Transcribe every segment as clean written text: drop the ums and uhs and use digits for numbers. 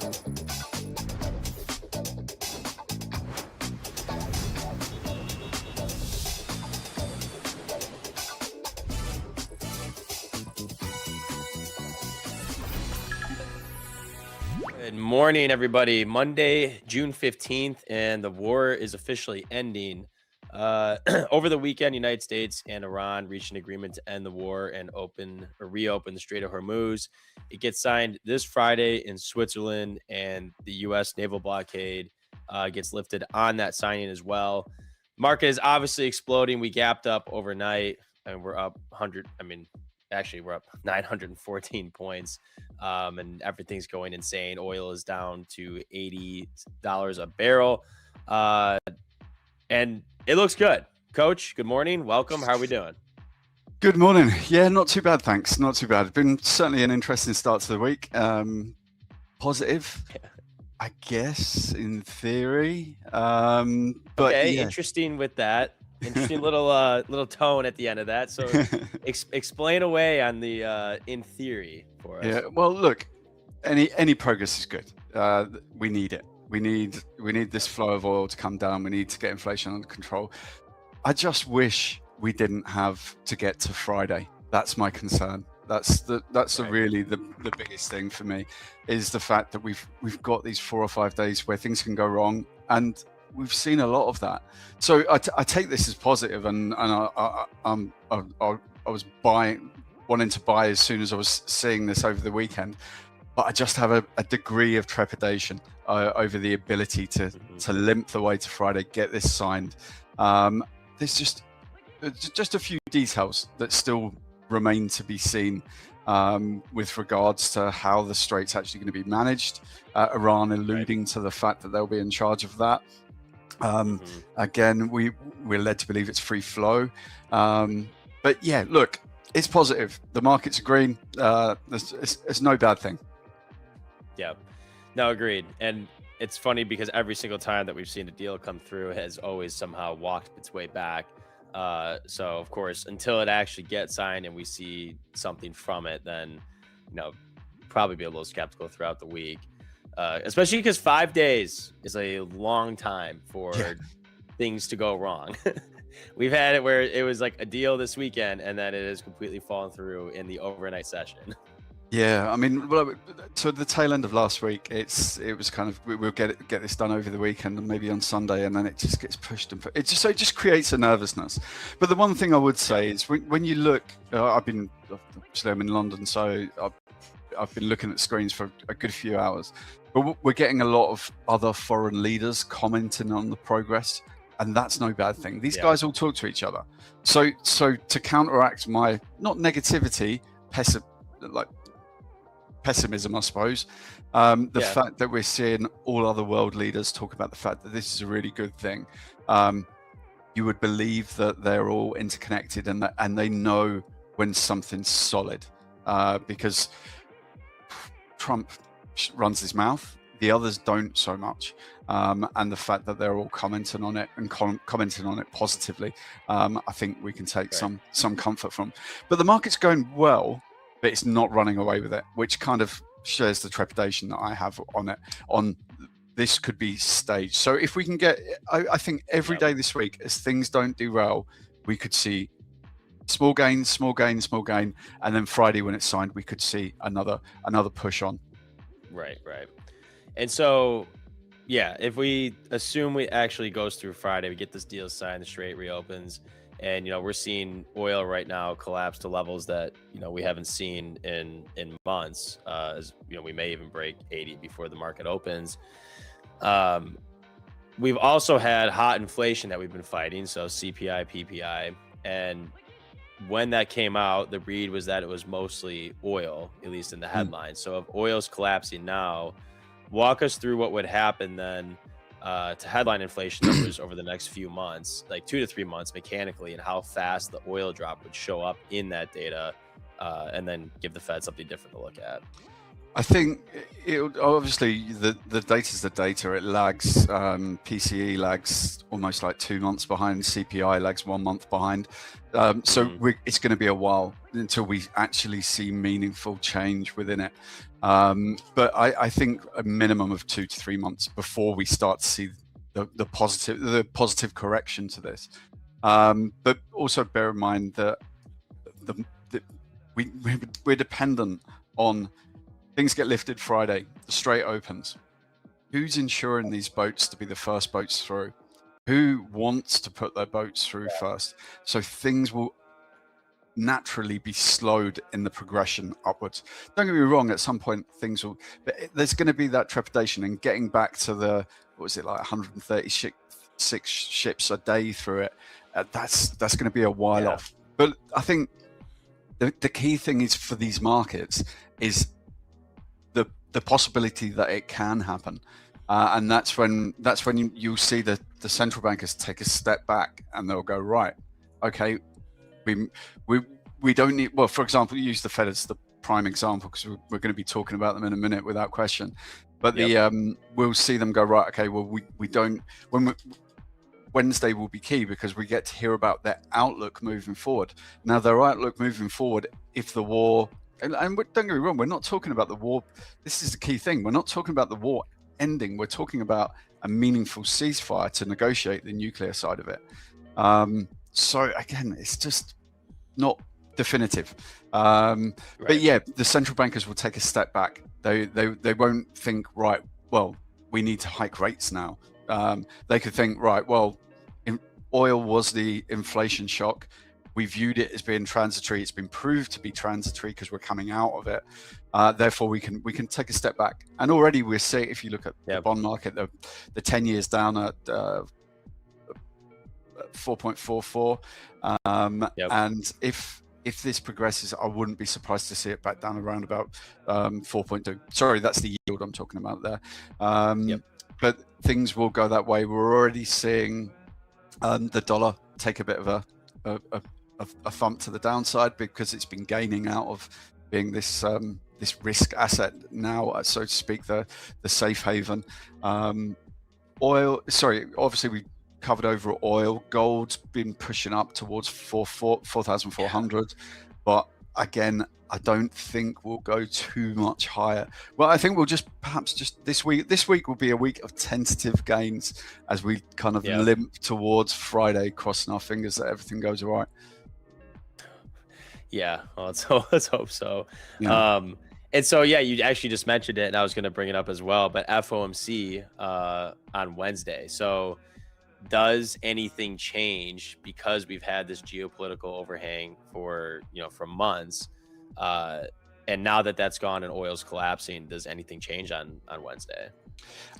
Good morning, everybody. Monday, June 15th, and the war is officially ending. Over the weekend, United States and Iran reached an agreement to end the war and reopen the Strait of Hormuz. It gets signed this Friday in Switzerland, and the U.S. naval blockade gets lifted on that signing as well. Market is obviously exploding. We gapped up overnight, and we're up 100. Actually, we're up 914 points. And everything's going insane. Oil is down to $80 a barrel. And it looks good. Coach, good morning. Welcome. How are we doing? Good morning. Yeah, not too bad, thanks. Not too bad. Been certainly an interesting start to the week. Positive, I guess, in theory. But okay, yeah. Interesting with that. Interesting little tone at the end of that. So explain away on the in theory for us. Yeah, well, look, any progress is good. We need it. We need this flow of oil to come down. We need to get inflation under control. I just wish we didn't have to get to Friday. That's my concern. That's really the biggest thing for me, is the fact that we've got these 4 or 5 days where things can go wrong, and we've seen a lot of that. So I take this as positive, and I was wanting to buy as soon as I was seeing this over the weekend, but I just have a degree of trepidation over the ability to limp the way to Friday, get this signed. There's just a few details that still remain to be seen with regards to how the Strait's actually going to be managed. Iran alluding to the fact that they'll be in charge of that. Again, we're led to believe it's free flow. But yeah, look, it's positive. The markets are green. It's no bad thing. Yeah, no, agreed. And it's funny because every single time that we've seen a deal come through, it has always somehow walked its way back. So of course, until it actually gets signed and we see something from it, then probably be a little skeptical throughout the week. Especially because 5 days is a long time for things to go wrong. We've had it where it was like a deal this weekend, and then it has completely fallen through in the overnight session. Yeah, I mean, well, to the tail end of last week, it was kind of we'll get this done over the weekend and maybe on Sunday, and then it just gets pushed and it just creates a nervousness. But the one thing I would say is when you look, I'm in London, so I've been looking at screens for a good few hours, but we're getting a lot of other foreign leaders commenting on the progress, and that's no bad thing. These guys all talk to each other. So to counteract my not negativity, pessimism, I suppose, the fact that we're seeing all other world leaders talk about the fact that this is a really good thing, you would believe that they're all interconnected and they know when something's solid, because Trump runs his mouth, the others don't so much, and the fact that they're all commenting on it and commenting on it positively, I think we can take some comfort from. But the market's going well, but it's not running away with it, which kind of shares the trepidation that I have on it. On this could be staged. So if we can get, I think every day this week, as things don't do well, we could see small gain, and then Friday when it's signed, we could see another push on. Right. And so, if we assume it actually goes through Friday, we get this deal signed, the Strait reopens, and we're seeing oil right now collapse to levels that we haven't seen in months. As we may even break 80 before the market opens. We've also had hot inflation that we've been fighting, so CPI, PPI, and when that came out, the read was that it was mostly oil, at least in the headline. So if oil's collapsing now, walk us through what would happen then to headline inflation numbers over the next few months, like 2 to 3 months mechanically, and how fast the oil drop would show up in that data, and then give the Fed something different to look at. I think obviously the data's the data. It lags. PCE lags almost like 2 months behind. CPI lags 1 month behind. So it's going to be a while until we actually see meaningful change within it. But I think a minimum of 2 to 3 months before we start to see the positive correction to this. But also bear in mind that we're dependent on things get lifted Friday, the Strait opens. Who's insuring these boats to be the first boats through? Who wants to put their boats through first? So things will naturally be slowed in the progression upwards. Don't get me wrong, at some point things will, but there's going to be that trepidation and getting back to the, what was it, like 136 ships a day through it. That's going to be a while off. But I think the key thing is for these markets is the possibility that it can happen, and that's when you'll see the central bankers take a step back and they'll go, right, okay, we don't need, well, for example, use the Fed as the prime example because we're going to be talking about them in a minute without question, but we'll see them go, right, okay, well, we don't, Wednesday will be key because we get to hear about their outlook moving forward. Now, their outlook moving forward, if the war, and don't get me wrong, we're not talking about the war. This is the key thing. We're not talking about the war ending. We're talking about a meaningful ceasefire to negotiate the nuclear side of it. So again, it's just not definitive. But yeah, the central bankers will take a step back. They won't think, right, well, we need to hike rates now. They could think, right, well, oil was the inflation shock. We viewed it as being transitory. It's been proved to be transitory because we're coming out of it. Therefore, we can take a step back. And already we're seeing, if you look at the bond market, the 10 years down at 4.44. And if this progresses, I wouldn't be surprised to see it back down around about 4.2. Sorry, that's the yield I'm talking about there. But things will go that way. We're already seeing the dollar take a bit of a thump to the downside because it's been gaining out of being this risk asset now, so to speak, the safe haven. Oil, sorry, obviously we covered over oil. Gold's been pushing up towards 4,400, but again, I don't think we'll go too much higher. Well, I think we'll perhaps this week will be a week of tentative gains as we kind of limp towards Friday, crossing our fingers that everything goes all right. Yeah, well, let's hope so. And so, yeah, you actually just mentioned it, and I was going to bring it up as well, but FOMC on Wednesday. So does anything change because we've had this geopolitical overhang for months? And now that that's gone and oil's collapsing, does anything change on Wednesday?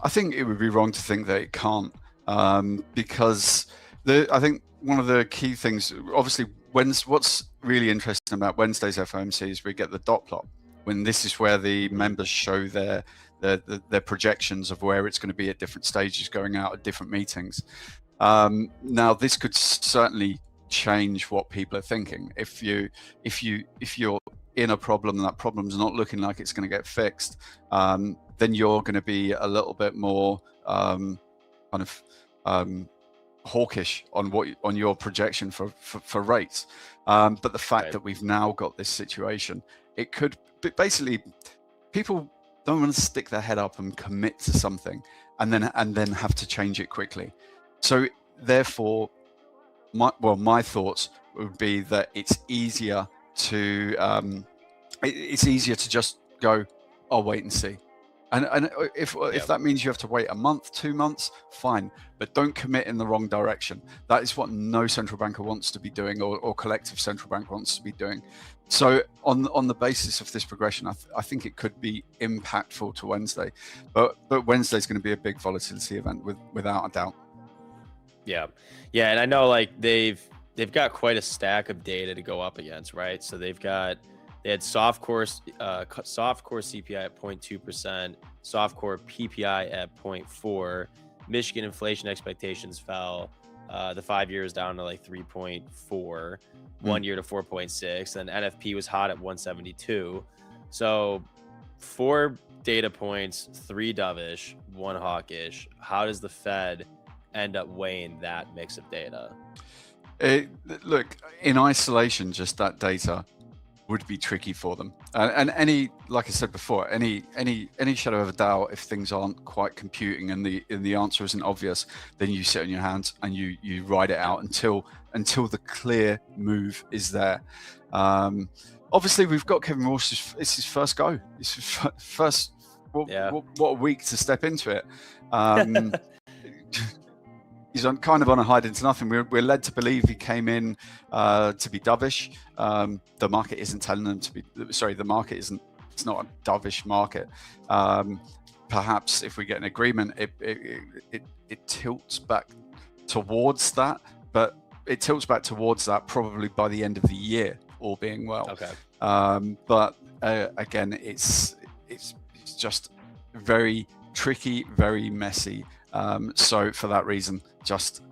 I think it would be wrong to think that it can't, because I think one of the key things, obviously, what's really interesting about Wednesday's FOMC is we get the dot plot, when this is where the members show their projections of where it's going to be at different stages going out at different meetings. Now, this could certainly change what people are thinking. If you're in a problem and that problem's not looking like it's going to get fixed, then you're going to be a little bit more hawkish on your projection for rates. But the fact that we've now got this situation, it could basically, people don't want to stick their head up and commit to something and then have to change it quickly. So therefore, my thoughts would be that it's easier to just go, I'll wait and see. And if that means you have to wait a month, 2 months, fine, but don't commit in the wrong direction. That is what no central banker wants to be doing, or collective central bank wants to be doing. So on the basis of this progression, I think it could be impactful to Wednesday, but Wednesday's going to be a big volatility event without a doubt. Yeah, and I know like they've got quite a stack of data to go up against, right? So they had soft core CPI at 0.2%, soft core PPI at 0.4. Michigan inflation expectations fell. The 5 years down to like 3.4, 1 year to 4.6, and NFP was hot at 172. So 4 data points, 3 dovish, 1 hawkish. How does the Fed end up weighing that mix of data? Look, in isolation, just that data would be tricky for them. And any, like I said before, any shadow of a doubt, if things aren't quite computing and the answer isn't obvious, then you sit on your hands and you ride it out until the clear move is there. Obviously, we've got Kevin Ross. It's his first go. It's his first. What a week to step into it. He's kind of on a hide into nothing. We're led to believe he came in to be dovish. The market isn't telling them to be. Sorry, the market isn't. It's not a dovish market. Perhaps if we get an agreement, it tilts back towards that. But it tilts back towards that probably by the end of the year, all being well. Okay. But again, it's just very tricky, very messy. So for that reason, just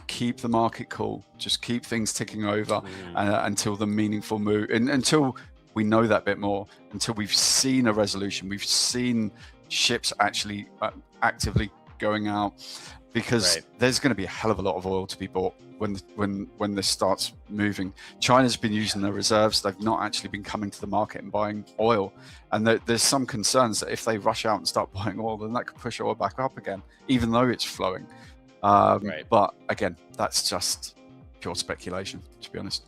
keep the market cool, just keep things ticking over until the meaningful move, and until we know that bit more, until we've seen a resolution, we've seen ships actually actively going out, because there's going to be a hell of a lot of oil to be bought when this starts moving. China's been using their reserves. They've not actually been coming to the market and buying oil. And there's some concerns that if they rush out and start buying oil, then that could push oil back up again, even though it's flowing. But again, that's just pure speculation, to be honest.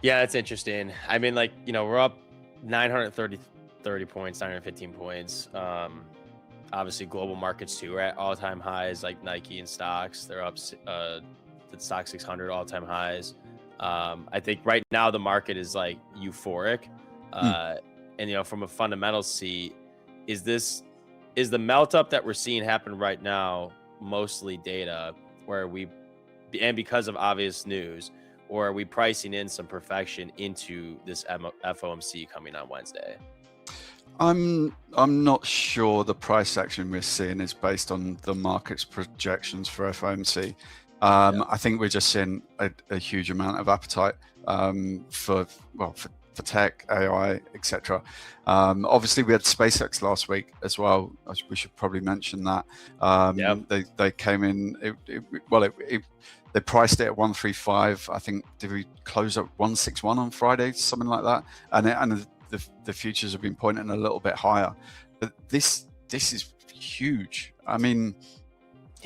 Yeah, it's interesting. I mean, like, we're up 930 points, 915 points. Obviously, global markets too are at all-time highs, like Nike and stocks. They're up. The stock 600 all-time highs. I think right now the market is like euphoric, and from a fundamental seat, is the melt up that we're seeing happen right now mostly data, and because of obvious news, or are we pricing in some perfection into this FOMC coming on Wednesday? I'm not sure the price action we're seeing is based on the market's projections for FOMC. I think we're just seeing a huge amount of appetite for tech, AI, etc. Obviously, we had SpaceX last week as well. We should probably mention that. They came in. They priced it at 135. I think, did we close at 161 on Friday, something like that? And the futures have been pointing a little bit higher. But this is huge. I mean,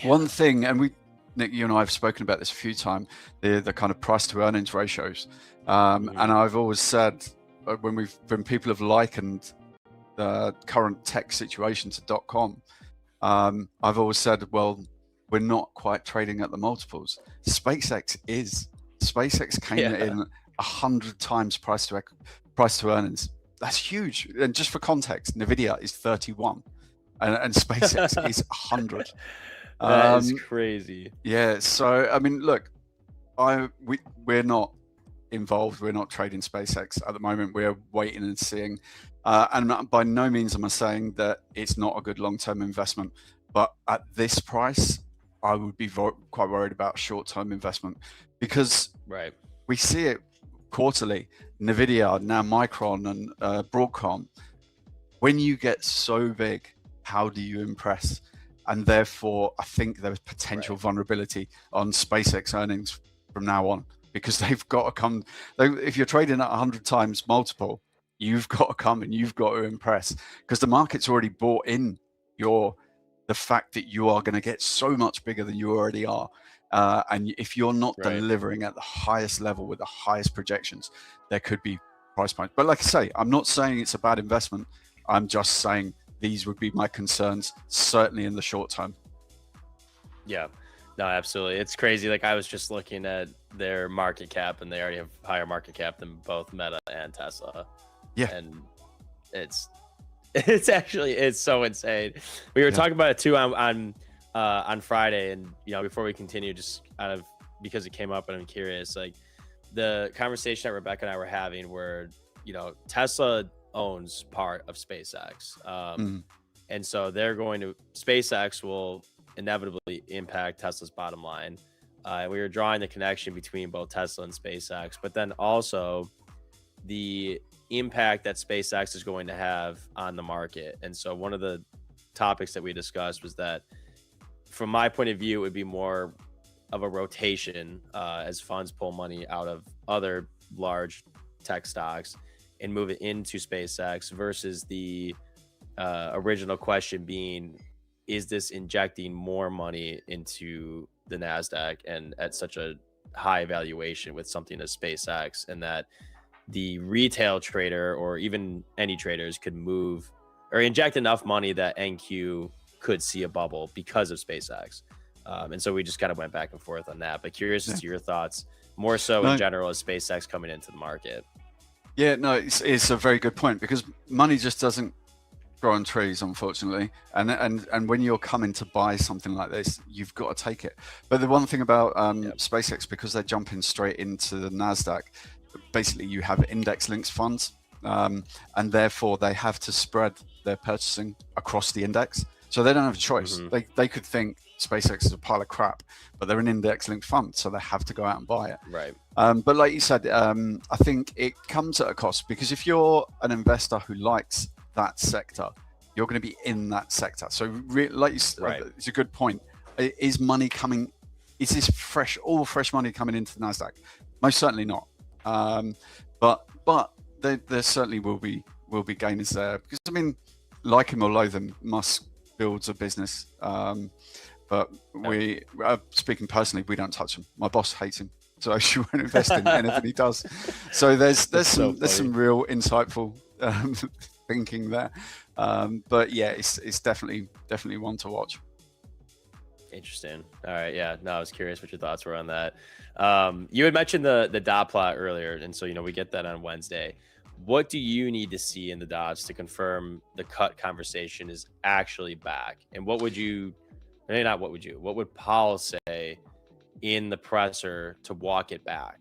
one thing, and Nick, you and I have spoken about this a few times, the kind of price to earnings ratios. And I've always said, when people have likened the current tech situation to .com, I've always said, well, we're not quite trading at the multiples. SpaceX came in 100 times price to earnings. That's huge. And just for context, Nvidia is 31 and SpaceX is 100. That is crazy. Yeah. So, I mean, look, we're not involved. We're not trading SpaceX at the moment. We're waiting and seeing. And by no means am I saying that it's not a good long-term investment. But at this price, I would be quite worried about short-term investment, because we see it quarterly. Nvidia, now Micron, and Broadcom. When you get so big, how do you impress? And therefore, I think there's potential vulnerability on SpaceX earnings from now on, because they've got to come. If you're trading at 100 times multiple, you've got to come and you've got to impress, because the market's already bought in the fact that you are going to get so much bigger than you already are. And if you're not delivering at the highest level with the highest projections, there could be price points. But like I say, I'm not saying it's a bad investment. I'm just saying these would be my concerns, certainly in the short term. Yeah, no, absolutely. It's crazy. Like, I was just looking at their market cap, and they already have higher market cap than both Meta and Tesla. Yeah. And it's so insane. We were talking about it too on Friday, and before we continue, just kind of because it came up and I'm curious, like the conversation that Rebecca and I were having, where Tesla owns part of SpaceX, and so SpaceX will inevitably impact Tesla's bottom line. We were drawing the connection between both Tesla and SpaceX, but then also the impact that SpaceX is going to have on the market. And so one of the topics that we discussed was that, from my point of view, it would be more of a rotation as funds pull money out of other large tech stocks and move it into SpaceX, versus the original question being, is this injecting more money into the NASDAQ and at such a high valuation with something as SpaceX, and that the retail trader or even any traders could move or inject enough money that NQ could see a bubble because of SpaceX. And so we just kind of went back and forth on that. But curious as to your thoughts, more so in general, as SpaceX coming into the market. Yeah, no, it's a very good point, because money just doesn't grow on trees, unfortunately. And when you're coming to buy something like this, you've got to take it. But the one thing about SpaceX, because they're jumping straight into the NASDAQ, basically you have index linked funds, and therefore they have to spread their purchasing across the index. So they don't have a choice. They could think SpaceX is a pile of crap, but they're an index linked fund, so they have to go out and buy it. Right. But like you said, I think it comes at a cost, because if you're an investor who likes that sector, you're going to be in that sector. So like you said, it's a good point. Is money coming? Is this all fresh money coming into the NASDAQ? Most certainly not. But there certainly will be gainers there, because I mean, like him or loathe him, Musk builds a business. But we, speaking personally, we don't touch him. My boss hates him, so she won't invest in anything he does. So there's some real insightful thinking there. But yeah, it's definitely one to watch. Interesting. All right. Yeah. No, I was curious what your thoughts were on that. You had mentioned the dot plot earlier, and so we get that on Wednesday. What do you need to see in the dots to confirm the cut conversation is actually back? And what would Powell say in the presser to walk it back?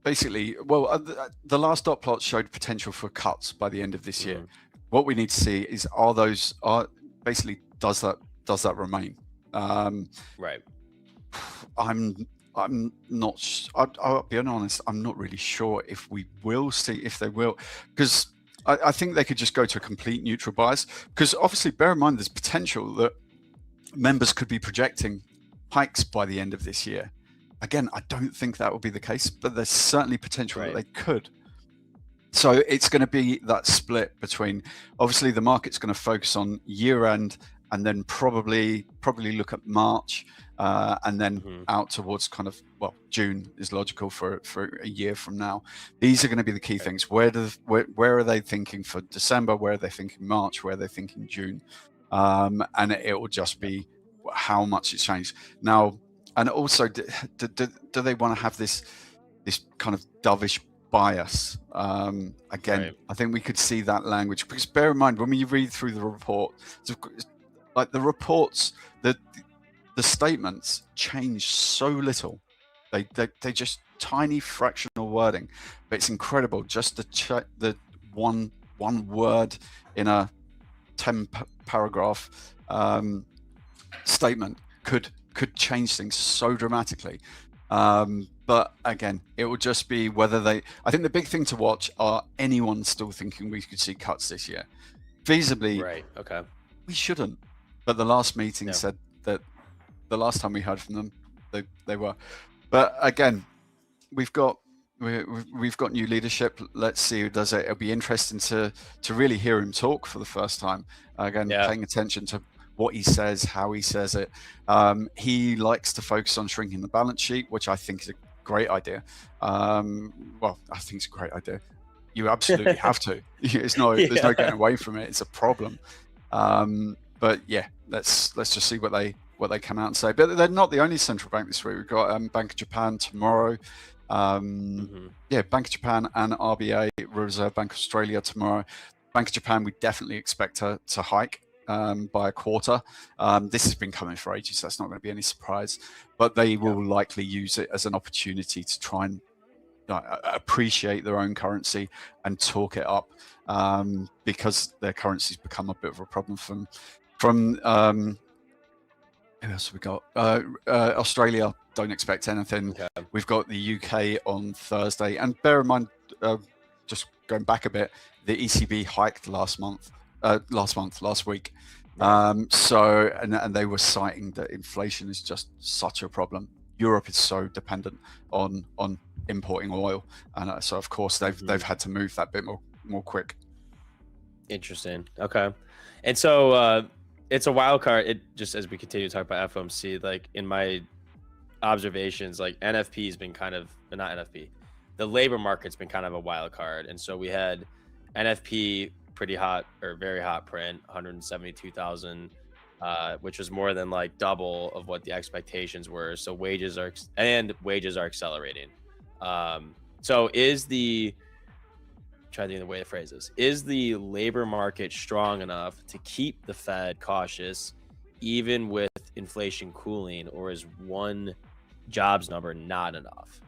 Basically, the last dot plot showed potential for cuts by the end of this year. What we need to see is basically does that remain? Right. I'm not. I'll be honest. I'm not really sure if we will see, if they will, because I think they could just go to a complete neutral bias. Because obviously, bear in mind, there's potential that members could be projecting hikes by the end of this year. Again, I don't think that will be the case, but there's certainly potential that they could. So it's going to be that split between, obviously, the market's going to focus on year end, and then probably look at March, and then out towards kind of, June is logical for a year from now. These are going to be the key things. Where are they thinking for December? Where are they thinking March? Where are they thinking June? And it will just be how much it's changed now. And also, do they want to have this kind of dovish bias? Again, I think we could see that language, because bear in mind, when we read through the report, like the reports, the statements change so little. They just tiny fractional wording, but it's incredible. Just the one word in a 10 paragraph statement could change things so dramatically. But again, it will just be whether I think the big thing to watch are anyone still thinking we could see cuts this year. Feasibly, we shouldn't. But the last meeting said that the last time we heard from them, they were. But again, we've got new leadership. Let's see who does it. It'll be interesting to really hear him talk for the first time. Again, paying attention to what he says, how he says it. He likes to focus on shrinking the balance sheet, which I think is a great idea. I think it's a great idea. You absolutely have to. There's no getting away from it. It's a problem. But yeah, let's just see what they come out and say. But they're not the only central bank this week. We've got Bank of Japan tomorrow. Bank of Japan and RBA, Reserve Bank of Australia tomorrow. Bank of Japan, we definitely expect to hike by a quarter. This has been coming for ages, so that's not going to be any surprise. But they will likely use it as an opportunity to try and appreciate their own currency and talk it up, because their currency's become a bit of a problem from Who else have we got? Australia, don't expect anything. Okay. We've got the UK on Thursday. And bear in mind, just going back a bit, the ECB hiked last week. Right. And they were citing that inflation is just such a problem. Europe is so dependent on importing oil. And so, of course, they've had to move that bit more quick. Interesting. Okay. And so it's a wild card. It just, as we continue to talk about FOMC, like in my observations, like NFP has been kind of, not NFP, the labor market's been kind of a wild card. And so we had NFP pretty hot, or very hot print, 172,000, which was more than like double of what the expectations were. So wages are accelerating. So is the, trying to think of the way to phrase this, is the labor market strong enough to keep the Fed cautious even with inflation cooling, or is one jobs number not enough?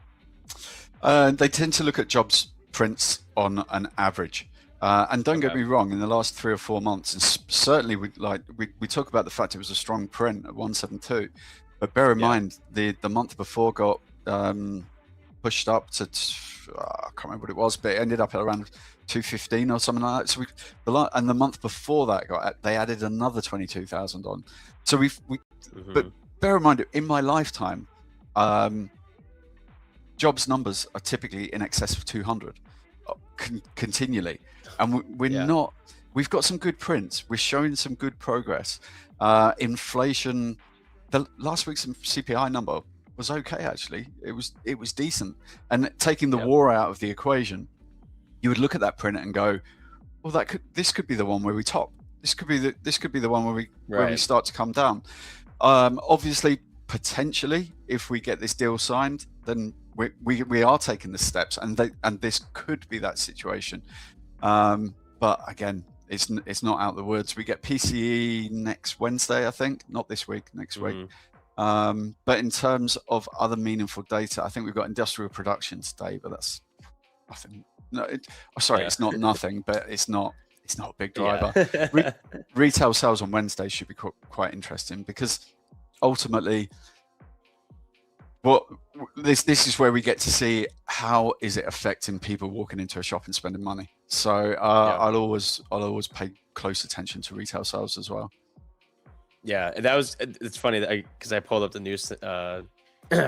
They tend to look at jobs prints on an average. And don't get me wrong, in the last 3 or 4 months, and certainly we talk about the fact it was a strong print at 172, but bear in mind the month before got pushed up to, I can't remember what it was, but it ended up at around 215 or something like that. So and the month before that they added another 22,000 on. So but bear in mind, in my lifetime, jobs numbers are typically in excess of 200 continually, and we've got some good prints, we're showing some good progress. Inflation, the last week's CPI number was okay, actually. It was decent, and taking the war out of the equation, you would look at that print and go, well, this could be the one where we top. This could be the one where we start to come down. Obviously, potentially, if we get this deal signed, then we are taking the steps, and this could be that situation. But again, it's not out of the woods. We get PCE next Wednesday, I think, not this week, next week. But in terms of other meaningful data, I think we've got industrial production today, but that's nothing. No, it's not nothing, but it's not a big driver. Retail sales on Wednesday should be quite interesting, because ultimately, this is where we get to see how is it affecting people walking into a shop and spending money. So I'll always pay close attention to retail sales as well. Yeah, and it's funny because I pulled up the news, our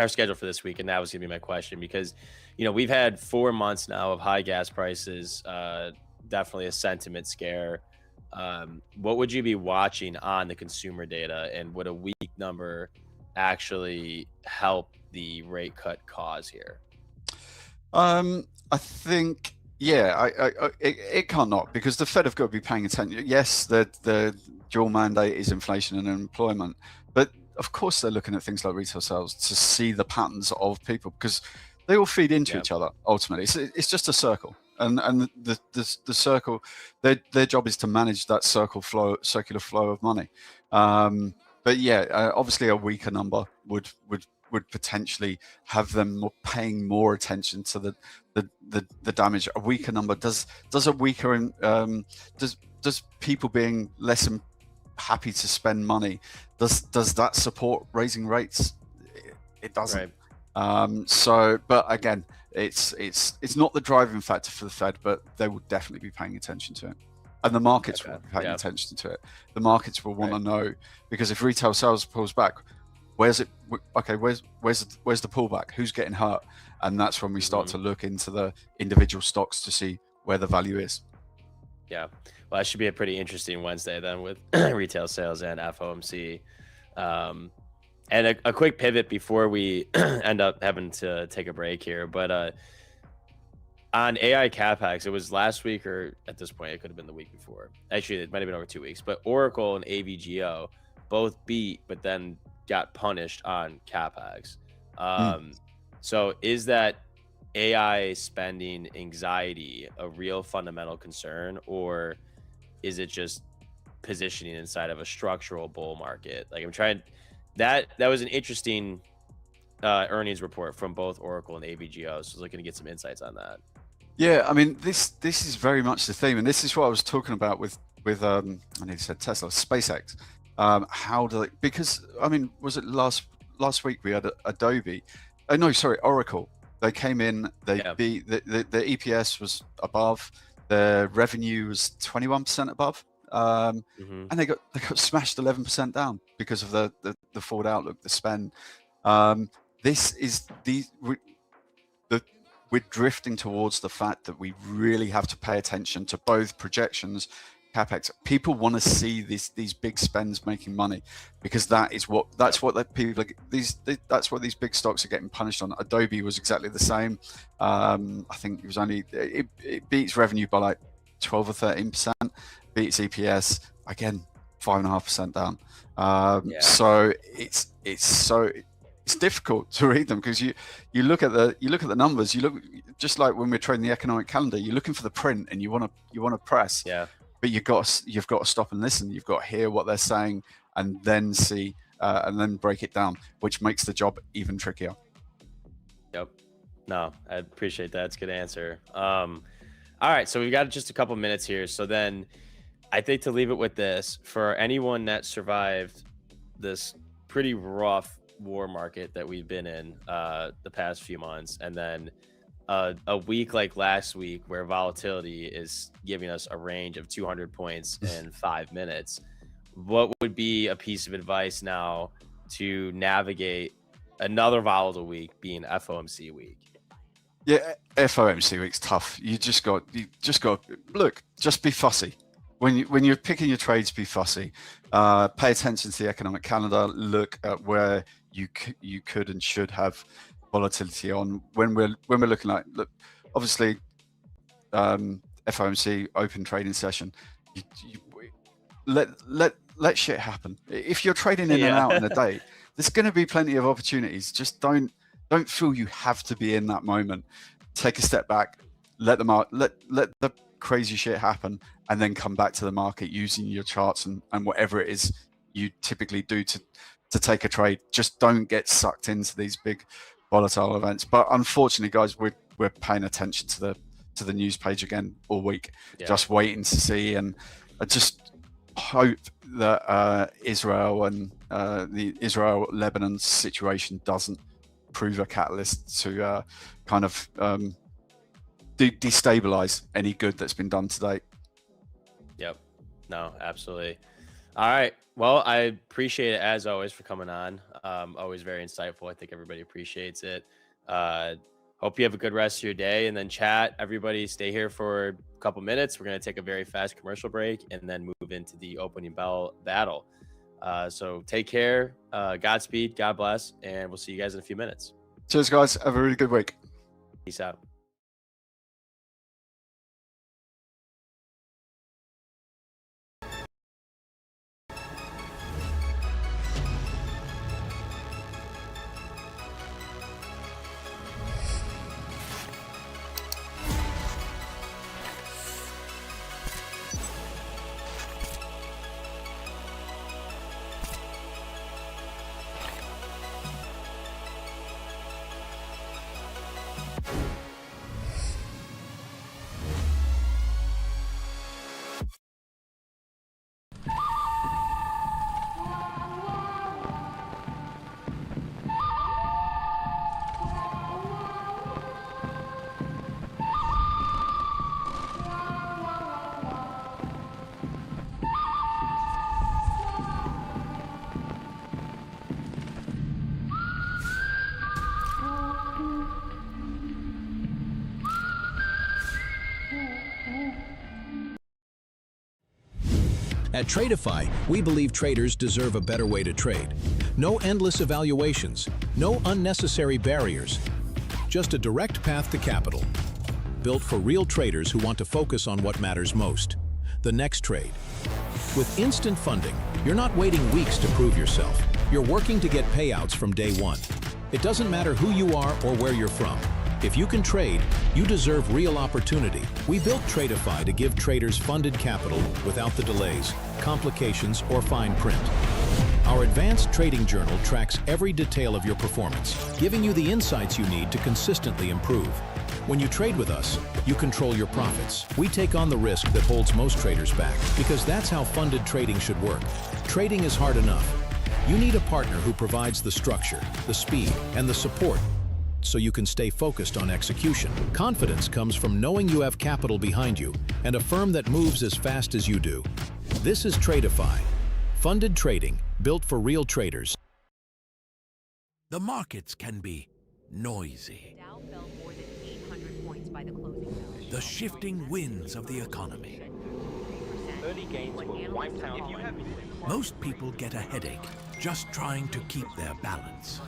schedule for this week, and that was gonna be my question, because we've had 4 months now of high gas prices, definitely a sentiment scare. What would you be watching on the consumer data, and would a weak number actually help the rate cut cause here? I think, it can't not, because the Fed have got to be paying attention. Yes, the dual mandate is inflation and unemployment, but of course they're looking at things like retail sales to see the patterns of people, because they all feed into each other. Ultimately, it's just a circle, and the circle, their job is to manage that circular flow of money. But obviously a weaker number would potentially have them paying more attention to the damage. A weaker number does a weaker does people being less happy to spend money, does that support raising rates? It doesn't. But again, it's not the driving factor for the Fed, but they will definitely be paying attention to it, and the markets will be paying attention to it. The markets will want to know, because if retail sales pulls back, where's the pullback? Who's getting hurt? And that's when we start to look into the individual stocks to see where the value is. Yeah, well, that should be a pretty interesting Wednesday then, with retail sales and FOMC. And a quick pivot before we end up having to take a break here. But on AI CapEx, it was last week, or at this point, it could have been the week before. Actually, it might have been over 2 weeks. But Oracle and AVGO both beat, but then got punished on CapEx. So is that AI spending anxiety a real fundamental concern, or is it just positioning inside of a structural bull market? Like, I'm trying. That was an interesting earnings report from both Oracle and AVGO. So I was looking to get some insights on that. Yeah, I mean, this is very much the theme, and this is what I was talking about with I nearly said Tesla, SpaceX. How do they? Because I mean, was it last week we had Adobe? Oh no, sorry, Oracle. They came in. They beat the EPS was above. The revenue was 21% above. And they got smashed 11% down because of the forward outlook, the spend. We're drifting towards the fact that we really have to pay attention to both projections, capex. People want to see these big spends making money, because that's what these big stocks are getting punished on. Adobe was exactly the same. I think it was only it beats revenue by like 12 or 13%, beats EPS again 5.5% down. So it's difficult to read them, because you look at the numbers. You look just like when we're trading the economic calendar. You're looking for the print and you want to press. But you've got to stop and listen. You've got to hear what they're saying and then see and then break it down, which makes the job even trickier. Yep. No, I appreciate that. It's a good answer. All right, so we've got just a couple minutes here. So then I think to leave it with this, for anyone that survived this pretty rough war market that we've been in the past few months, and then a week like last week where volatility is giving us a range of 200 points in 5 minutes, what would be a piece of advice now to navigate another volatile week being FOMC week? Yeah, FOMC week's tough. You just got look, just be fussy. When you're picking your trades, be fussy. Pay attention to the economic calendar. Look at where you could and should have volatility on. When we're looking at, look, obviously, FOMC open trading session. Let shit happen. If you're trading in and out in a day, there's going to be plenty of opportunities. Just don't feel you have to be in that moment. Take a step back. Let the crazy shit happen, and then come back to the market using your charts and whatever it is you typically do to take a trade. Just don't get sucked into these big volatile events. But unfortunately, guys, we're paying attention to the news page again all week, just waiting to see, and I just hope that Israel and the Israel-Lebanon situation doesn't prove a catalyst to kind of destabilize any good that's been done to date. Yep. No, absolutely. All right. Well, I appreciate it as always for coming on. Always very insightful. I think everybody appreciates it. Hope you have a good rest of your day. And then chat, everybody stay here for a couple minutes. We're going to take a very fast commercial break and then move into the opening bell battle. So take care. Godspeed. God bless. And we'll see you guys in a few minutes. Cheers, guys. Have a really good week. Peace out. At Tradeify, we believe traders deserve a better way to trade. No endless evaluations, no unnecessary barriers, just a direct path to capital. Built for real traders who want to focus on what matters most, the next trade. With instant funding, you're not waiting weeks to prove yourself. You're working to get payouts from day one. It doesn't matter who you are or where you're from. If you can trade, you deserve real opportunity. We built Tradeify to give traders funded capital without the delays, complications, or fine print. Our advanced trading journal tracks every detail of your performance, giving you the insights you need to consistently improve. When you trade with us, you control your profits. We take on the risk that holds most traders back, because that's how funded trading should work. Trading is hard enough. You need a partner who provides the structure, the speed, and the support so you can stay focused on execution. Confidence comes from knowing you have capital behind you and a firm that moves as fast as you do. This is Tradeify, funded trading built for real traders. The markets can be noisy. Dow fell more than 800 points by the closing bell. The shifting winds of the economy. Early gains were wiped out. Most people get a headache just trying to keep their balance.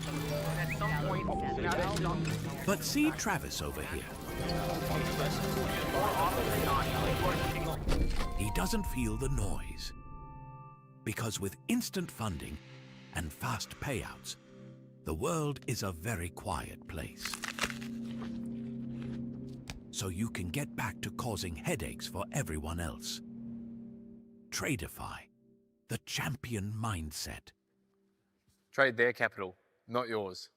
But see Travis over here. He doesn't feel the noise. Because with instant funding and fast payouts, the world is a very quiet place. So you can get back to causing headaches for everyone else. Tradeify, the champion mindset. Trade their capital, not yours.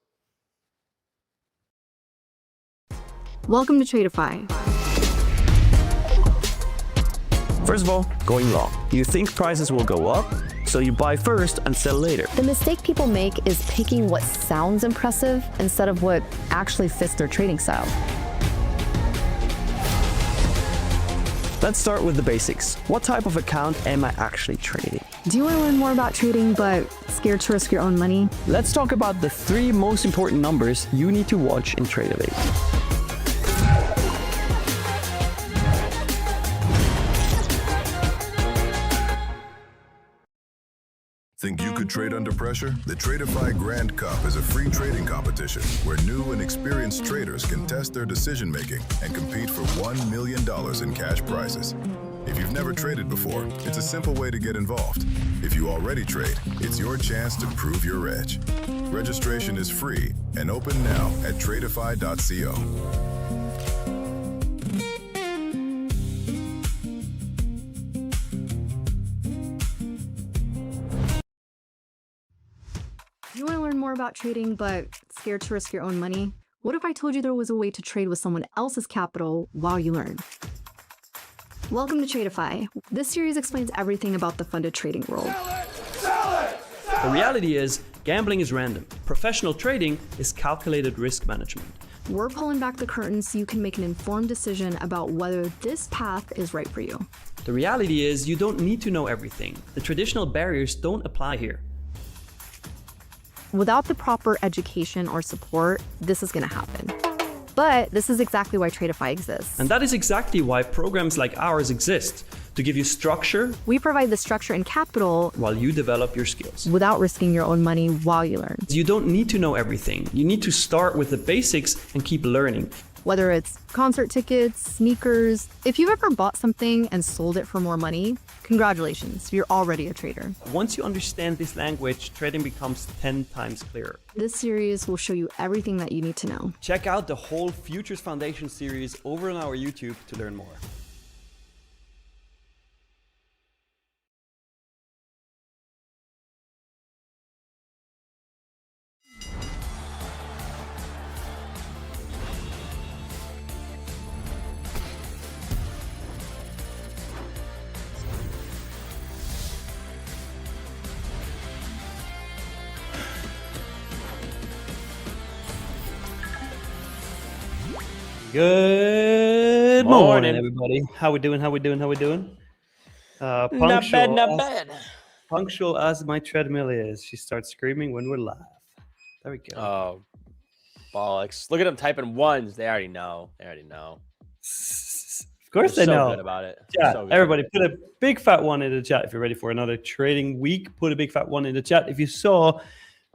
Welcome to Tradeify. First of all, going long. You think prices will go up, so you buy first and sell later. The mistake people make is picking what sounds impressive instead of what actually fits their trading style. Let's start with the basics. What type of account am I actually trading? Do you want to learn more about trading but scared to risk your own money? Let's talk about the 3 most important numbers you need to watch in Tradeify. Think you could trade under pressure? The Tradeify Grand Cup is a free trading competition where new and experienced traders can test their decision-making and compete for $1 million in cash prizes. If you've never traded before, it's a simple way to get involved. If you already trade, it's your chance to prove your edge. Registration is free and open now at tradeify.co. Do you want to learn more about trading but scared to risk your own money? What if I told you there was a way to trade with someone else's capital while you learn? Welcome to Tradeify. This series explains everything about the funded trading world. The reality is, gambling is random. Professional trading is calculated risk management. We're pulling back the curtains so you can make an informed decision about whether this path is right for you. The reality is, you don't need to know everything. The traditional barriers don't apply here. Without the proper education or support, this is going to happen. But this is exactly why Tradeify exists. And that is exactly why programs like ours exist, to give you structure. We provide the structure and capital while you develop your skills. Without risking your own money while you learn. You don't need to know everything. You need to start with the basics and keep learning. Whether it's concert tickets, sneakers, if you've ever bought something and sold it for more money, congratulations, you're already a trader. Once you understand this language, trading becomes 10 times clearer. This series will show you everything that you need to know. Check out the whole Futures Foundation series over on our YouTube to learn more. Good morning, everybody. How we doing? Punctual, Not bad, not bad. Punctual as my treadmill is. She starts screaming when we're live. There we go. Oh, bollocks. Look at them typing ones. They already know. Of course they know. So good about it. Yeah, So good. everybody put a big fat one in the chat if you're ready for another trading week. Put a big fat one in the chat. If you saw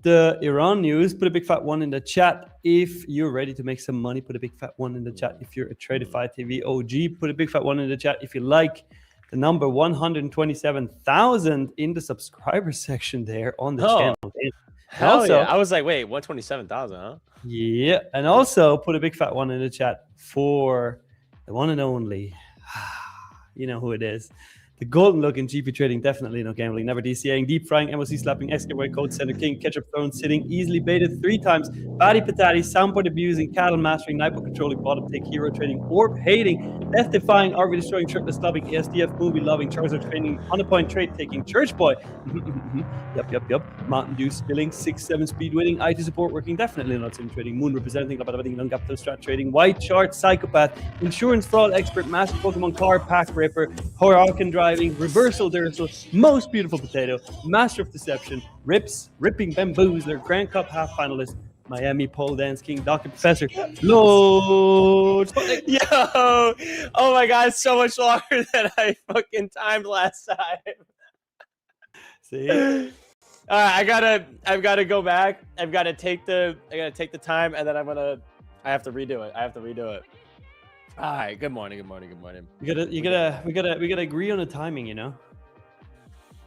the Iran news, put a big fat one in the chat. If you're ready to make some money, put a big fat one in the chat. If you're a Tradeify TV OG, put a big fat one in the chat. If you like the number 127,000 in the subscriber section there on the channel. Hell also, yeah. I was like, wait, 127,000, huh? Yeah. And also put a big fat one in the chat for the one and only, you know who it is, The golden look in GP trading, definitely no gambling, never DCAing, deep frying, MOC slapping, escapade code, center king, ketchup throne, sitting, easily baited 3 times, batty patati, sound point abusing, cattle mastering, nipo controlling, bottom take, hero trading, orb hating, death defying, RV destroying, shirtless clubbing, ASDF movie loving, Charizard training, on a point trade taking, church boy, yep, Mountain Dew spilling, 6-7 speed winning, IT support working, definitely not sim trading, moon representing, non-capital strat trading, white chart, psychopath, insurance fraud expert, master Pokemon card pack ripper, Huracan driving, reversal Duracell, most beautiful potato, master of deception, ripping bamboozler, Grand Cup half finalist, Miami pole dance king, Dr. Professor, Lord Sputnik. Yo, oh my God, it's so much longer than I fucking timed last time. See? All right, I've gotta go back. I gotta take the time, and then I have to redo it. All right, good morning. We gotta agree on the timing, you know?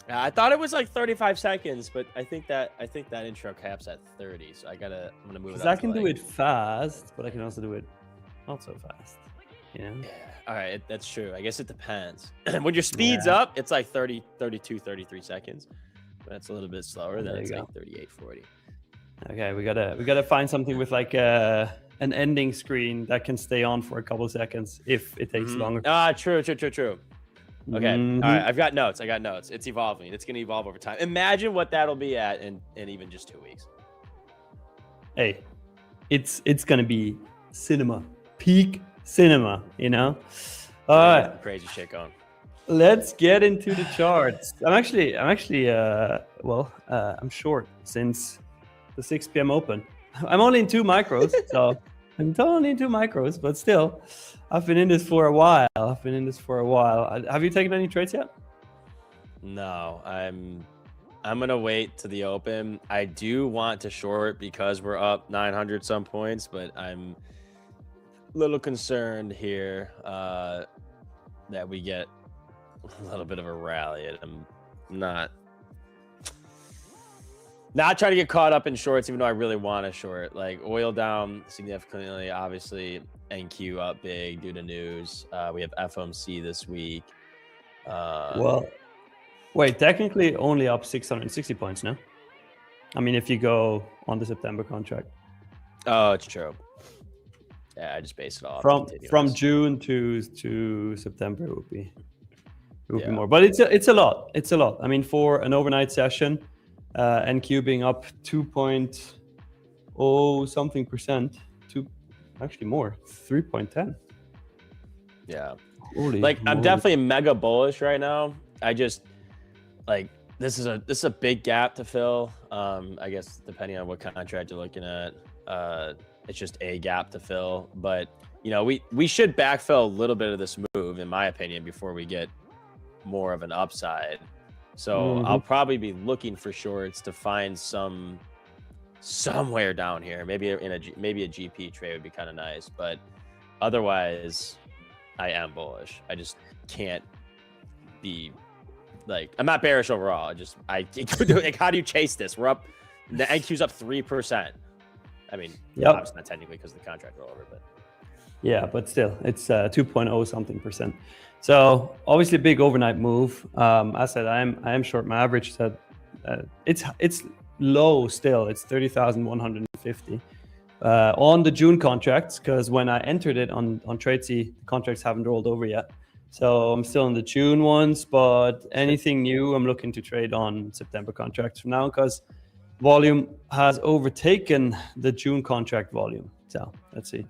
I thought it was like 35 seconds, but I think that intro caps at 30, so I'm gonna move it up. Because I can do it fast, but I can also do it not so fast. You know? Yeah. All right, that's true. I guess it depends. When your speed's up, it's like 30, 32, 33 seconds. That's a little bit slower. Then it's like 38, 40. Okay, we gotta find something with like an ending screen that can stay on for a couple seconds if it takes longer. True. Okay. All right. I got notes. It's evolving. It's going to evolve over time. Imagine what that'll be at in even just 2 weeks. Hey, it's going to be cinema, peak cinema, you know? All right. Crazy shit going. Let's get into the charts. I'm short since the 6 p.m. open. I'm only in 2 micros, so I'm totally in 2 micros, but still, I've been in this for a while. Have you taken any trades yet? No, I'm gonna wait to the open. I do want to short because we're up 900 some points, but I'm a little concerned here that we get a little bit of a rally. I'm not trying to get caught up in shorts, even though I really want to short. Like oil down significantly, obviously. NQ up big due to news. We have FOMC this week. Well, wait, technically only up 660 points now. I mean, if you go on the September contract. Oh, it's true. Yeah, I just based it off from June to September it would be more. But it's a lot. I mean, for an overnight session, NQ being up 2.0 something percent. Actually more, 3.10. Yeah. Holy I'm definitely mega bullish right now. I just like this is a big gap to fill. I guess depending on what contract you're looking at, it's just a gap to fill. But you know, we should backfill a little bit of this move, in my opinion, before we get more of an upside. So I'll probably be looking for shorts to find somewhere down here. Maybe a GP trade would be kind of nice, but otherwise I am bullish. I just can't be like, I'm not bearish overall. Like, how do you chase this? We're up, the NQ's up 3%. I mean, obviously not technically because of the contract rollover, but yeah, but still it's 2.0 something percent. So obviously big overnight move. I said I am short. My average said it's low still. It's 30,150 on the June contracts, because when I entered it on Tradesy, the contracts haven't rolled over yet. So I'm still in the June ones, but anything new, I'm looking to trade on September contracts from now, because volume has overtaken the June contract volume. So let's see.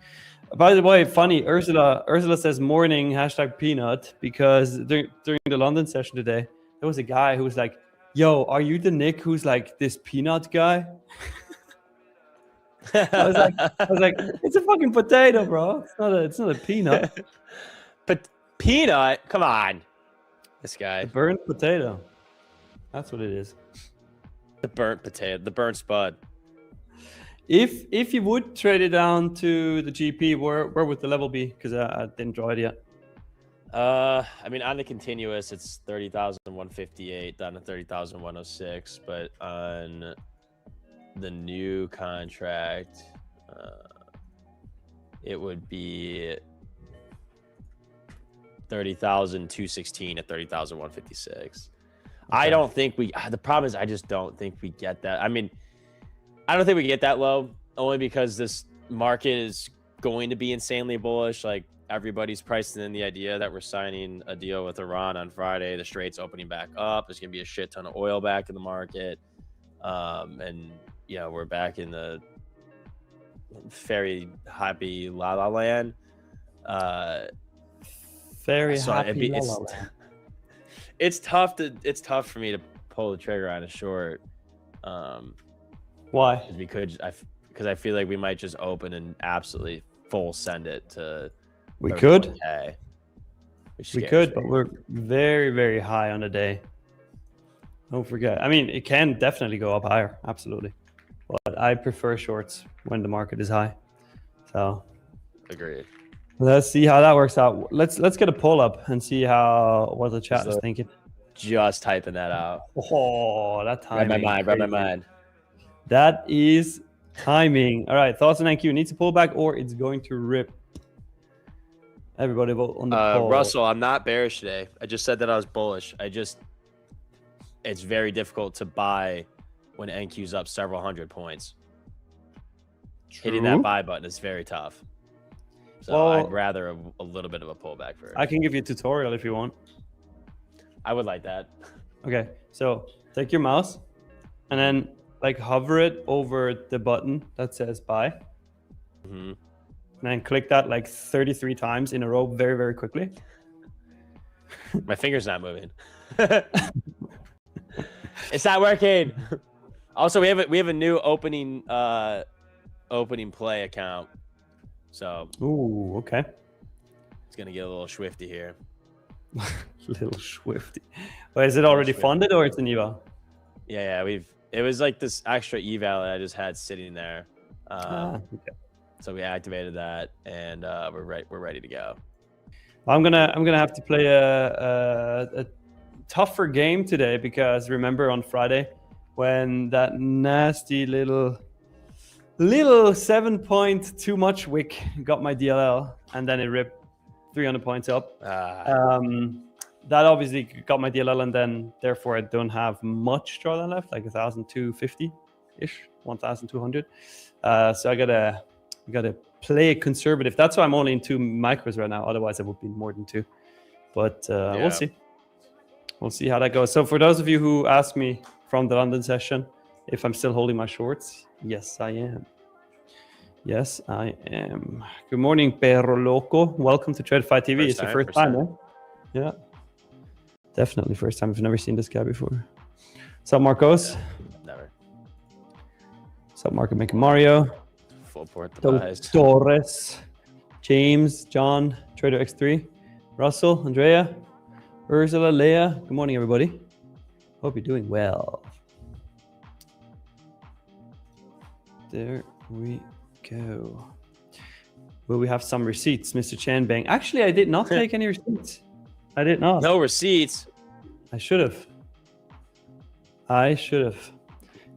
By the way, funny, Ursula says morning #peanut, because during the London session today, there was a guy who was like, yo, are you the Nick who's like this peanut guy? I was like, it's a fucking potato, bro. It's not a peanut. But peanut, come on. This guy. A burnt potato. That's what it is. The burnt potato, the burnt spud. If you would trade it down to the GP, where would the level be? Because I didn't draw it yet. I mean, on the continuous, it's 30,158 down to 30,106, but on the new contract, it would be 30,216 at 30,156. I don't think the problem is I just don't think we get that. I mean, I don't think we get that low only because this market is going to be insanely bullish. Like everybody's pricing in the idea that we're signing a deal with Iran on Friday. The Straits opening back up. There's going to be a shit ton of oil back in the market. And we're back in the very happy la la land. Very happy la la land. It's tough for me to pull the trigger on a short. Why? Because I feel like we might just open and absolutely full send it to. We could. We could, but we're very, very high on the day. Don't forget. I mean, it can definitely go up higher, absolutely. But I prefer shorts when the market is high. So. Agreed. Let's see how that works out. Let's get a pull up and see what the chat is thinking. Just typing that out. Oh, that timing. Read my mind. That is timing. All right, thoughts on NQ. Needs to pull back or it's going to rip. Everybody vote on the poll. Russell, I'm not bearish today. I just said that I was bullish. It's very difficult to buy when NQ's up several hundred points. True. Hitting that buy button is very tough. So I'd rather a little bit of a pullback first. I can give you a tutorial if you want. I would like that. Okay, so take your mouse and then hover it over the button that says buy. Mm-hmm. And then click that 33 times in a row very, very quickly. My finger's not moving. It's not working. Also, we have a new opening play account. So, ooh, okay. It's gonna get a little swifty here. Little swifty. Wait, is it already funded or it's an eval? Yeah. It was like this extra eval that I just had sitting there. Okay. So we activated that, and we're ready to go. I'm gonna have to play a tougher game today because remember on Friday when that nasty little 7 point too much wick got my DLL and then it ripped 300 points up. That obviously got my DLL and then therefore I don't have much drawdown left, like 1,250-ish, 1,200. So I gotta play it conservative. That's why I'm only in 2 micros right now. Otherwise I would be more than 2. But we'll see. We'll see how that goes. So for those of you who asked me from the London session if I'm still holding my shorts, yes, I am. Yes, I am. Good morning, Perro Loco. Welcome to Tradeify TV. It's your first time, eh? Yeah. Definitely first time. I've never seen this guy before. What's up, Marcos? Never. What's up, Marco Making Mario? Full port device. Torres, James, John, Trader X3, Russell, Andrea, Ursula, Leah. Good morning, everybody. Hope you're doing well. There we go. Will we have some receipts, Mr. Chan Bang? Actually, I did not take any receipts. I did not. No receipts. I should have.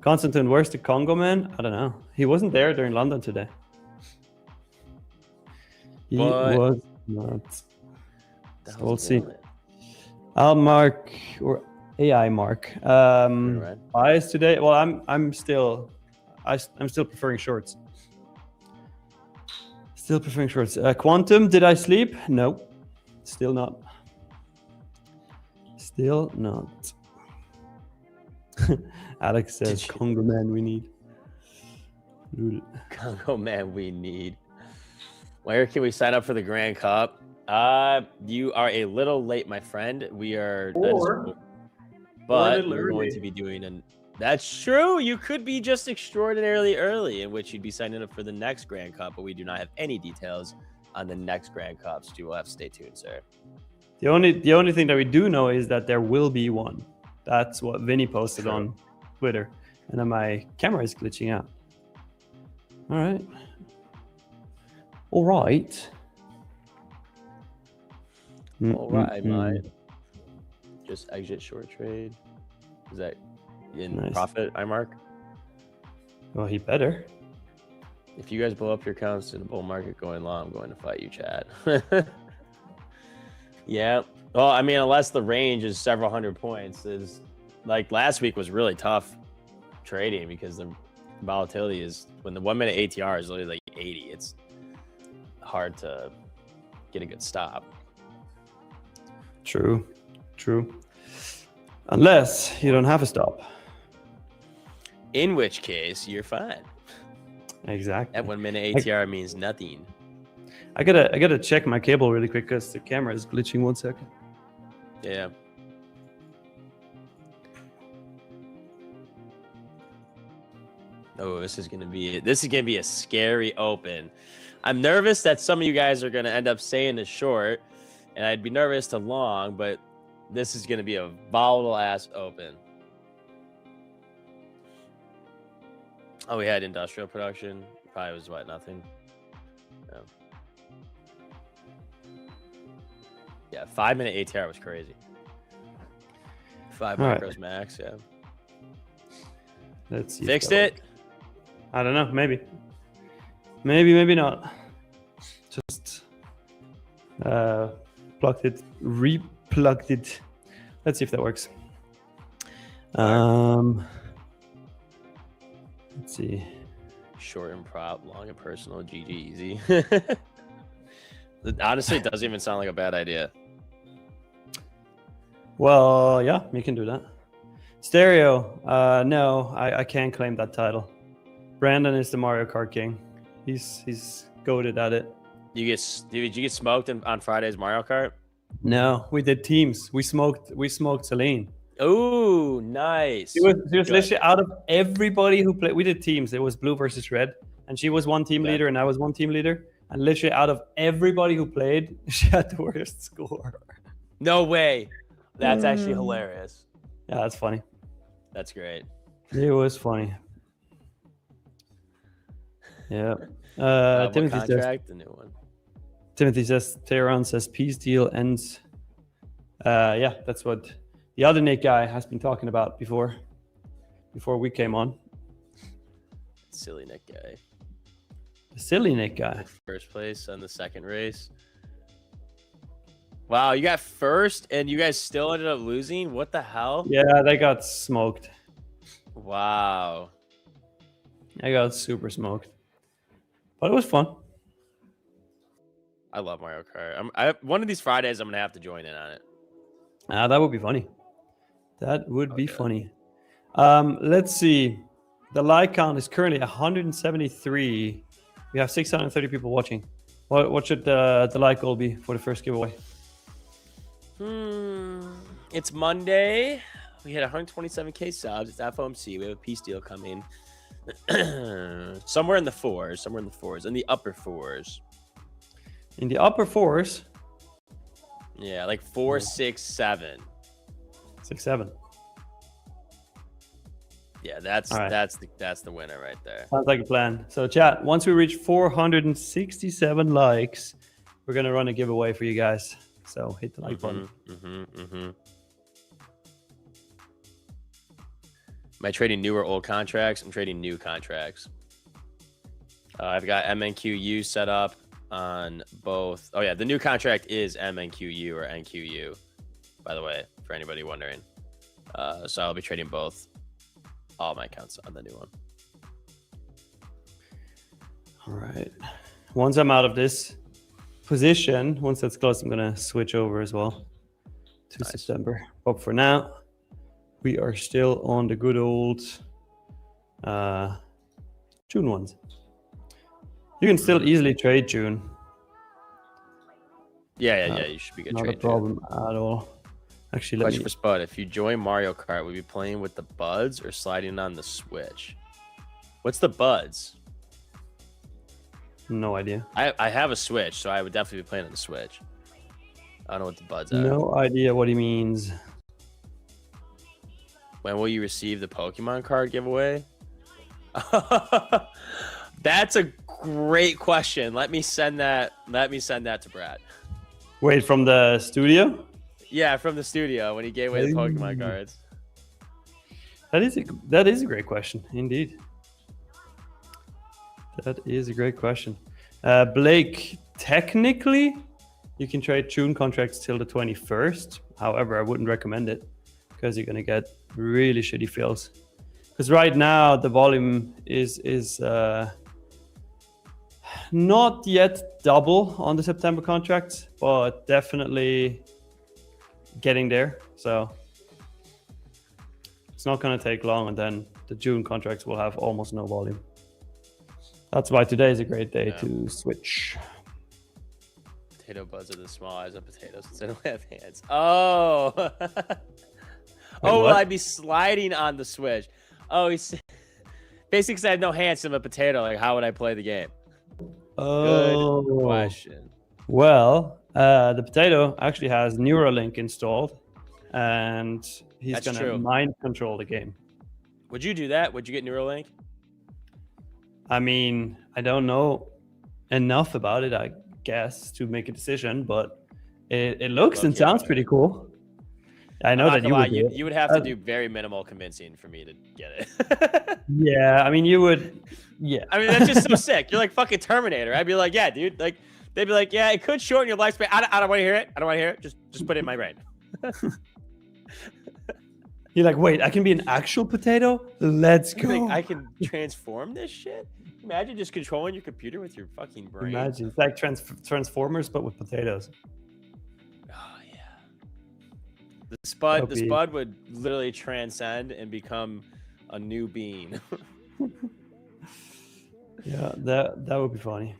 Constantine, where's the Congo man? I don't know. He wasn't there during London today. He was not. So we'll see. I'll mark or AI mark. Bias today. Well, I'm still preferring shorts. Still preferring shorts. Quantum, did I sleep? No, still not. Still not. Alex says, Congo man, we need. Congo man, we need. Where can we sign up for the Grand Cup? You are a little late, my friend. We are. But we're going to be doing That's true. You could be just extraordinarily early, in which you'd be signing up for the next Grand Cup, but we do not have any details on the next Grand Cup, so you will have to stay tuned, sir. The only thing that we do know is that there will be one. That's what Vinny posted on Twitter. And then my camera is glitching out. All right. All right. All right, I might just exit short trade. Is that in profit, I mark? Well, he better. If you guys blow up your accounts in a bull market going long, I'm going to fight you, Chad. Yeah. Well, I mean, unless the range is several hundred points, is like last week was really tough trading because the volatility is when the 1 minute ATR is literally like 80. It's hard to get a good stop. True. Unless you don't have a stop. In which case, you're fine. Exactly. At 1 minute ATR means nothing. I gotta check my cable really quick because the camera is glitching. 1 second. Yeah. Oh, this is gonna be a scary open. I'm nervous that some of you guys are gonna end up saying the short, and I'd be nervous to long, but this is gonna be a volatile ass open. Oh, we had industrial production. Probably was what, nothing. Yeah, 5 minute ATR was crazy. 5 micros max, yeah. Let's see. Fixed it? I don't know. Maybe maybe not. Just plugged it, replugged it. Let's see if that works. Let's see. Short and prop, long and personal, GG easy. Honestly, it doesn't even sound like a bad idea. Well, yeah, you can do that. Stereo, no, I can't claim that title. Brandon is the Mario Kart king. He's goated at it. Did you get smoked on Friday's Mario Kart? No, we did teams. We smoked Celine. Oh, nice. She was literally out of everybody who played. We did teams. It was blue versus red, and she was one team leader, and I was one team leader. And literally out of everybody who played, she had the worst score. No way. That's actually hilarious. Yeah, that's funny. That's great. It was funny. Yeah. Timothy contract, says, the new one. Timothy says, Tehran says, peace deal ends. Yeah, that's what the other Nick guy has been talking about before we came on. Silly Nick guy. The silly Nick guy. First place on the second race. Wow, you got first and you guys still ended up losing? What the hell? Yeah, they got smoked. Wow. I got super smoked. But it was fun. I love Mario Kart. One of these Fridays, I'm going to have to join in on it. That would be funny. That would be funny. Let's see. The like count is currently 173. We have 630 people watching. What should the like goal be for the first giveaway? It's Monday. We had 127k subs. It's FOMC. We have a peace deal coming. Somewhere in the fours. In the upper fours. In the upper fours? Yeah, like 4, 6, 7. 6, 7. Yeah, that's the winner right there. Sounds like a plan. So chat, once we reach 467 likes, we're gonna run a giveaway for you guys. So hit the like button. Am I trading new or old contracts? I'm trading new contracts. I've got MNQU set up on both. Oh yeah, the new contract is MNQU or NQU, by the way, for anybody wondering. So I'll be trading both. All my accounts on the new one. All right. Once I'm out of this position, once that's closed, I'm gonna switch over as well to September. But for now, we are still on the good old June ones. You can still easily trade June. Yeah. You should be good. Not a problem at all. Actually, question for Spud: if you join Mario Kart, will you be playing with the buds or sliding on the Switch? What's the buds? No idea. I have a Switch, so I would definitely be playing on the Switch. I don't know what the buds are. No idea what he means. When will you receive the Pokemon card giveaway? That's a great question. Let me send that to Brad. Wait, from the studio? Yeah, from the studio when he gave away the Pokemon cards. That is a great question, indeed. That is a great question. Blake, technically, You can trade June contracts till the 21st. However, I wouldn't recommend it because you're gonna get really shitty fills. Because right now the volume is not yet double on the September contracts, but definitely getting there. So it's not going to take long, and then the June contracts will have almost no volume. That's why today is a great day to switch. Potato buds are the small eyes of potatoes instead of have hands. Oh. Oh, will I be sliding on the Switch? Oh, he's basically because I have no hands to a potato. Like, how would I play the game? Oh, good question. Well, the potato actually has Neuralink installed, and he's going to mind control the game. Would you do that? Would you get Neuralink? I mean, I don't know enough about it, I guess, to make a decision, but it looks and sounds pretty cool. I know that you would have to do very minimal convincing for me to get it. Yeah, I mean, you would. Yeah. I mean, that's just so sick. You're like fucking Terminator. I'd be like, yeah, dude. Like, they'd be like, yeah, it could shorten your lifespan. I don't want to hear it. I don't want to hear it. Just put it in my brain. You're like, wait, I can be an actual potato? Let's go. Like, I can transform this shit? Imagine just controlling your computer with your fucking brain. Imagine. It's like Transformers, but with potatoes. Oh, yeah. The spud would literally transcend and become a new being. Yeah, that would be funny.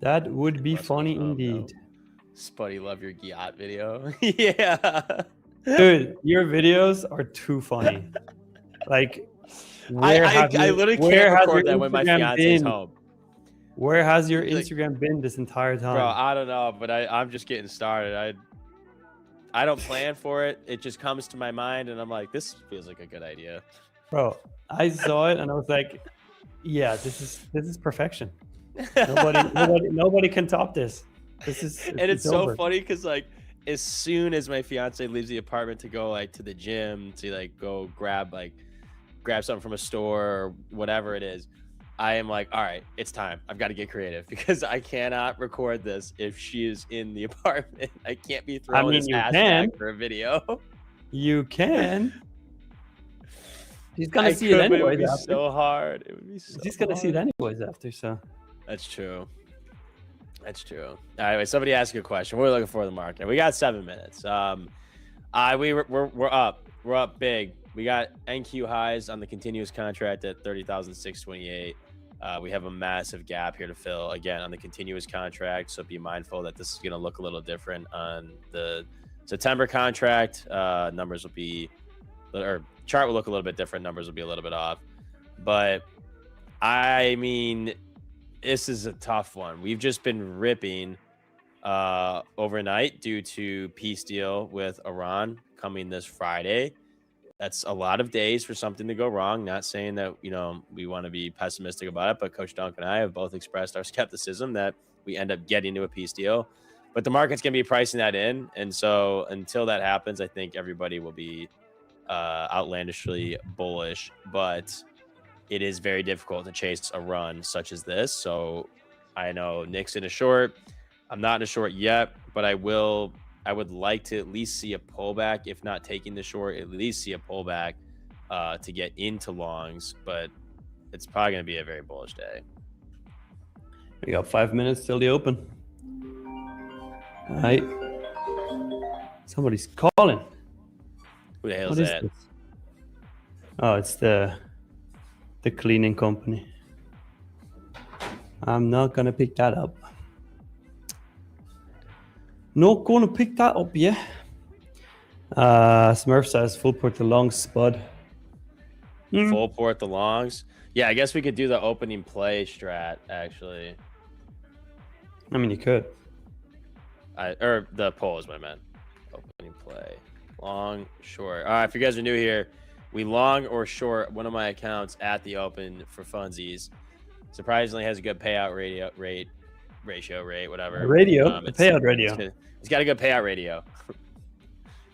That would be funny indeed. Spuddy, love your yacht video. Yeah. Dude, your videos are too funny. Like, I literally can't record that when my fiance's home. Where has your Instagram been this entire time? Bro, I don't know, but I'm just getting started. I don't plan for it. It just comes to my mind, and I'm like, this feels like a good idea. Bro, I saw it, and I was like, yeah, this is perfection. Nobody can top this. And it's so funny because like as soon as my fiance leaves the apartment to go like to the gym to like go grab something from a store or whatever it is, I am like, all right, it's time. I've got to get creative because I cannot record this if she is in the apartment. I can't be throwing this hashtag for a video. You can. He's gonna see it anyways. It would be so hard. It would be so. He's gonna see it anyways after. So. That's true. That's true. Anyway, somebody asked you a question. What are we looking for in the market? We got 7 minutes. We're up. We're up big. We got NQ highs on the continuous contract at 30,628. We have a massive gap here to fill again on the continuous contract. So be mindful that this is going to look a little different on the September contract. Numbers will be, or chart will look a little bit different. Numbers will be a little bit off. But I mean, this is a tough one. We've just been ripping overnight due to peace deal with Iran coming this Friday. That's a lot of days for something to go wrong. Not saying that, we want to be pessimistic about it, but Coach Dunk and I have both expressed our skepticism that we end up getting to a peace deal. But the market's going to be pricing that in. And so until that happens, I think everybody will be outlandishly bullish. But it is very difficult to chase a run such as this. So I know Nick's in a short. I'm not in a short yet, but I would like to at least see a pullback, if not taking the short, at least see a pullback to get into longs. But it's probably going to be a very bullish day. We got 5 minutes till the open. All right. Somebody's calling. Who the hell is that? This? Oh, it's the cleaning company. I'm not gonna pick that up. Not gonna pick that up, yeah. Smurf says full port the longs spud. Full port the longs. Yeah, I guess we could do the opening play strat actually. I mean, you could. Or the poll is what I meant. Opening play. Long, short. All right, if you guys are new here, we long or short one of my accounts at the open for funsies. Surprisingly, has a good payout ratio rate, whatever. Payout ratio. It's got a good payout ratio.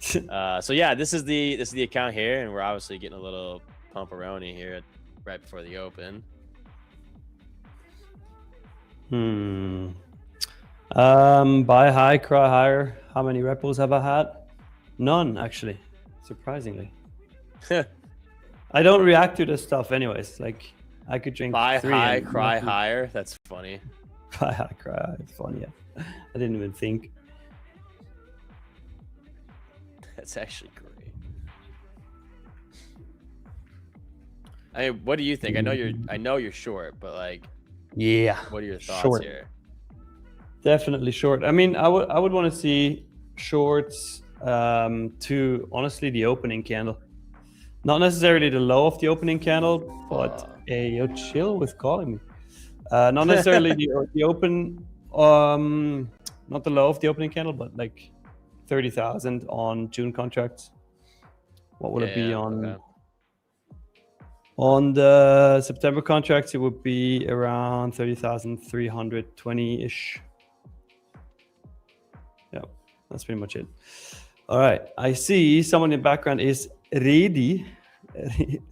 So yeah, this is the account here, and we're obviously getting a little pumperoni here right before the open. Buy high, cry higher. How many repos have I had? None, actually, surprisingly. I don't react to this stuff anyways. Like, I could drink Buy 3 high, and cry nothing. higher. That's funny. Buy high, cry high. It's funny, yeah. I didn't even think. That's actually great. I mean, what do you think? I know you're short, but like, Yeah. what are your thoughts Short. here? Definitely short. I mean, I would want to see shorts to honestly the opening candle. Not necessarily the low of the opening candle, but hey, yo, chill with calling me. Not necessarily the open, not the low of the opening candle, but like 30,000 on June contracts. What would it be on? Okay. On the September contracts, it would be around 30,320-ish. Yeah, that's pretty much it. All right, I see someone in the background is ready.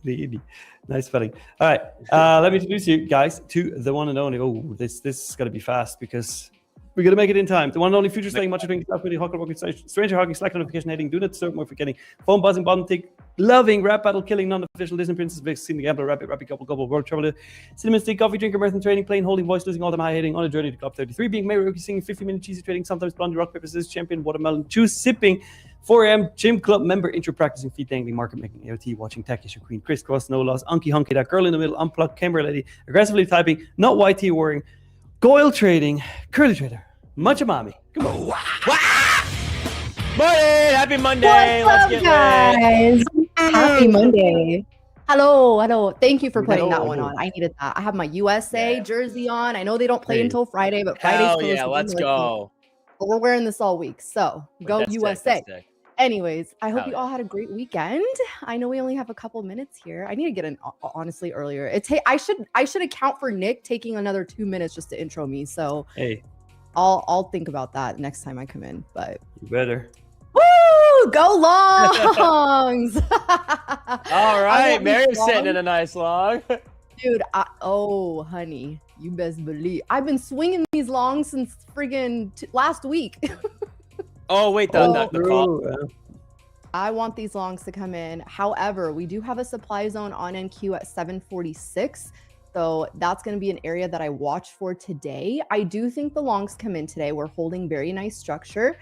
Ready. Nice spelling. All right, let me introduce you guys to the one and only. Oh, this is gonna be fast because we're gonna make it in time. The one and only future slaying much drinking stuff really hot walking stranger hogging Slack notification heading. Do not disturb more forgetting. Phone buzzing, bottom tick, loving, rap battle, killing, non-official Disney princess, big scene the gambler, rapid, couple, world traveler, cinnamon stick, coffee drinker, marathon training, plain holding voice, losing all time high hitting on a journey to club 33, being Mary rookie singing 50-minute cheesy trading, sometimes blondie rock paper scissors, champion, watermelon, juice, sipping, 4 a.m. gym club member, intro practicing, feet dangling, market making, AOT, watching tech issue queen, crisscross, no loss, unky hunky, that girl in the middle, unplugged, camera lady, aggressively typing, not YT wearing, Goyle trading, curly trader, much mommy. Come on. Morning! Happy Monday! What's Let's up, get guys? lit. Happy Monday. Hello. Thank you for putting that one on. I needed that. I have my USA jersey on. I know they don't play until Friday, but Friday's Hell closed. yeah, let's go. But we're wearing this all week. So go That's sick, USA. that's sick. Anyways, I hope Hell you yeah. all had a great weekend. I know we only have a couple minutes here. I need to get in honestly earlier. I should account for Nick taking another 2 minutes just to intro me. So Hey, I'll think about that next time I come in. But you better. woo, go longs! All right, these Mary's sitting longs. in a nice long. Dude, oh honey, you best believe I've been swinging these longs since friggin' last week. Oh wait, the call. I want these longs to come in. However, we do have a supply zone on NQ at 746. So that's going to be an area that I watch for today. I do think the longs come in today. We're holding very nice structure.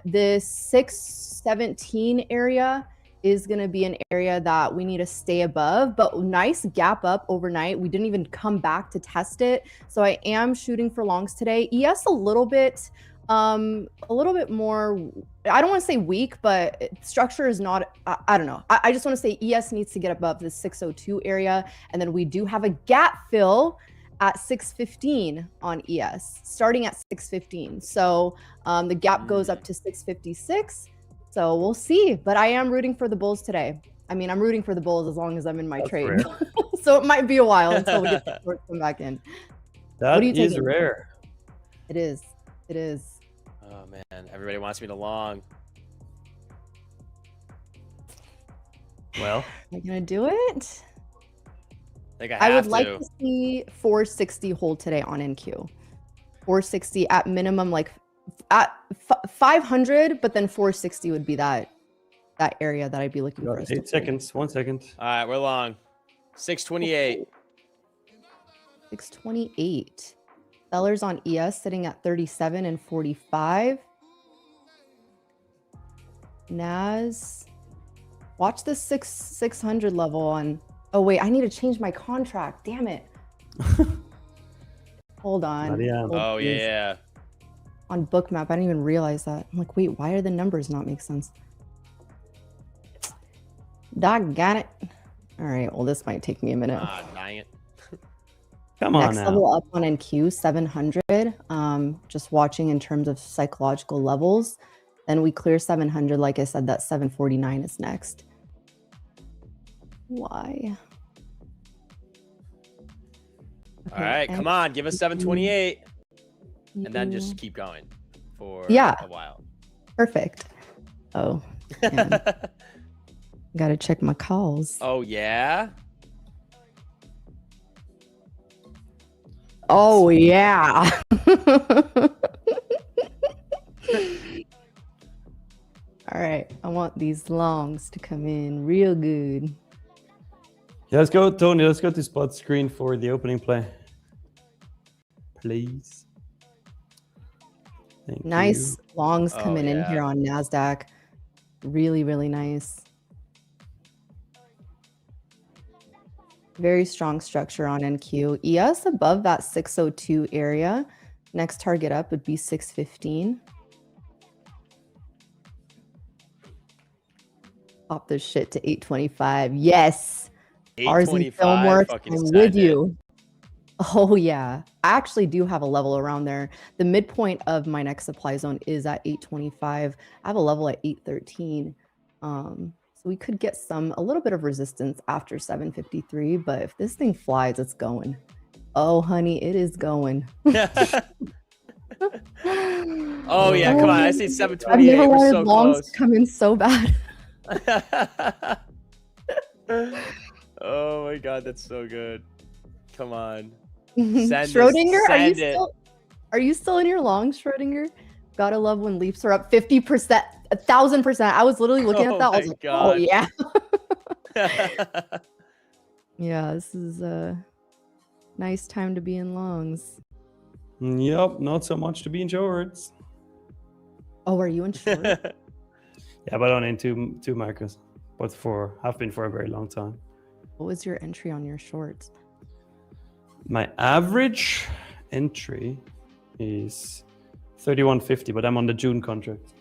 This 617 area is going to be an area that we need to stay above, but nice gap up overnight. We didn't even come back to test it. So I am shooting for longs today. ES a little bit more, I don't want to say weak, but structure is not, I don't know. I just want to say ES needs to get above the 602 area. And then we do have a gap fill at 615 on ES, starting at 615. So the gap goes up to 656. So we'll see, but I am rooting for the Bulls today. I mean, I'm rooting for the Bulls as long as I'm in my trade. So it might be a while until we get the shorts come back in. That is rare. It is. It is. Oh man, everybody wants me to long. Well, am I gonna do it? I would like to see 460 hold today on NQ. 460 at minimum, like at 500, but then 460 would be that area that I'd be looking for. 8 seconds. 1 second. All right, we're long. 628. 628. Sellers on ES sitting at 37 and 45. NAS. Watch the 600 level on. Oh wait, I need to change my contract. Damn it. Hold on. Oh yeah. On Bookmap, I didn't even realize that. I'm like, wait, why are the numbers not make sense? Doggone it. All right, well, this might take me a minute. Ah, dang it. Come on Next now. level up on NQ, 700. Just watching in terms of psychological levels. Then we clear 700. Like I said, that 749 is next. Why? All right, come on, give us 728. And then just keep going for a while. Perfect. Oh, gotta check my calls. Oh yeah. Oh yeah. want these longs to come in real good. Yeah, let's go, Tony. Let's go to spot screen for the opening play, please. Thank Nice you. longs coming in here on NASDAQ. Really, really nice. Very strong structure on NQ. ES above that 602 area. Next target up would be 615. Pop this shit to 825. Yes. Ours in film works. I'm with you. Oh yeah. I actually do have a level around there. The midpoint of my next supply zone is at 825. I have a level at 813. So we could get a little bit of resistance after 753, but if this thing flies, it's going. Oh, honey, it is going. Oh yeah, come on! I see 728. I've never We're wanted so longs close. to come in so bad. Oh my god, that's so good. Come on. Send Schrodinger, this, are you still in your longs, Schrodinger? Gotta love when leaps are up 50%, 1,000%. I was literally looking at that. I was like, oh yeah. Yeah, this is a nice time to be in longs. Yep, not so much to be in shorts. Oh, are you in short? Yeah, but only in two markers. But have been for a very long time. What was your entry on your shorts? My average entry is 31.50, but I'm on the June contract.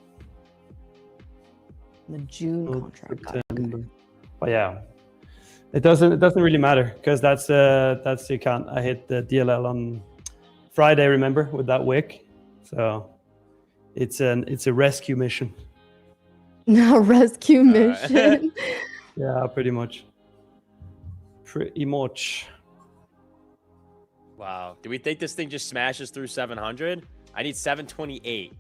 The June contract. September. But yeah, it doesn't really matter because that's the account. I hit the DLL on Friday, remember, with that wick. So it's a rescue mission. No, rescue mission. Yeah, pretty much. Pretty much. Wow. Do we think this thing just smashes through 700? I need 728.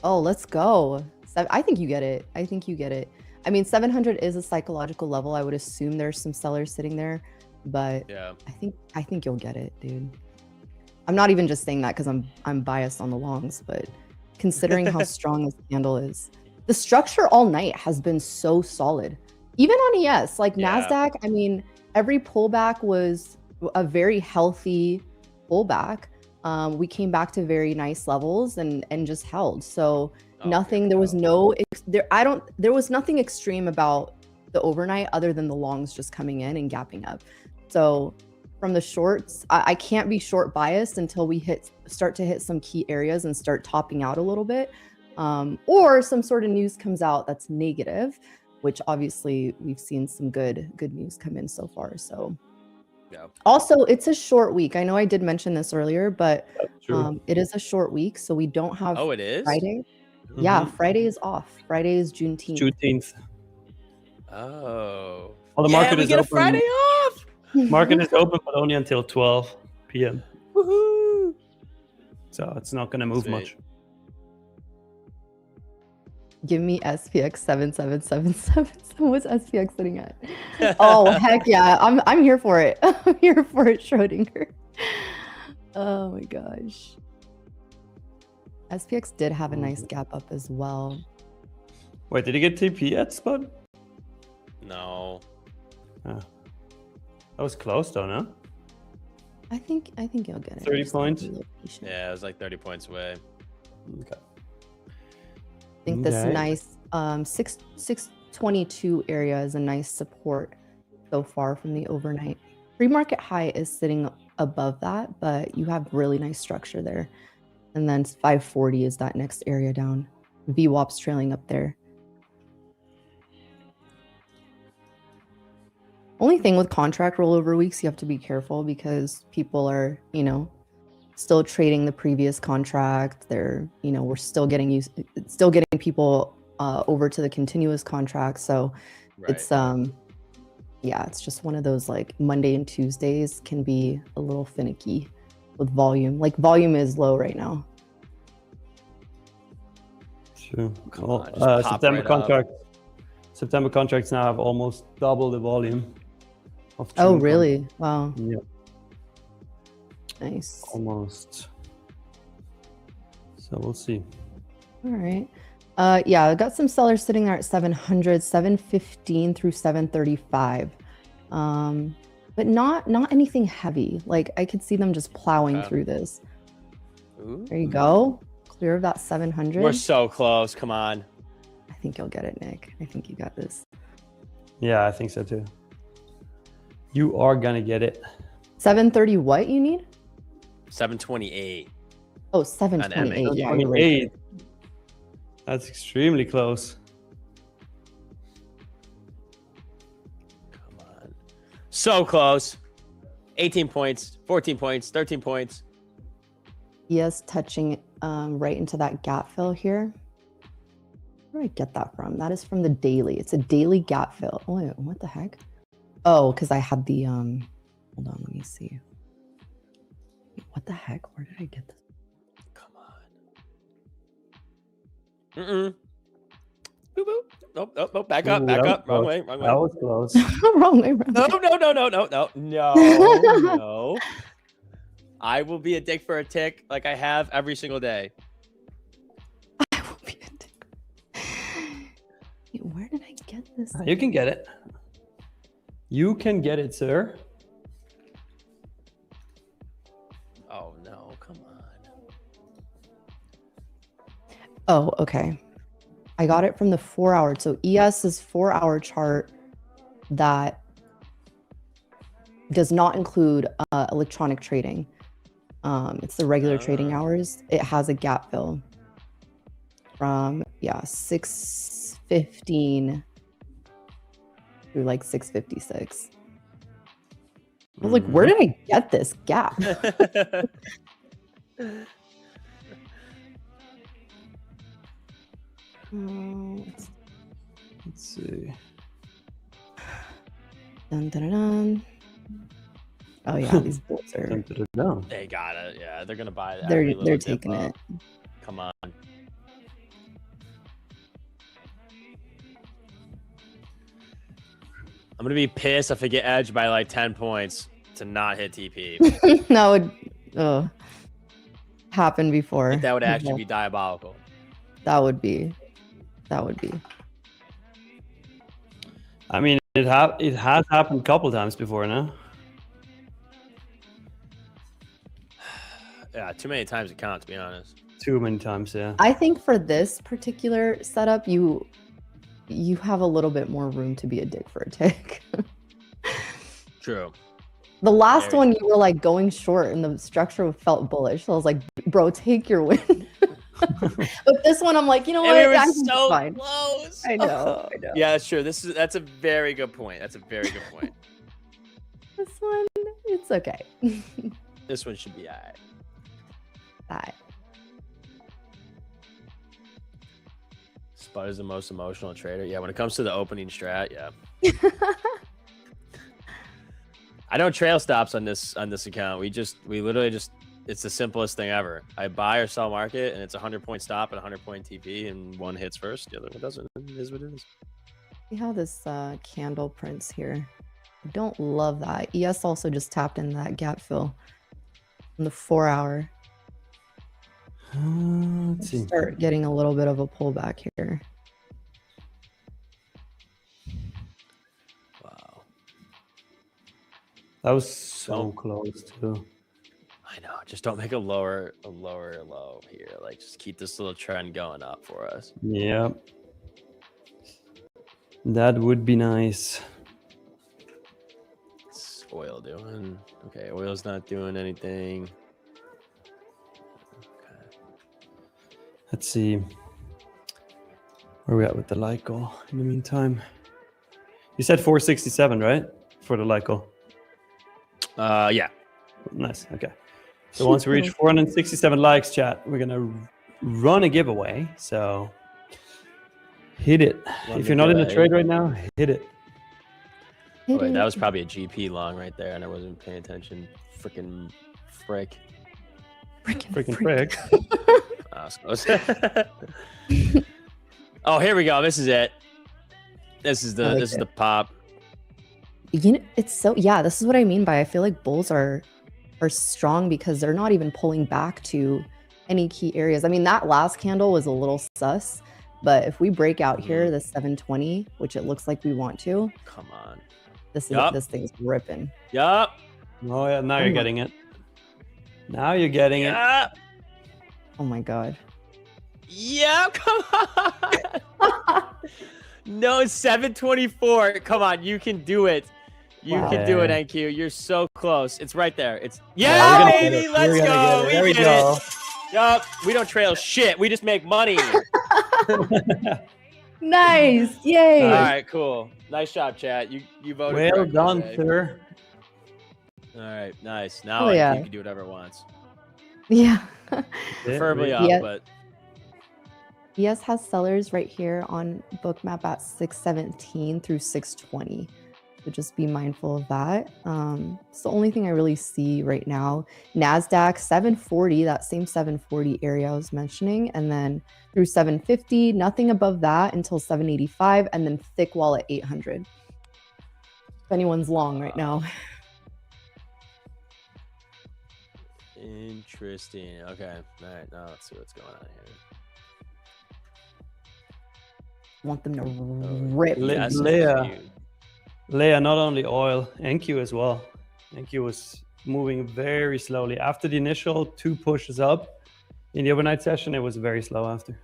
Oh, let's go. I think you get it. I think you get it. I mean, 700 is a psychological level. I would assume there's some sellers sitting there, but yeah, I think you'll get it, dude. I'm not even just saying that because I'm biased on the longs, but considering how strong this candle is, the structure all night has been so solid. Even on ES, like NASDAQ, I mean, every pullback was a very healthy pullback. We came back to very nice levels and just held. So nothing, there was nothing extreme about the overnight other than the longs just coming in and gapping up. So from the shorts, I can't be short biased until we start to hit some key areas and start topping out a little bit. Or some sort of news comes out that's negative, which obviously we've seen some good news come in so far. So yeah. Also, it's a short week. I know I did mention this earlier, but it is a short week, so we don't have it is? Friday. Mm-hmm. Yeah, Friday is off. Friday is Juneteenth. Juneteenth. Oh. Well, the market is open. Friday off. Market is open, but only until 12 p.m. Woohoo! So it's not going to move much. Give me SPX 7777. What's SPX sitting at? Oh heck yeah! I'm here for it. I'm here for it, Schrodinger. Oh my gosh. SPX did have a nice gap up as well. Wait, did he get TP at spot? No. That was close though, no? I think you'll get it. 30 points. Yeah, it was like 30 points away. Okay. I think this nice 622 area is a nice support so far from the overnight. Pre-market high is sitting above that, but you have really nice structure there. And then 540 is that next area down. VWAP's trailing up there. Only thing with contract rollover weeks, you have to be careful because people are, still trading the previous contract. They're, we're still getting people over to the continuous contract. So it's it's just one of those, like, Monday and Tuesdays can be a little finicky with volume. Like, volume is low right now. Sure. Well, September contracts now have almost double the volume of June. Oh, really? Wow. Yeah. Nice. Almost. So we'll see. All right. Yeah, I got some sellers sitting there at 700, 715 through 735. But not anything heavy. Like I could see them just plowing through this. Ooh. There you go. Clear of that 700. We're so close. Come on. I think you'll get it, Nick. I think you got this. Yeah, I think so too. You are gonna get it. 730 what you need? 728. Oh, 728. MA. Yeah, 28. That's extremely close. Come on. So close. 18 points, 14 points, 13 points. Yes, touching right into that gap fill here. Where did I get that from? That is from the daily. It's a daily gap fill. Oh, wait, what the heck? Oh, because I had the hold on, let me see. What the heck? Where did I get this? Come on. Mm-mm. Boop, boop. Nope. Back up. Wrong way. That was close. Wrong way. No. I will be a dick for a tick like I have every single day. I will be a dick. Wait, where did I get this? You can get it. You can get it, sir. Oh no, come on. Oh, okay. I got it from the 4-hour. So ES is 4-hour chart that does not include electronic trading. It's the regular trading hours. It has a gap fill from 6:15 through like 6:56. I was like, where did I get this gap? Let's see. Dun, dun, dun, dun. Oh yeah, these bulls are. They got it. Yeah, they're gonna buy that. They're taking it. Come on. I'm gonna be pissed if I get edged by like 10 points to not hit TP. That would happen before. That would actually be diabolical. That would be. I mean, it has happened a couple times before, no? Yeah, too many times to count, to be honest. Too many times, yeah. I think for this particular setup, you have a little bit more room to be a dick for a tick. True. The last one, you were like going short and the structure felt bullish. So I was like, bro, take your win. But this one, I'm like, you know what? We were I think so it's fine. close. I know. Yeah, that's true. That's a very good point. That's a very good point. This one, it's okay. This one should be all right. Bye. Spud is the most emotional trader. Yeah, when it comes to the opening strat, yeah. I don't trail stops on this account. We literally just, it's the simplest thing ever. I buy or sell market, and it's a 100-point stop and a 100-point TP, and one hits first, the other one doesn't. It is what it is. See how this candle prints here. I don't love that. ES also just tapped in that gap fill on the 4-hour. Let's see. Start getting a little bit of a pullback here. Wow. That was so close too. I know. Just don't make a lower low here. Like, just keep this little trend going up for us. Yep. That would be nice. What's oil doing? Okay, oil's not doing anything. Let's see. Where are we at with the LICO in the meantime? You said 467, right? For the LICO. Yeah. Nice. Okay. So once we reach 467 likes, chat, we're gonna run a giveaway. So hit it. If you're not in the trade right now, hit it. Wait, that was probably a GP long right there, and I wasn't paying attention. Freaking frick. Freaking frick. Oh, here we go. This is it. This is the pop. You know, it's so this is what I mean by I feel like bulls are strong because they're not even pulling back to any key areas. I mean, that last candle was a little sus, But if we break out here, the 720, which it looks like we want to, Come on. this thing's ripping. Yup. Oh yeah, now you're getting it. Now you're getting it. Oh my god. Yeah, come on. No, 724. Come on, you can do it. You can do it, NQ. You're so close. It's right there. It's baby. Let's go. There we did go. it. Yup. We don't trail shit. We just make money. Nice. Yay. All right, cool. Nice job, chat. You voted. Well correctly done, today. sir. All right, nice. Now Oh, yeah. you can do whatever it wants. Yeah. Preferably up, but ES has sellers right here on bookmap at 617 through 620. So just be mindful of that. It's the only thing I really see right now. NASDAQ 740, that same 740 area I was mentioning, and then through 750, nothing above that until 785, and then thick wall at 800. If anyone's long right now. interesting. Okay. All right. Now let's see what's going on here. Want them to rip. Leia, not only oil, NQ as well. NQ was moving very slowly. After the initial 2 pushes up in the overnight session, it was very slow after.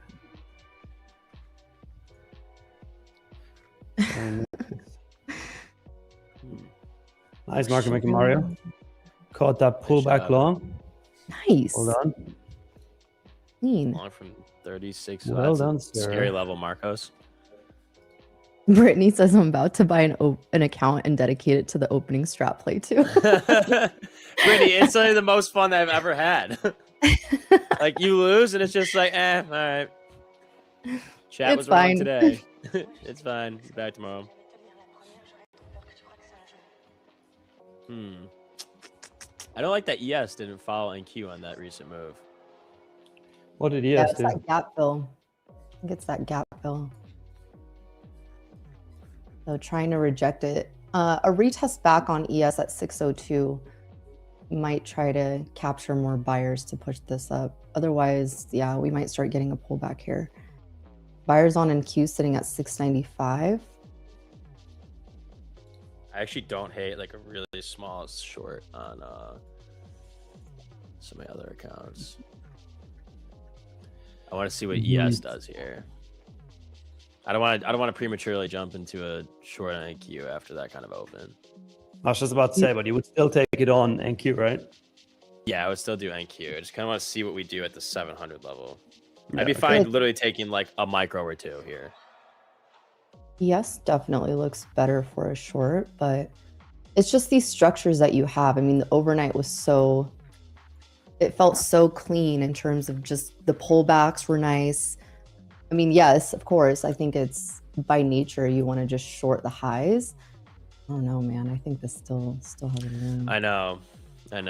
Nice market making, Mario. Caught that pullback long. Nice. Hold on. Clean. Long from 36. Well That's a done, sir. Scary level, Marcos. Brittany says I'm about to buy an account and dedicate it to the opening strat play too. Brittany, it's like the most fun that I've ever had. Like you lose and it's just like, all right. Chat It's was wrong fine. today. It's fine. Be back tomorrow. I don't like that ES didn't follow NQ on that recent move. What did Yeah, ES it's do? that gap fill. I think it's that gap fill. So trying to reject it. A retest back on ES at 602 might try to capture more buyers to push this up. Otherwise, yeah, we might start getting a pullback here. Buyers on NQ sitting at 695. I actually don't hate like a really small short on some of my other accounts. I want to see what ES does here. I don't want to prematurely jump into a short on NQ after that kind of open. I was just about to say, but you would still take it on NQ, right? Yeah, I would still do NQ. I just kind of want to see what we do at the 700 level. Yeah, I'd be okay. fine literally taking like a micro or two here. ES definitely looks better for a short, but it's just these structures that you have. I mean, the overnight was so, it felt so clean in terms of just the pullbacks were nice. I mean, yes, of course, I think it's by nature you want to just short the highs. I don't know, man. I think this still has a room. I know. I'm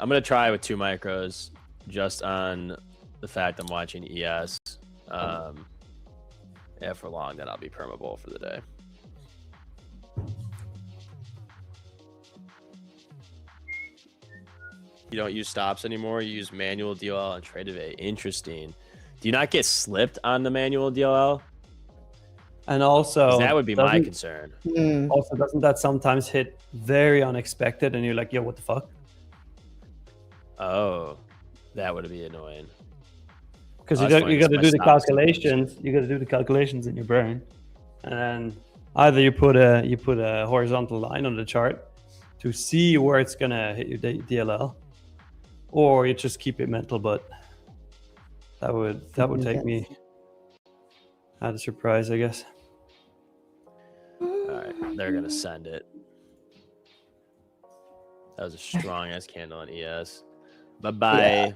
gonna try with 2 micros just on the fact I'm watching ES. Yeah, for long, then I'll be perma bull for the day. You don't use stops anymore. You use manual DLL and Tradeify. Interesting. Do you not get slipped on the manual DLL? And also, That would be my concern. Also, doesn't that sometimes hit very unexpected and you're like, yo, what the fuck? Oh, that would be annoying. Because Oh, you that's got funny, to my do the stop is calculations. You got to do the calculations in your burn, and either you put a horizontal line on the chart to see where it's gonna hit your DLL, or you just keep it mental. But that would take me out of surprise, I guess. All right, they're gonna send it. That was a strong ass candle on ES. Bye bye. Yeah.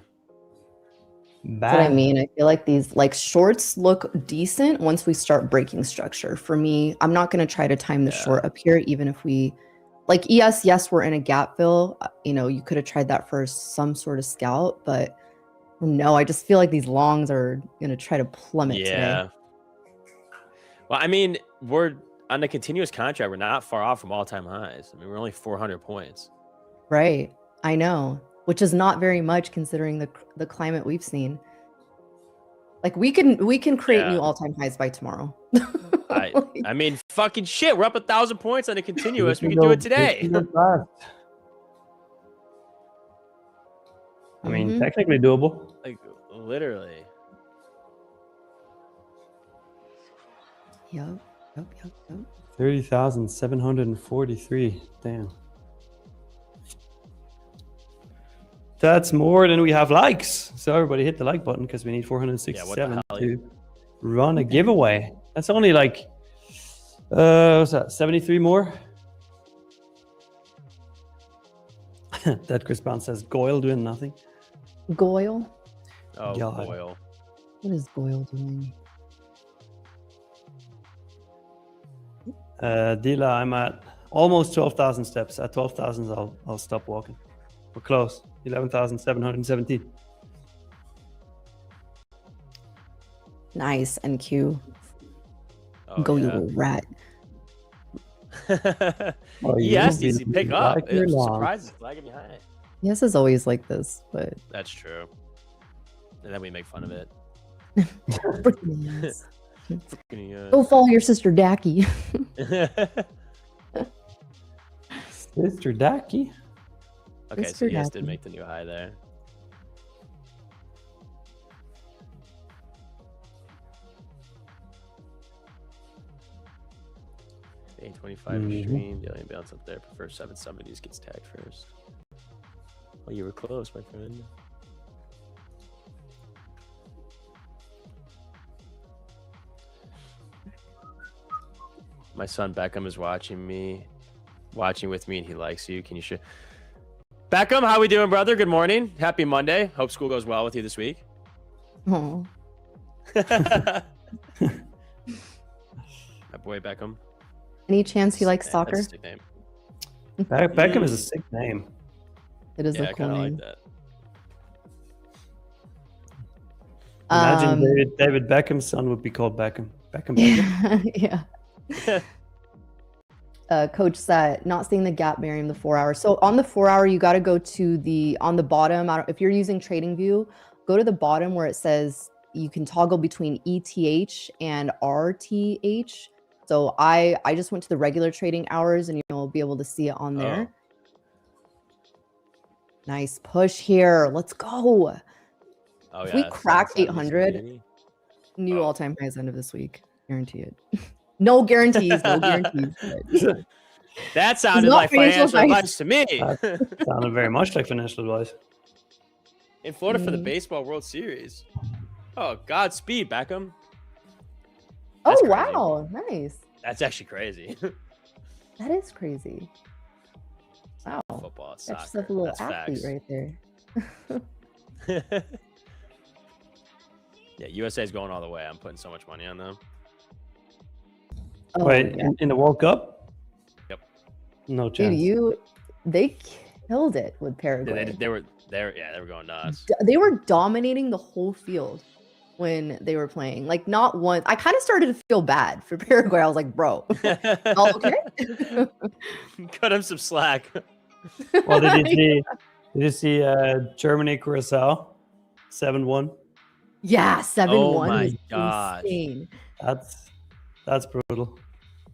That's what I mean. I feel like these shorts look decent once we start breaking structure. For me, I'm not going to try to time the short up here, even if we like ES. Yes, we're in a gap fill. You could have tried that for some sort of scalp, but no, I just feel like these longs are going to try to plummet today. Well, I mean, we're on a continuous contract. We're not far off from all-time highs. I mean, we're only 400 points. Right. I know, which is not very much considering the climate we've seen. Like we can create new Yeah. all-time highs by tomorrow. I mean, fucking shit. We're up 1,000 points on a continuous. We can do it today. I mean, Mhm. technically doable. Like literally. Yep. 30,743. Damn. That's more than we have likes. So everybody hit the like button because we need 467 hell? to run a giveaway. That's only like, what's that, 73 more? That Chris Brown says, Goyle doing nothing. Goyle? Oh, God. Boyle. What is Goyle doing? Dila, I'm at almost 12,000 steps. At 12,000, I'll stop walking. We're close. 11,717. Nice, NQ. Oh, Go, you yeah. little rat. Oh, Yes, you've easy been pick up. lagging I'm along. surprised it's lagging behind. Yes, is always like this, but That's true. And then we make fun of it. freaking yes. Fucking, Go follow your sister Daki. Mr. Daki. Okay, Mr. so yes, did Daki. make the new high there. $825 stream, the alien bounce up there. Prefer 770s gets tagged first. Well, you were close, my friend. My son Beckham is watching with me, and he likes you. Can you share? Beckham, how we doing, brother? Good morning. Happy Monday. Hope school goes well with you this week. Oh, My boy Beckham. any chance he likes Yeah, soccer? that's a sick name. Beckham is a sick name. It is Yeah, a I cool kind of name. like that. Imagine David Beckham's son would be called Beckham. Beckham. Yeah. Coach said, not seeing the gap Miriam, the 4 hour. So on the 4 hour, you got to go to on the bottom. If you're using TradingView, go to the bottom where it says you can toggle between ETH and RTH. So I just went to the regular trading hours and you'll be able to see it on there. Nice push here. Let's go. Oh, If yeah, we it's crack 770s 800, new Oh. all-time highs end of this week. Guarantee it. No guarantees. No guarantees. But That sounded not like financial financial advice. advice to me. That sounded very much like financial advice. In Florida for the Baseball World Series. Oh, Godspeed, Beckham. That's Oh, crazy. wow. Nice. That's actually crazy. That is crazy. Wow. Football, Got soccer. yourself a little That's athlete facts. right there. Yeah, USA's going all the way. I'm putting so much money on them. Oh, Wait, yeah. in the World Cup? Yep. No chance. Dude, they killed it with Paraguay. They were going nuts. They were dominating the whole field when they were playing. Like not once. I kind of started to feel bad for Paraguay. I was like, bro, all okay? Cut him some slack. Well, did you see Germany Curacao 7-1? Yeah, 7-1 Oh my was gosh. insane. That's brutal.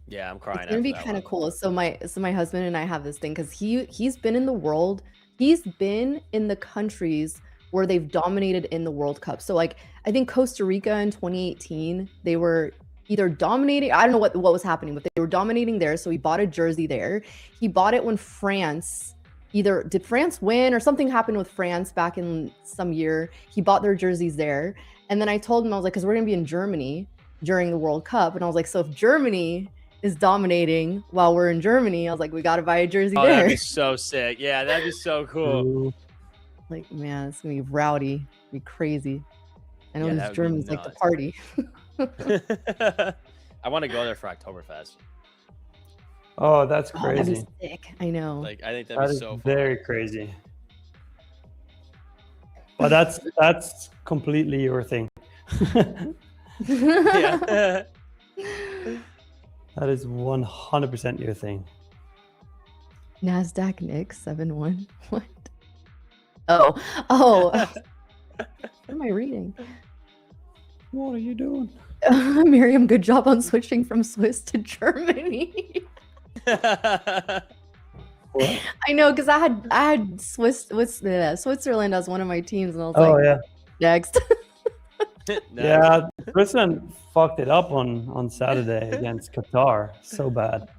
Yeah, I'm crying. It's gonna be kind of cool. So my husband and I have this thing because he's been in the world. He's been in the countries where they've dominated in the World Cup. So like I think Costa Rica in 2018, they were either dominating. I don't know what was happening, but they were dominating there. So he bought a jersey there. He bought it when France did France win or something happened with France back in some year. He bought their jerseys there. And then I told him, I was like, because we're gonna be in Germany during the World Cup. And I was like, so if Germany is dominating while we're in Germany, I was like, we got to buy a jersey Oh, there. that'd be so sick. Yeah, that'd be so cool. Like, man, it's gonna be rowdy, be crazy. I know Yeah, that these would be Germans like to nuts. party. I want to go there for Oktoberfest. Oh, that's Oh, that'd crazy. be sick. I know. Like, I think That that'd be is so fun. very crazy. But that's completely your thing. Yeah. That is 100% your thing. NASDAQ Nick 7-1. What? Oh. What am I reading? What are you doing? Miriam, good job on switching from Swiss to Germany. What? I know, because I had Switzerland as one of my teams, and I was Oh like, yeah. next. Yeah, Switzerland fucked it up on Saturday against Qatar. So bad.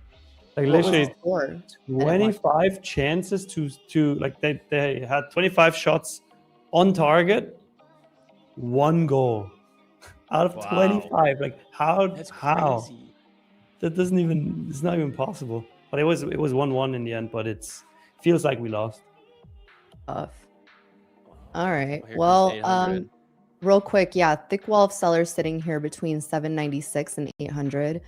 Like What was literally the score? 25 chances to like they had 25 shots on target, 1 goal out of Wow. 25. Like how That's how crazy. that doesn't even, it's not even possible. But it was 1-1 in the end, but it's feels like we lost. Tough. All right. Here comes Well, 800. real quick, yeah, thick wall of sellers sitting here between 796 and 800.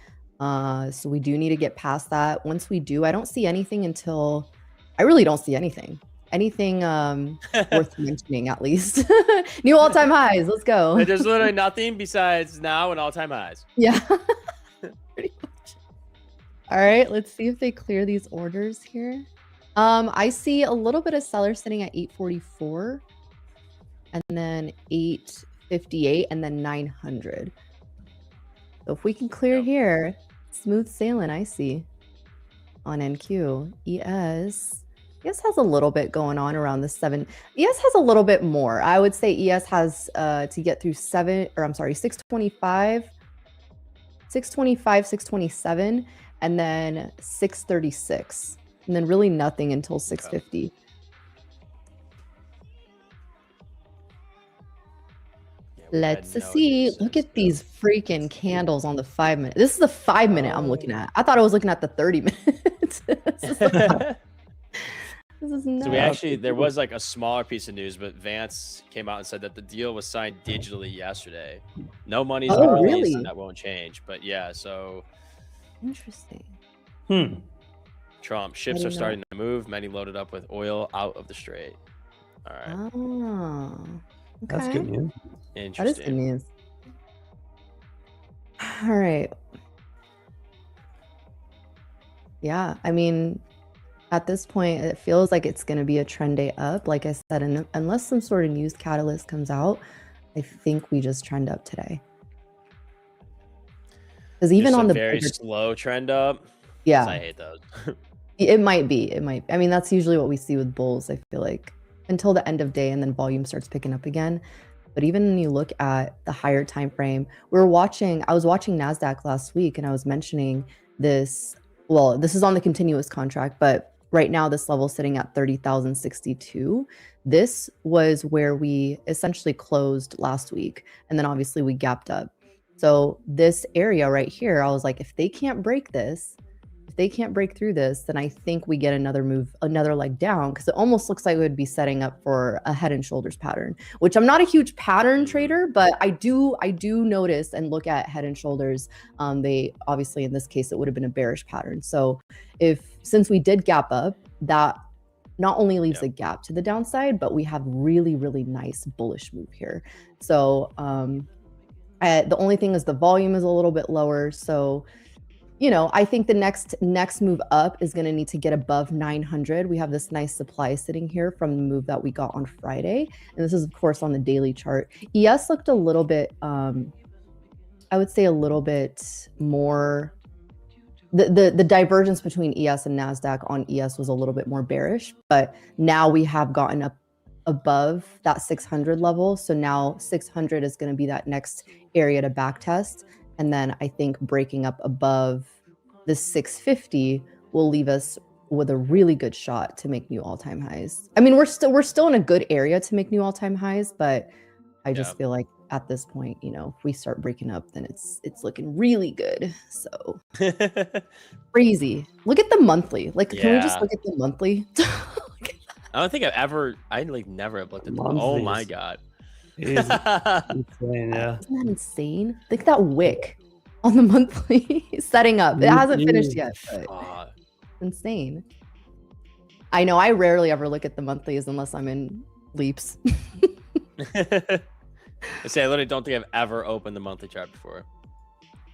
So we do need to get past that. Once we do, I don't see anything until, I really don't see anything worth mentioning, at least. New all-time highs. Let's go. There's literally nothing besides now and all-time highs. Yeah. Pretty much. All right, let's see if they clear these orders here. I see a little bit of sellers sitting at 844, and then 858, and then 900. So if we can clear here, smooth sailing, I see. On NQ, ES has a little bit going on around the 7. ES has a little bit more. I would say ES has to get through 625, 627, and then 636, and then really nothing until 650. Let's see. Look at these freaking candles on the 5 minute. This is the 5 minute I'm looking at. I thought I was looking at the 30 minutes. This is nuts. So we actually, there was like a smaller piece of news, but Vance came out and said that the deal was signed digitally yesterday. No money's been released, really? and that won't change. But yeah, so Interesting. Trump ships didn't are know. starting to move. Many loaded up with oil out of the strait. All right, Oh, That's okay. good news. That is interesting. good news. All right. Yeah, I mean, at this point, it feels like it's going to be a trend day up. Like I said, unless some sort of news catalyst comes out, I think we just trend up today. Because even Just on a the very bigger, slow trend up. 'Cause yeah, I hate those. it might be. It might. I mean, that's usually what we see with bulls. I feel like until the end of day, and then volume starts picking up again. But even when you look at the higher time frame, I was watching NASDAQ last week, and I was mentioning this. Well, this is on the continuous contract, but right now this level is sitting at 30,062. This was where we essentially closed last week, and then obviously we gapped up. So this area right here, I was like, if they can't break this, if they can't break through this, then I think we get another move, another leg down, because it almost looks like it would be setting up for a head and shoulders pattern, which I'm not a huge pattern trader, but I do notice and look at head and shoulders. They obviously, in this case, it would have been a bearish pattern. So since we did gap up, that not only leaves a gap to the downside, but we have really, really nice bullish move here. So the only thing is the volume is a little bit lower. So, you know, I think the next move up is going to need to get above 900. We have this nice supply sitting here from the move that we got on Friday. And this is, of course, on the daily chart. ES looked a little bit, I would say a little bit more, the divergence between ES and NASDAQ on ES was a little bit more bearish. But now we have gotten up above that 600 level. So now 600 is going to be that next area to back test. And then I think breaking up above the 650 will leave us with a really good shot to make new all-time highs. I mean, we're still in a good area to make new all-time highs, but I just feel like at this point, you know, if we start breaking up, then it's looking really good. So crazy. Look at the monthly. Like, can we just look at the monthly? I don't think I never have looked at them. Oh my God. It is insane, yeah. Isn't that insane? Look at that wick on the monthly setting up. It hasn't finished yet, but insane. I know I rarely ever look at the monthlies unless I'm in leaps. I literally don't think I've ever opened the monthly chart before.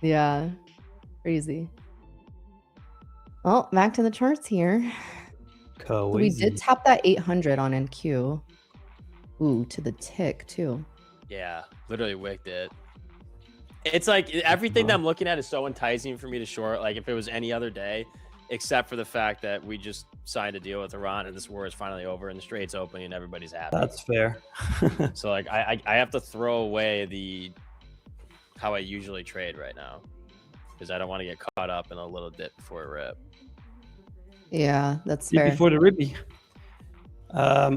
Yeah, crazy. Well, back to the charts here. We did tap that 800 on NQ. Ooh, to the tick too. Yeah, literally wicked it. It's like everything that I'm looking at is so enticing for me to short. Like if it was any other day, except for the fact that we just signed a deal with Iran and this war is finally over and the strait's open and everybody's happy. That's fair. So like I have to throw away how I usually trade right now because I don't want to get caught up in a little dip before a rip. Yeah, that's fair. Before the rippy.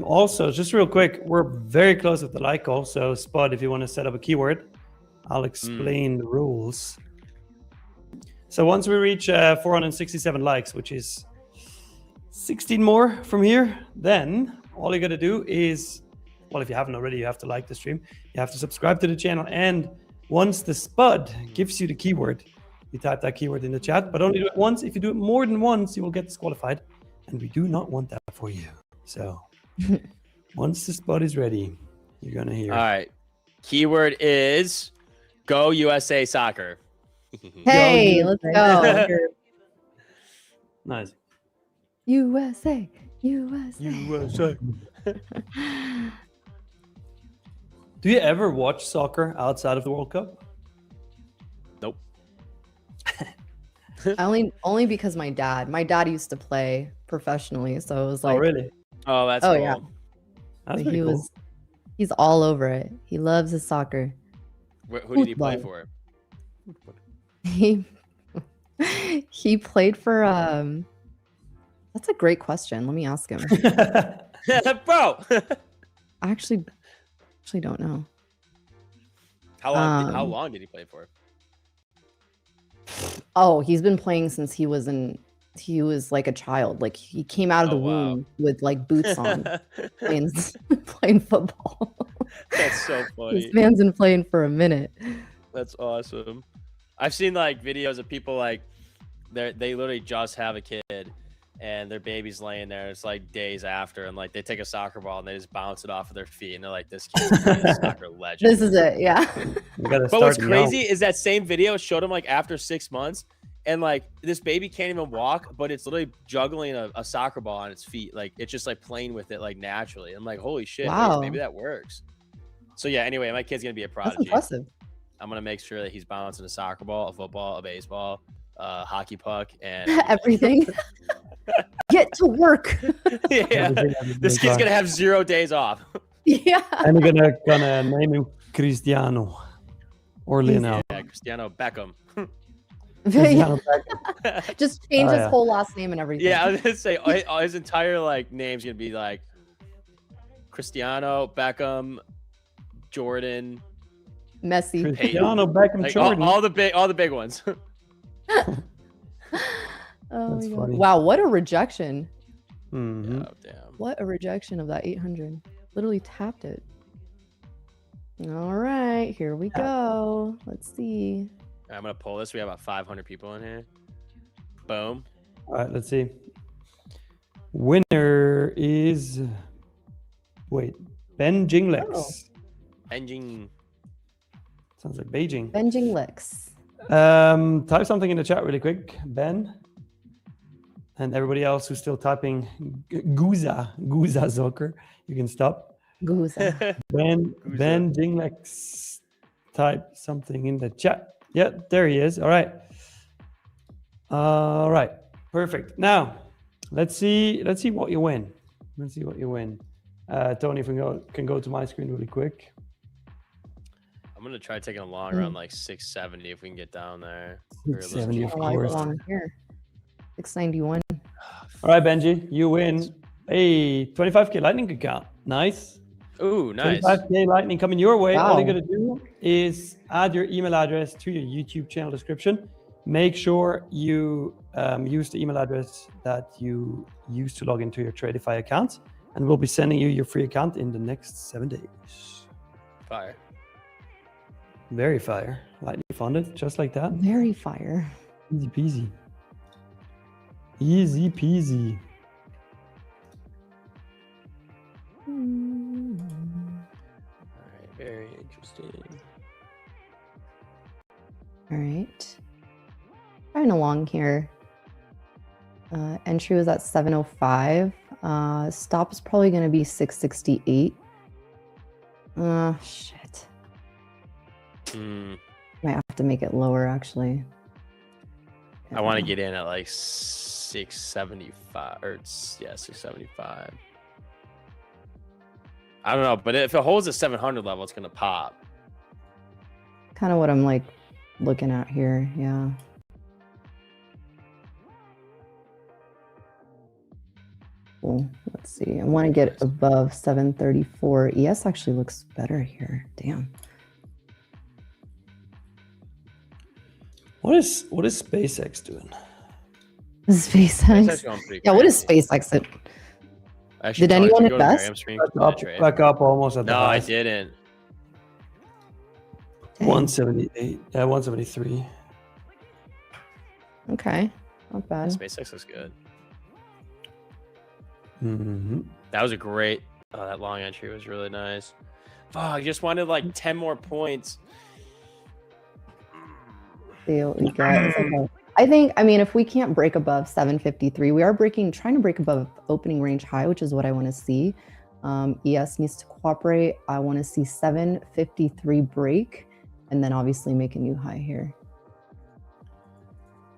Also, just real quick, we're very close with the like goal. So Spud, if you want to set up a keyword, I'll explain the rules. So once we reach 467 likes, which is 16 more from here, then all you got to do is, well, if you haven't already, you have to like the stream. You have to subscribe to the channel. And once the Spud gives you the keyword, you type that keyword in the chat, but only do it once. If you do it more than once, you will get disqualified. And we do not want that for you. So once the Spud is ready, you're going to hear. All right. Keyword is Go USA Soccer. Hey, let's go. Nice. USA, USA. USA. Do you ever watch soccer outside of the World Cup? Nope. Only because my dad used to play professionally, so it was like, Oh, really? Oh, that's oh cool. yeah, That's he pretty cool. he's all over it. He loves his soccer. Who did he play Football. for? He played for that's a great question. Let me ask him. Bro. I actually don't know. How long did he play for? Oh, he's been playing since he was like a child. Like he came out of the womb with like boots on, playing football. That's so funny. This man's been playing for a minute. That's awesome. I've seen like videos of people like they literally just have a kid and their baby's laying there. It's like days after, and like they take a soccer ball and they just bounce it off of their feet, and they're like, "This kid's a soccer legend." This is it, yeah. But what's crazy is that same video showed him like after 6 months, and like this baby can't even walk, but it's literally juggling a soccer ball on its feet. Like it's just like playing with it like naturally. I'm like, holy shit, Wow. maybe that works. So yeah, anyway, my kid's gonna be a prodigy. That's impressive. I'm gonna make sure that he's balancing a soccer ball, a football, a baseball, hockey puck, and Everything. Get to work. yeah, this kid's gonna have 0 days off. Yeah. And we're gonna name him Cristiano or Lionel. Yeah, Cristiano Beckham. Cristiano Beckham. Just change his yeah. whole last name and everything. Yeah, I was gonna say his entire like name's gonna be like Cristiano Beckham, Jordan, Messi. Cristiano Beckham, like, Jordan. all the big ones. Oh That's my God. funny. Wow, what a rejection. Mhm. Oh damn. What a rejection of that 800. Literally tapped it. All right, here we go. Let's see. I'm gonna pull this. We have about 500 people in here. Boom. All right, let's see. Winner is Ben Jinglex. Oh. Engine. Sounds like Beijing. Benjing licks. Type something in the chat really quick, Ben. And everybody else who's still typing Guza soccer, you can stop. Guza. Ben Jinglex, type something in the chat. Yeah, there he is. All right. All right. Perfect. Now, let's see what you win. Let's see what you win. Tony, if we can go to my screen really quick. I'm gonna try taking a long run like 670 if we can get down there. 670, of Oh, I course. belong here. 691. All right, Benji, you win a 25K Lightning account. Nice. Ooh, nice. 25K Lightning coming your way. All you Wow. got to do is add your email address to your YouTube channel description. Make sure you use the email address that you used to log into your Tradeify account, and we'll be sending you your free account in the next 7 days. Fire. Very fire. Lightning funded, just like that. Very fire. Easy peasy. Easy peasy. All right, very interesting. All right. Trying along here. Entry was at 705. Stop is probably going to be 668. Shit. Might have to make it lower, actually. I want to get in at like 675 or yeah, 675. I don't know, but if it holds a 700 level, it's gonna pop. Kind of what I'm like looking at here. Yeah. Cool. Let's see. I want to get above 734. ES actually looks better here. Damn. What is SpaceX doing? SpaceX. Yeah, what is SpaceX? Did anyone invest? Back up almost at the No, I highs. didn't. 178. Yeah, 173. Okay, not bad. SpaceX looks good. Mm-hmm. That was a great. Oh, that long entry was really nice. Fuck, I just wanted like 10 more points. See what we get. It's okay. I think, I mean, if we can't break above 753, we are trying to break above opening range high, which is what I want to see. ES needs to cooperate. I want to see 753 break, and then obviously make a new high here.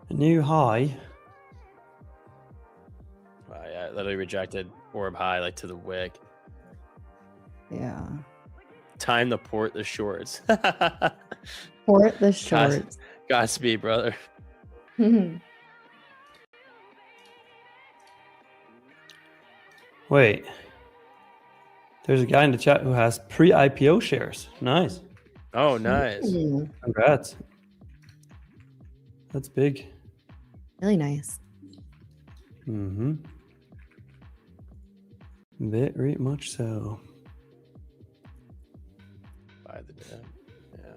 A new high. Wow, yeah, I literally rejected orb high like to the wick. Yeah. Time to port the shorts. Port the shorts. Godspeed, brother. Wait. There's a guy in the chat who has pre-IPO shares. Nice. Oh, nice. Congrats. That's big. Really nice. Mm-hmm. Very much so. By the dip. Yeah.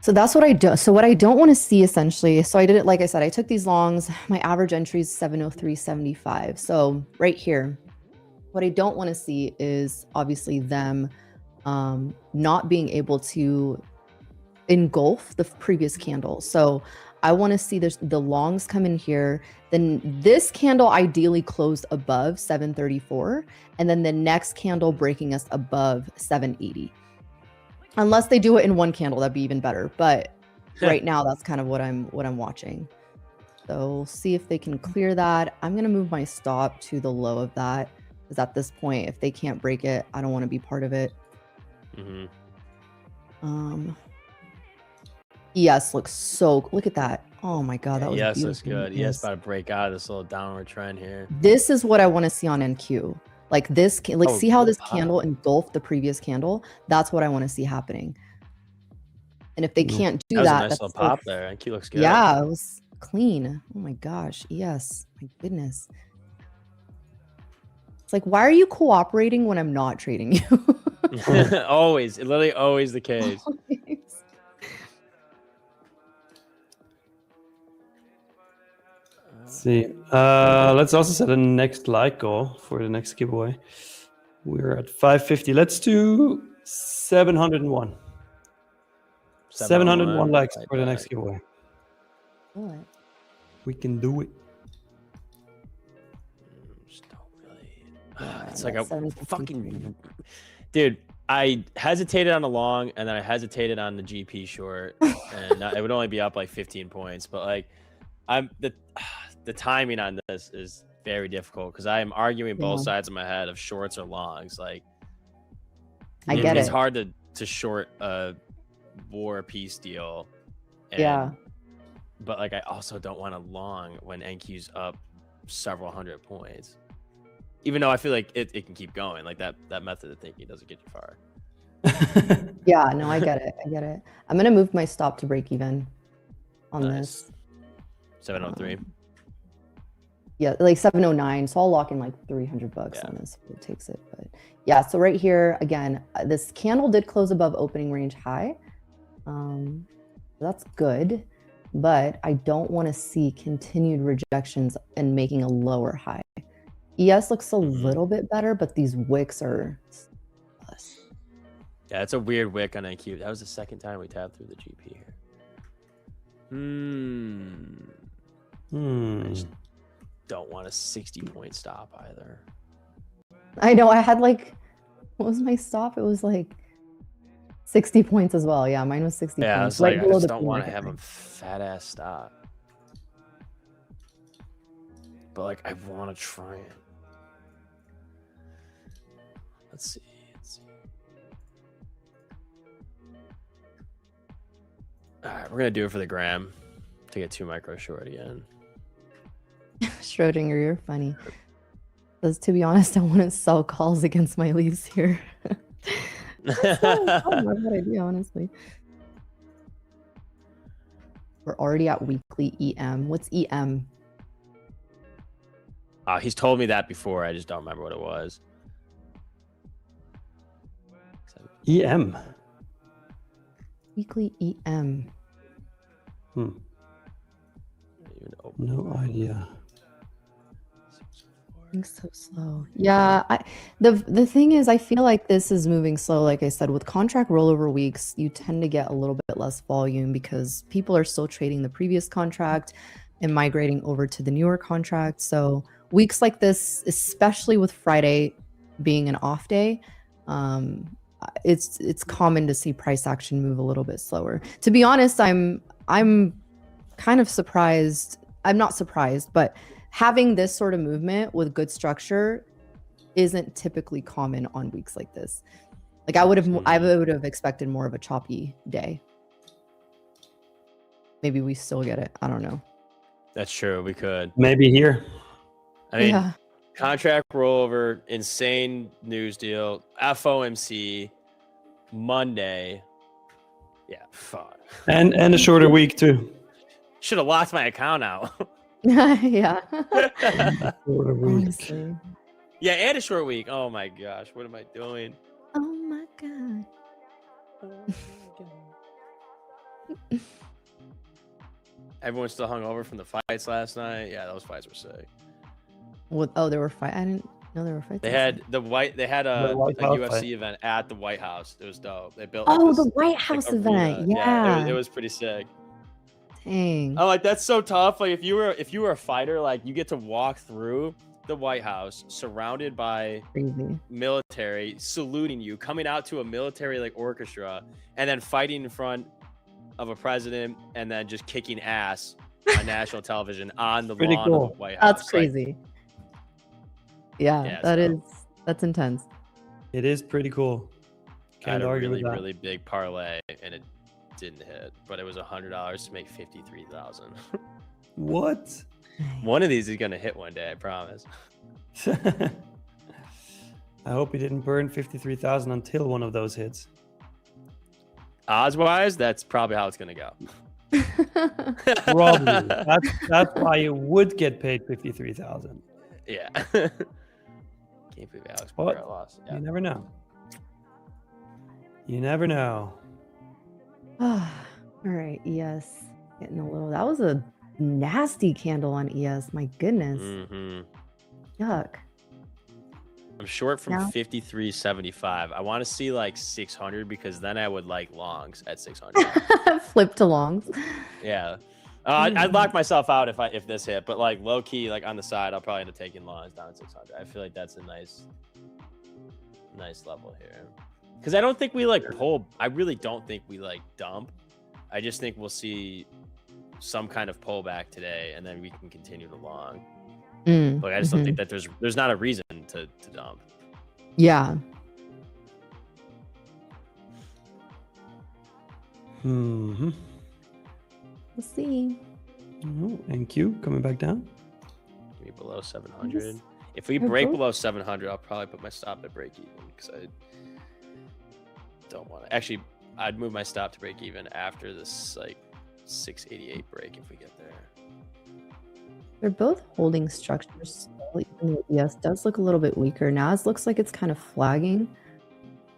So that's what I do. So what I don't want to see essentially, so I did it, like I said, I took these longs, my average entry is 703.75. So right here, what I don't want to see is obviously them not being able to engulf the previous candle. So I want to see the longs come in here. Then this candle ideally closed above 734, and then the next candle breaking us above 780. Unless they do it in one candle, that'd be even better. But right now, that's kind of what I'm watching. So we'll see if they can clear that. I'm gonna move my stop to the low of that, because at this point, if they can't break it, I don't want to be part of it. ES looks so. Look at that. Oh my god, that was ES beautiful. looks good. ES about to break out of this little downward trend here. This is what I want to see on NQ. Like this, like Oh, see how this pop. candle engulfed the previous candle? That's what I want to see happening. And if they can't do That was that, a nice that's little so- pop there. NQ looks good. Yeah, it was clean. Oh my gosh, yes, my goodness. It's like, why are you cooperating when I'm not trading you? Always, literally always the case. Let's see. Let's also set a next like goal for the next giveaway. We're at 550. Let's do 701. 701 likes for the next giveaway. What? We can do it. It's like a fucking dude. I hesitated on the long, and then I hesitated on the GP short, and it would only be up like 15 points. But like, I'm the timing on this is very difficult because I am arguing both sides of my head of shorts or longs. Like, I get it's it. hard to short a war peace deal. And, Yeah. But like, I also don't want a long when NQ's up several hundred points. Even though I feel like it can keep going, like that method of thinking doesn't get you far. Yeah, no, I get it. I get it. I'm gonna move my stop to break even on this. 703. Yeah, like 709. So I'll lock in like 300 bucks on this if it takes it. But yeah, so right here again, this candle did close above opening range high. That's good, but I don't want to see continued rejections and making a lower high. ES looks a little bit better, but these wicks are. Yeah, it's a weird wick on NQ. That was the second time we tapped through the GP here. I just don't want a 60-point stop either. I know I had like, what was my stop? It was like 60 points as well. Yeah, mine was 60 Yeah, I points. was like, Right I below just the don't want to pre-market have a rank. fat ass stop. But like, I want to try it. Let's see. All right, we're gonna do it for the gram to get 2 micro short again. Schrodinger, you're funny. Because to be honest, I wouldn't sell calls against my leaves here. That's not a bad idea, honestly. We're already at weekly EM. What's EM? He's told me that before. I just don't remember what it was. EM. Weekly EM. No idea. Moving so slow. Yeah, the thing is, I feel like this is moving slow. Like I said, with contract rollover weeks, you tend to get a little bit less volume because people are still trading the previous contract and migrating over to the newer contract. So weeks like this, especially with Friday being an off day, it's common to see price action move a little bit slower. To be honest, I'm kind of surprised. I'm not surprised, but having this sort of movement with good structure isn't typically common on weeks like this. Like I would have expected more of a choppy day. Maybe we still get it. I don't know. That's true. We could. Maybe here. I mean, Yeah. contract rollover, insane news deal, FOMC, Monday. Yeah, fuck. And a shorter week too. Should have locked my account out. Yeah. Shorter week. Honestly. Yeah, and a short week. Oh my gosh, what am I doing? Oh my god. Everyone's still hungover from the fights last night. Yeah, those fights were sick. What? Oh, there were fights. I didn't know there were fights. They last had They had a White House UFC fight. event at the White House. It was dope. They built. night. Like, Oh, this, the White like, House arena. event. Yeah. it was pretty sick. Dang. Oh, like that's so tough. Like if you were a fighter, like you get to walk through the White House surrounded by Crazy. military saluting you, coming out to a military like orchestra, and then fighting in front of a president, and then just kicking ass on national television on the Pretty lawn cool. of the White House. That's crazy. Yeah, that's intense. It is pretty cool. I had Can't a argue really with that. really big parlay, and it didn't hit, but it was $100 to make 53,000. What? One of these is gonna hit one day, I promise. I hope he didn't burn 53,000 until one of those hits. Odds wise, that's probably how it's gonna go. Probably. That's why you would get paid 53,000. Yeah. Can't believe Alex What? Pereira lost. Yeah. You never know. You never know. All right, ES getting a little. That was a nasty candle on ES. My goodness. Yuck. I'm short from Now- 53.75. I want to see like 600 because then I would like longs at 600. Flip to longs. Yeah. I'd lock myself out if this hit, but like low key, like on the side, I'll probably end up taking longs down at 600. I feel like that's a nice level here. Because I don't think we like pull. I really don't think we like dump. I just think we'll see some kind of pullback today, and then we can continue to long. Like I just don't think that there's not a reason to dump. Yeah. Mm-hmm. We'll see. Oh, and Q coming back down. Give me below 700. Yes. If we They're break both- below 700, I'll probably put my stop at break even because I don't want to. Actually, I'd move my stop to break even after this like 688 break if we get there. They're both holding structures. Even though ES does look a little bit weaker. NAS looks like it's kind of flagging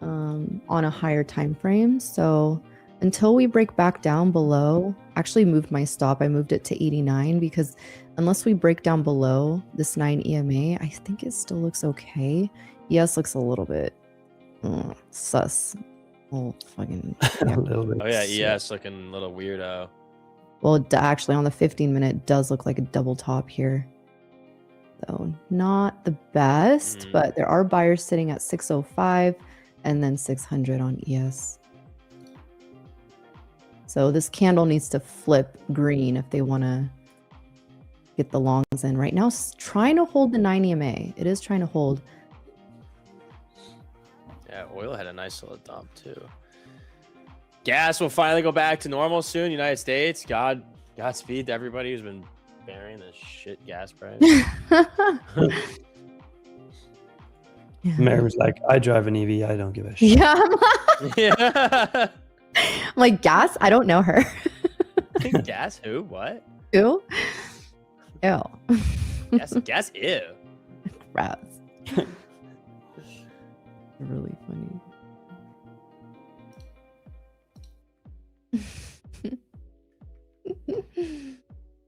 on a higher time frame. So until we break back down below, actually moved my stop. I moved it to 89 because unless we break down below this 9 EMA, I think it still looks okay. ES looks a little bit sus. Oh, fucking. A little bit. Oh yeah, ES looking a little weirdo. Well, actually, on the 15-minute, it does look like a double top here. Though not the best, but there are buyers sitting at 605 and then 600 on ES. So this candle needs to flip green if they want to get the longs in. Right now, trying to hold the 9 EMA. It is trying to hold. Yeah, oil had a nice little dump too. Gas will finally go back to normal soon. United States. Godspeed to everybody who's been bearing this shit gas price. Mary was like, I drive an EV. I don't give a shit. Yeah. Yeah. I'm like, gas? I don't know her. Gas? Who? What? Who? Ew. Gas? Ew. Rats. Really funny.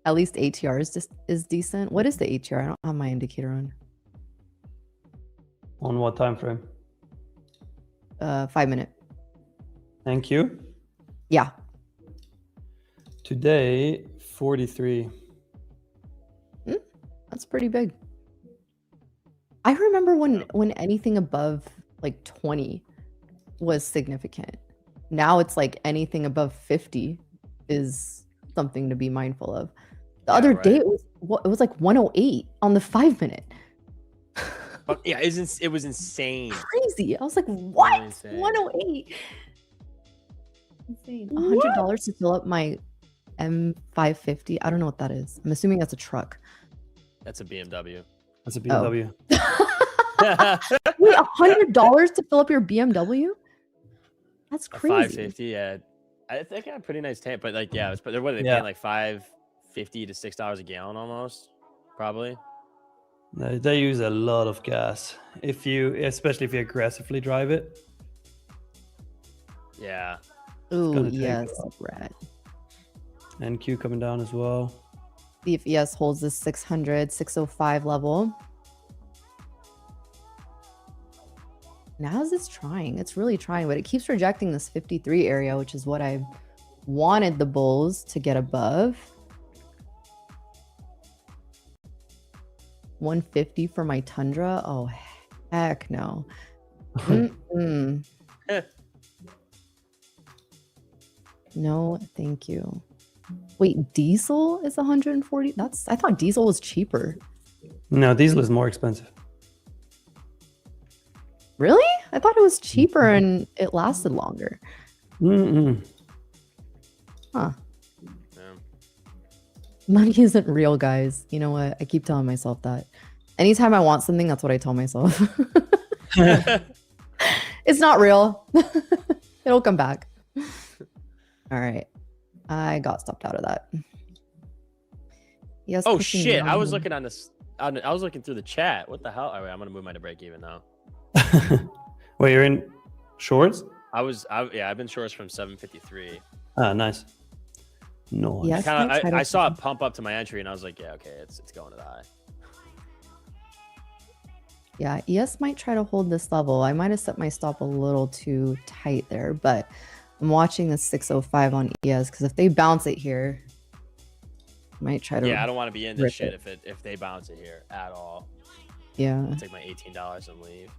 At least ATR is decent. What is the ATR? I don't have my indicator on. On what time frame? 5 minute. Thank you. Yeah. Today, 43. That's pretty big. I remember when anything above like 20 was significant. Now it's like anything above 50 is something to be mindful of. The other day it was like 108 on the 5 minute. But yeah, it was insane. Crazy. I was like, what? Insane. 108. Insane. $100 to fill up my M550. I don't know what that is. I'm assuming that's a truck. That's a BMW. That's a BMW. Wait, $100 to fill up your BMW? That's A crazy. 550. Yeah, I think I had a pretty nice tank, but like, yeah, but what are they paying, like $5.50 to $6 a gallon almost, probably. No, they use a lot of gas. Especially if you aggressively drive it. Yeah. Ooh, yes, rat. NQ coming down as well. See if ES holds this 600, 605 level. Now is it's trying. It's really trying, but it keeps rejecting this 53 area, which is what I wanted the bulls to get above. 150 for my Tundra. Oh, heck no. No, thank you. Wait, diesel is 140? I thought diesel was cheaper. No, diesel is more expensive. Really? I thought it was cheaper and it lasted longer. Huh. Money isn't real, guys. You know what? I keep telling myself that. Anytime I want something, that's what I tell myself. It's not real. It'll come back. All right. I got stopped out of that. Yes. Oh shit! I was looking on this. I was looking through the chat. What the hell? All right, I'm gonna move my to break even now. Wait, you're in shorts? I've been shorts from 753. Ah, nice. No. Yes, I saw it pump up to my entry, and I was like, yeah, okay, it's going to the high. Yeah, ES might try to hold this level. I might have set my stop a little too tight there, but I'm watching the 605 on ES because if they bounce it here, I might try to. Yeah, I don't want to be in this shit if they bounce it here at all. Yeah. I'll take my $18 and leave.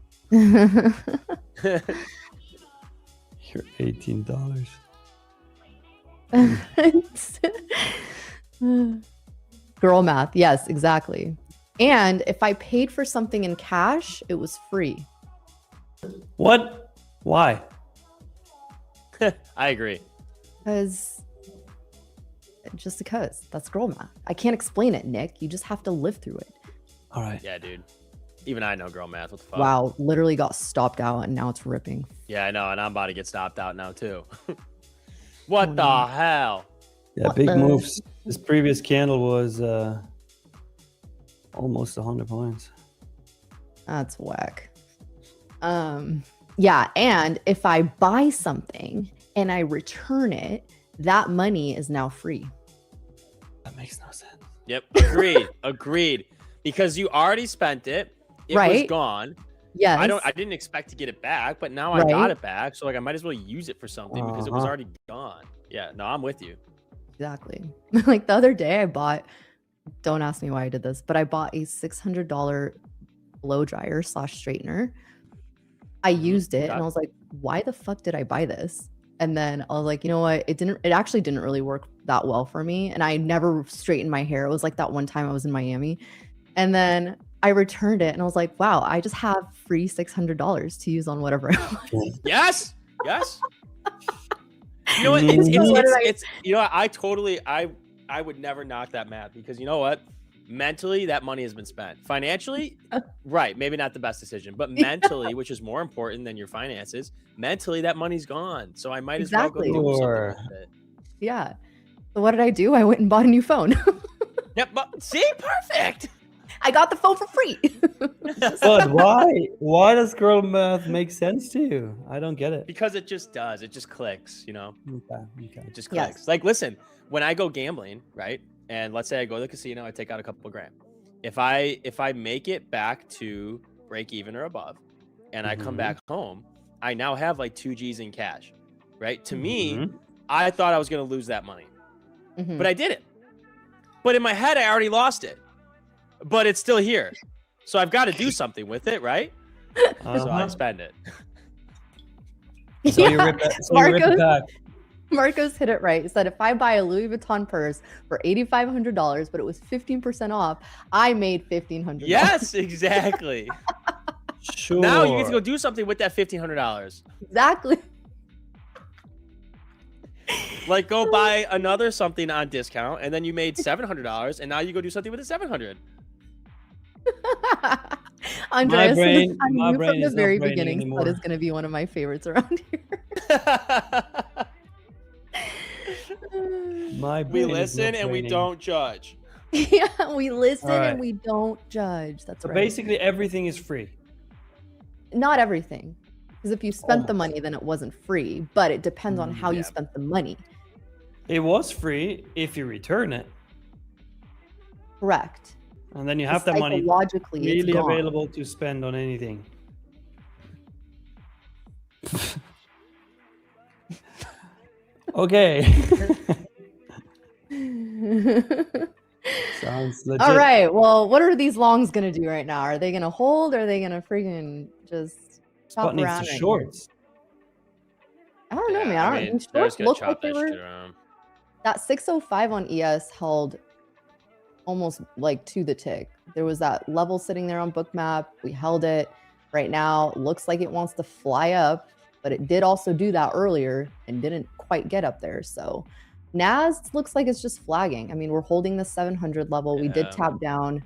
You're $18. Girl math. Yes, exactly. And if I paid for something in cash, it was free. What? Why? I agree. Because that's girl math. I can't explain it, Nick. You just have to live through it. All right. Yeah, dude. Even I know girl math. What the fuck? Wow, literally got stopped out and now it's ripping. Yeah, I know, and I'm about to get stopped out now too. What the hell? Yeah, big moves. This previous candle was almost 100 points. That's whack. Yeah, and if I buy something and I return it, that money is now free. That makes no sense. Yep, agreed. Because you already spent it. It was gone. Yes. I didn't expect to get it back, but now I got it back. So like I might as well use it for something because it was already gone. Yeah, no, I'm with you. Exactly. Like the other day I bought, don't ask me why I did this, but I bought a $600 blow dryer / straightener. I used it and I was like, why the fuck did I buy this? And then I was like, you know what? It actually didn't really work that well for me. And I never straightened my hair. It was like that one time I was in Miami. And then I returned it and I was like, wow, I just have free $600 to use on whatever I want. Yes. Yes. You know what? It's you know, I would never knock that math because you know what? Mentally, that money has been spent. Financially, right, maybe not the best decision, but mentally, which is more important than your finances, mentally that money's gone. So I might as well go do something with it. Yeah. So what did I do? I went and bought a new phone. Yep, but see, perfect. I got the phone for free. But why? Why does girl math make sense to you? I don't get it. Because it just does. It just clicks, you know? Okay. It just clicks. Like, listen, when I go gambling, right? And let's say I go to the casino, I take out a couple of grand. If I make it back to break even or above, and I come back home, I now have like 2 G's in cash, right? To me, I thought I was going to lose that money, but I didn't. But in my head, I already lost it, but it's still here. So I've got to do something with it, right? So I spend it. So you rip it back. Marcos hit it right. He said, if I buy a Louis Vuitton purse for $8,500, but it was 15% off, I made $1,500. Yes, exactly. Sure. Now you get to go do something with that $1,500. Exactly. Like go buy another something on discount, and then you made $700, and now you go do something with the $700. Andreas, my brain from the is not very braining beginning, anymore. that is going to be one of my favorites around here. We listen and we don't judge. Yeah, we listen All right. and we don't judge. That's So right. basically, everything is free. Not everything. Because if you spent the money, then it wasn't free. But it depends on how you spent the money. It was free if you return it, Correct. and then you have that money Psychologically, it's really gone. available to spend on anything. Okay. Sounds legit. All right. Well, what are these longs going to do right now? Are they going to hold? Or are they going to freaking just chop Spot needs around? the right shorts. now? I don't know, man. I I mean, don't. These they're shorts just gonna look like chop they that were. shit around. That 605 on ES held almost like to the tick. There was that level sitting there on Bookmap. We held it. Right now, looks like it wants to fly up, but it did also do that earlier and didn't quite get up there. So NAS looks like it's just flagging. I mean, we're holding the 700 level. We did tap down.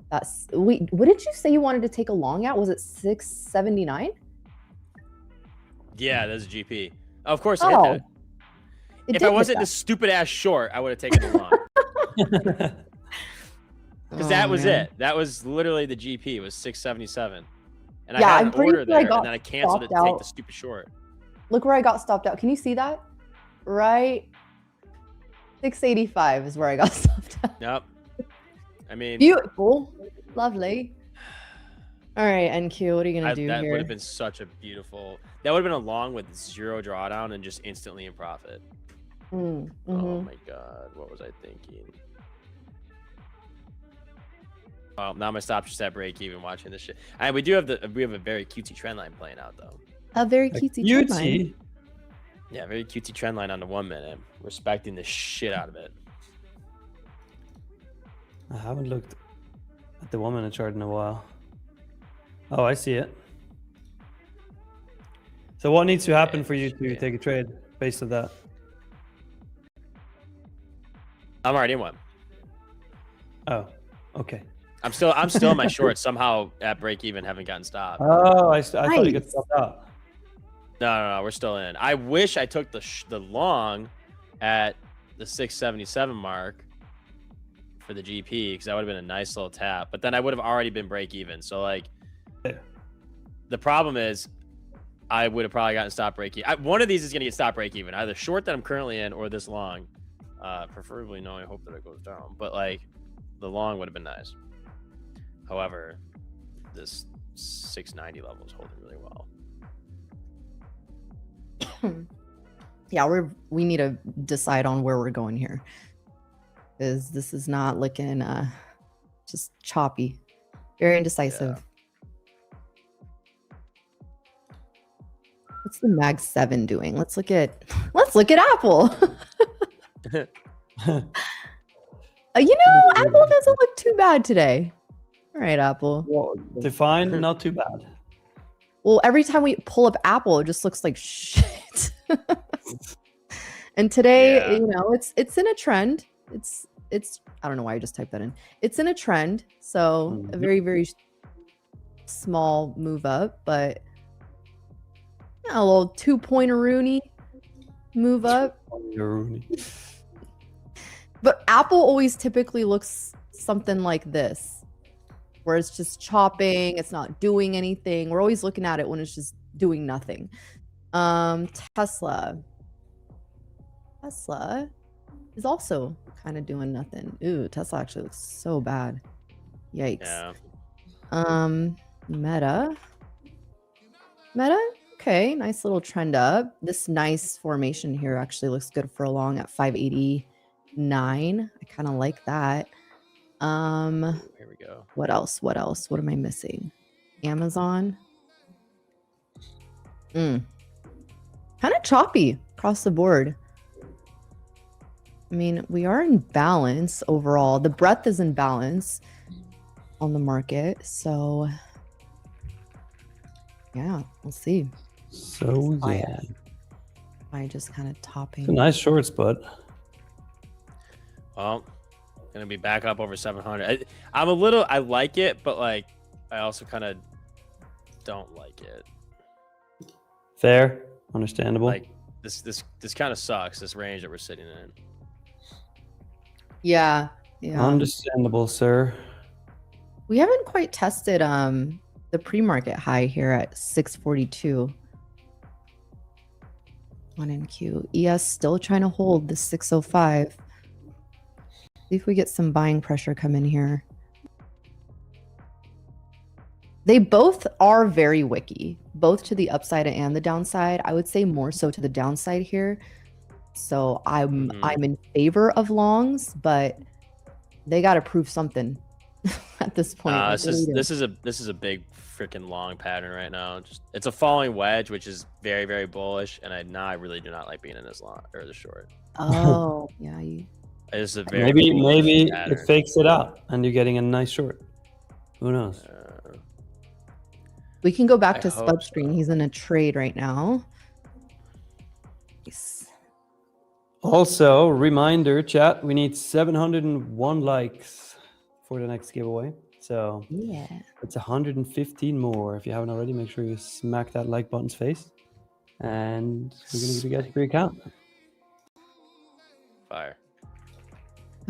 That's what did you say you wanted to take a long at? Was it 679? Yeah, that's a GP. Of course, I hit that. If I wasn't this stupid ass short, I would have taken the long. Because that was it. That was literally the GP. It was 677. And I had an order there, and then I canceled it to take the stupid short. Look where I got stopped out. Can you see that? Right? 685 is where I got stopped out. Yep. I mean, beautiful. Lovely. All right, NQ, what are you going to do that here? would have been such a beautiful... That would have been a long with 0 drawdown and just instantly in profit. Oh my God. What was I thinking? Well, now my stop's just at break even watching this shit. And we have a very cutesy trend line playing out though. A very cutesy trend line. Yeah, very cutesy trend line on the 1 minute. Respecting the shit out of it. I haven't looked at the 1 minute chart in a while. Oh, I see it. So what needs to happen for you to take a trade based on that? I'm already in one. Oh, okay. I'm still in my shorts somehow at break even, haven't gotten stopped. Oh, I thought you got stopped out. No, we're still in. I wish I took the long at the 677 mark for the GP because that would have been a nice little tap. But then I would have already been break even. So like, the problem is, I would have probably gotten stop break even. One of these is gonna get stop break even, either short that I'm currently in or this long. Preferably, no. I hope that it goes down. But like, the long would have been nice. However, this 690 level is holding really well. Yeah, we need to decide on where we're going here, because this is not looking just choppy, very indecisive. What's the Mag 7 doing? Let's look at Apple. Apple doesn't look too bad today. All right, Apple. Well, define not too bad. Well, every time we pull up Apple, it just looks like shit. And today, it's in a trend. It's I don't know why I just typed that in. It's in a trend, so a very, very small move up, but a little 2-pointer-rooney move up. But Apple always typically looks something like this, where it's just chopping, it's not doing anything. We're always looking at it when it's just doing nothing. Tesla is also kind of doing nothing. Ooh, Tesla actually looks so bad. Yikes. Yeah. Meta, okay, nice little trend up. This nice formation here actually looks good for a long at 589. I kind of like that. Here we go. What else? What am I missing? Amazon. Kind of choppy across the board. I mean, we are in balance overall. The breadth is in balance on the market, so yeah, we'll see. So yeah, I just kind of topping. It's a nice short spot. Well, gonna be back up over 700. I like it, but like I also kind of don't like it. Fair, understandable. Like this kind of sucks. This range that we're sitting in. Yeah. Understandable, sir. We haven't quite tested the pre-market high here at 642 on NQ. ES still trying to hold the 605. See if we get some buying pressure come in here. They both are very wicky, both to the upside and the downside. I would say more so to the downside here. So I'm in favor of longs, but they got to prove something at this point. This is a big freaking long pattern right now. It's a falling wedge, which is very, very bullish, and I really do not like being in this long or the short. Oh yeah, it's a very maybe pattern. it fakes it out, and you're getting a nice short. Who knows? We can go back to Spud Screen. He's in a trade right now. Nice. Also, reminder, chat, we need 701 likes for the next giveaway. So yeah, it's 115 more. If you haven't already, make sure you smack that like button's face. And we're going to give you guys a free account. Fire.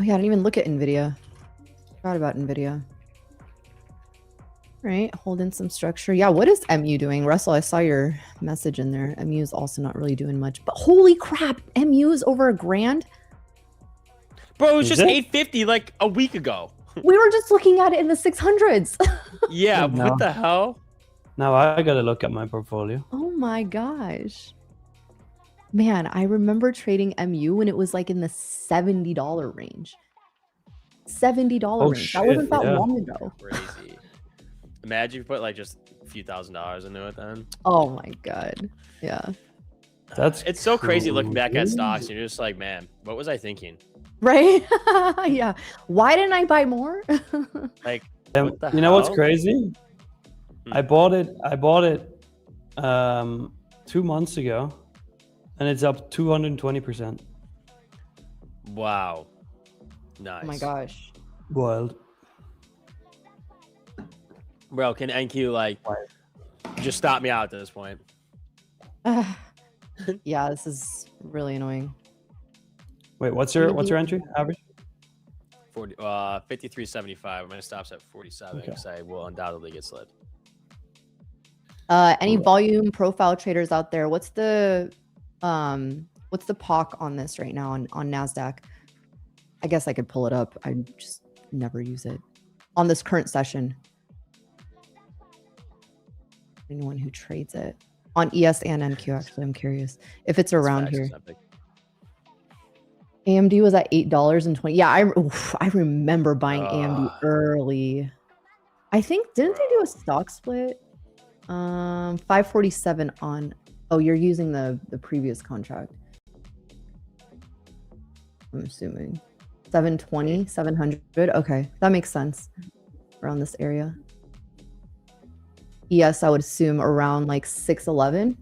Oh yeah, I didn't even look at NVIDIA. Forgot about NVIDIA. All right, holding some structure. Yeah, what is MU doing? Russell, I saw your message in there. MU is also not really doing much. But holy crap, MU is over $1,000? Bro, it was just 850 like a week ago. We were just looking at it in the 600s. Yeah, what the hell? Now I got to look at my portfolio. Oh my gosh. Man, I remember trading MU when it was like in the $70 range. $70 range. Shit, that wasn't that long ago. Crazy. Imagine you put like just a few $1,000s into it then. Oh my god. Yeah. It's so crazy looking back at stocks and you're just like, man, what was I thinking? Right? Yeah. Why didn't I buy more? Like, you know what's crazy? I bought it 2 months ago, and it's up 220%. Wow. Nice. Oh my gosh. Wild. Bro, can NQ like just stop me out at this point? Yeah, this is really annoying. Wait, what's your entry average? 53.75. I'm gonna stop at 47 because I will undoubtedly get slipped. Any volume profile traders out there? What's the POC on this right now on NASDAQ? I guess I could pull it up. I just never use it on this current session. Anyone who trades it on ES and NQ, actually, I'm curious if it's around here. AMD was at $8.20. Yeah, I remember buying AMD early. I think didn't they do a stock split? 547 on Oh, you're using the previous contract. I'm assuming 720, 700. Okay, that makes sense. Around this area. Yes, I would assume around like 611.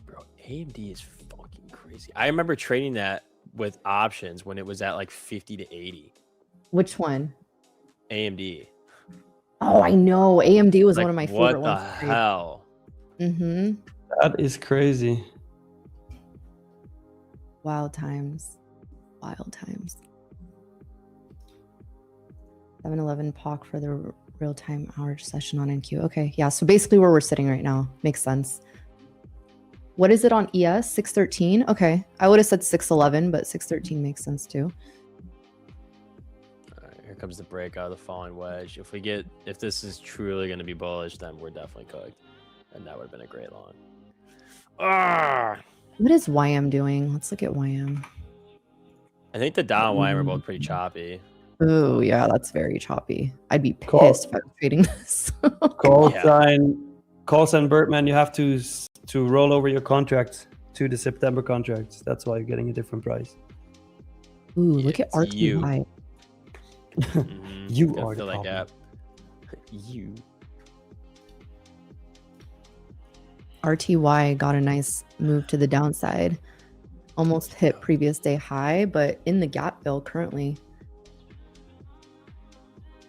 Bro, AMD is fucking crazy. I remember trading that with options when it was at like 50 to 80. Which one? AMD. Oh, I know. AMD was Like, one of my favorite ones. What the hell? Mm-hmm. That is crazy. Wild times. Wild times. 711 POC for the real-time hour session on NQ. Okay, yeah. So basically where we're sitting right now. Makes sense. What is it on ES? 613? Okay. I would have said 611, but 613 makes sense too. All right, here comes the break out of the falling wedge. If this is truly going to be bullish, then we're definitely cooked. And that would have been a great long. Ah! What is YM doing? Let's look at YM. I think the Dow and YM are both pretty choppy. Oh, yeah, that's very choppy. I'd be pissed if I was trading this. Call sign Bertman, you have to roll over your contract to the September contracts. That's why you're getting a different price. Ooh, look at RTY. You Gotta are fill the that problem. gap. You. RTY got a nice move to the downside. Almost hit previous day high, but in the gap fill currently.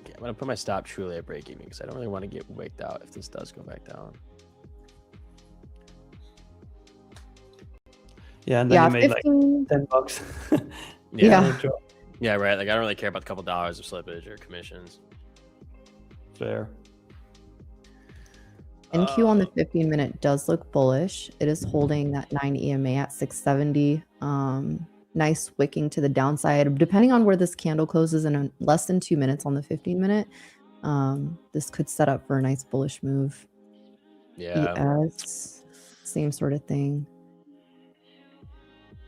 Okay, I'm gonna put my stop truly at break even because I don't really want to get waked out if this does go back down. Yeah, and then you made 15... like $10. Yeah, right. Like I don't really care about the couple dollars of slippage or commissions. Fair. NQ on the 15-minute does look bullish. It is holding that 9 EMA at 670. Nice wicking to the downside. Depending on where this candle closes in less than 2 minutes on the 15-minute, this could set up for a nice bullish move. Yeah. ES, same sort of thing.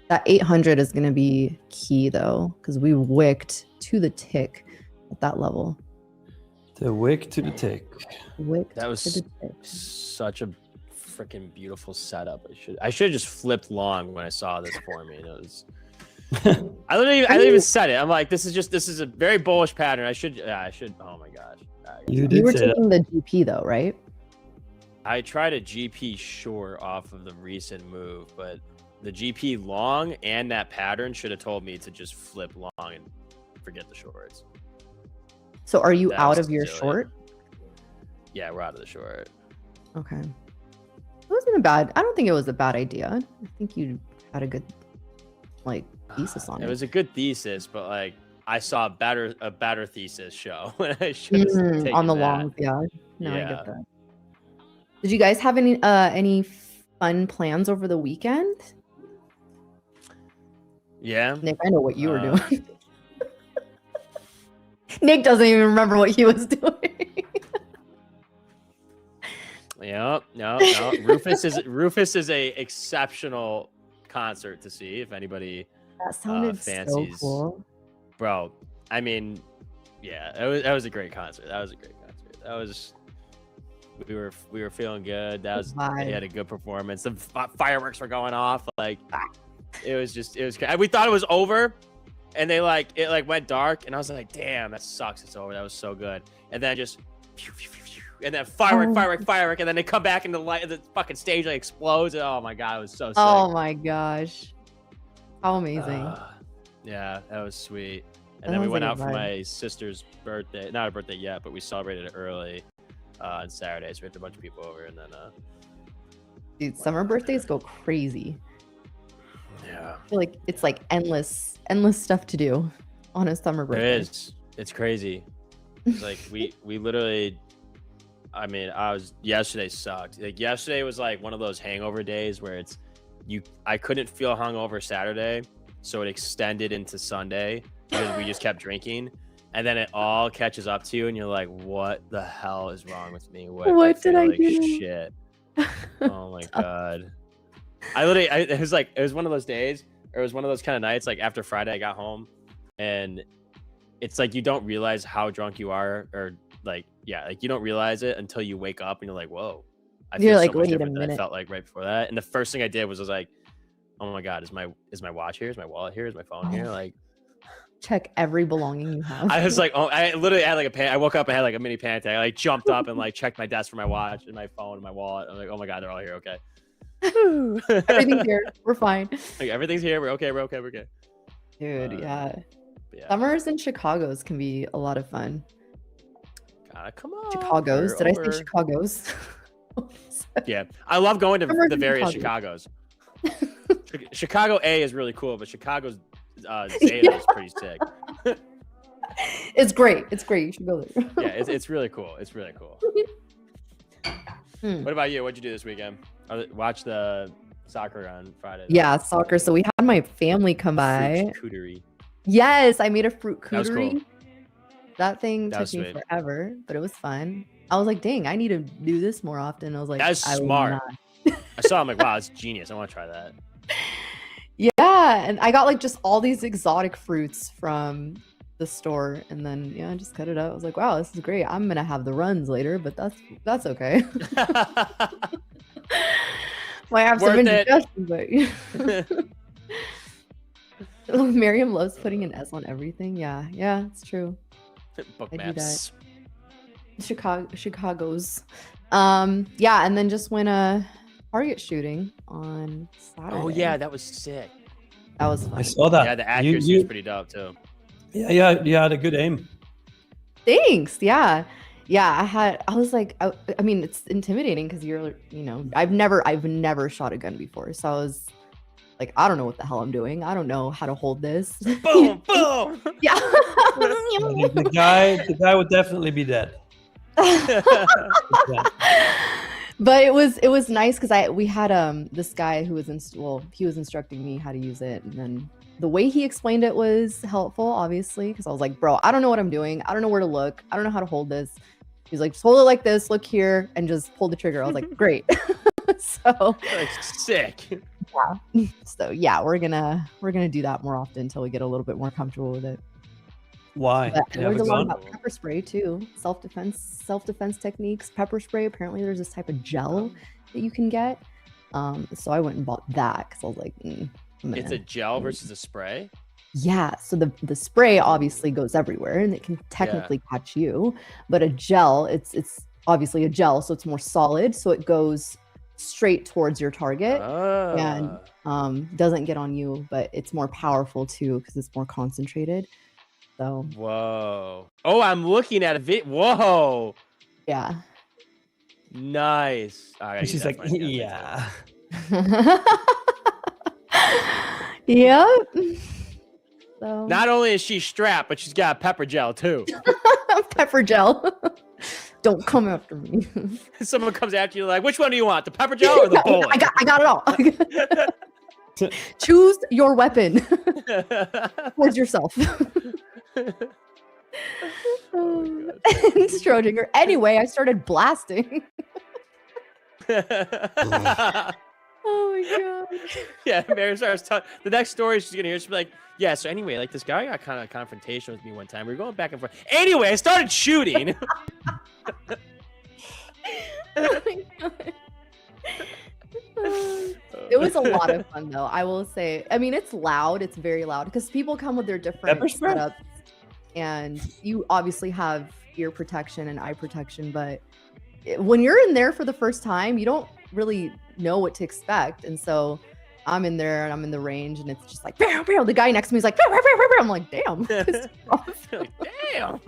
That 800 is going to be key, though, because we wicked to the tick at that level. The wick to the tick. That was such a freaking beautiful setup. I should have just flipped long when I saw this for me. It was. I didn't even set it. I'm like, this is a very bullish pattern. I should. Oh my gosh. You were taking the GP though, right? I tried a GP short off of the recent move, but the GP long and that pattern should have told me to just flip long and forget the shorts. So are you out of your short? Yeah, we're out of the short. Okay. It wasn't a bad, I don't think it was a bad idea. I think you had a good thesis on it. It was a good thesis, but like I saw a better thesis show when I should have taken on the that. longs, yeah. No, I get that. Did you guys have any fun plans over the weekend? Yeah. Nick, I know what you were doing. Nick doesn't even remember what he was doing. No. Rufus is a exceptional concert to see. If anybody that sounded fancies, so cool, bro. I mean, yeah, that was a great concert. That was we were feeling good. They had a good performance. The fireworks were going off. Like it was we thought it was over. And it went dark, and I was like, "Damn, that sucks. It's over. That was so good." And then just, and then firework, and then they come back and the fucking stage explodes. And, oh my god, it was so sick. Oh my gosh, how amazing! Yeah, that was sweet. And then we went out for my sister's birthday. Not a birthday yet, but we celebrated it early on Saturday. So we had a bunch of people over, and then. Dude, summer birthdays go crazy. Yeah. I feel like it's like endless stuff to do on a summer birthday. It is. It's crazy. It's like we literally. I mean, yesterday sucked. Like yesterday was like one of those hangover days where I couldn't feel hungover Saturday, so it extended into Sunday because we just kept drinking, and then it all catches up to you, and you're like, "What the hell is wrong with me? What did I do?" Shit. Oh my god. It was one of those days, or it was one of those kind of nights, like after Friday I got home, and it's like you don't realize how drunk you are, or you don't realize it until you wake up and you're like, whoa, I You're feel like, so much wait a different than I minute. felt like right before that. And the first thing I did was like, oh my god, is my watch here? Is my wallet here? Is my phone here? Like, Check every belonging you have. I was like, oh, I literally had like I woke up and had like a mini panic attack. I like jumped up and like checked my desk for my watch and my phone and my wallet. I'm like, oh my god, they're all here. Okay. Everything's here. We're fine. Like everything's here. We're okay. We're okay. We're good. Dude, yeah. Yeah. Summers in Chicago's can be a lot of fun. God, come on. Chicago's. Did I say Chicago's? Yeah. I love going to Summers the in various Chicago. Chicagos. Chicago A is really cool, but Chicago's Zeta is pretty sick. It's great. It's great. You should go there. Yeah, it's really cool. It's really cool. What about you? What'd you do this weekend? Watch the soccer on Friday. Yeah, soccer. So we had my family come by. Charcuterie. Yes, I made a fruit That was cooterie. cool. That thing That took was me sweet. forever, but it was fun. I was like, dang, I need to do this more often. I was like, That's I will smart. not. I saw. I'm like, wow, it's genius. I want to try that. Yeah, and I got like just all these exotic fruits from the store, and then yeah, I just cut it up. I was like, wow, this is great. I'm gonna have the runs later, but that's okay. Might have some Worth it. indigestion, but Miriam loves putting an S on everything. Yeah, it's true. Book I do maps. Chicago's. Yeah, and then just went target shooting on Saturday. Oh yeah, that was sick. That was fun. I saw that. Yeah, the accuracy was pretty dope too. Yeah, you had a good aim. Thanks. Yeah. I was like, I mean, it's intimidating because I've never shot a gun before. So I was like, I don't know what the hell I'm doing. I don't know how to hold this. Boom, boom. Yeah. I think the guy would definitely be dead. But it was nice because we had this guy who was he was instructing me how to use it, and then the way he explained it was helpful, obviously, because I was like, bro, I don't know what I'm doing. I don't know where to look. I don't know how to hold this. He's like, just hold it like this, look here, and just pull the trigger. I was like, great. So Like, sick. yeah. So yeah, we're gonna do that more often until we get a little bit more comfortable with it. Why? But Do I you have learned a a lot gun? about pepper spray too. Self-defense techniques. Pepper spray. Apparently, there's this type of gel that you can get. So I went and bought that because I was like, It's a gel versus a spray. yeah. So the spray obviously goes everywhere and it can technically catch you, but a gel, it's obviously a gel, so it's more solid, so it goes straight towards your target and doesn't get on you, but it's more powerful too because it's more concentrated. So Whoa. Oh, I'm looking at a video. Whoa. yeah. Nice. I gotta And use she's that like, for my yeah. Yep. So Not only is she strapped, but she's got pepper gel too. pepper gel. Don't come after me. Someone comes after you like, which one do you want? The pepper gel or the bullet? I got it all. Choose your weapon towards yourself. Strodinger. Anyway, I started blasting. Oh my god. Yeah, Mary starts the next story she's gonna hear, she'll be like, yeah, so anyway, like this guy got kind of a confrontation with me one time. We were going back and forth. Anyway, I started shooting. Oh my god. It was a lot of fun though, I will say. I mean, it's loud, it's very loud because people come with their different Pepper spray? setups, and you obviously have ear protection and eye protection, but when you're in there for the first time, you don't really know what to expect. And so I'm in there and I'm in the range and it's just like, bow, bow. The guy next to me is like, bow, bow, bow, bow, bow. I'm like, damn. Pissed off. Like, damn.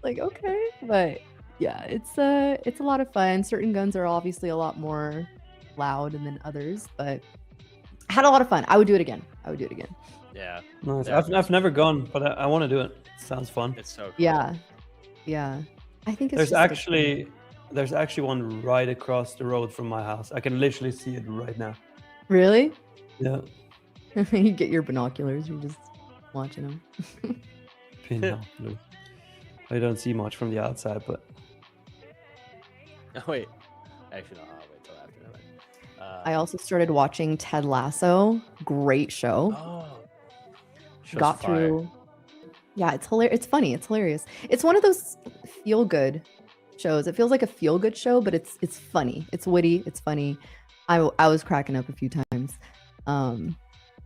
Like, okay. But yeah, it's a lot of fun. Certain guns are obviously a lot more loud than others, but I had a lot of fun. I would do it again. Yeah. Nice. Yeah. I've never gone, but I want to do it. Sounds fun. It's so cool. Yeah. I think it's There's actually one right across the road from my house. I can literally see it right now. Really? Yeah. You get your binoculars, you're just watching them. Binoculars. I don't see much from the outside, but Oh, wait. Actually, no, I'll wait till after that. I also started watching Ted Lasso. Great show. Oh. Got through. Yeah, it's hilarious. It's funny. It's hilarious. It's one of those feel good shows. It feels like a feel good show, but it's funny. It's witty. It's funny. I was cracking up a few times.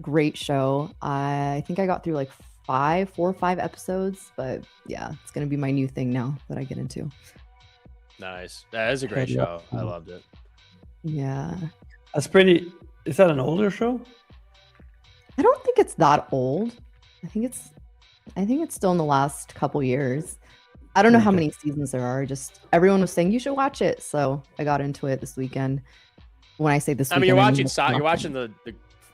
Great show. I think I got through like 4 or 5 episodes, but yeah, it's gonna be my new thing now that I get into. Nice. That is a great show. I loved it. Yeah. That's pretty. Is that an older show? I don't think it's that old. I think it's still in the last couple years. I don't know how many seasons there are. Just everyone was saying you should watch it, so I got into it this weekend. When I say this, I mean, you're watching the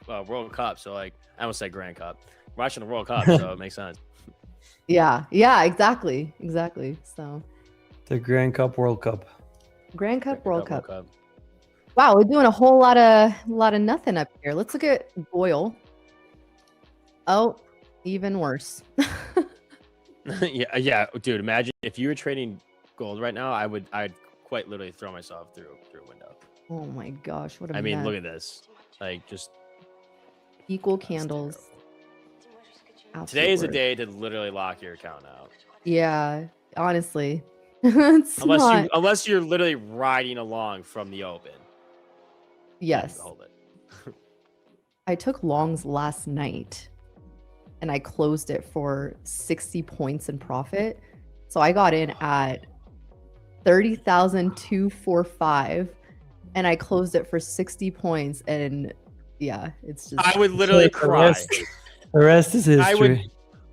the World Cup, so like I almost said Grand Cup. You're watching the World Cup, so it makes sense. Yeah, exactly. So The Grand Cup, World Cup. Grand Cup, World Cup. Wow, we're doing a whole lot of nothing up here. Let's look at oil. Oh, even worse. yeah, dude. Imagine if you were trading gold right now. I'd quite literally throw myself through a window. Oh my gosh, what a I mean, mess. look at this. Like, just Equal candles. today is a Absolute day to literally lock your account out. Yeah, honestly. It's not. Unless you're literally riding along from the open. Yes. Hold it. I took longs last night and I closed it for 60 points in profit. So I got in at 30,245 and I closed it for 60 points. And yeah, it's just. I would literally cry. The rest is history. I would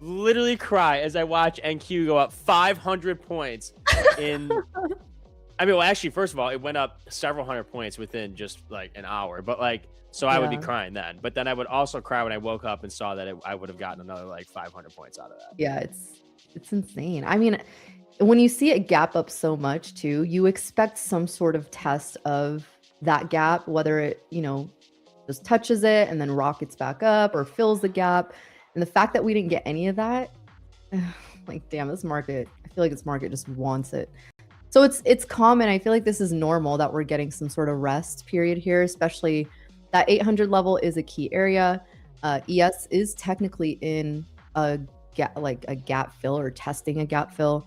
literally cry as I watch NQ go up 500 points in. I mean, well, actually, first of all, it went up several hundred points within just like an hour. But like, so I would be crying then. But then I would also cry when I woke up and saw that I would have gotten another like 500 points out of that. Yeah, it's insane. I mean, when you see it gap up so much too, you expect some sort of test of that gap, whether it, just touches it and then rockets back up or fills the gap. And the fact that we didn't get any of that, like, damn, this market, I feel like this market just wants it. So it's common. I feel like this is normal that we're getting some sort of rest period here, especially that 800 level is a key area. ES is technically in a gap fill or testing a gap fill.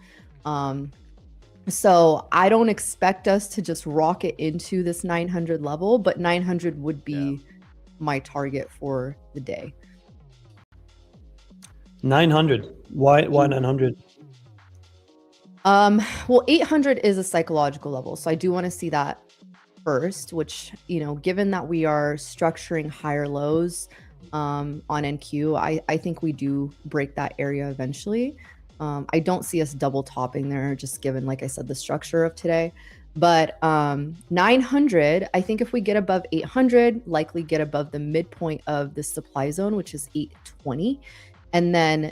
So I don't expect us to just rocket into this 900 level, but 900 would be my target for the day. 900. Why 900? Well, 800 is a psychological level. So I do want to see that first, which, given that we are structuring higher lows on NQ, I think we do break that area eventually. I don't see us double topping there, just given, like I said, the structure of today. But 900, I think if we get above 800, likely get above the midpoint of the supply zone, which is 820. And then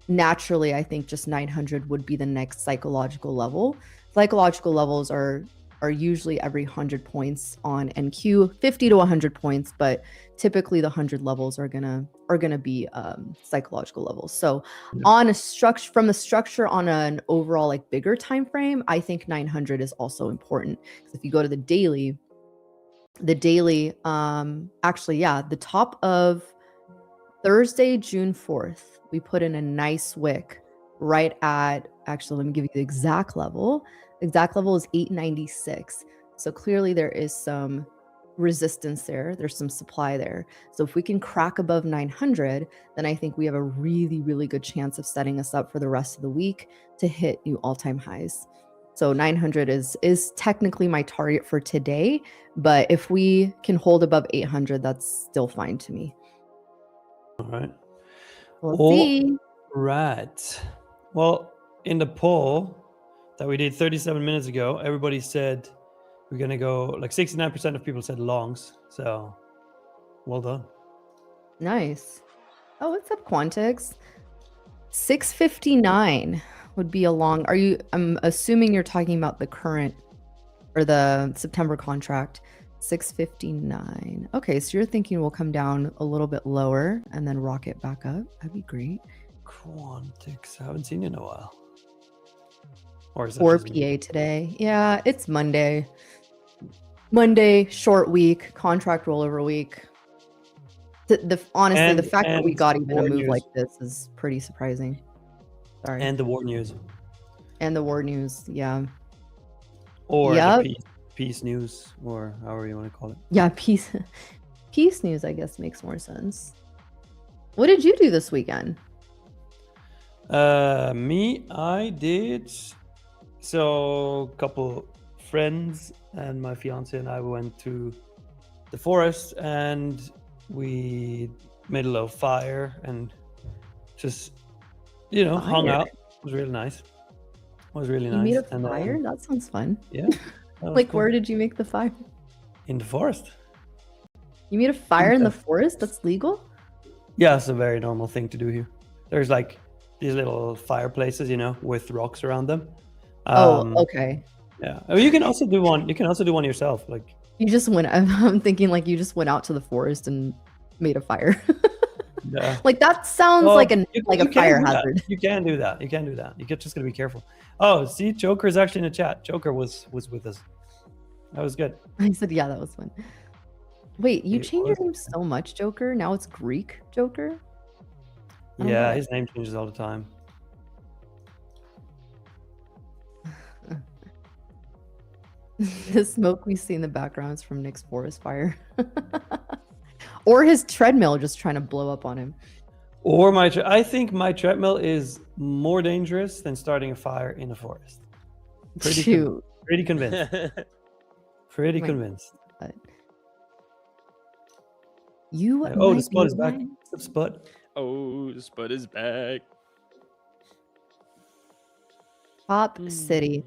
naturally, I think just 900 would be the next psychological level. Psychological levels are usually every 100 points on NQ, 50 to 100 points, but typically the 100 levels are gonna be psychological levels. So on a structure, from the structure on an overall like bigger time frame, I think 900 is also important. Because if you go to the daily, actually, the top of Thursday, June 4th, we put in a nice wick right at, actually, let me give you the exact level. The exact level is 896. So clearly there is some resistance there. There's some supply there. So if we can crack above 900, then I think we have a really, really good chance of setting us up for the rest of the week to hit new all-time highs. So 900 is technically my target for today. But if we can hold above 800, that's still fine to me. All right. We'll see. Right. Well, in the poll that we did 37 minutes ago, everybody said we're going to go, like 69% of people said longs. So well done. Nice. Oh, what's up, Quantix? 659 would be a long. I'm assuming you're talking about the current or the September contract. 659. Okay, so you're thinking we'll come down a little bit lower and then rocket back up. That'd be great. Quantix, I haven't seen you in a while. Or is that 4 just PA me? today. Yeah, it's Monday. Monday, short week, contract rollover week. Honestly, the fact that we got even a war move news. like this is pretty surprising. Sorry. And the war news. And the war news, yeah. Or Yep. the peace news, or however you want to call it. Yeah, peace news, I guess, makes more sense. What did you do this weekend? I did. So, a couple friends and my fiance and I went to the forest and we made a little fire and just, hung Fire? out. It was really nice. You made a And then- fire? That sounds fun. yeah. that was Like, cool. where did you make the fire? In the forest. You made a fire in the the- forest? That's legal? Yeah, it's a very normal thing to do here. There's like these little fireplaces, with rocks around them. Okay. Yeah. I mean, you can also do one. You can also do one yourself. Like, You just went. I'm thinking like you just went out to the forest and made a fire. yeah. Like that sounds Well, like a you like a can fire do that. hazard. You can do that. You can do that. You just gotta be careful. Oh, see, Joker is actually in the chat. Joker was with us. That was good. I said, yeah, that was fun. Wait, you It changed your was. name so much, Joker. Now it's Greek Joker. I don't Yeah, know. his name changes all the time. The smoke we see in the background is from Nick's forest fire. Or his treadmill just trying to blow up on him. Or I think my treadmill is more dangerous than starting a fire in a forest. Shoot. Pretty convinced. Pretty My convinced. You Oh, the might spot be is back. right. The spot. Oh, the spud is back. Top city.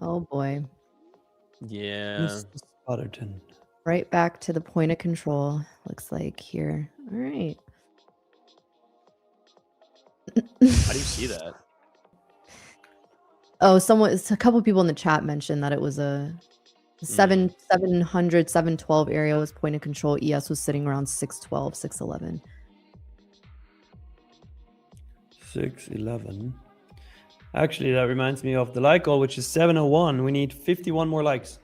Oh boy. Yeah. Mr. Spotterton. Right back to the point of control. Looks like here. All right. How do you see that? Oh, it's a couple people in the chat mentioned that it was a 712 area was point of control. ES was sitting around 612, 611. 611. Actually, that reminds me of the like goal, which is 701. We need 51 more likes.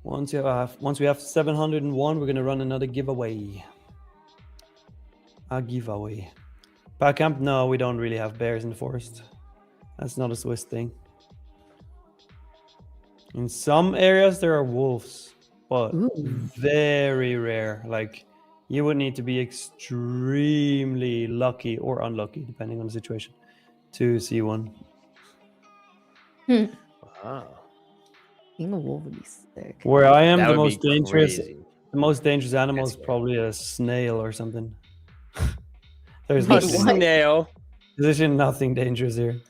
Once we have 701, we're gonna run another giveaway. A giveaway. Pack camp? No, we don't really have bears in the forest. That's not a Swiss thing. In some areas there are wolves, but Ooh. very rare. Like, you would need to be extremely lucky or unlucky, depending on the situation, to see one. Wow. Being a wolf would be sick. Where I am, That the would most be dangerous, crazy. the most dangerous animal is That's probably a snail or something. There's Wait, literally, what? Snail. there's literally nothing dangerous here.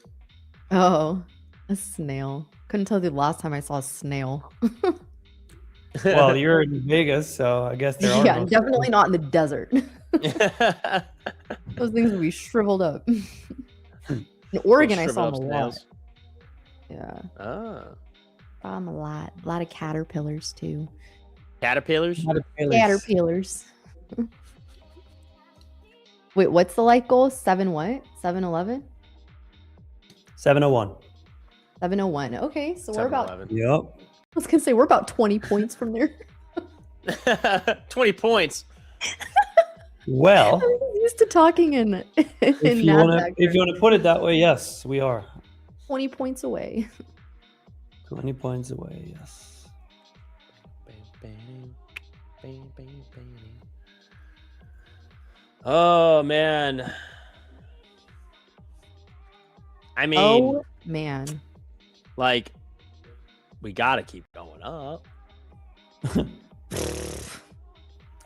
Oh, a snail. Couldn't tell you the last time I saw a snail. Well, you're in Vegas, so I guess there are. Yeah, no definitely not in the desert. Those things would be shriveled up. In Oregon, I saw them a lot. Yeah, Ah. saw them a lot. A lot of caterpillars too. Caterpillars? Caterpillars. Wait, what's the like goal? 7 what? 711? 701. 701. Okay, so we're about, 7-Eleven. Yep. I was gonna say we're about 20 points from there. 20 points. Well, I'm used to talking in if you wanna put it that way, yes, we are 20 points away. 20 points away. Yes. Oh man. I mean, Oh man. like, we gotta keep going up.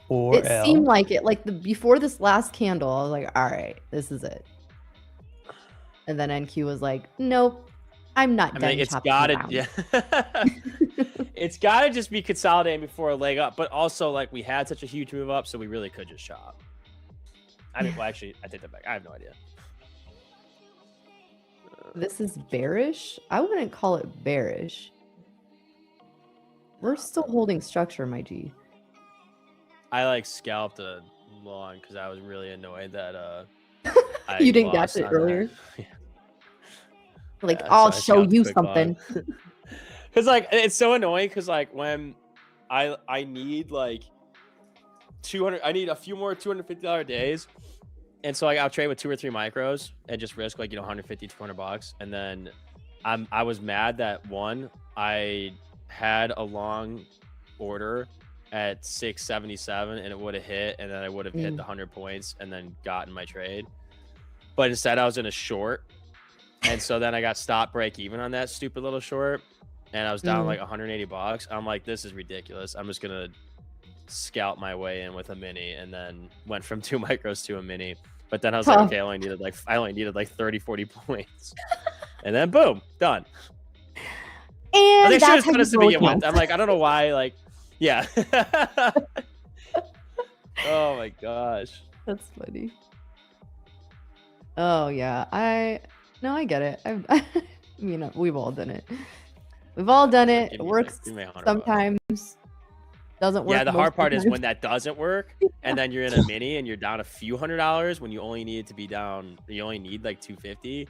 Or It L. seemed like it. Like before this last candle, I was like, all right, this is it. And then NQ was like, nope, I'm not I done. mean, it's chopping gotta, down." yeah. It's gotta just be consolidating before a leg up, but also like we had such a huge move up, so we really could just shop. I mean, well, actually, I take that back. I have no idea. This is bearish. I wouldn't call it bearish. We're still holding structure, my G. I like scalped a long because I was really annoyed that I You didn't catch lost it on that. earlier? Yeah. Like, Yeah, I'll so I show scalped a you quick long. something. Cause like it's so annoying because like when I need like 200, I need a few more $250 days, and so like I'll trade with 2 or 3 micros and just risk like, you know, 150, $200, and then I was mad that one I had a long order at 677 and it would have hit, and then I would have hit the 100 points and then gotten my trade. But instead I was in a short, and so then I got stop break even on that stupid little short, and I was down like 180 bucks. I'm like, this is ridiculous. I'm just gonna scout my way in with a mini, and then went from 2 micros to a mini. But then I was like, okay, I only needed like 30 40 points, and then boom, done. And They should have that's how put you us to roll begin with. accounts. I'm like, I don't know why. Like, yeah. Oh my gosh. That's funny. Oh yeah, I get it. I mean, we've all done it. We've all done it. It works give me $100. sometimes. Doesn't work. Yeah, the most hard of part the is time. when that doesn't work, and then you're in a mini and you're down a few $100s when you only need to be down. You only need like 250.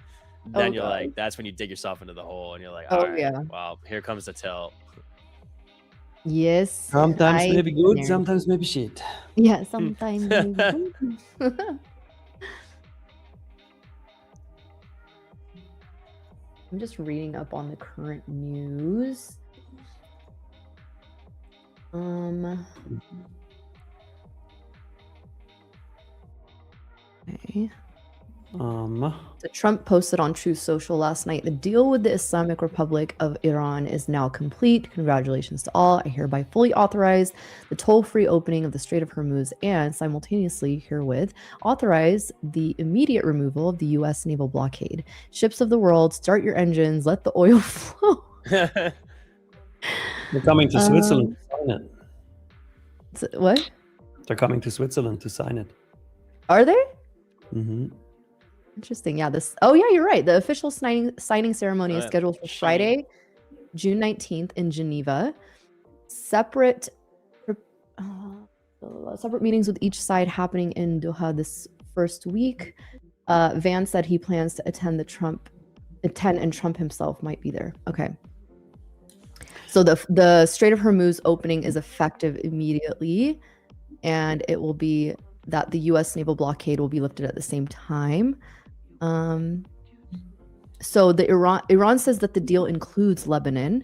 Then you're God. like, that's when you dig yourself into the hole, and you're like, Oh, all right, yeah. well, here comes the tilt. Yes. Sometimes I maybe good, know. sometimes maybe shit. Yeah, sometimes. maybe. I'm just reading up on the current news. Okay. So Trump posted on Truth Social last night, the deal with the Islamic Republic of Iran is now complete. Congratulations to all. I hereby fully authorize the toll-free opening of the Strait of Hormuz and simultaneously herewith authorize the immediate removal of the U.S. naval blockade. Ships of the world, start your engines, let the oil flow. They're coming to Switzerland to sign it. What? They're coming to Switzerland to sign it. Are they? Mm-hmm. Interesting. Yeah, oh yeah, you're right. The official signing ceremony is scheduled for Friday, June 19th in Geneva. Separate meetings with each side happening in Doha this first week. Vance said he plans to attend and Trump himself might be there. Okay. So the Strait of Hormuz opening is effective immediately, and it will be that the U.S. naval blockade will be lifted at the same time. So the Iran says that the deal includes Lebanon,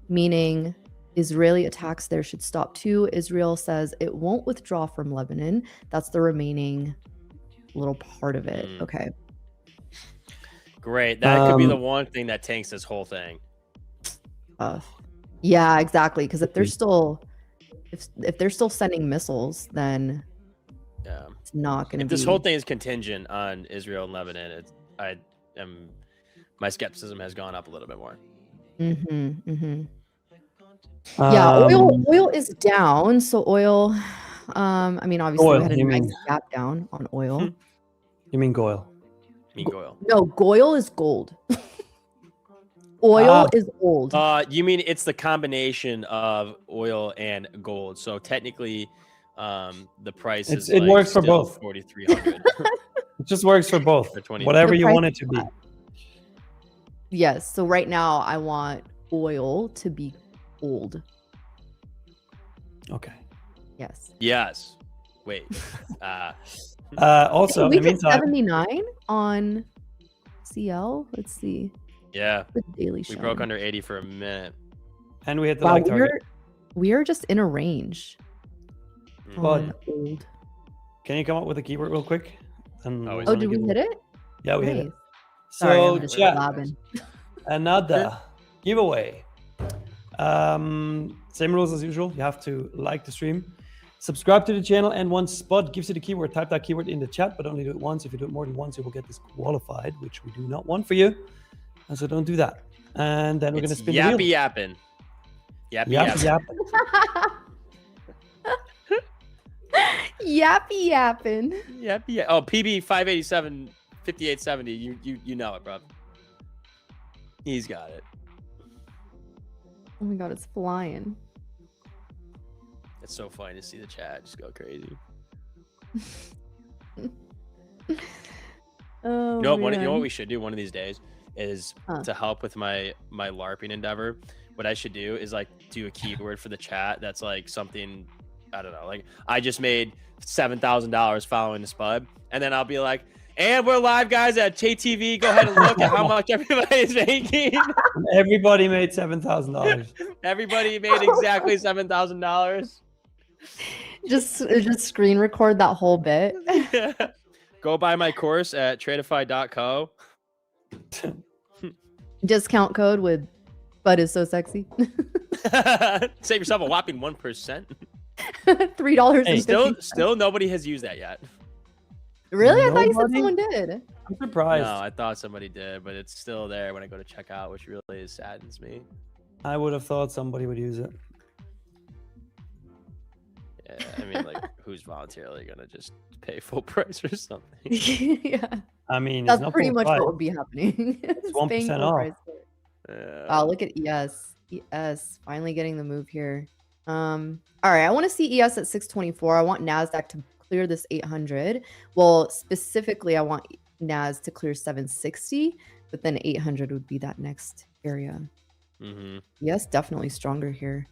meaning Israeli attacks there should stop too. Israel says it won't withdraw from Lebanon. That's the remaining little part of it. Okay. Great. That could be the one thing that tanks this whole thing. Yeah, exactly. Because if they're still sending missiles, then it's not going to be. This whole thing is contingent on Israel and Lebanon. My skepticism has gone up a little bit more. Yeah, oil is down. So oil, I mean, obviously we had a nice gap down on oil. You mean Goyle? Goyle. No, Goyle is gold. Oil is gold. You mean it's the combination of oil and gold? So technically, the price is it works for both. 4,300. It just works for both. Whatever you want it to be. Yes. So right now, I want oil to be gold. Okay. Yes. Yes. Wait. Also, we in the did meantime, 79 on CL. Let's see. Yeah. The Daily We Show. broke under 80 for a minute. and we hit the Wow, like target. we are just in a range. On gold. Can you come up with a keyword real quick? And Oh, did we hit it? Yeah, we hit Nice. it. Sorry, So I'm just chat, blabbing. another giveaway. Same rules as usual. You have to like the stream, subscribe to the channel, and once Spot gives you the keyword, type that keyword in the chat, but only do it once. If you do it more than once, you will get disqualified, which we do not want for you. And so don't do that. And then we're going to spin the wheel. Yapping. Yappy yapping. Yappy yapping. Yappy. Oh, PB 587 5870. You know it, bro. He's got it. Oh my god, it's flying. It's so funny to see the chat just go crazy. Oh, You know what man. we should do one of these days is to help with my LARPing endeavor. What I should do is like do a keyword for the chat that's like something, I don't know, like I just made $7,000 following the Spud, and then I'll be like, And we're live, guys, at JTV. Go ahead and look at how much everybody's making. Everybody made $7,000. Everybody made exactly $7,000. Just screen record that whole bit. Go buy my course at tradeify.co. Discount code with "Bud is so sexy." Save yourself a whopping 1%. $3. Hey, still nobody has used that yet. Really? I thought you said Nobody? someone did. I'm surprised. No, I thought somebody did, but it's still there when I go to check out, which really saddens me. I would have thought somebody would use it. Yeah, I mean, like, who's voluntarily gonna just pay full price or something? Yeah, I mean, it's that's not pretty full much price. what would be happening. It's Just paying 1% full off. price. Yeah. Wow, look at ES. ES finally getting the move here. All right, I want to see ES at 624. I want NASDAQ to clear this 800. Well, specifically, I want NAS to clear 760, but then 800 would be that next area. Mm-hmm. ES definitely stronger here.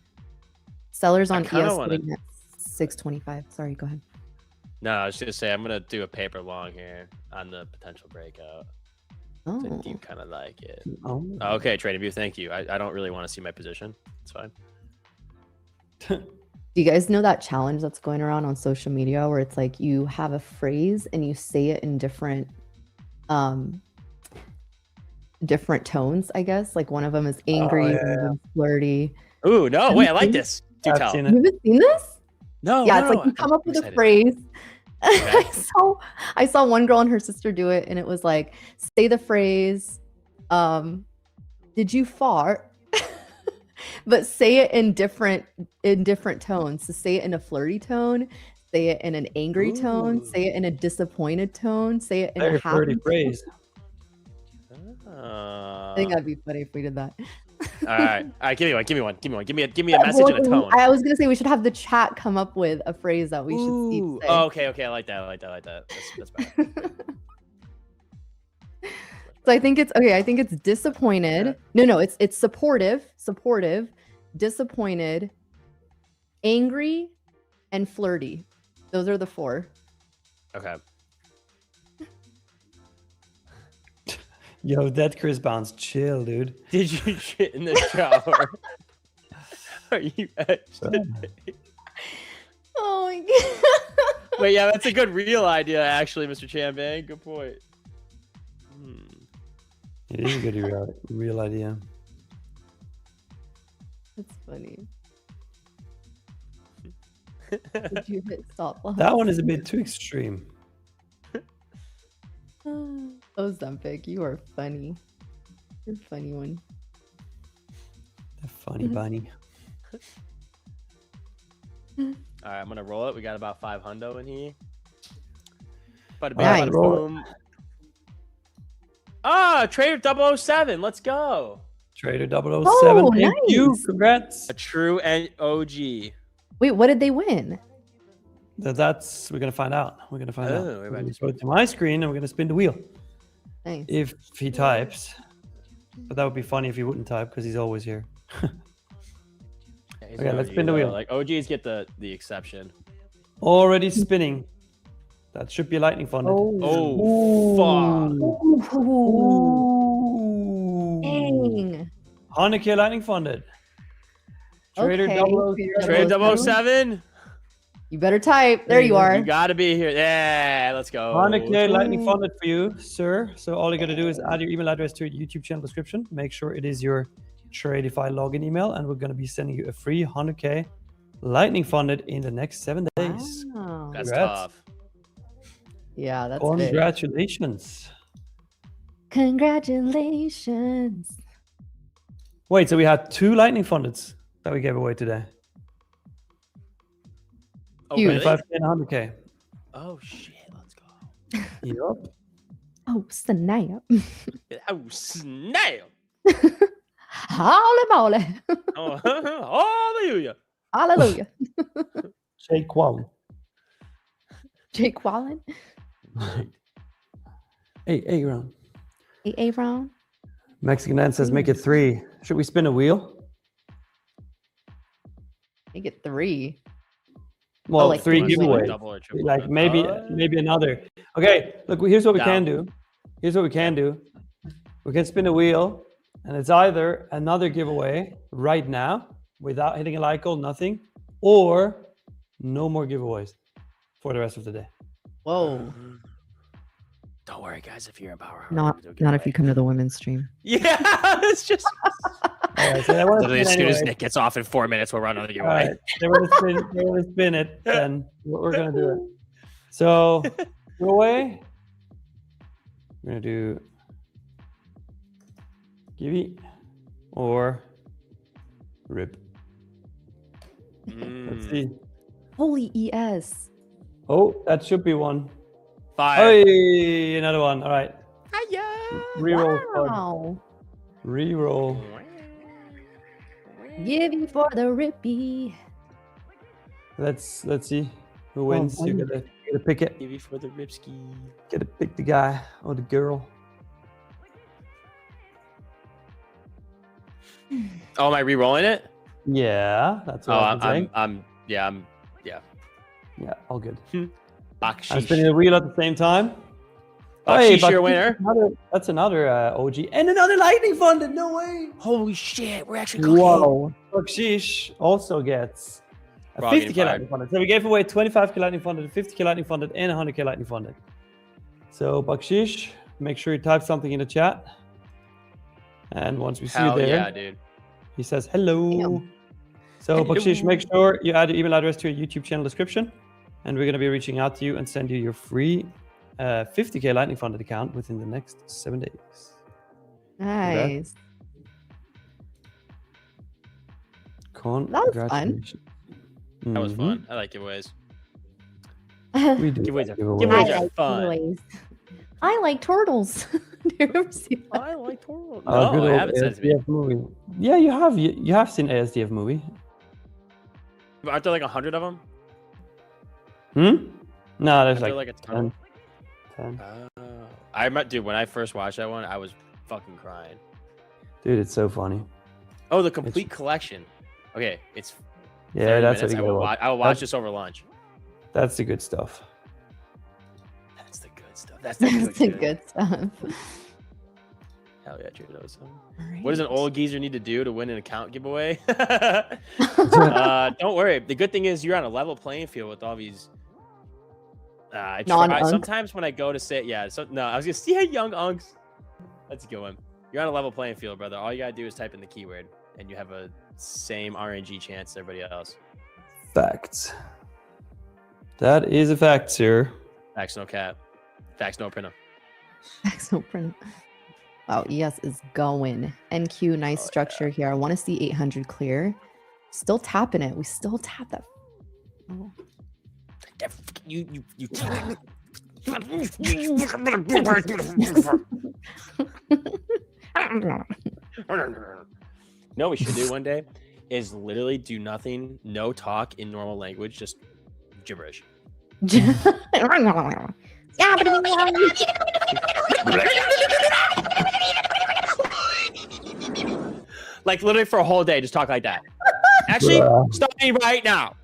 Sellers on kinda ES wanna- sitting at 625. Sorry, go ahead. No, I was gonna say I'm gonna do a paper long here on the potential breakout. Oh, So do you kind of like it? Oh. Okay, Trading View, thank you. I don't really want to see my position. It's fine. do you guys know that challenge that's going around on social media where it's like you have a phrase and you say it in different tones, I guess? Like one of them is angry, one of yeah. them's flirty. Ooh, no, Have wait, you I like seen this. Do I've tell. seen You it. haven't seen this? No, Yeah, no, it's like you come up I'm with a excited. phrase. Okay. I saw one girl and her sister do it, and it was like, say the phrase, did you fart? But say it in different tones. So say it in a flirty tone, say it in an angry tone, Ooh. say it in a disappointed tone, say it in Very a happy flirty tone. phrase. I think that'd be funny if we did that. All right, give me one. Give me a message and a tone. I was gonna say we should have the chat come up with a phrase that we should see. Ooh, Say. oh, okay, I like that. That's better. So I think it's okay. I think it's disappointed. No, it's supportive, disappointed, angry, and flirty. Those are the four. Okay. Yo, that Chris Bounce, chill, dude. Did you shit in the shower? Are you actually? Oh my god. Wait, yeah, that's a good real idea, actually, Mr. Chambang. Good point. It is a good real idea. That's funny. Did you hit stop loss? That one is a bit too extreme. Ozempic, you are funny. You're a funny one. The funny bunny. All right, I'm gonna roll it. We got about 500 in here. Bada bing, Nice. bada boom. Ah, Trader 007. Let's go. Trader 007. Oh, Thank you. nice. Congrats. A true and OG. Wait, what did they win? That's we're gonna find out. We're gonna find Oh, out. we're We're about gonna to go to my screen and we're gonna spin the wheel. Nice. If he types. But that would be funny if he wouldn't type because he's always here. Yeah, he's Okay, an let's OG, spin the though. wheel. Like OGs get the exception. Already spinning. That should be lightning funded. Oh, fuck. Ooh. Dang. 100K lightning funded. Trader Okay, 007. Trader 007. You better type. There you are. You gotta be here. Yeah, let's go. 100K lightning funded for you, sir. So all you gotta do is add your email address to your YouTube channel description. Make sure it is your Tradeify login email, and we're gonna be sending you a free 100K lightning funded in the next 7 days. Wow. That's Congrats. tough. Yeah, that's big. Congratulations. Congratulations. Wait, so we had 2 lightning fundeds that we gave away today. Oh, Huge. really? 25K and 100K. Oh shit, let's go. Yup. Oh, snap. Oh snap. Holy moly. Oh, hallelujah. Hallelujah. Jake Wall. Jake Wallen. Hey, Ron. Hey, Aaron. Mexican Dan says make it 3. Should we spin a wheel? Make it 3. Well, like 3 three giveaways. Double or triple. Like maybe another. Okay, look. Here's what we can Down. do. Here's what we can do. We can spin a wheel, and it's either another giveaway right now without hitting a like goal, nothing, or no more giveaways for the rest of the day. Whoa. Don't worry, guys. If you're in power, Not if you come to the women's stream. Yeah, it's just. All right, so they want to Literally, spin as soon as anyway. Nick gets off in 4 minutes, we'll run another All giveaway. right, they want to spin it, then we're gonna do it. So giveaway. We're gonna do Gibby or Rip. Let's see. Holy ES. Oh, that should be one. Fire. Hey, another one. All right. Reroll. Bud. Wow. Reroll. Gibby for the Rippy. Let's see who wins. You gotta pick it. Give you for the Ripski. Gotta pick the guy or the girl. Oh, am I re-rolling it? Yeah, that's what I'm saying. Yeah, Yeah, all good. I'm spinning Bakshish. the wheel at the same time. Bakshish, your winner. That's another OG and another lightning funded. No way. Holy shit, we're actually cooking. Whoa. Bakshish also gets a We're all getting 50k fired. lightning funded. So we gave away 25k lightning funded, 50k lightning funded, and 100k lightning funded. So Bakshish, make sure you type something in the chat. And once we see you Hell there, yeah, dude. he says hello. Damn. So Hello. Bakshish, make sure you add your email address to your YouTube channel description, and we're going to be reaching out to you and send you your free 50k lightning funded account within the next 7 days. Nice. was fun. Congratulations. That was Mhm. fun. I like giveaways. We do Giveaways like are, giveaways. giveaways I are like fun. giveaways. I like turtles. Do you ever see that? I like turtles. Good No, I old haven't sent it to me. ASDF movie. Yeah, you have. You have seen ASDF movie. Aren't there like 100 of them? Hmm? No, there's Aren't there like, like a ton? 10. I remember, dude, when I first watched that one, I was fucking crying. Dude, it's so funny. Oh, the complete collection. Okay, it's Yeah, 30 that's minutes. what you gotta watch. I will watch this over lunch. That's the good stuff. That's the good stuff. That's the That's the good stuff. Hell yeah, Trader knows. All What does an right. old geezer need to do to win an account giveaway? Don't worry. The good thing is you're on a level playing field with all these. I try, Non-unk. sometimes when I go to say, yeah, so, no, I was gonna say young unks. That's a good one. You're on a level playing field, brother. All you gotta do is type in the keyword, and you have a same RNG chance as everybody else. Facts. That is a fact, sir. Facts no cap. Facts no printer. So print. Wow, ES is going. NQ, nice structure here. I want to see 800 clear. Still tapping it. We still tap that. Oh. You. No, we should do one day is literally do nothing, no talk in normal language, just gibberish. Like literally for a whole day, just talk like that. Actually, stop me right now.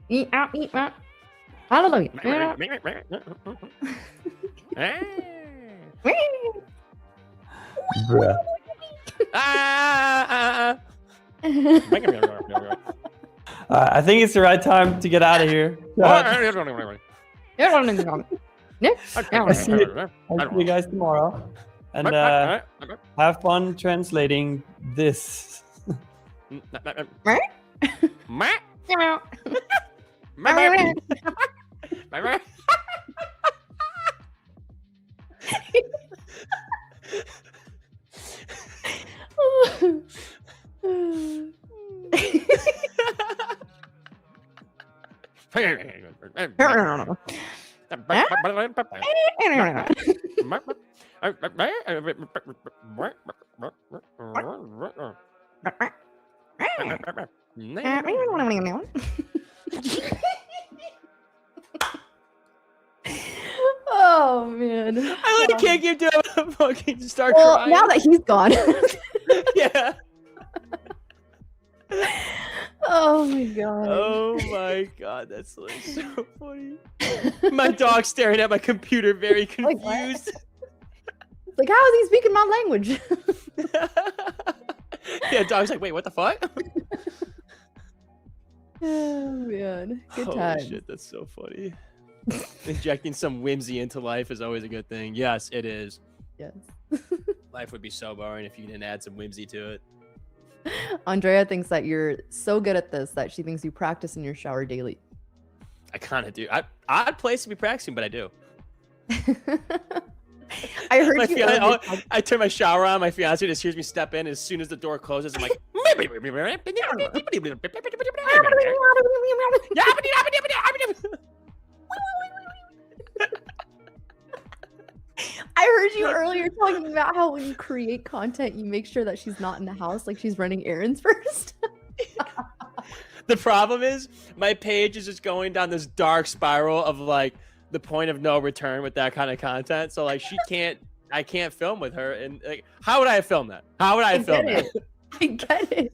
Eat out, eat out. Hallelujah. Bruh. I think it's the right time to get out of here. I'll see you guys tomorrow. And have fun translating this. Oh man. I like can't keep doing it. Fucking start Well, crying. now that he's gone. Yeah. Oh my god. Oh my god, that's like so funny. My dog's staring at my computer, very Like, what? confused. It's like, how is he speaking my language? Yeah, dog's like, wait, what the fuck? Oh man. Good Holy time. shit, that's so funny. Injecting some whimsy into life is always a good thing. Yes, it is. Yes. Life would be so boring if you didn't add some whimsy to it. Andrea thinks that you're so good at this that she thinks you practice in your shower daily. I kind of do. Odd place to be practicing, but I do. I heard My you. fiance, I turn my shower on. My fiance just hears me step in. As soon as the door closes, I'm like, I heard you earlier talking about how when you create content, you make sure that she's not in the house, like she's running errands first. The problem is my page is just going down this dark spiral of like the point of no return with that kind of content. So like I can't film with her. And like, how would I have filmed that? How would I have filmed that? I get it.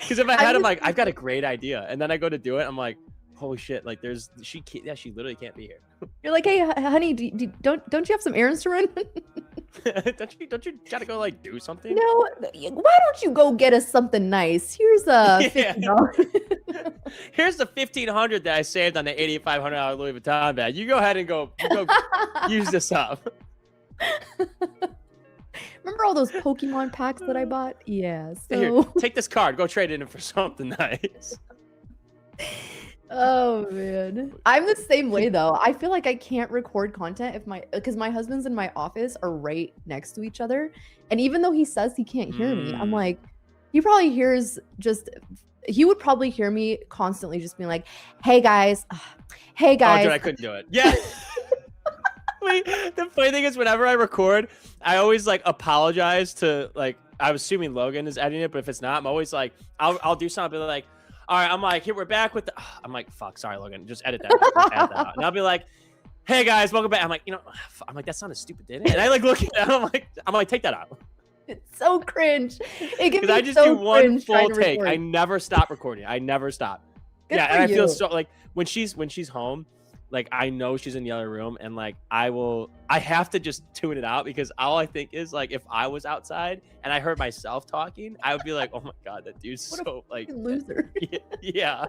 Because if I had, I'm like, I've got a great idea, and then I go to do it, I'm like, holy shit! Like, she literally can't be here. You're like, hey, honey, don't you have some errands to run? don't you gotta go like do something? No, why don't you go get us something nice? Here's $50. Here's the $1,500 that I saved on the $8,500 Louis Vuitton bag. You go ahead and go use this up. Remember all those Pokemon packs that I bought? Yeah. So Here, take this card. Go trade it in for something nice. Oh man, I'm the same way though. I feel like I can't record content because my husband's and my office are right next to each other, and even though he says he can't hear me, I'm like, he would probably hear me constantly just being like, hey guys. Oh, dude, I couldn't do it. Yeah. Wait, the funny thing is, whenever I record, I always like apologize to like. I'm assuming Logan is editing it, but if it's not, I'm always like, I'll do something like, all right, I'm like, here we're back with the. I'm like, fuck, sorry, Logan, just edit that. Just edit that out. And I'll be like, hey guys, welcome back. I'm like, I'm like, that sounded stupid, didn't it? And I like look at it, I'm like, take that out. It's so cringe. Because I just do one full take. I never stop recording. I never stop. Good yeah, for and I you. feel so like when she's home. Like I know she's in the other room, and like I have to just tune it out because all I think is like if I was outside and I heard myself talking, I would be like, oh my god, that dude's What so like loser. Yeah.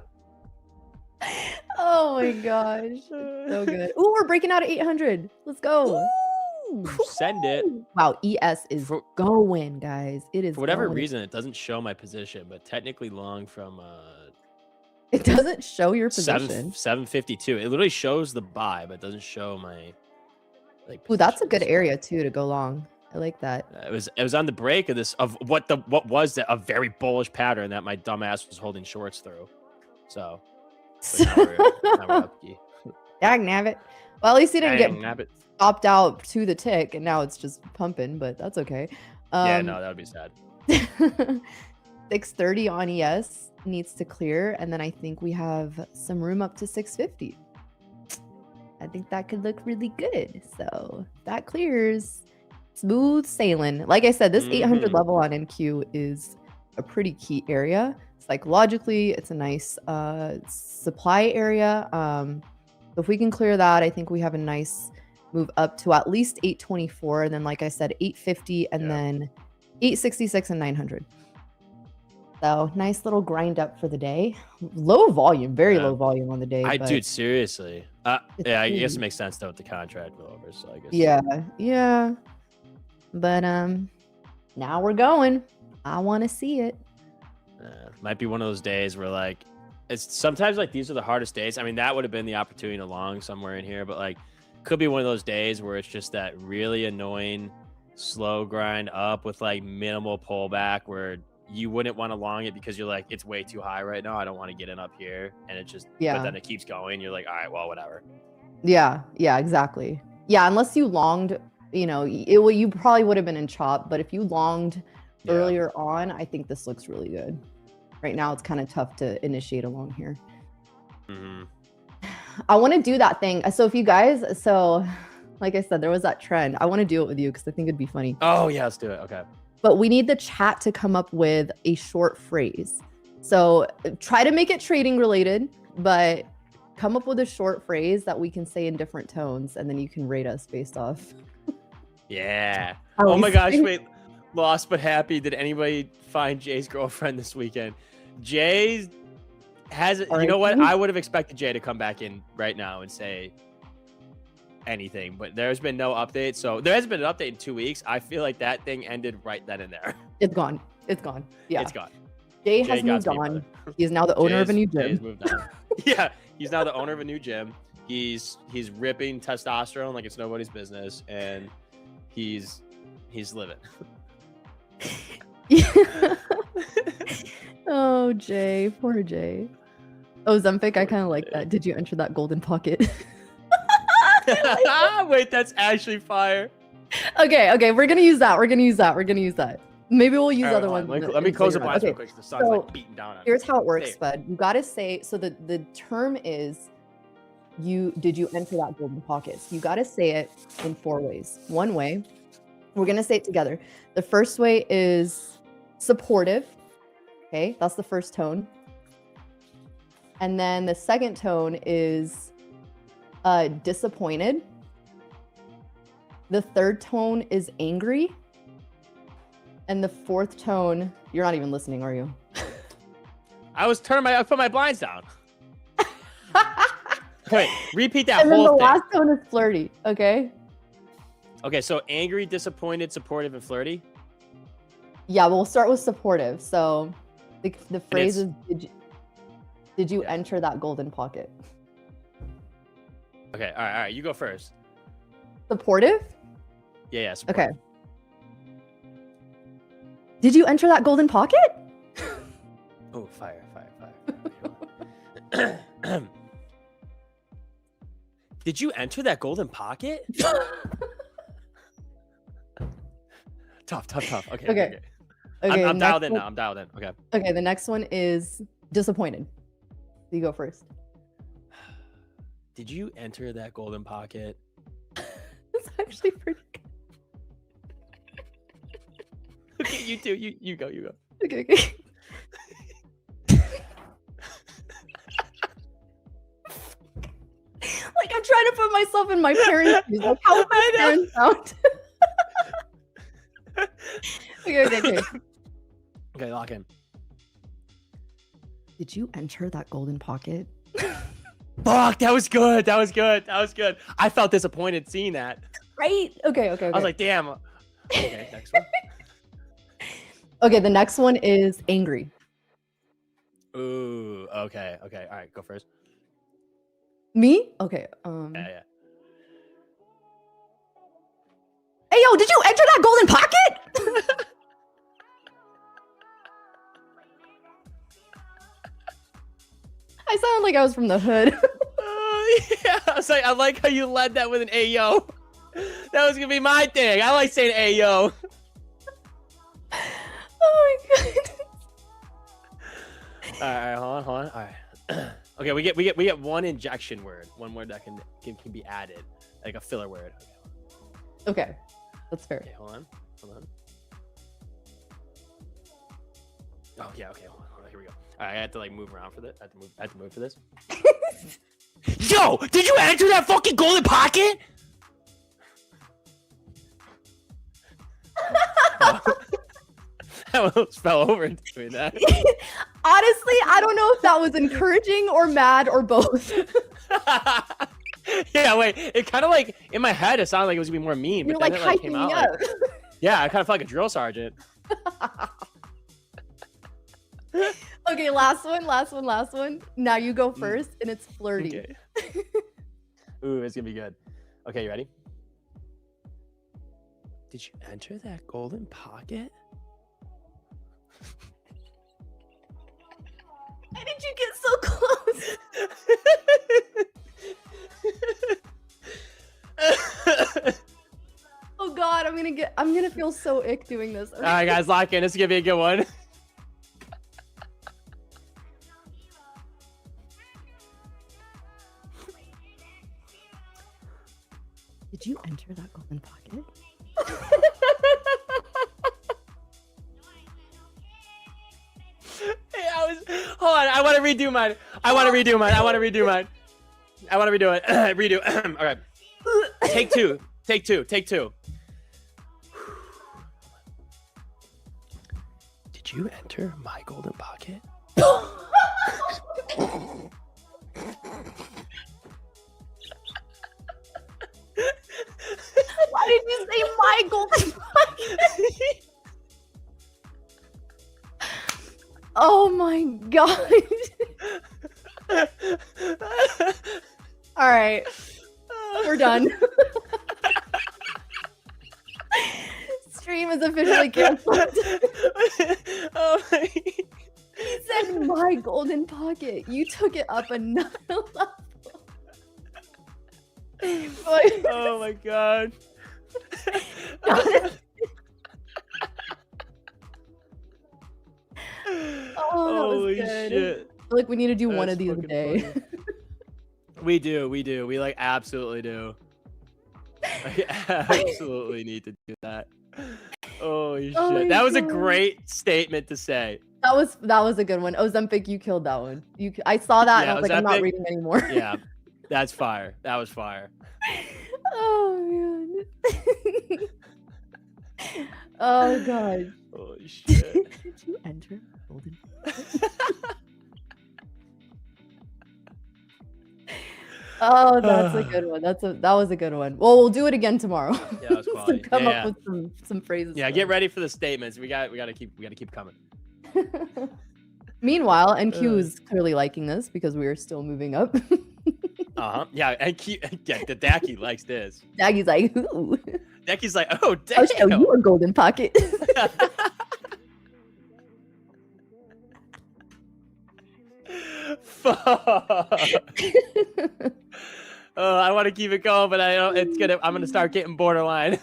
Oh my gosh, so good. Ooh, we're breaking out at 800. Let's go. Send it. Wow, ES is going, guys. It is. For whatever going. reason, it doesn't show my position, but technically long from it doesn't show your position. 752. It literally shows the buy, but doesn't show my like. Ooh, that's a good area too to go long. I like that. It was on the break of this of what was a very bullish pattern that my dumbass was holding shorts through. So now we're up. Dag nabbit. Well, at least he didn't Dang, get nabbit. stopped out to the tick, and now it's just pumping. But that's okay. Yeah, no, that would be sad. 630 on ES needs to clear, and then I think we have some room up to 650. I think that could look really good. So that clears, smooth sailing. Like I said, this 800 level on NQ is a pretty key area. Psychologically, it's a nice supply area. So if we can clear that, I think we have a nice move up to at least 824, and then like I said, 850, and then 866 and 900. So nice little grind up for the day. Low volume, very low volume on the day. Dude, seriously. Yeah, I guess it makes sense though with the contract over. So I guess. Yeah. But now we're going. I want to see it. Might be one of those days where like it's sometimes like these are the hardest days. I mean, that would have been the opportunity to long somewhere in here, but like could be one of those days where it's just that really annoying slow grind up with like minimal pullback where you wouldn't want to long it because you're like, it's way too high right now. I don't want to get in up here. And it just, but then it keeps going. You're like, all right, well, whatever. Yeah, exactly. Yeah, unless you longed, you probably would have been in chop. But if you longed earlier on, I think this looks really good. Right now, it's kind of tough to initiate a long here. I want to do that thing. So if you guys, like I said, there was that trend. I want to do it with you because I think it'd be funny. Oh yeah, let's do it. Okay. But we need the chat to come up with a short phrase. So try to make it trading related, but come up with a short phrase that we can say in different tones, and then you can rate us based off. Yeah. Oh my gosh, wait. Lost but happy. Did anybody find Jay's girlfriend this weekend? Jay has, you know what? I would have expected Jay to come back in right now and say anything, but there's been no update. So there hasn't been an update in 2 weeks. I feel like that thing ended right then and there. It's gone. It's gone. Yeah. It's gone. Jay has moved on. He is now the owner of a new Jay's gym. moved on. Yeah, he's now the owner of a new gym. He's ripping testosterone like it's nobody's business, and he's living. Oh, Jay, poor Jay. Oh, Zempic, I kind of like that. Did you enter that golden pocket? Wait, that's actually fire. Okay, we're gonna use that. We're gonna use that. Maybe we'll use other ones. Let me close the blinds real quick. The sun's like beating down on me. Here's how it works, bud. You gotta say, so the term is, did you enter that golden pocket? So you gotta say it in 4 ways. One way, we're gonna say it together. The first way is supportive. Okay, that's the first tone. And then the second tone is disappointed. The third tone is angry. And the fourth tone, you're not even listening, are you? I put my blinds down. Wait, repeat that and whole then the thing. last tone is flirty, okay? Okay, so angry, disappointed, supportive, and flirty? Yeah, we'll start with supportive. So the phrase is, did you enter that golden pocket? Okay, all right, you go first. Supportive? Yeah, supportive. Okay. Did you enter that golden pocket? Oh, fire. Did you enter that golden pocket? Tough. Okay. I'm dialed in now. Okay. Okay, the next one is disappointed. You go first. Did you enter that golden pocket? It's actually pretty good. Okay, you do. You go. Okay. Like, I'm trying to put myself in my parents' shoes. Like, how would my parents sound? Okay. Okay, lock in. Did you enter that golden pocket? Fuck, that was good. I felt disappointed seeing that. Right? Okay. I was like, damn. Okay, next one. Okay, the next one is angry. Ooh, okay. All right, go first. Me? Okay. Yeah. Hey, yo, did you enter that golden pocket? I sound like I was from the hood. Yeah, I was like, I like how you led that with an "ayo." That was gonna be my thing. I like saying "ayo." Oh my god. All right, hold on. All right. Okay, we get one injection word, one word that can be added, like a filler word. Okay, that's fair. Okay, hold on. Oh yeah, okay, hold on. Here we go. All right, I have to like move around for this. I have to move for this. Yo, did you enter that fucking golden pocket? I almost fell over into doing that. Honestly, I don't know if that was encouraging or mad or both. Yeah, wait. It kind of like in my head, it sounded like it was gonna be more mean, You're but like then it like hyping came me out. up. Like, yeah, I kind of felt like a drill sergeant. Okay, last one. Now you go first, and it's flirty. Okay. Ooh, it's gonna be good. Okay, you ready? Did you enter that golden pocket? Why did you get so close? Oh god, I'm gonna feel so ick doing this. All right, guys, lock in. This is gonna be a good one. Did you enter that golden pocket? Hey, hold on. I want to redo mine. I want to redo mine. I want to redo it. Redo. All right. Take two. Did you enter my golden pocket? Why did you say my golden pocket? Oh my god. All right. We're done. Stream is officially canceled. Oh my. He said my golden pocket. You took it up another level. Oh my god. Oh, that was Holy good. shit. I feel like we need to do one That's of these a fucking day. funny. We do. We like absolutely do. I absolutely need to do that. Holy shit. Oh my That was a God. great statement to say. That was a good one. Ozempic, you killed that one. I saw that and I was like, I'm not Ozempic, reading anymore. Yeah. That's fire. That was fire. Oh man. Oh god. Holy shit. Did you enter golden? Oh, that's a good one. That was a good one. Well, we'll do it again tomorrow. Yeah, that was So quality. come Yeah, up with some phrases. Yeah, for get it. ready for the statements. We gotta keep coming. Meanwhile, NQ is clearly liking this because we are still moving up. Yeah, and the Daki likes this. Daggy's like, ooh. Daki's like, oh I'll show damn. you a golden pocket. Fuck. I want to keep it going, but I don't. I'm gonna start getting borderline.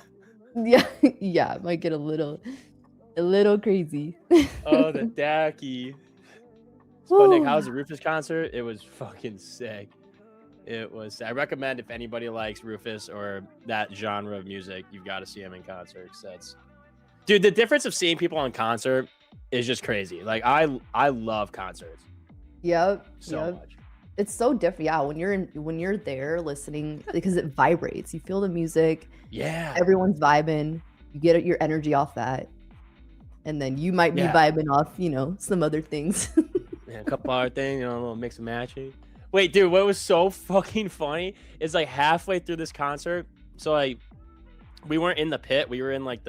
Yeah, it might get a little crazy. Oh, the Daki. Sputnik, how was the Rufus concert? It was fucking sick. It was. I recommend if anybody likes Rufus or that genre of music, you've got to see him in concert. 'Cause that's, dude, the difference of seeing people in concert is just crazy. Like I love concerts Yep. so much. It's so different. Yeah, when you're there listening because it vibrates. You feel the music. Yeah. Everyone's vibing. You get your energy off that. And then you might be Yeah. vibing off, some other things. Yeah, a couple other things, a little mix and matching. Wait, dude, what was so fucking funny is like halfway through this concert, so like we weren't in the pit, we were in like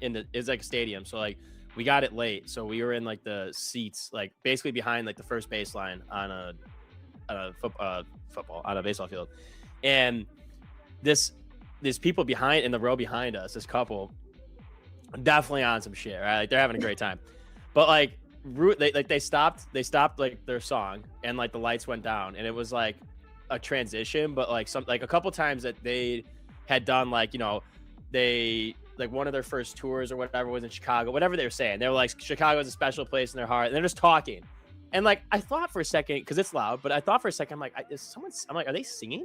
it's like a stadium, so like we got it late, so we were in like the seats, like basically behind like the first baseline on a football on a baseball field, and there's people behind in the row behind us, this couple, definitely on some shit, right? Like they're having a great time, but like they stopped like their song and like the lights went down and it was like a transition, but like a couple times that they had done like they like one of their first tours or whatever was in Chicago, whatever they were saying, they were like Chicago is a special place in their heart, and they're just talking, and like I thought for a second, because it's loud, but I thought for a second, I'm like, I'm like, are they singing?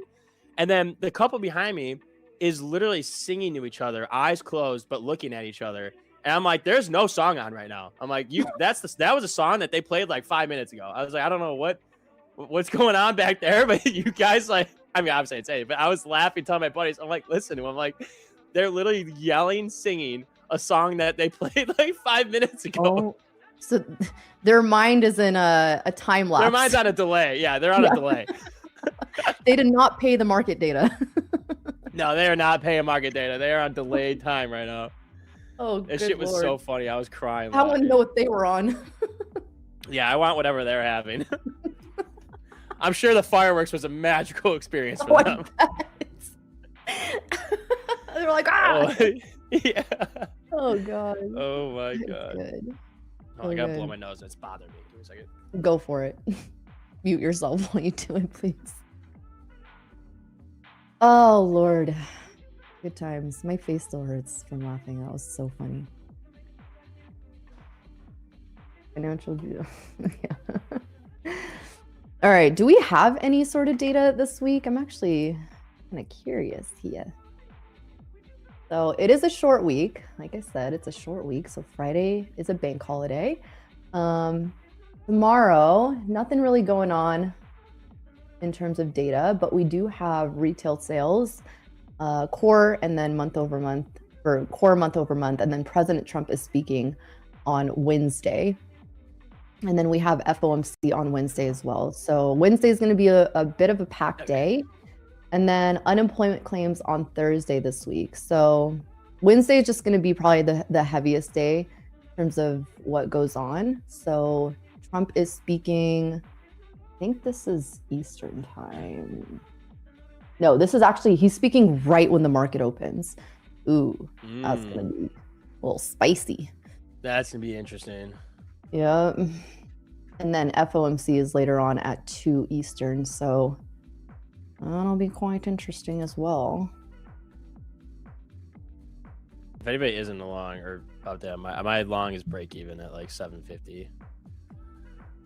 And then the couple behind me is literally singing to each other, eyes closed but looking at each other. And I'm like, there's no song on right now. I'm like, that was a song that they played like 5 minutes ago. I was like, I don't know what's going on back there, but you guys like, I mean, obviously I'd say it, but I was laughing, telling my buddies, I'm like, listen to them. I'm like, they're literally yelling, singing a song that they played like 5 minutes ago. Oh, so their mind is in a time lapse. Their mind's on a delay. Yeah, they're on a delay. They did not pay the market data. No, they are not paying market data. They are on delayed time right now. Oh, That good shit was Lord. so funny. I was crying. I want to laughing. know what they were on. Yeah, I want whatever they're having. I'm sure the fireworks was a magical experience for them. They were like, ah! Oh, yeah. Oh, God. Oh my That's god. good. Oh, So I gotta good. blow my nose. It's bothering me. Give me a second. Go for it. Mute yourself while you do it, please. Oh, Lord. Good times. My face still hurts from laughing. That was so funny. Financial view. Yeah. All right. Do we have any sort of data this week? I'm actually kind of curious here. So it is a short week. Like I said, it's a short week. So Friday is a bank holiday. Tomorrow, nothing really going on in terms of data, but we do have retail sales, core, and then month over month, or core month over month. And then President Trump is speaking on Wednesday. And then we have FOMC on Wednesday as well. So Wednesday is going to be a bit of a packed day. And then unemployment claims on Thursday this week. So Wednesday is just going to be probably the heaviest day in terms of what goes on. So Trump is speaking, I think this is Eastern time. No, this is actually, he's speaking right when the market opens. Ooh, that's going to be a little spicy. That's going to be interesting. Yeah. And then FOMC is later on at 2 Eastern. So that'll be quite interesting as well. If anybody isn't long or out there, my long is break even at like 750.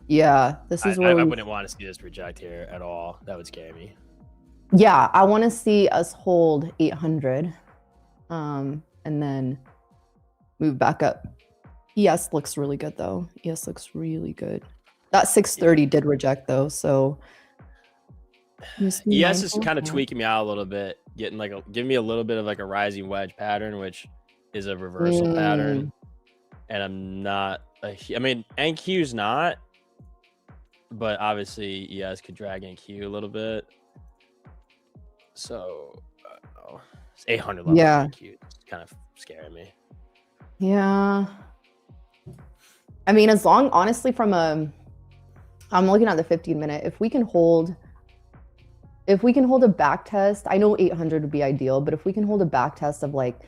Yeah, this is where I wouldn't want to see this reject here at all. That would scare me. Yeah, I want to see us hold 800 and then move back up. ES looks really good though. ES looks really good. That 630 did reject though, so ES is kind of tweaking me out a little bit, giving me a little bit of like a rising wedge pattern, which is a reversal pattern. And I'm not, I mean, NQ's not, but obviously ES could drag NQ a little bit. So, I don't know. It's 800 level NQ. It's kind of scaring me. Yeah. I mean, as long, honestly, I'm looking at the 15-minute, if we can hold a back test, I know 800 would be ideal, but if we can hold a back test of like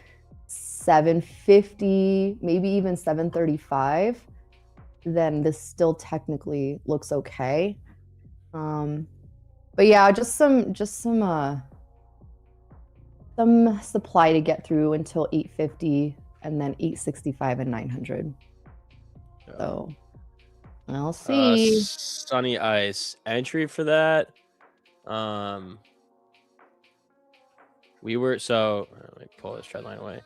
750, maybe even 735, then this still technically looks okay. But yeah, just some supply to get through until 850 and then 865 and 900. So I'll see. Sunny Ice entry for that. We were let me pull this trend line away.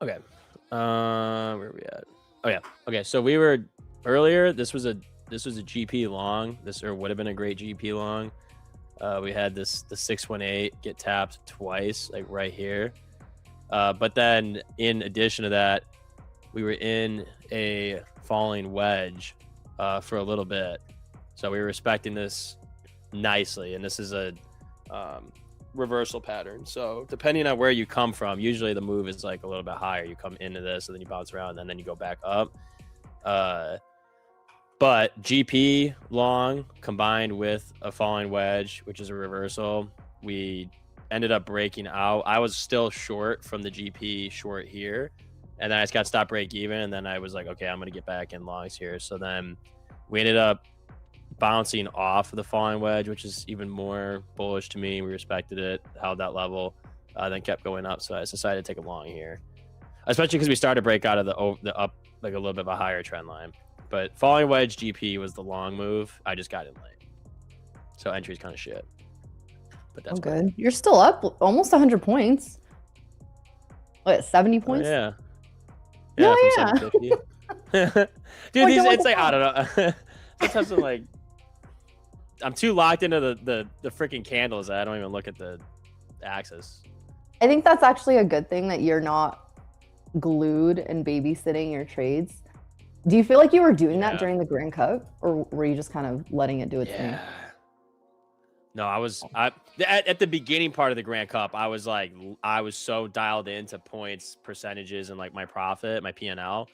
Okay. Where are we at? Oh yeah. Okay. So we were earlier. This was a GP long. This would have been a great GP long. We had the 618 get tapped twice, like right here. But then in addition to that, we were in a falling wedge for a little bit. So we were respecting this nicely, and this is a reversal pattern. So depending on where you come from, usually the move is like a little bit higher. You come into this, and then you bounce around, and then you go back up. But GP long combined with a falling wedge, which is a reversal, we ended up breaking out. I was still short from the GP short here, and then I just got stopped break even, and then I was like, okay, I'm gonna get back in longs here. So then we ended up bouncing off of the falling wedge, which is even more bullish to me. We respected it, held that level, then kept going up. So I decided to take a long here, especially because we started to break out of the up, like a little bit of a higher trend line. But falling wedge GP was the long move. I just got in late, so entry's kind of shit. But that's good. You're still up almost 100 points. What, 70 points? Yeah. Yeah. Dude, it's like, I don't know. Sometimes I'm too locked into the freaking candles that I don't even look at the axis. I think that's actually a good thing that you're not glued and babysitting your trades. Do you feel like you were doing that during the Grand Cup, or were you just kind of letting it do its thing? No, at the beginning part of the Grand Cup, I was so dialed into points, percentages, and like my profit, my P&L,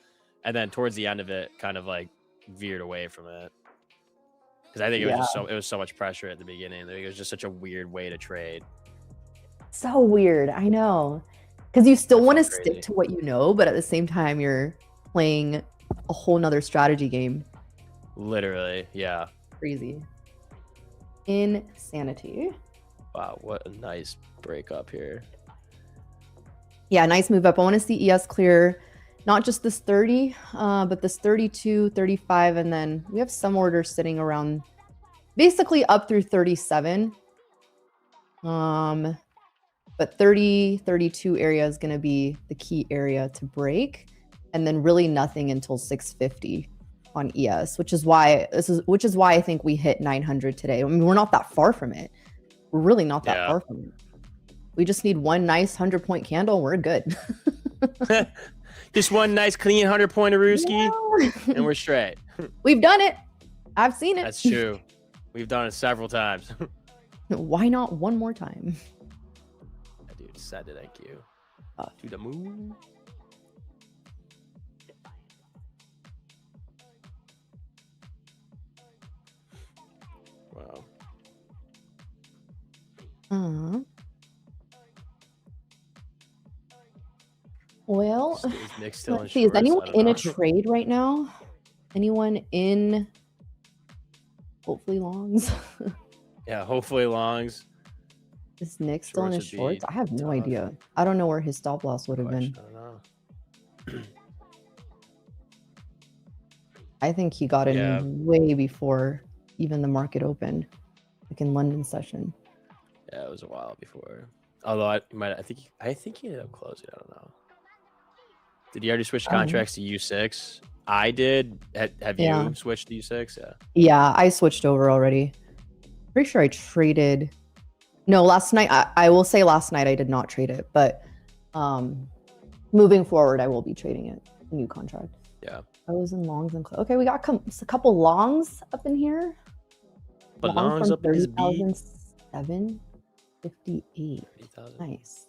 and then towards the end of it, kind of like veered away from it because I think it was so much pressure at the beginning. It was just such a weird way to trade. So weird, I know, because you still want to stick to what you know, but at the same time, you're playing a whole nother strategy game. Literally, yeah. Crazy. Insanity. Wow, what a nice break up here. Yeah, nice move up. I want to see ES clear not just this 30, but this 32, 35, and then we have some orders sitting around basically up through 37. But But 30-32 area is going to be the key area to break, and then really nothing until 650 on ES, which is why I think we hit 900 today. I mean, we're not that far from it. We're really not that far from it. We just need one nice 100-point candle. We're good. Just one nice clean 100-point Aruski, and we're straight. We've done it. I've seen it. That's true. We've done it several times. Why not one more time? Dude, sad to thank you. To the moon. Wow. Well, Nick still let's see. Is anyone in a trade right now? Anyone in hopefully longs? Yeah, hopefully longs. Is Nick still in his shorts? I have no idea. I don't know where his stop loss would have been. I don't know. I think he got in way before even the market opened, like in London session. Yeah, it was a while before. Although I think he ended up closing. I don't know. Did you already switch contracts to U6? I did. Have you switched to U6? Yeah. Yeah, I switched over already. Pretty sure I traded. No, last night. I will say last night I did not trade it, but moving forward, I will be trading it. New contract. Yeah. I was in longs and okay. We got a couple longs up in here. But longs up in this beat. 758. Nice.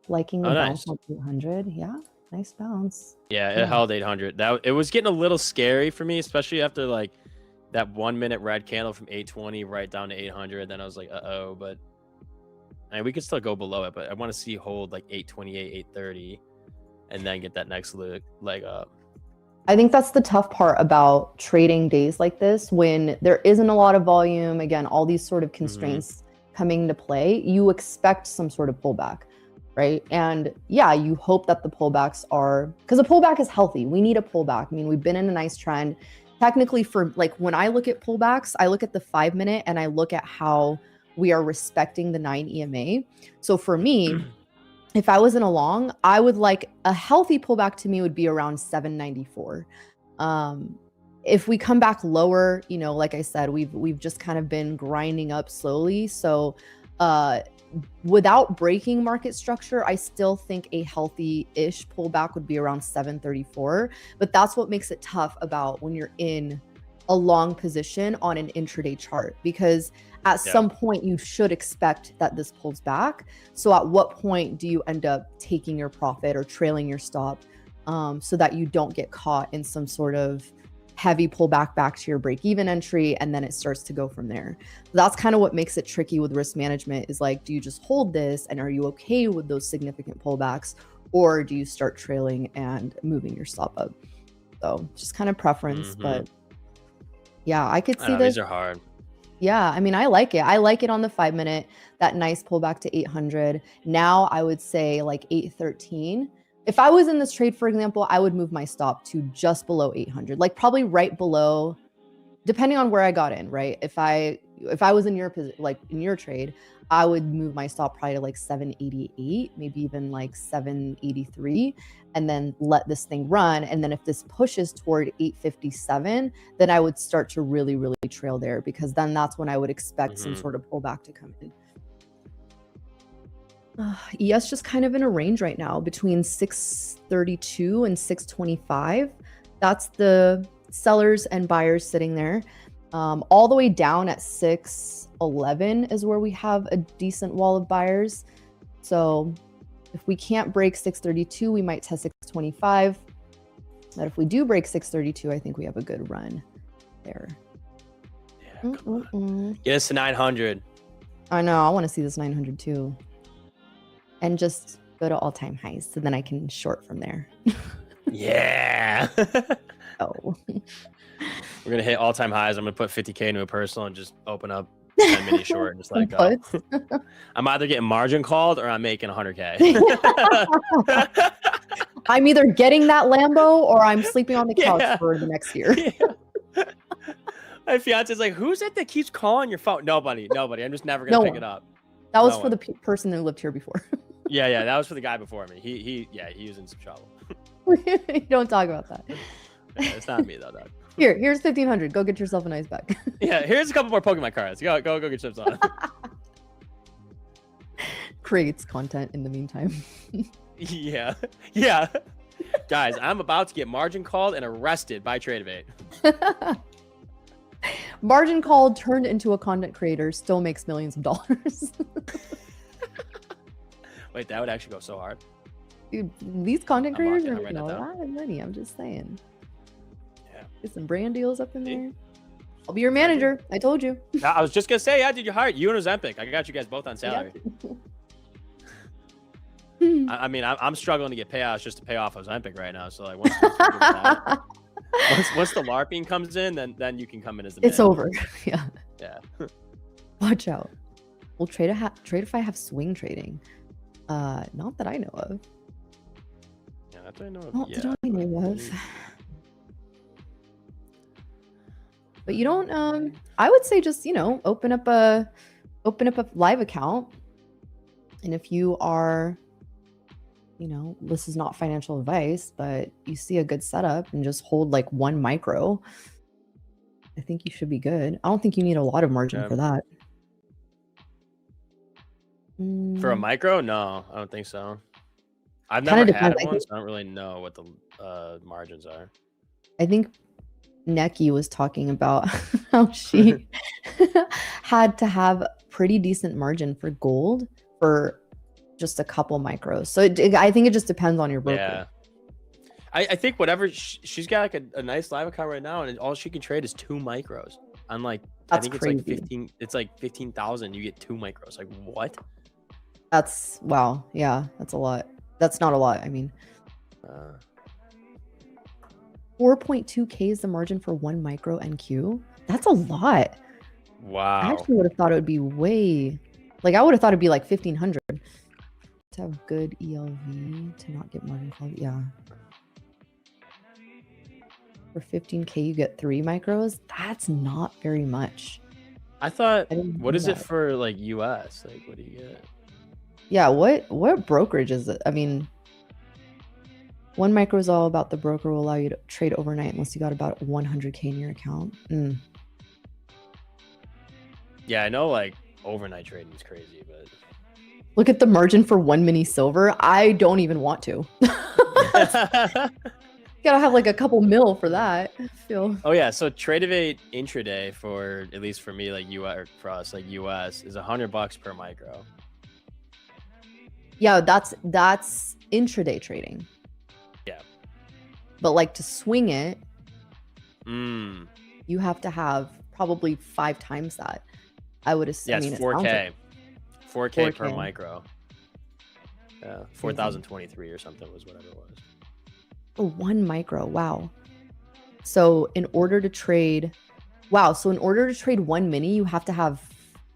Liking the bounce on 800. Yeah. Nice bounce. Yeah, it held 800. It was getting a little scary for me, especially after like that 1 minute red candle from 820 right down to 800. Then I was like, uh-oh, but I mean, we could still go below it, but I want to see hold like 828, 830, and then get that next leg up. I think that's the tough part about trading days like this, when there isn't a lot of volume. Again, all these sort of constraints coming into play, you expect some sort of pullback, right? And yeah, you hope that the pullbacks are, because a pullback is healthy. We need a pullback. I mean, we've been in a nice trend. Technically, for like when I look at pullbacks, I look at the 5 minute and I look at how we are respecting the 9 EMA. So for me, if I was in a long, I would like a healthy pullback to me would be around 794. If we come back lower, you know, like I said, we've just kind of been grinding up slowly. So without breaking market structure, I still think a healthy-ish pullback would be around 734. But that's what makes it tough about when you're in a long position on an intraday chart, because at some point you should expect that this pulls back. So at what point do you end up taking your profit or trailing your stop so that you don't get caught in some sort of heavy pullback back to your break-even entry, and then it starts to go from there. So that's kind of what makes it tricky with risk management, is like, do you just hold this and are you okay with those significant pullbacks, or do you start trailing and moving your stop up? So just kind of preference, but yeah, I could see this. These are hard. Yeah, I mean, I like it. I like it on the 5 minute, that nice pullback to 800. Now I would say like 813. If I was in this trade, for example, I would move my stop to just below 800, like probably right below, depending on where I got in, right? If I was in your position, like in your trade, I would move my stop probably to like 788, maybe even like 783, and then let this thing run. And then if this pushes toward 857, then I would start to really, really trail there, because then that's when I would expect some sort of pullback to come in. ES just kind of in a range right now between 632 and 625. That's the sellers and buyers sitting there. All the way down at 611 is where we have a decent wall of buyers. So if we can't break 632, we might test 625. But if we do break 632, I think we have a good run there. Yeah, come on. Get us to 900. I know. I want to see this 900 too. And just go to all-time highs, so then I can short from there. Yeah. Oh. We're gonna hit all-time highs. I'm gonna put 50K into a personal and just open up 10 mini short and just let it go. I'm either getting margin called or I'm making 100K. I'm either getting that Lambo or I'm sleeping on the couch for the next year. My fiance's like, "Who's it that keeps calling your phone?" Nobody. I'm just never gonna pick it up. That was No for the one. person that lived here before. Yeah, that was for the guy before me. He was in some trouble. Don't talk about that. Yeah, it's not me though, dog. Here's 1,500. Go get yourself an ice bag. Yeah, here's a couple more Pokemon cards. Go get chips on. Creates content in the meantime. Yeah. Guys, I'm about to get margin called and arrested by Tradeify. Margin called, turned into a content creator, still makes millions of dollars. Wait, that would actually go so hard. Dude, these content creators are I'm making a writing that lot of money. I'm just saying. Yeah. Get some brand deals up in there. I'll be your manager. I told you. I was just gonna say, yeah, dude, you're hired. You and Ozempic. I got you guys both on salary. I mean, I'm struggling to get payouts just to pay off Ozempic right now. So like, once the LARPing comes in, then you can come in as the It's manager. over. Yeah. Watch out. Will Tradeify have swing trading? Not that I know of. Yeah, that's what I know of. Not Yeah. that I know of. But you don't. I would say just open up a live account, and if you are, this is not financial advice, but you see a good setup and just hold like 1 micro, I think you should be good. I don't think you need a lot of margin for that. For a micro? No, I don't think so. I've Kinda never had depends. one, so I don't really know what the margins are. I think Neki was talking about how she had to have pretty decent margin for gold for just a couple micros. So I think it just depends on your broker. Yeah. I think whatever she's got like a nice live account right now, and all she can trade is 2 micros. I'm like, I That's think it's crazy. like 15. It's like 15,000. You get 2 micros. Like what? That's wow. Yeah, that's a lot. That's not a lot. I mean, 4.2K is the margin for 1 micro NQ. That's a lot. Wow. I actually would have thought it would be way, like I would have thought it'd be like 1,500 to have good ELV to not get margin called. Yeah. For 15K, you get 3 micros. That's not very much. I thought, I didn't what know is it that. for like US? Like, what do you get? Yeah, what brokerage is it? I mean, 1 micro is all about the broker will allow you to trade overnight unless you got about 100K in your account. Yeah, I know like overnight trading is crazy, but Look at the margin for 1 mini silver. I don't even want to. Gotta have like a couple mil for that. I feel. Oh yeah, so Tradeivate intraday for at least for me, like US or for us, like US is $100 per micro. Yeah, that's intraday trading. Yeah. But like to swing it, Mm. you have to have probably 5 times that. I would assume. Yeah, I mean, it's it sounds 4K. like- 4K per 4K. micro. Yeah, 4,023 or something was whatever it was. For 1 micro. Wow. So in order to trade 1 mini, you have to have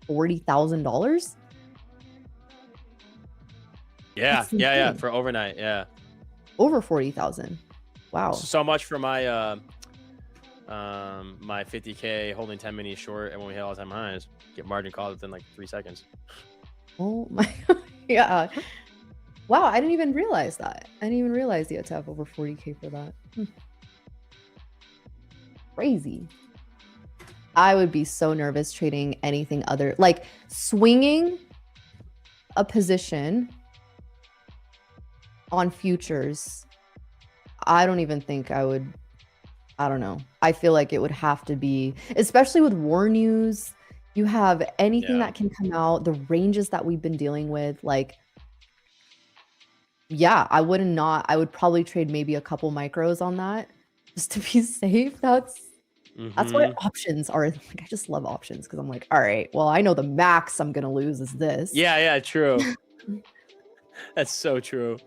$40,000. Yeah, That's yeah, insane. for overnight, yeah. Over 40,000. Wow. So much for my my 50K holding 10 minis short, and when we hit all-time highs, get margin called within like 3 seconds. Oh my. Yeah. Wow, I didn't even realize that. I didn't even realize you had to have over 40K for that. Crazy. I would be so nervous trading anything other, like swinging a position on futures. I don't even think I would. I don't know. I feel like it would have to be, especially with war news. You have anything that can come out, the ranges that we've been dealing with, like, yeah, I would probably trade maybe a couple micros on that just to be safe. That's why options are like, I just love options because I'm like, all right, well, I know the max I'm gonna lose is this. Yeah, true. That's so true.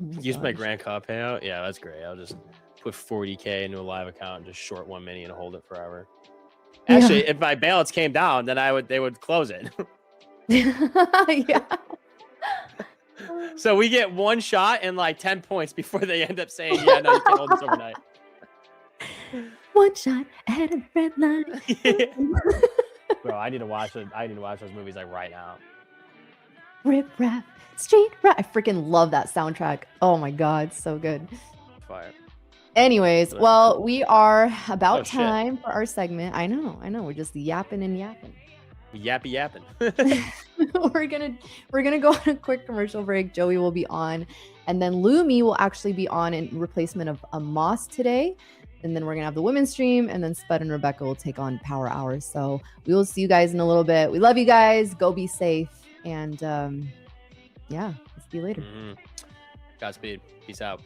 Oh Use my gosh. Grand Cup payout. Yeah, that's great. I'll just put 40K into a live account and just short 1 mini and hold it forever. Actually, if my balance came down, then they would close it. Yeah. So we get 1 shot and like 10 points before they end up saying, yeah, no, you can't hold this overnight. 1 shot at a red line. Bro, I need to watch those movies like right now. Rip rap, street rap. I freaking love that soundtrack. Oh my God, so good. Fire. Anyways, well, we are about Oh, shit. time for our segment. I know. We're just yapping and yapping. Yappy yapping. we're gonna go on a quick commercial break. Joey will be on, and then Lumi will actually be on in replacement of a Moss today. And then we're gonna have the women's stream, and then Spud and Rebecca will take on Power Hour. So we will see you guys in a little bit. We love you guys. Go be safe, and yeah, see you later. Godspeed. Peace out.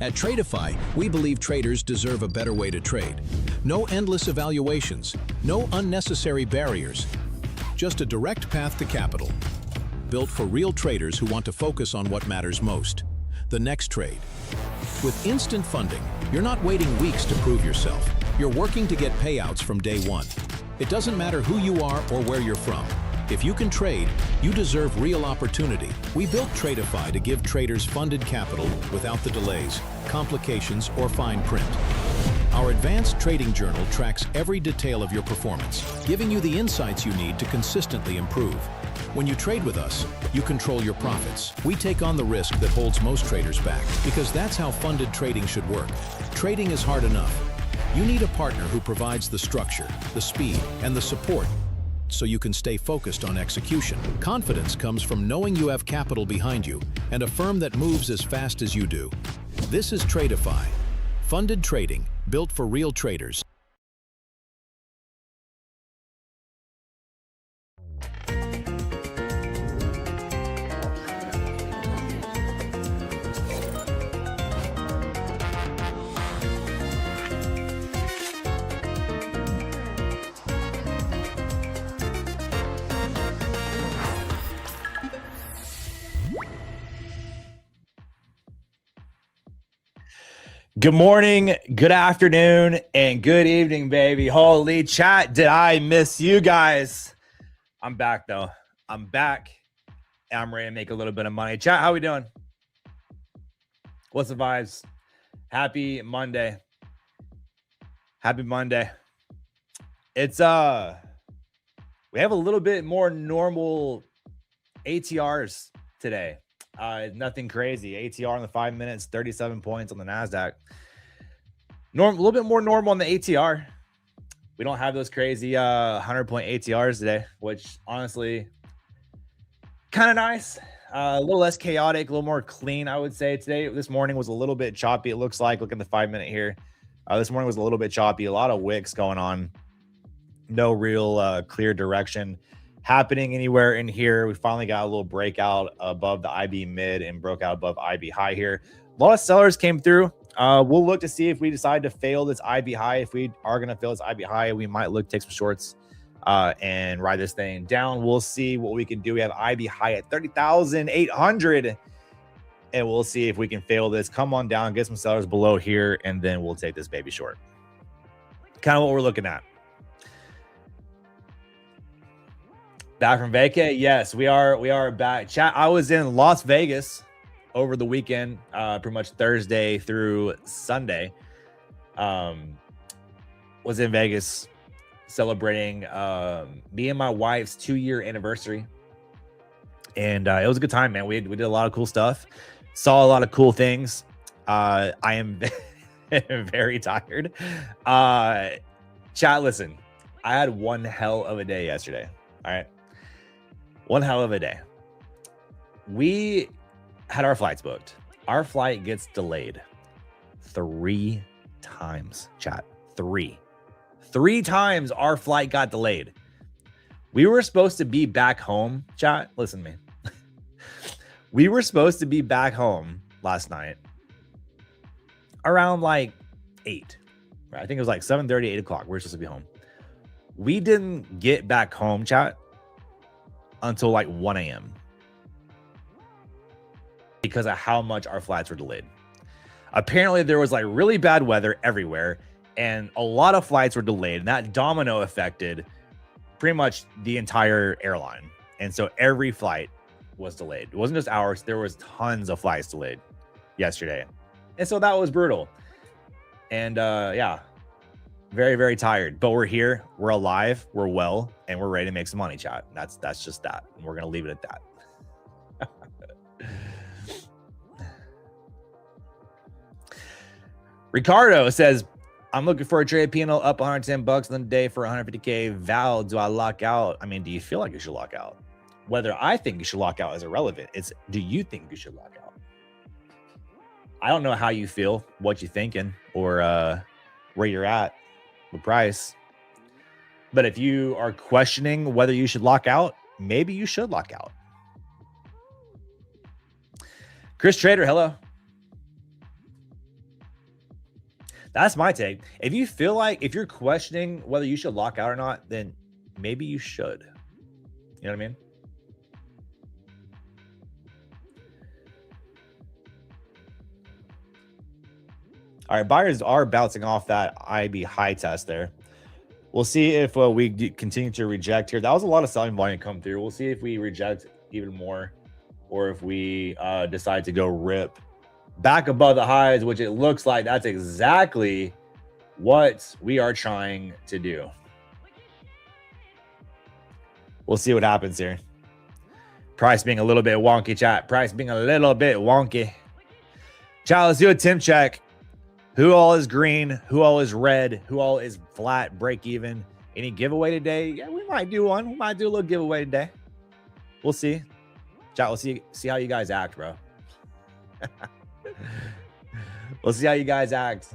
At Tradeify, we believe traders deserve a better way to trade. No endless evaluations, no unnecessary barriers, just a direct path to capital. Built for real traders who want to focus on what matters most, the next trade. With instant funding, you're not waiting weeks to prove yourself. You're working to get payouts from day one. It doesn't matter who you are or where you're from. If you can trade, you deserve real opportunity. We built Tradeify to give traders funded capital without the delays, complications, or fine print. Our advanced trading journal tracks every detail of your performance, giving you the insights you need to consistently improve. When you trade with us, you control your profits. We take on the risk that holds most traders back, because that's how funded trading should work. Trading is hard enough. You need a partner who provides the structure, the speed, and the support so you can stay focused on execution. Confidence comes from knowing you have capital behind you and a firm that moves as fast as you do. This is Tradeify, funded trading built for real traders. Good morning, good afternoon, and good evening, baby. Holy chat, did I miss you guys? I'm back, though. I'm back, and I'm ready to make a little bit of money. Chat, how we doing? What's the vibes? Happy Monday. Happy Monday. It's, we have a little bit more normal ATRs today. Nothing crazy. ATR in the 5 minutes, 37 points on the NASDAQ. A little bit more normal on the ATR. We don't have those crazy 100-point ATRs today, which honestly, kind of nice. A little less chaotic, a little more clean, I would say today. This morning was a little bit choppy, it looks like. Look at the 5 minute here. This morning was a little bit choppy. A lot of wicks going on. No real clear direction happening anywhere in here. We finally got a little breakout above the IB mid and broke out above IB high here. A lot of sellers came through. We'll look to see if we decide to fail this IB high. If we are going to fail this IB high, we might look to take some shorts and ride this thing down. We'll see what we can do. We have IB high at 30,800, and we'll see if we can fail this. Come on down, get some sellers below here, and then we'll take this baby short. Kind of what we're looking at. Back from vacay? Yes, we are back. Chat, I was in Las Vegas over the weekend, pretty much Thursday through Sunday. Was in Vegas celebrating me and my wife's 2-year anniversary. And it was a good time, man. We did a lot of cool stuff. Saw a lot of cool things. I am very tired. Chat, listen. I had one hell of a day yesterday. All right. One hell of a day. We had our flights booked. Our flight gets delayed 3 times, chat. 3 times our flight got delayed. We were supposed to be back home, chat. Listen to me. We were supposed to be back home last night around like 8. Right? I think it was like 7:30, 8 o'clock. We were supposed to be home. We didn't get back home, chat, until like 1 a.m. because of how much our flights were delayed. Apparently, there was like really bad weather everywhere, and a lot of flights were delayed, and that domino affected pretty much the entire airline. And so every flight was delayed. It wasn't just ours. There was tons of flights delayed yesterday. And so that was brutal. And yeah, very, very tired. But we're here. We're alive. We're well. And we're ready to make some money, chat. That's just that. And we're going to leave it at that. Ricardo says, I'm looking for a trade panel up $110 on the day for 150K. Val, do I lock out? I mean, do you feel like you should lock out? Whether I think you should lock out is irrelevant. It's, do you think you should lock out? I don't know how you feel, what you're thinking, or where you're at with price. But if you are questioning whether you should lock out, maybe you should lock out. Chris Trader, hello. That's my take. If you feel like, if you're questioning whether you should lock out or not, then maybe you should. You know what I mean? All right, buyers are bouncing off that IB high test there. We'll see if we continue to reject here. That was a lot of selling volume come through. We'll see if we reject even more, or if we decide to go rip back above the highs, which it looks like that's exactly what we are trying to do. We'll see what happens here. Price being a little bit wonky, chat. Price being a little bit wonky. Chat, let's do a temp check. Who all is green? Who all is red? Who all is flat, break even? Any giveaway today? Yeah, we might do one. We might do a little giveaway today. We'll see. Chat, we'll see how you guys act, bro. We'll see how you guys act.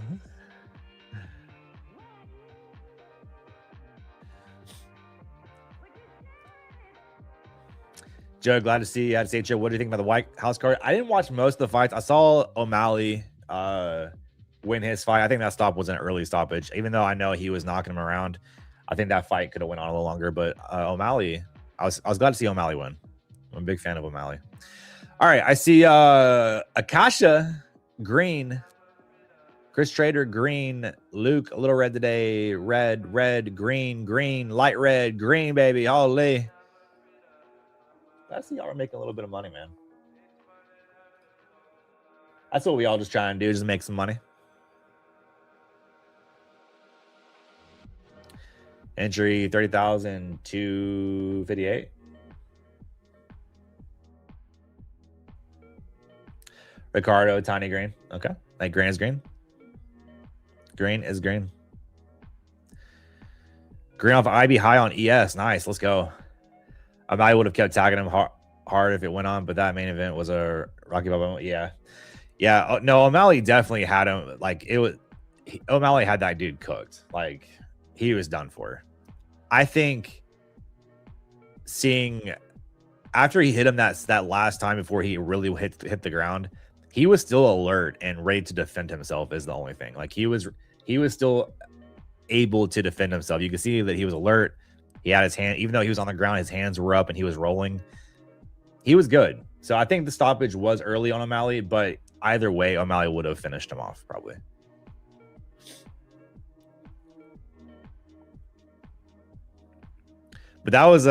Joe, glad to see you. Had to say, Joe, what do you think about the White House card? I didn't watch most of the fights. I saw O'Malley win his fight. I think that stop was an early stoppage, even though I know he was knocking him around. I think that fight could have went on a little longer, but O'Malley, I was glad to see O'Malley win. I'm a big fan of O'Malley. All right, I see Akasha green, Chris Trader green, Luke a little red today, red, green, light red, green, baby, holy. I see y'all are making a little bit of money, man. That's what we all just try and do, just make some money. Entry 30,258. Ricardo, tiny green. Okay. Like green is green. Green is green. Green off IB high on ES. Nice. Let's go. I would have kept tagging him hard if it went on, but that main event was a Rocky Balboa. Yeah. Yeah. No, O'Malley definitely had him. Like it was, O'Malley had that dude cooked. Like he was done for. I think seeing after he hit him that last time before he really hit the ground, he was still alert and ready to defend himself is the only thing. Like he was still able to defend himself. You can see that he was alert. He had his hand, even though he was on the ground, his hands were up and he was rolling. He was good. So I think the stoppage was early on O'Malley, but either way, O'Malley would have finished him off probably. But that was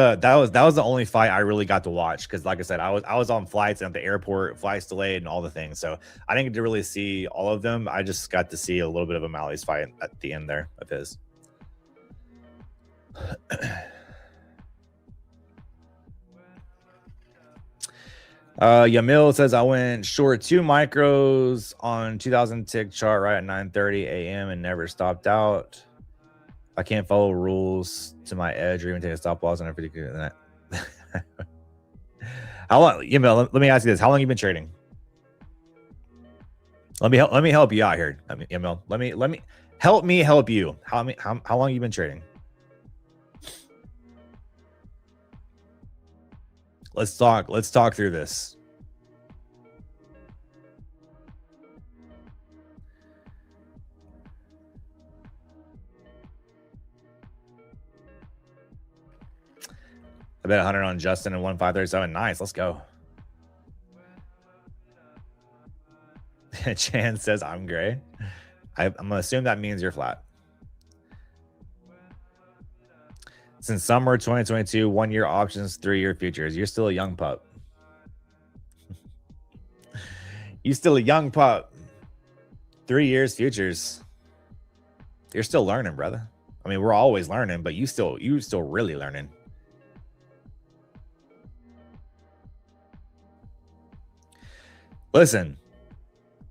the only fight I really got to watch because, like I said, I was on flights and at the airport, flights delayed and all the things. So I didn't get to really see all of them. I just got to see a little bit of O'Malley's fight at the end there of his. Yamil says I went short 2 micros on 2000 tick chart right at 9:30 a.m. and never stopped out. I can't follow rules to my edge or even take a stop loss on every particular that. How long, Yamil? Let me ask you this: how long have you been trading? Let me help you out here, Yamil. Let me help you. How long have you been trading? Let's talk through this. I bet 100 on Justin and 1537. Nice, let's go. Chan says I'm gray. I'm gonna assume that means you're flat. Since summer 2022, 1 year options, 3 year futures. You're still a young pup. You still a young pup. 3 years futures. You're still learning, brother. I mean, we're always learning, but you still really learning. Listen,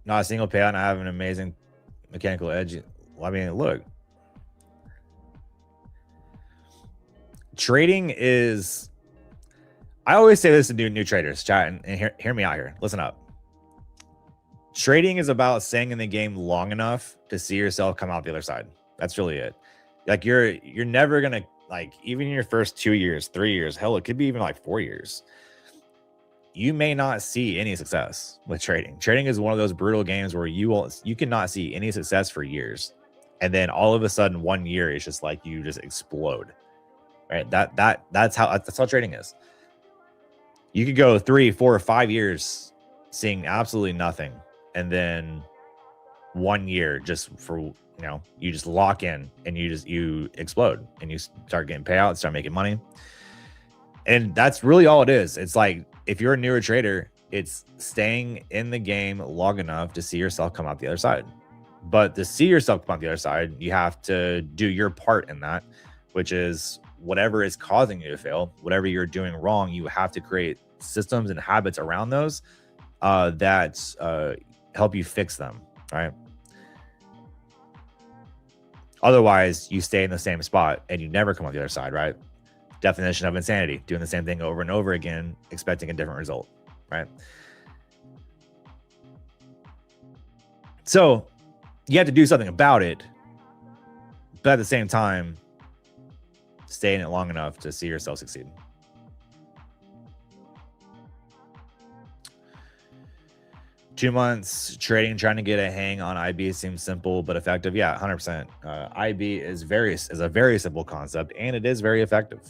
not a single payout, and I have an amazing mechanical edge. I mean, look. Trading is, I always say this to new traders, chat, and hear me out here. Listen up. Trading is about staying in the game long enough to see yourself come out the other side. That's really it. Like you're never gonna, like, even in your first 2 years, 3 years, hell, it could be even like 4 years. You may not see any success with trading. Trading is one of those brutal games where you cannot see any success for years, and then all of a sudden 1 year it's just like you just explode. Right? That's how trading is. You could go 3, 4, 5 years seeing absolutely nothing, and then 1 year just for, you know, you just lock in and you explode and you start getting payouts, start making money. And that's really all it is. It's like, if you're a newer trader, it's staying in the game long enough to see yourself come out the other side. But to see yourself come out the other side, you have to do your part in that, which is whatever is causing you to fail, whatever you're doing wrong, you have to create systems and habits around those that help you fix them, right? Otherwise, you stay in the same spot and you never come out the other side, right? Definition of insanity, doing the same thing over and over again, expecting a different result, right? So you have to do something about it, but at the same time, stay in it long enough to see yourself succeed. Two months trading, trying to get a hang on IB seems simple but effective. Yeah, 100%. IB is a very simple concept, and it is very effective.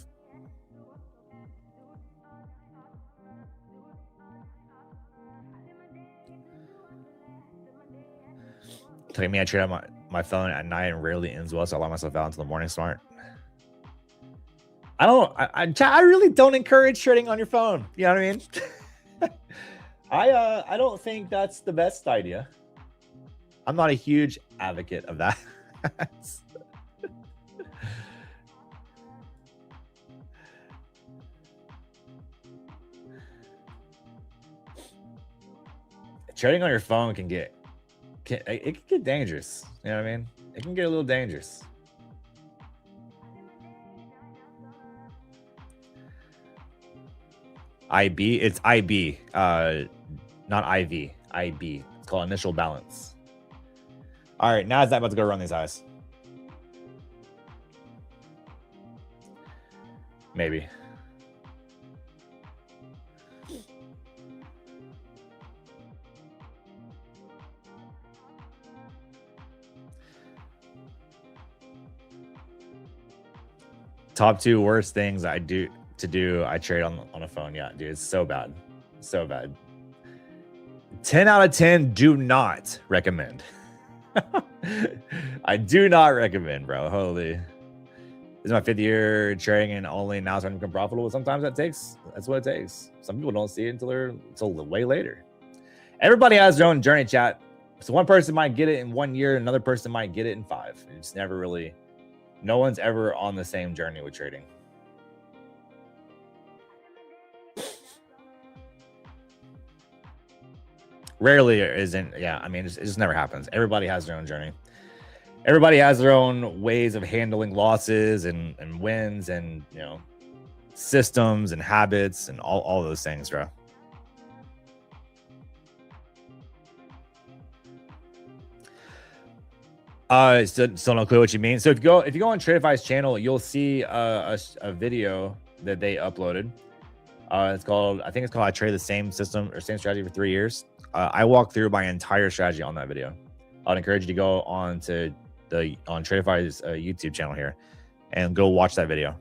Today, me, I trade on my phone at night and rarely ends well, so I allow myself out until the morning. Smart. I really don't encourage trading on your phone. You know what I mean? I don't think that's the best idea. I'm not a huge advocate of that. Trading on your phone can get dangerous. You know what I mean? It can get a little dangerous. IB, it's IB, not IV. IB. It's called initial balance. All right, now it's about to go run these eyes. Maybe. Top 2 worst things I trade on a phone. Yeah, dude, it's so bad. So bad. 10 out of 10 do not recommend. I do not recommend, bro. Holy. This is my 5th year trading and only now starting to become profitable. Sometimes that's what it takes. Some people don't see it until way later. Everybody has their own journey, chat. So one person might get it in 1 year, another person might get it in 5. It's never really, no one's ever on the same journey with trading. Rarely isn't, yeah. I mean, it just never happens. Everybody has their own journey. Everybody has their own ways of handling losses and wins and, you know, systems and habits and all those things, bro. Still no clue what you mean. So if you go on Tradeify's channel, you'll see a video that they uploaded. I think it's called I Trade the Same System or Same Strategy for 3 years. I walked through my entire strategy on that video. I'd encourage you to go on Tradeify's YouTube channel here and go watch that video.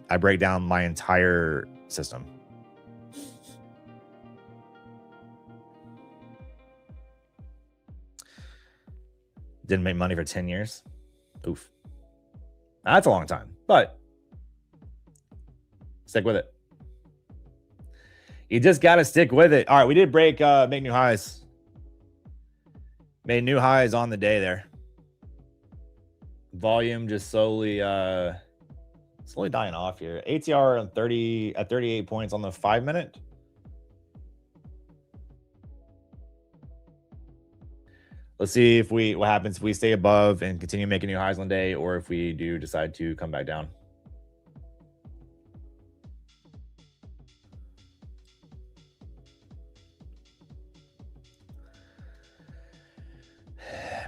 I break down my entire system. Didn't make money for 10 years. Oof. That's a long time, but stick with it. You just got to stick with it. All right, we did make new highs. Made new highs on the day there. Volume just slowly dying off here. ATR on 38 points on the 5-minute. Let's see what happens if we stay above and continue making new highs one day, or if we do decide to come back down.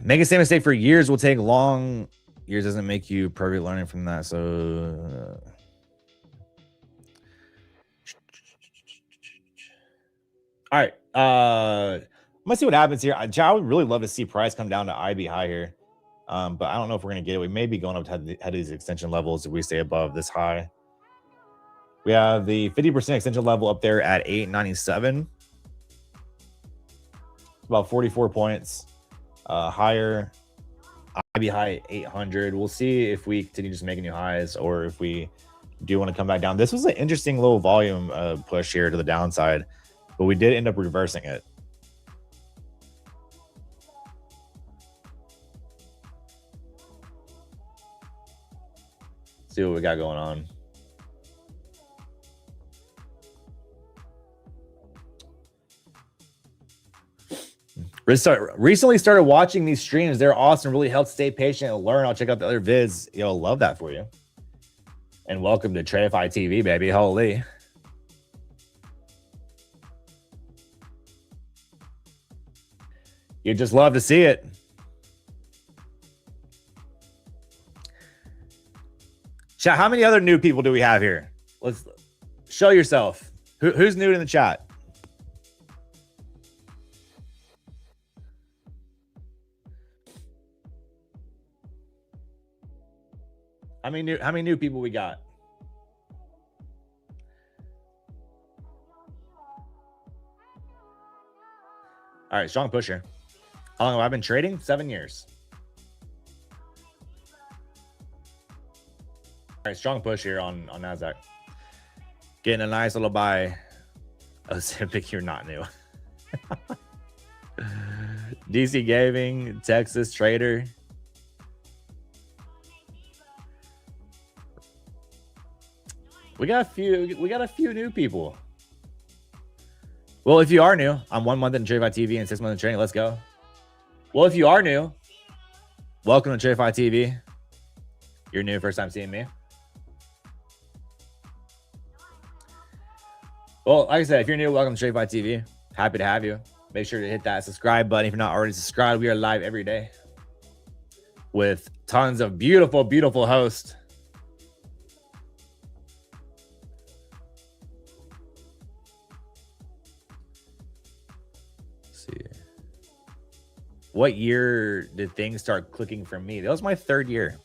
Make the same mistake for years will take long. Years doesn't make you perfect, learning from that. So all right. Let's see what happens here. I would really love to see price come down to IB high here. But I don't know if we're going to get it. We may be going up to head of these extension levels if we stay above this high. We have the 50% extension level up there at 897. About 44 points higher. IB high 800. We'll see if we continue just making new highs or if we do want to come back down. This was an interesting little volume push here to the downside, but we did end up reversing it. See what we got going on. Recently started watching these streams. They're awesome. Really helped stay patient and learn. I'll check out the other vids. You'll love that for you. And welcome to Tradeify TV, baby. Holy. You just love to see it. Chat, how many other new people do we have here? Let's show yourself. Who's new in the chat? How many new people we got? All right, strong push here. How long have I been trading? 7 years. All right, strong push here on NASDAQ. Getting a nice little buy. Ozempic, you're not new. DC Gaming, Texas Trader. We got a few new people. Well, if you are new, I'm 1 month in Tradeify TV and 6 months in training. Let's go. Well, if you are new, welcome to Tradeify TV. You're new, first time seeing me. Well, like I said, if you're new, welcome to Tradeify TV. Happy to have you. Make sure to hit that subscribe button if you're not already subscribed. We are live every day with tons of beautiful, beautiful hosts. What year did things start clicking for me? That was my 3rd year.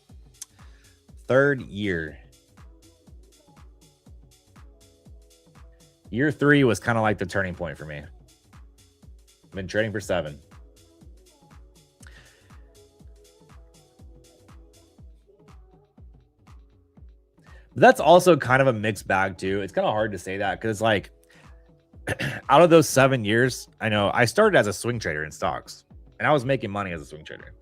3rd year. Year 3 was kind of like the turning point for me. I've been trading for 7. But that's also kind of a mixed bag too. It's kind of hard to say that because like out of those 7 years, I know I started as a swing trader in stocks and I was making money as a swing trader.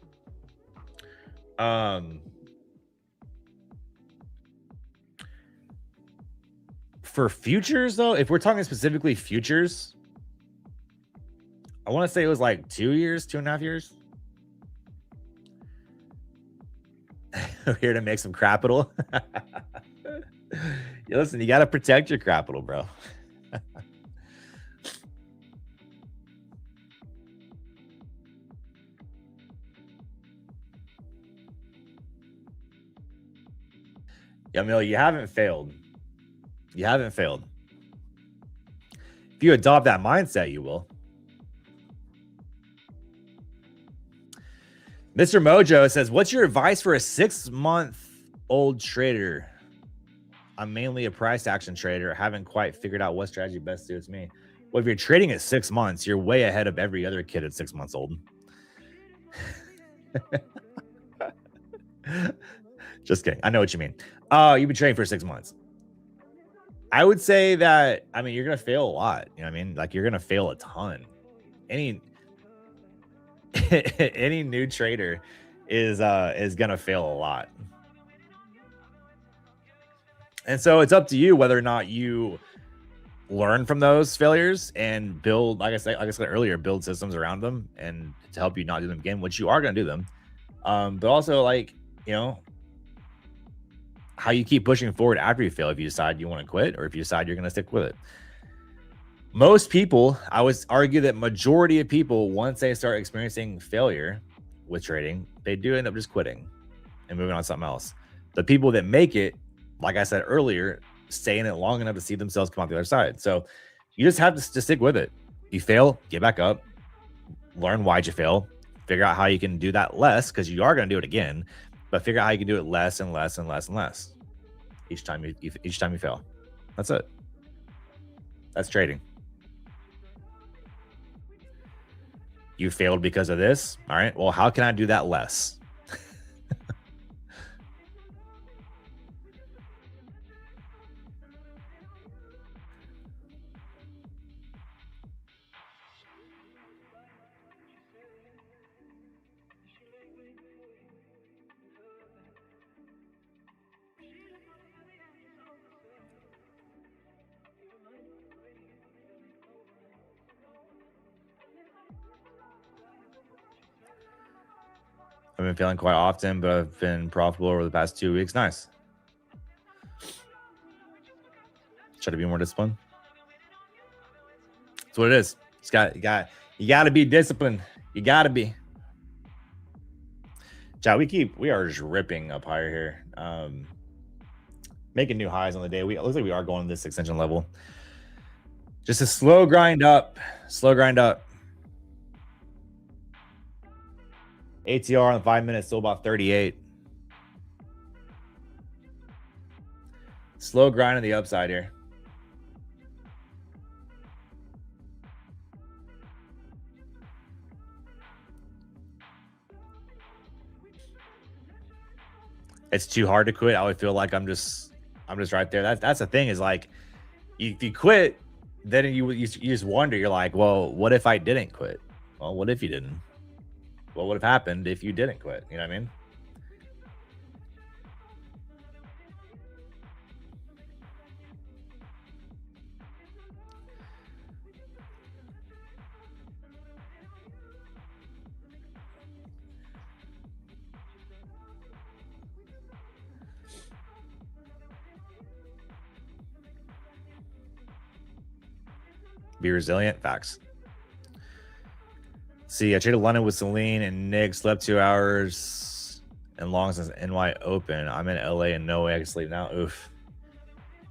For futures though, if we're talking specifically futures, I want to say it was like 2 years, 2.5 years. We're here to make some capital. Listen, you got to protect your capital, bro. Yamil, you haven't failed. You haven't failed. If you adopt that mindset, you will. Mr. Mojo says, what's your advice for a 6-month-old trader? I'm mainly a price action trader. I haven't quite figured out what strategy best suits me. Well, if you're trading at 6 months, you're way ahead of every other kid at 6 months old. Just kidding. I know what you mean. You've been trading for 6 months. I would say that, I mean, you're going to fail a lot. You know what I mean? Like, you're going to fail a ton. Any new trader is going to fail a lot. And so it's up to you whether or not you learn from those failures and build, like I said earlier, build systems around them and to help you not do them again, which you are going to do them. But also, like, you know, how you keep pushing forward after you fail, if you decide you want to quit or if you decide you're going to stick with it. Most people, I would argue that majority of people, once they start experiencing failure with trading, they do end up just quitting and moving on to something else. The people that make it, like I said earlier, stay in it long enough to see themselves come out the other side. So you just have to stick with it. You fail, get back up, learn why'd you fail, figure out how you can do that less, because you are going to do it again, but figure out how you can do it less and less and less and less each time you fail. That's it. That's trading. You failed because of this. All right. Well, how can I do that less? I've been failing quite often, but I've been profitable over the past 2 weeks. Nice. Try to be more disciplined. That's what it is. You got to be disciplined. You got to be. Chat, we are just ripping up higher here. Making new highs on the day. It looks like we are going to this extension level. Just a slow grind up. Slow grind up. ATR on 5 minutes, still about 38. Slow grind on the upside here. It's too hard to quit. I would feel like I'm just right there. That's the thing is like, if you quit, then you just wonder. You're like, well, what if I didn't quit? Well, what if you didn't? What would have happened if you didn't quit? You know what I mean? Be resilient. Facts. See, I traded London with Celine and Nick, slept 2 hours and long since NY open. I'm in LA and no way I can sleep now. Oof.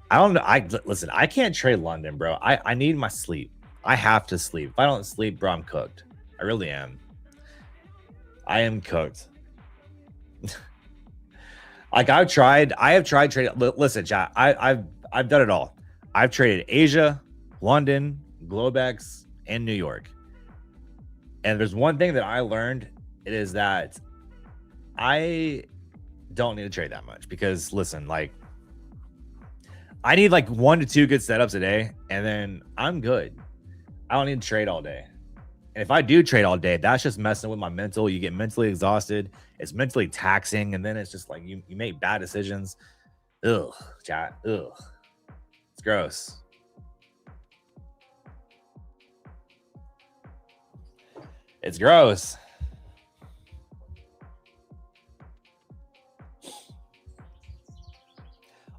I don't know. Listen, I can't trade London, bro. I need my sleep. I have to sleep. If I don't sleep, bro, I'm cooked. I really am. I am cooked. Like I have tried trading. Listen, chat, I've done it all. I've traded Asia, London, Globex, and New York. And there's one thing that I learned, it is that I don't need to trade that much because listen, like I need like 1 to 2 good setups a day, and then I'm good. I don't need to trade all day. And if I do trade all day, that's just messing with my mental. You get mentally exhausted. It's mentally taxing, and then it's just like you make bad decisions. Ugh, chat. Ugh. It's gross. It's gross.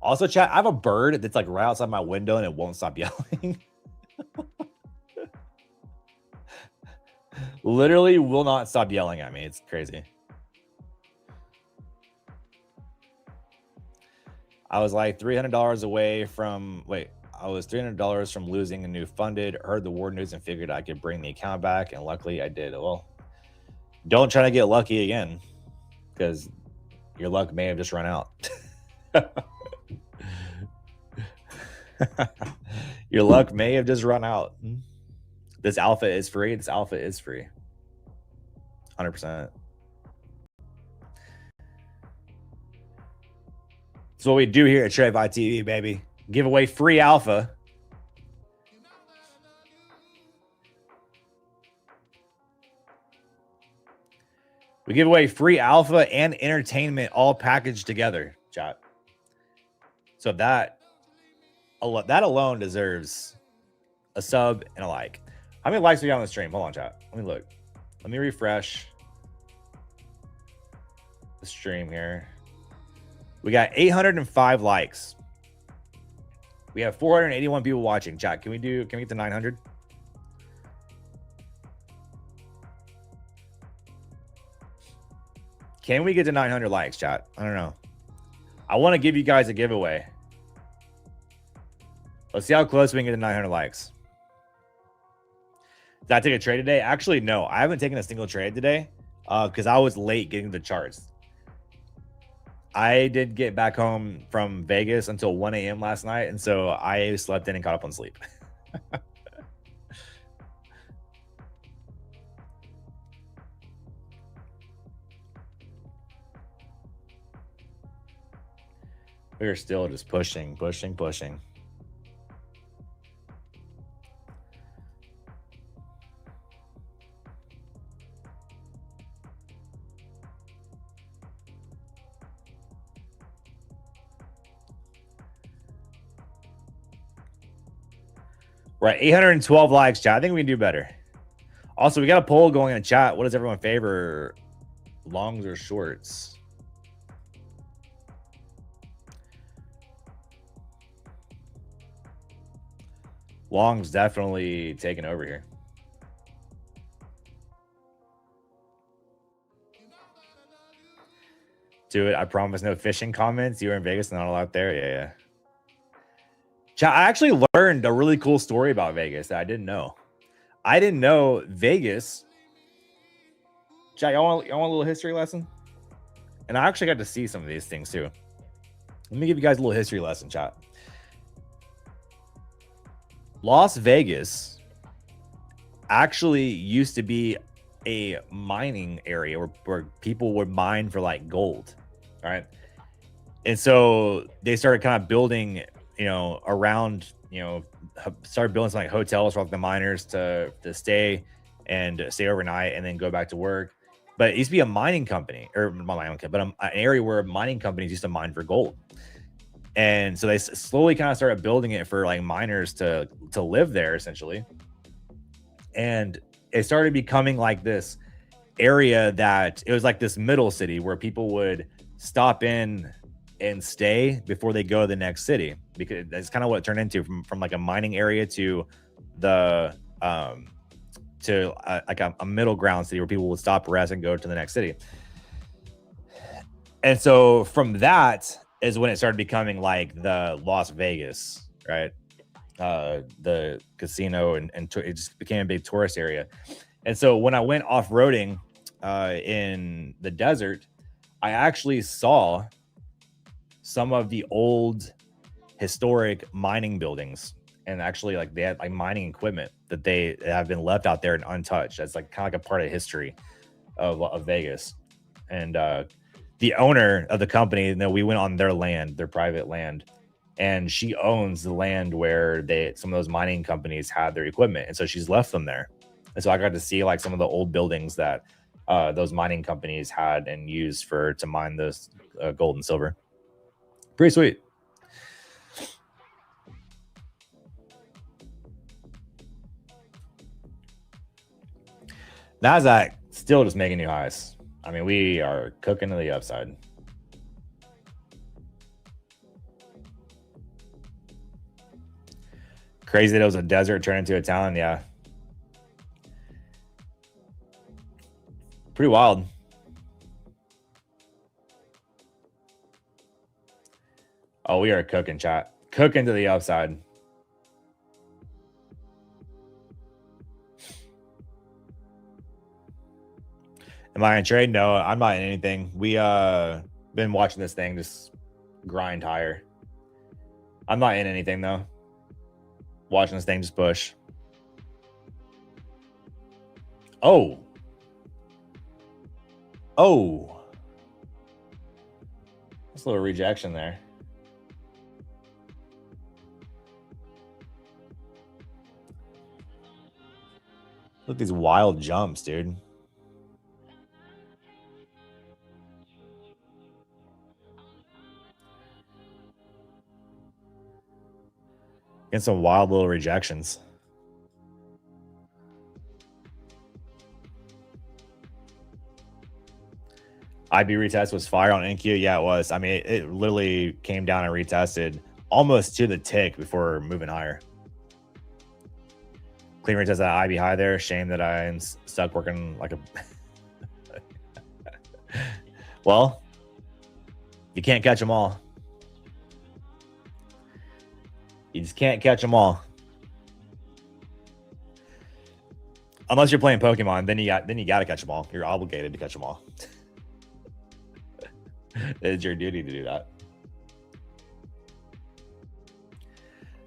Also, chat, I have a bird that's like right outside my window and it won't stop yelling. Literally will not stop yelling at me. It's crazy. I was like $300 away from, I was $300 from losing a new funded, heard the war news and figured I could bring the account back. And luckily I did. Well, don't try to get lucky again because your luck may have just run out. Your luck may have just run out. This alpha is free. This alpha is free. 100%. That's what we do here at Tradeify TV, baby. Give away free alpha. We give away free alpha and entertainment all packaged together, chat. So that alone deserves a sub and a like. How many likes we got on the stream? Hold on, chat. Let me look. Let me refresh the stream here. We got 805 likes. We have 481 people watching. Chat, can we get to 900? Can we get to 900 likes, chat? I don't know. I want to give you guys a giveaway. Let's see how close we can get to 900 likes. Did I take a trade today? Actually, no. I haven't taken a single trade today because I was late getting the charts. I did get back home from Vegas until 1 a.m. last night, and so I slept in and caught up on sleep. We are still just pushing. Right, 812 likes, chat. I think we can do better. Also, we got a poll going in chat. What does everyone favor, longs or shorts? Long's definitely taking over here. Do it. I promise no fishing comments. You were in Vegas, not allowed there. Yeah. Chat, I actually learned a really cool story about Vegas that I didn't know. I didn't know Vegas. Chat, y'all want a little history lesson? And I actually got to see some of these things too. Let me give you guys a little history lesson, chat. Las Vegas actually used to be a mining area where people would mine for like gold. All right. And so they started kind of building, around, started building some like hotels for like the miners to stay overnight and then go back to work. But it used to be a mining company, or not mining company, but an area where mining companies used to mine for gold. And so they slowly kind of started building it for like miners to live there essentially. And it started becoming like this area that it was like this middle city where people would stop in and stay before they go to the next city, because that's kind of what it turned into from like a mining area to the like a middle ground city where people would stop, rest, and go to the next city. And so from that is when it started becoming like the Las Vegas, right? The casino and it just became a big tourist area. And so when I went off-roading in the desert, I actually saw some of the old historic mining buildings, and actually like they had like mining equipment that they have been left out there and untouched. That's like kind of like a part of history of Vegas. And the owner of the company, we went on their land, their private land, and she owns the land where some of those mining companies had their equipment, and so she's left them there. And so I got to see like some of the old buildings that those mining companies had and used to mine this gold and silver. Pretty sweet. Nasdaq still just making new highs. I mean, we are cooking to the upside. Crazy that it was a desert turned into a town. Yeah. Pretty wild. Oh, we are cooking, chat. Cooking to the upside. Am I in trade? No, I'm not in anything. We been watching this thing just grind higher. I'm not in anything though. Watching this thing just push. Oh. Oh. That's a little rejection there. Look at these wild jumps, dude. Getting some wild little rejections. IB retest was fire on NQ. Yeah, it was. I mean, it literally came down and retested almost to the tick before moving higher. Clean retest that IB high there. Shame that I'm stuck working like a... Well, you can't catch them all. You just can't catch them all. Unless you're playing Pokemon, then you got to catch them all. You're obligated to catch them all. It's your duty to do that.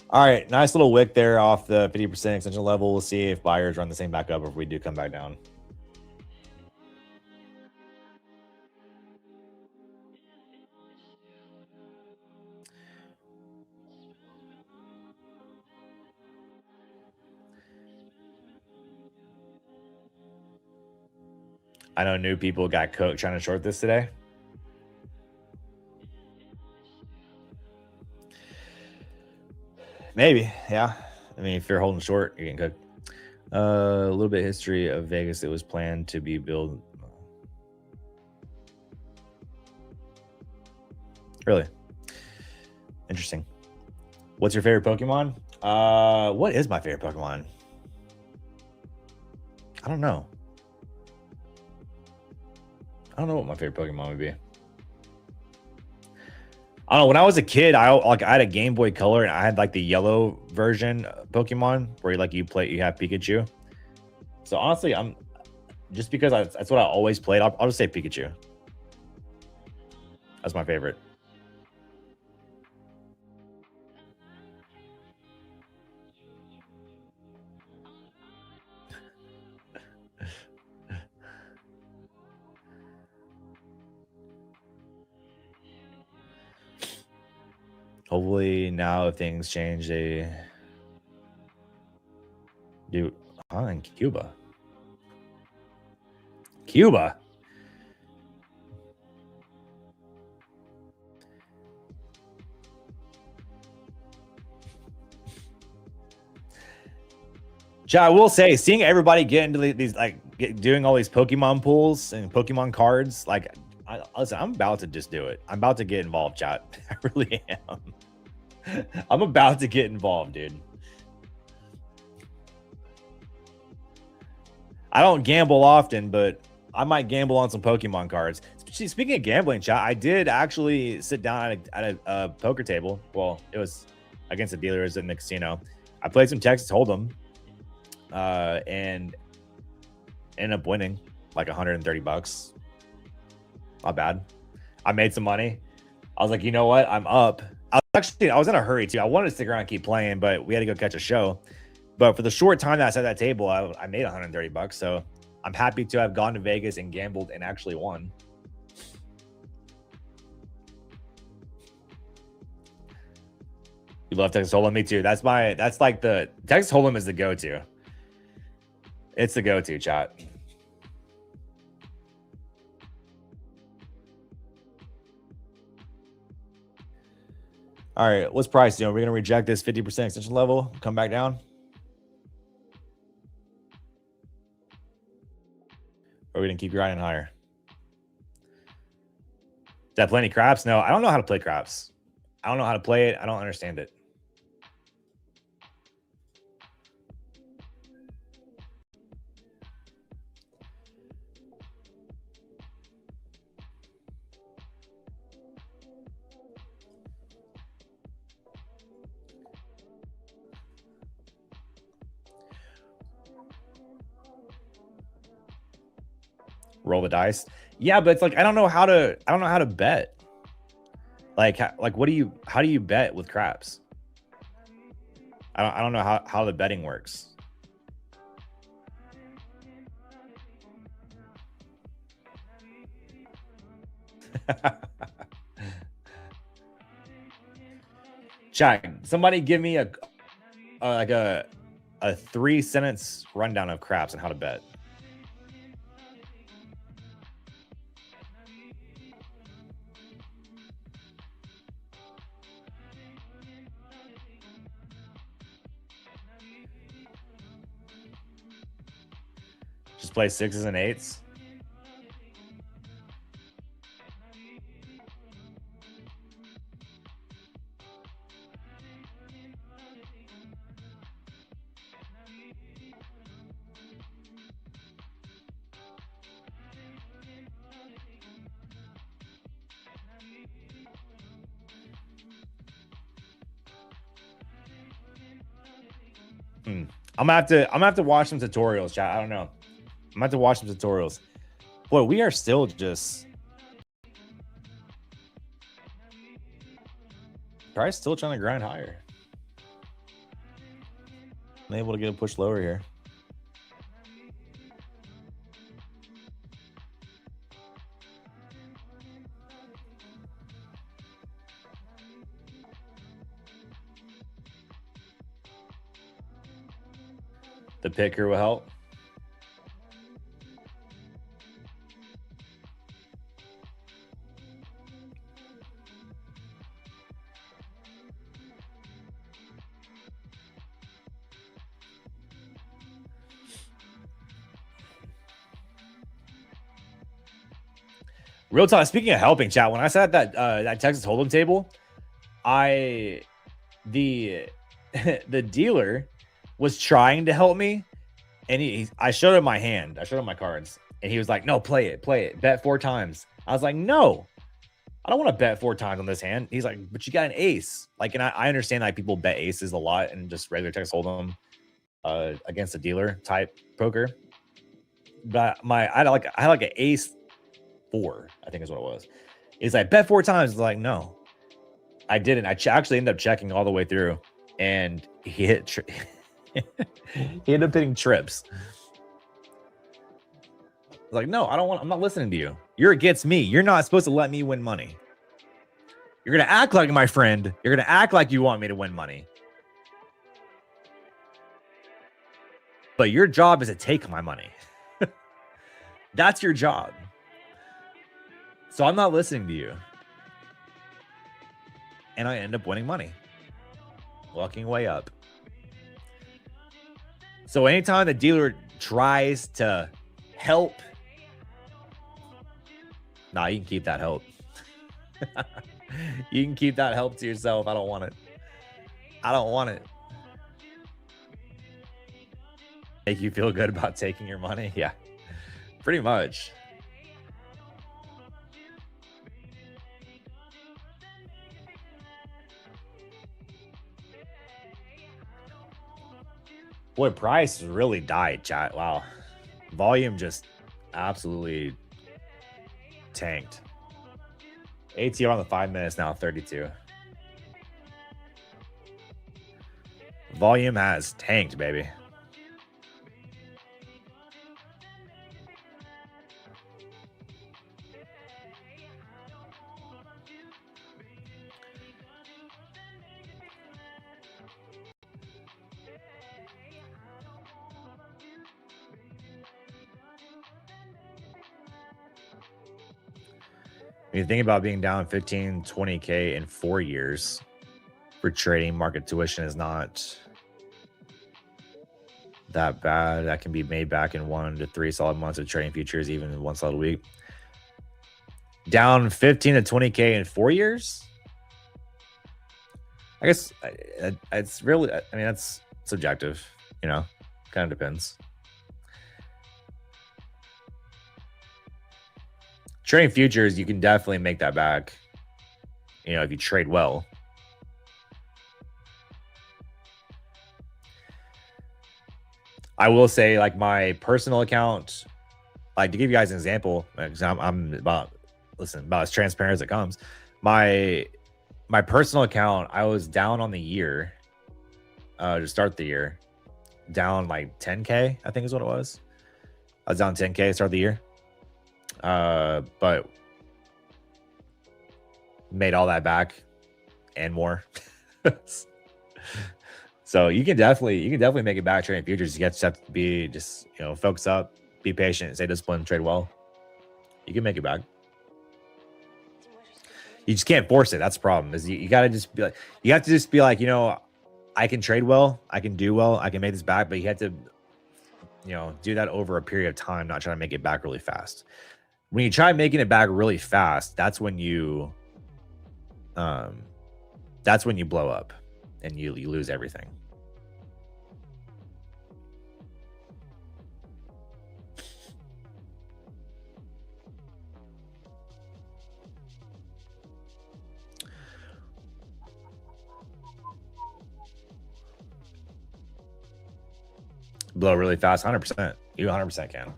All right, nice little wick there off the 50% extension level. We'll see if buyers run the same back up or if we do come back down. I know new people got cooked trying to short this today. Maybe, yeah. I mean, if you're holding short, you're getting cooked. A little bit of history of Vegas. It was planned to be built. Really? Interesting. What's your favorite Pokemon? What is my favorite Pokemon? I don't know. I don't know what my favorite Pokemon would be. I don't know. When I was a kid, I had a Game Boy Color and I had like the yellow version Pokemon where you have Pikachu. So honestly, I'm just because that's what I always played. I'll just say Pikachu. That's my favorite. Hopefully now if things change, they do. In Cuba. Cuba. I will say, seeing everybody get into these doing all these Pokemon pools and Pokemon cards, listen, I'm about to just do it. I'm about to get involved, chat. I really am. I'm about to get involved, dude. I don't gamble often, but I might gamble on some Pokemon cards. Speaking of gambling, chat, I did actually sit down at a poker table. Well, it was against the dealers in the casino. I played some Texas Hold'em and ended up winning like $130. Not bad. I made some money. I was like, you know what? I'm up. I was in a hurry too. I wanted to stick around and keep playing, but we had to go catch a show. But for the short time that I sat at that table, I made $130. So I'm happy to have gone to Vegas and gambled and actually won. You love Texas Hold'em? Me too. That's like the Texas Hold'em is the go-to. It's the go-to, chat. All right, what's price doing? We're gonna reject this 50% extension level, come back down. Or are we gonna keep grinding higher? Is that plenty craps? No, I don't know how to play craps. I don't know how to play it. I don't understand it. Roll the dice. Yeah, but it's like I don't know how to bet. Like what do you how do you bet with craps? I don't know how the betting works. Chat, somebody give me a 3-sentence rundown of craps and how to bet. Just play 6s and 8s. I'm gonna have to watch some tutorials, chat. I don't know. I'm gonna have to watch some tutorials. Boy, we are still just probably still trying to grind higher. I'm able to get a push lower here. The picker will help. Real talk. Speaking of helping, chat, when I sat at that Texas Hold'em table, the dealer was trying to help me, and I showed him my hand. I showed him my cards, and he was like, "No, play it, bet 4 times." I was like, "No, I don't want to bet 4 times on this hand." He's like, "But you got an ace." Like, and I understand like people bet aces a lot and just regular Texas Hold'em against a dealer type poker. But I had like an ace 4, I think is what it was. He's like, bet 4 times. I was like, no, I didn't. I actually ended up checking all the way through, and he hit. He ended up hitting trips. I was like, no, I'm not listening to you. You're against me. You're not supposed to let me win money. You're gonna act like my friend. You're gonna act like you want me to win money. But your job is to take my money. That's your job. So I'm not listening to you. And I end up winning money. Walking way up. So anytime the dealer tries to help, nah, you can keep that help. You can keep that help to yourself. I don't want it. I don't want it. Make you feel good about taking your money? Yeah, pretty much. Boy, price really died, chat. Wow. Volume just absolutely tanked. ATR on the 5 minutes now, 32. Volume has tanked, baby. When you think about being down 15, 20K in 4 years for trading, market tuition is not that bad. That can be made back in 1 to 3 solid months of trading futures, even in 1 solid week. Down 15 to 20K in 4 years? I guess it's really, I mean, that's subjective, you know, kind of depends. Trading futures, you can definitely make that back, you know, if you trade well. I will say, like, my personal account, like, to give you guys an example, because I'm about as transparent as it comes. My personal account, I was down on the year to start the year, down like 10K, I think is what it was. I was down 10K to start the year, but made all that back and more. So you can definitely make it back trading futures. You just have to be focus up, be patient, stay disciplined, trade well. You can make it back. You just can't force it. That's the problem. Is you gotta just be like, you have to just be like, you know, I can trade well, I can do well, I can make this back, but you have to, you know, do that over a period of time, not trying to make it back really fast. When you try making it back really fast, that's when you blow up and you lose everything. Blow really fast, 100%. You 100% can.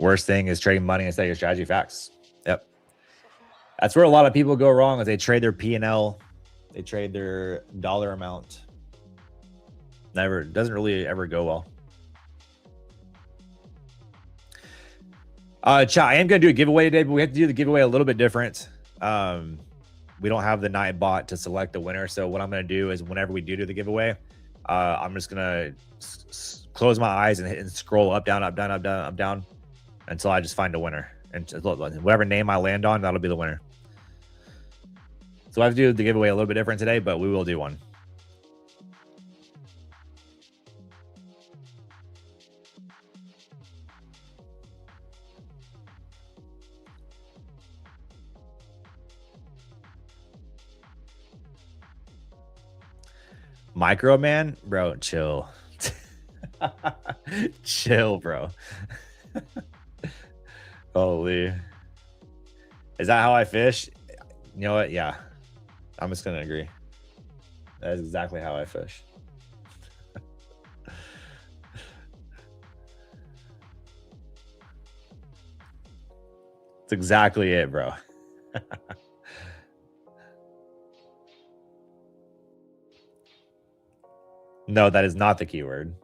Worst thing is trading money instead of your strategy. Facts. Yep. That's where a lot of people go wrong, is they trade their P&L. They trade their dollar amount. Doesn't really ever go well. Chat, I am going to do a giveaway today, but we have to do the giveaway a little bit different. We don't have the night bot to select the winner. So what I'm going to do is whenever we do the giveaway, I'm just going to close my eyes and scroll up, down, up, down, up, down, up, down until I just find a winner. And whatever name I land on, that'll be the winner. So I have to do the giveaway a little bit different today, but we will do one. Micro man, bro, chill. Chill, bro. Holy. Is that how I fish? You know what? Yeah. I'm just gonna agree. That is exactly how I fish. It's exactly it, bro. No, that is not the keyword.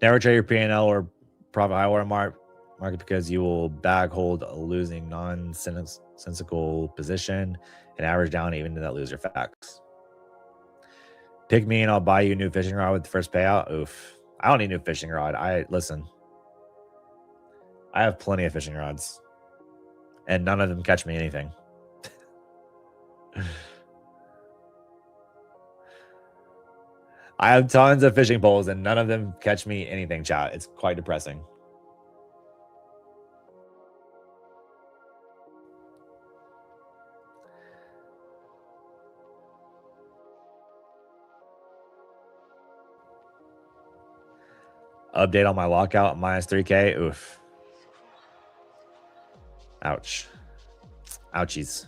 Never trade your P&L or profit high water market because you will bag hold a losing nonsensical position and average down even to that loser. Facts. Pick me and I'll buy you a new fishing rod with the first payout. Oof. I don't need a new fishing rod. Listen. I have plenty of fishing rods. And none of them catch me anything. I have tons of fishing poles and none of them catch me anything, chat. It's quite depressing. Update on my lockout, minus 3K. Oof. Ouch. Ouchies.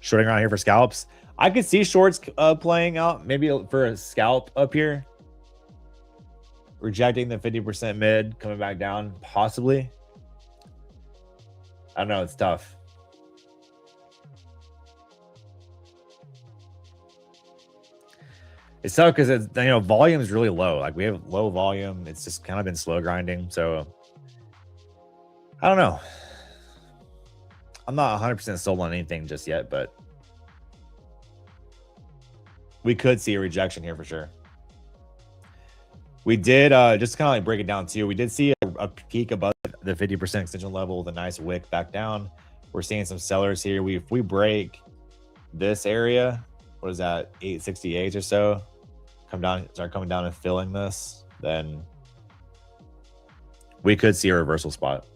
Shorting around here for scalps. I could see shorts playing out maybe for a scalp up here. Rejecting the 50% mid, coming back down, possibly. I don't know. It's tough. It's tough because volume is really low. Like we have low volume. It's just kind of been slow grinding. So I don't know. I'm not 100% sold on anything just yet, but we could see a rejection here for sure. We did, just kind of like break it down too. We did see a peak above the 50% extension level, the nice wick back down. We're seeing some sellers here. If we break this area, what is that, 868 or so, start coming down and filling this, then we could see a reversal spot.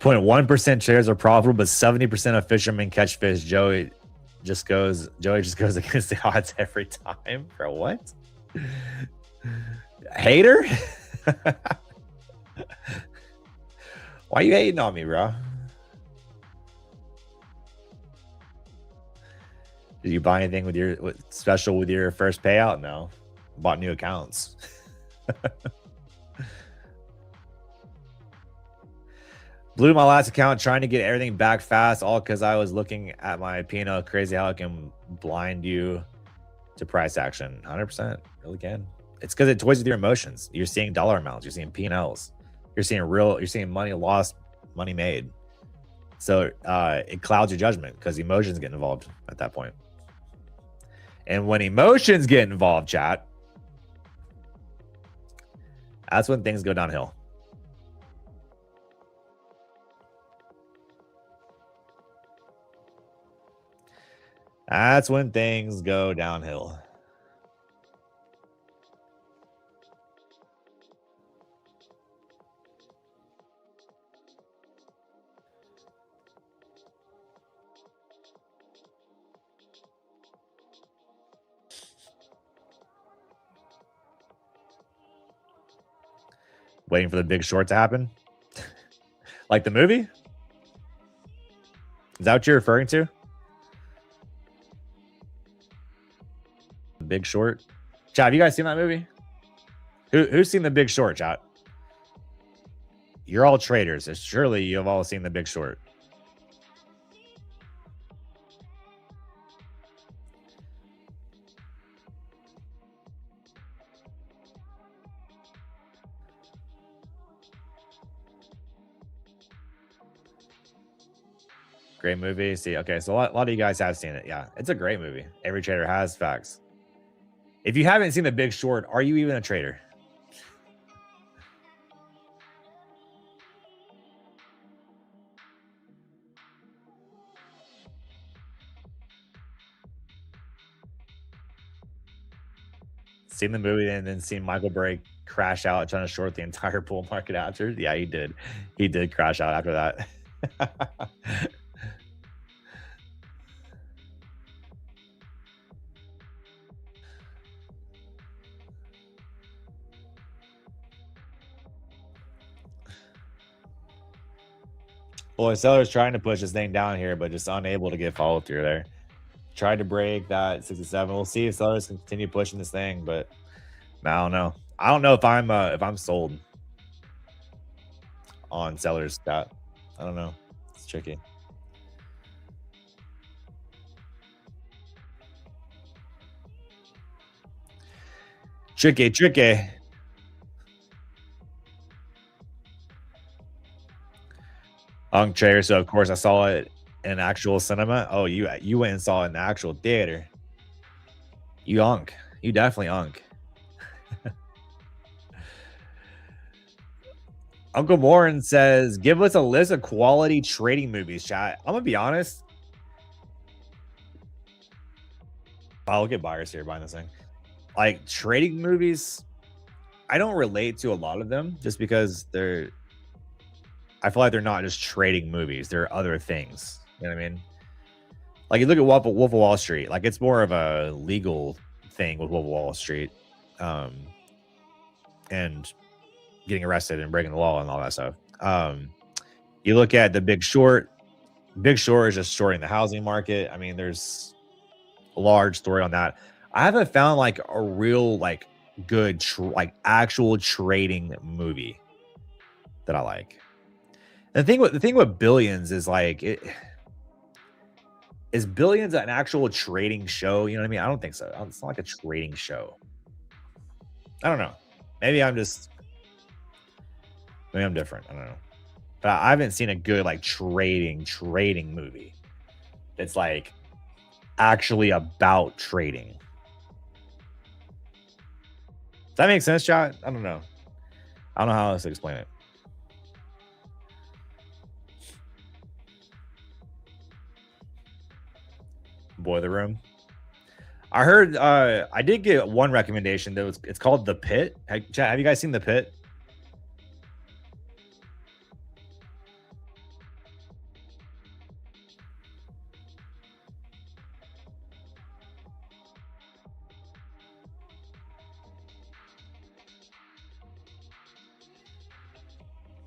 .1% shares are profitable, but 70% of fishermen catch fish. Joey just goes against the odds every time. Bro, what? Hater? Why you hating on me, bro? Did you buy anything with your special with your first payout? No. Bought new accounts. Blew my last account trying to get everything back fast, all because I was looking at my P&L. Crazy how it can blind you to price action. 100%. Really can. It's because it toys with your emotions. You're seeing dollar amounts. You're seeing P&Ls. You're seeing money lost, money made. So it clouds your judgment because emotions get involved at that point. And when emotions get involved, chat, that's when things go downhill. That's when things go downhill. Waiting for the Big Short to happen? Like the movie? Is that what you're referring to? The Big Short? Chat, have you guys seen that movie? Who's seen The Big Short, chat? You're all traders. So surely you have all seen The Big Short. Great movie. See, okay, so a lot of you guys have seen it. Yeah, it's a great movie. Every trader has. Facts. If you haven't seen The Big Short, are you even a trader? Seen the movie and then seen Michael Burry crash out trying to short the entire bull market after? Yeah, he did. He did crash out after that. Well, the seller's trying to push this thing down here, but just unable to get follow through there. Tried to break that 67. We'll see if sellers can continue pushing this thing, but I don't know. I don't know if I'm sold on sellers. That I don't know. It's tricky. Tricky. Trader, so of course I saw it in actual cinema. Oh, you went and saw it in the actual theater. You unk. You definitely unk. Uncle Warren says, give us a list of quality trading movies, chat. I'm gonna be honest. I'll get buyers here buying this thing. Like trading movies, I don't relate to a lot of them just because I feel like they're not just trading movies. There are other things. You know what I mean? Like you look at Wolf of Wall Street. Like it's more of a legal thing with Wolf of Wall Street. And getting arrested and breaking the law and all that stuff. You look at The Big Short. Big Short is just shorting the housing market. I mean, there's a large story on that. I haven't found like a real like good like actual trading movie that I like. The thing with Billions is like Is Billions an actual trading show? You know what I mean? I don't think so. It's not like a trading show. I don't know. Maybe I'm different. I don't know. But I haven't seen a good like trading movie that's like actually about trading. Does that make sense, chat? I don't know. I don't know how else to explain it. Boiler Room. I heard I did get one recommendation that it's called The Pit. Chat, have you guys seen The Pit?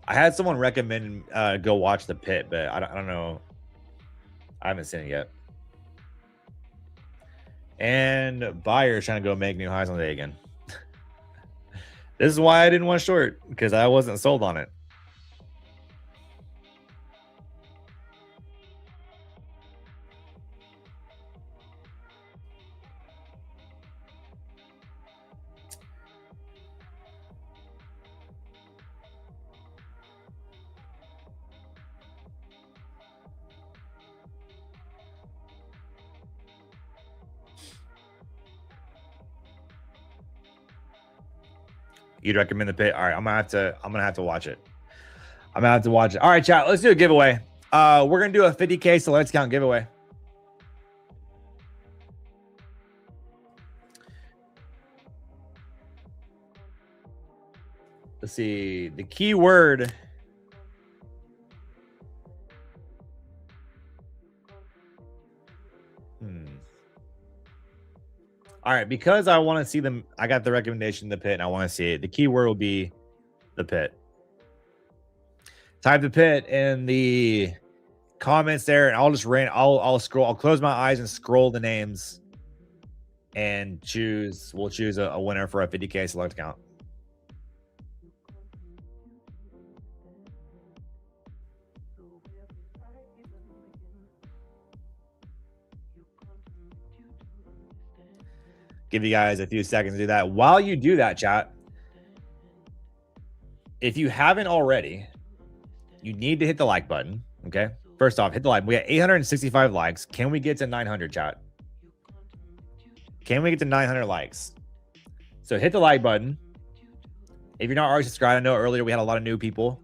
I had someone recommend go watch The Pit, but I don't know. I haven't seen it yet. And buyers trying to go make new highs on the day again. This is why I didn't want short, because I wasn't sold on it. You'd recommend The Pit? All right, I'm gonna have to watch it. I'm gonna have to watch it. All right, chat. Let's do a giveaway. We're gonna do a 50K select count giveaway. Let's see. The keyword. All right, because I want to see them. I got the recommendation, The Pit, and I want to see it. The keyword will be The Pit. Type The Pit in the comments there, and I'll just I'll scroll. I'll close my eyes and scroll the names, and choose. We'll choose a winner for a 50K select count. Give you guys a few seconds to do that. While you do that, chat, if you haven't already, you need to hit the like button. Okay. First off, hit the like. We got 865 likes. Can we get to 900, chat? Can we get to 900 likes? So hit the like button. If you're not already subscribed, I know earlier we had a lot of new people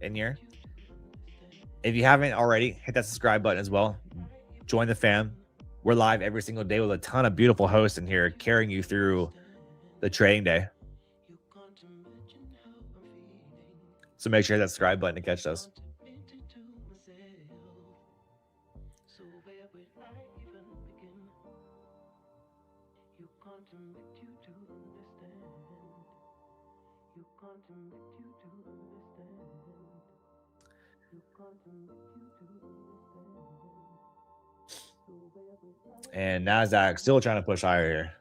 in here. If you haven't already, hit that subscribe button as well. Join the fam. We're live every single day with a ton of beautiful hosts in here carrying you through the trading day. So make sure you hit that subscribe button to catch those. And NASDAQ still trying to push higher here.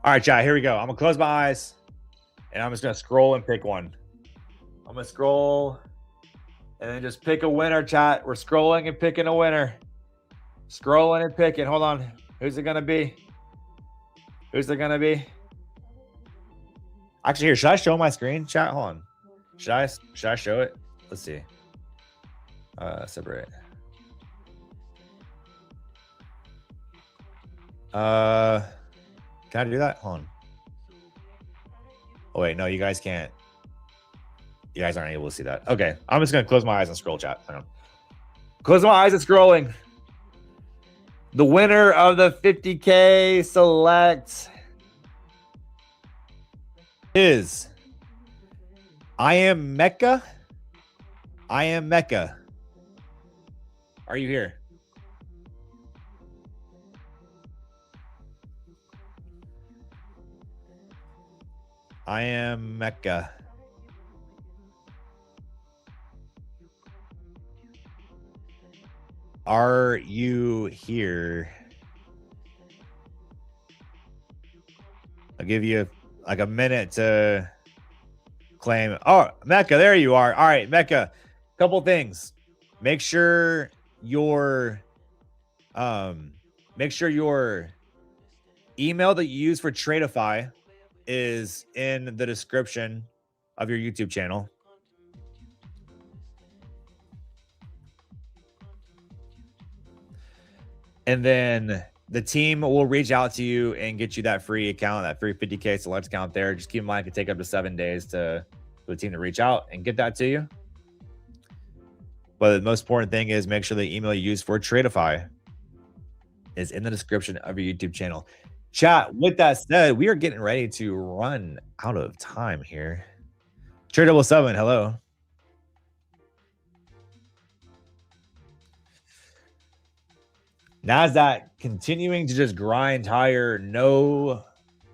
All right, chat, here we go. I'm going to close my eyes, and I'm just going to scroll and pick one. I'm going to scroll and then just pick a winner, chat. We're scrolling and picking a winner. Scrolling and picking. Hold on. Who's it going to be? Who's it gonna be? Actually, here, should I show my screen? Chat, hold on. Should I show it? Let's see. Separate. Can I do that? Hold on. Oh wait, no, you guys can't. You guys aren't able to see that. Okay, I'm just gonna close my eyes and scroll, chat. Hang on. Close my eyes and scrolling. The winner of the 50K select is I Am Mecca. I Am Mecca. Are you here? I Am Mecca. Are you here? I'll give you like a minute to claim. Oh, Mecca, there you are. All right, Mecca, couple things. Make sure your email that you use for Tradeify is in the description of your YouTube channel. And then the team will reach out to you and get you that free account, that free 50K select account there. Just keep in mind, it can take up to 7 days for the team to reach out and get that to you. But the most important thing is make sure the email you use for Tradeify is in the description of your YouTube channel. Chat, with that said, we are getting ready to run out of time here. Trade7, hello. NASDAQ continuing to just grind higher. No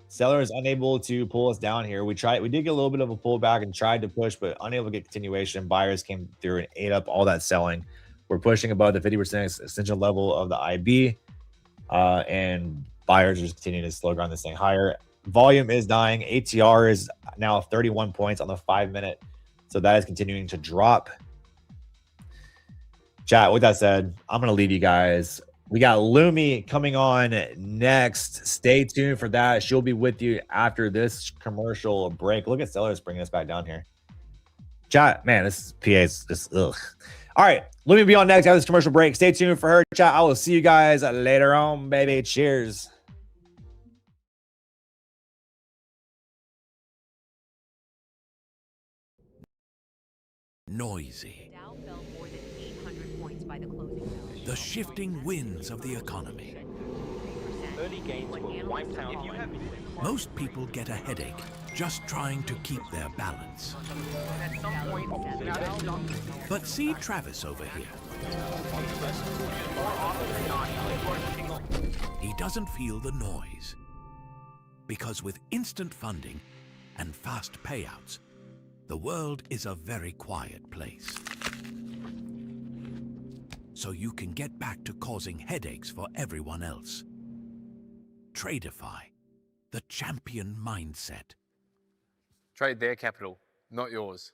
sellers unable to pull us down here. We did get a little bit of a pullback and tried to push, but unable to get continuation. Buyers came through and ate up all that selling. We're pushing above the 50% essential level of the IB, and buyers are just continuing to slow grind this thing higher. Volume is dying. ATR is now 31 points on the 5-minute, so that is continuing to drop. Chat, with that said, I'm going to leave you guys. We got Lumi coming on next. Stay tuned for that. She'll be with you after this commercial break. Look at sellers bringing us back down here. Chat, man, this PA's just ugh. All right, Lumi will be on next after this commercial break. Stay tuned for her. Chat, I will see you guys later on, baby. Cheers. Noisy. Dow fell more than 800 points by the closing bell. The shifting winds of the economy. Early gains were wiped out. Most people get a headache just trying to keep their balance. But see Travis over here. He doesn't feel the noise. Because with instant funding and fast payouts, the world is a very quiet place. So you can get back to causing headaches for everyone else. Tradeify, the champion mindset. Trade their capital, not yours.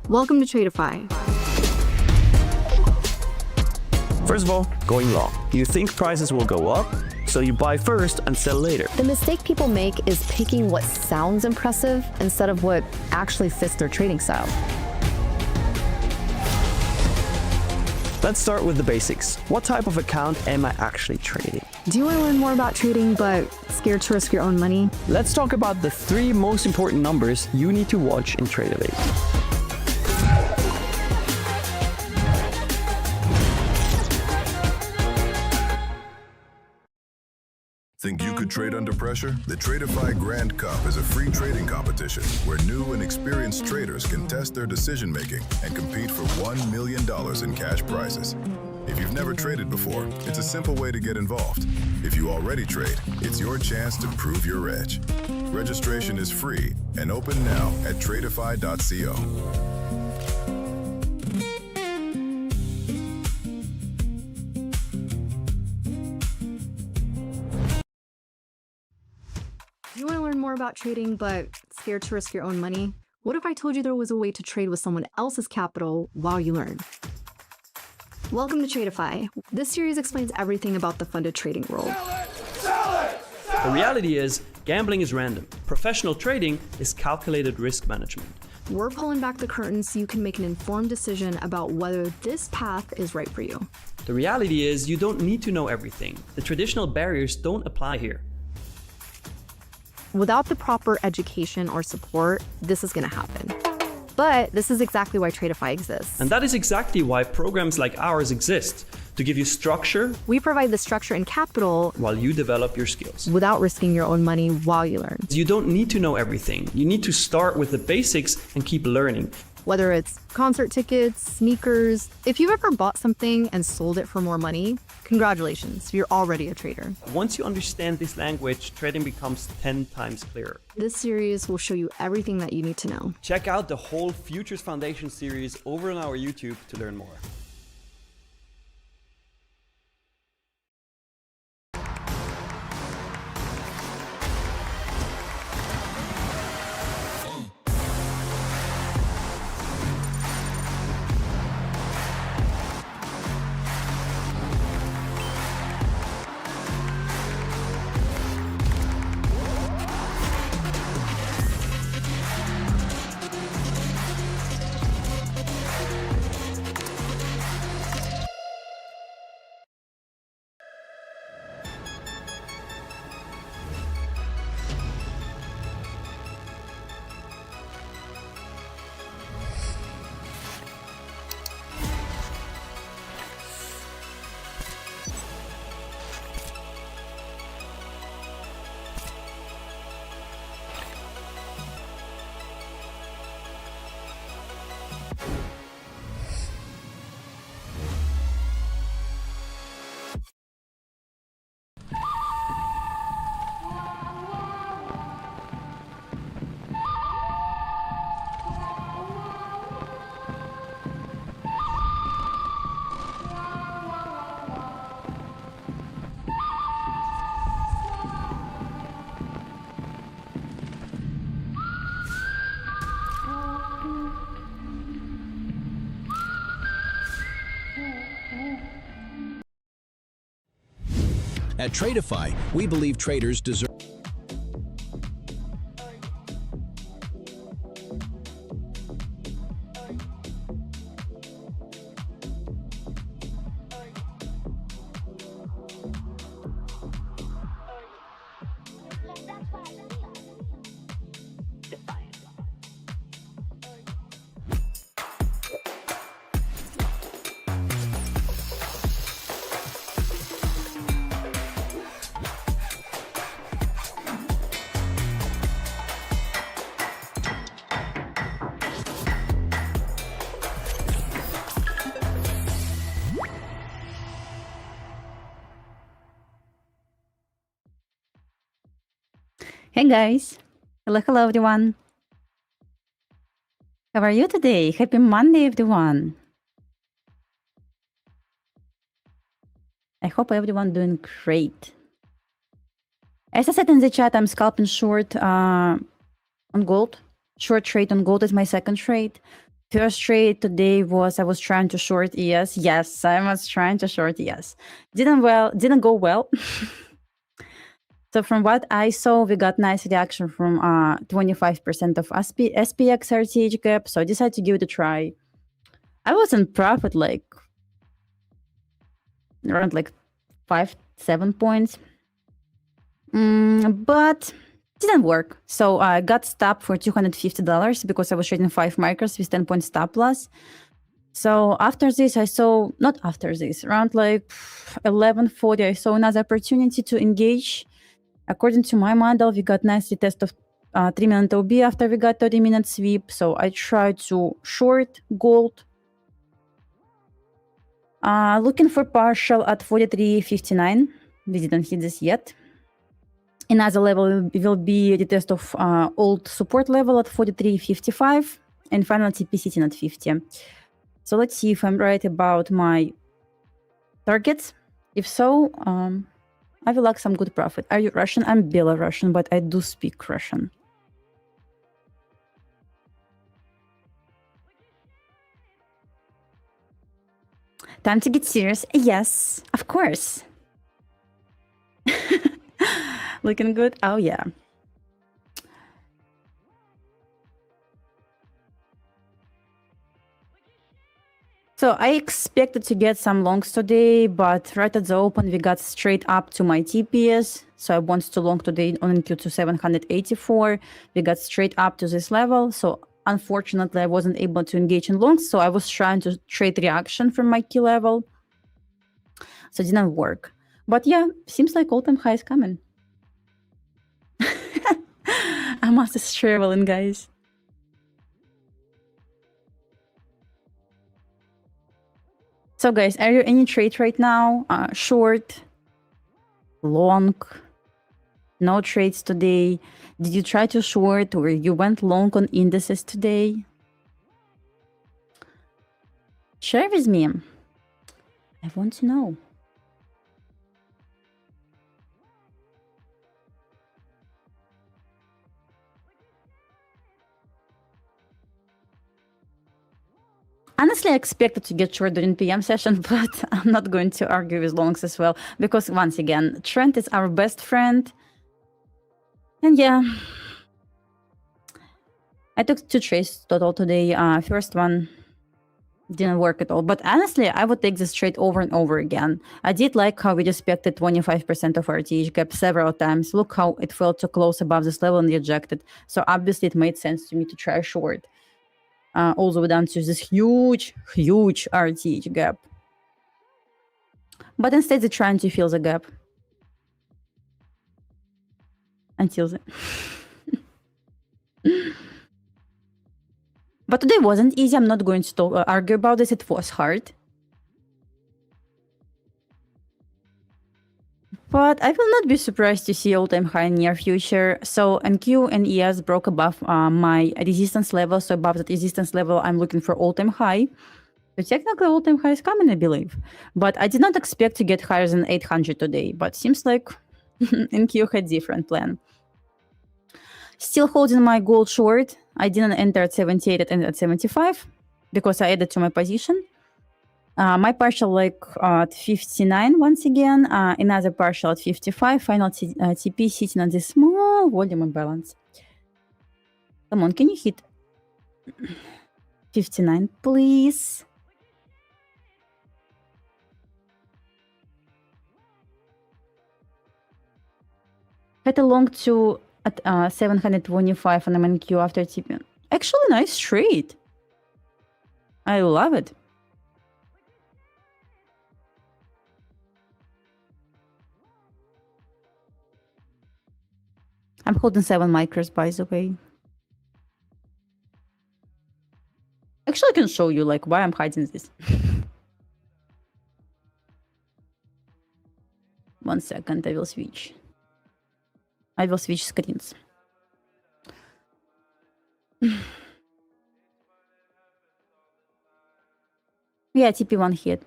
Welcome to Tradeify. First of all, going long. You think prices will go up, so you buy first and sell later. The mistake people make is picking what sounds impressive instead of what actually fits their trading style. Let's start with the basics. What type of account am I actually trading? Do you want to learn more about trading but scared to risk your own money? Let's talk about the 3 most important numbers you need to watch in Tradeify. Think you could trade under pressure? The Tradeify Grand Cup is a free trading competition where new and experienced traders can test their decision-making and compete for $1 million in cash prizes. If you've never traded before, it's a simple way to get involved. If you already trade, it's your chance to prove your edge. Registration is free and open now at tradeify.co. Do you want to learn more about trading but scared to risk your own money? What if I told you there was a way to trade with someone else's capital while you learn? Welcome to Tradeify. This series explains everything about the funded trading world. The reality is, gambling is random. Professional trading is calculated risk management. We're pulling back the curtain so you can make an informed decision about whether this path is right for you. The reality is, you don't need to know everything. The traditional barriers don't apply here. Without the proper education or support, this is going to happen. But this is exactly why Tradeify exists. And that is exactly why programs like ours exist, to give you structure. We provide the structure and capital while you develop your skills. Without risking your own money while you learn. You don't need to know everything. You need to start with the basics and keep learning. Whether it's concert tickets, sneakers, if you've ever bought something and sold it for more money, congratulations, you're already a trader. Once you understand this language, trading becomes 10 times clearer. This series will show you everything that you need to know. Check out the whole Futures Foundation series over on our YouTube to learn more. At Tradeify, we believe traders deserve. Hey guys! Hello everyone! How are you today? Happy Monday everyone! I hope everyone doing great. As I said in the chat, I'm scalping short on gold. Short trade on gold is my second trade. First trade today was I was trying to short ES. Yes, I was trying to short ES. Didn't go well. So from what I saw, we got nice reaction from 25% of SPX RTH gap. So I decided to give it a try. I was in profit like around like 5-7 points. But didn't work. So I got stopped for $250 because I was trading 5 micros with 10 point stop loss. So after this, I saw, not after this, around like 11:40, I saw another opportunity to engage. According to my model, we got nice retest of 3-minute OB after we got 30-minute sweep. So I tried to short gold. Looking for partial at 43.59. We didn't hit this yet. Another level will be the test of old support level at 43.55 and final TP sitting at 50. So let's see if I'm right about my targets. If so, I will like some good profit. Are you Russian? I'm Belarusian, but I do speak Russian. Time to get serious. Yes, of course. Looking good? Oh, yeah. So I expected to get some longs today, but right at the open, we got straight up to my TPS. So I want to long today on NQ to 784. We got straight up to this level. So unfortunately, I wasn't able to engage in longs. So I was trying to trade reaction from my key level. So it didn't work. But yeah, seems like all-time high is coming. I must be traveling, guys. So guys, are you any trade right now? Short, long, no trades today? Did you try to short or you went long on indices today? Share with me. I want to know. Honestly, I expected to get short during PM session, but I'm not going to argue with longs as well, because once again, trend is our best friend. And yeah, I took 2 trades total today. First one didn't work at all, but honestly, I would take this trade over and over again. I did like how we respected 25% of RTH gap several times. Look how it fell too close above this level and rejected. So obviously it made sense to me to try short. All the way down to this huge RTH gap. But instead, they're trying to fill the gap. Until then. But today wasn't easy. I'm not going to argue about this. It was hard. But I will not be surprised to see all-time high in near future. So NQ and ES broke above my resistance level. So above that resistance level, I'm looking for all-time high. So technically all-time high is coming, I believe. But I did not expect to get higher than 800 today. But seems like NQ had different plan. Still holding my gold short. I didn't enter at 78, I entered at 75 because I added to my position. My partial like at 59 once again, another partial at 55, final TP sitting on this small volume imbalance. Come on, can you hit 59, please? Had a long to at 725 on MNQ after TP. Actually, nice trade. I love it. I'm holding 7 micros, by the way. Actually, I can show you like why I'm hiding this. 1 second, I will switch. I will switch screens. Yeah, TP1 hit.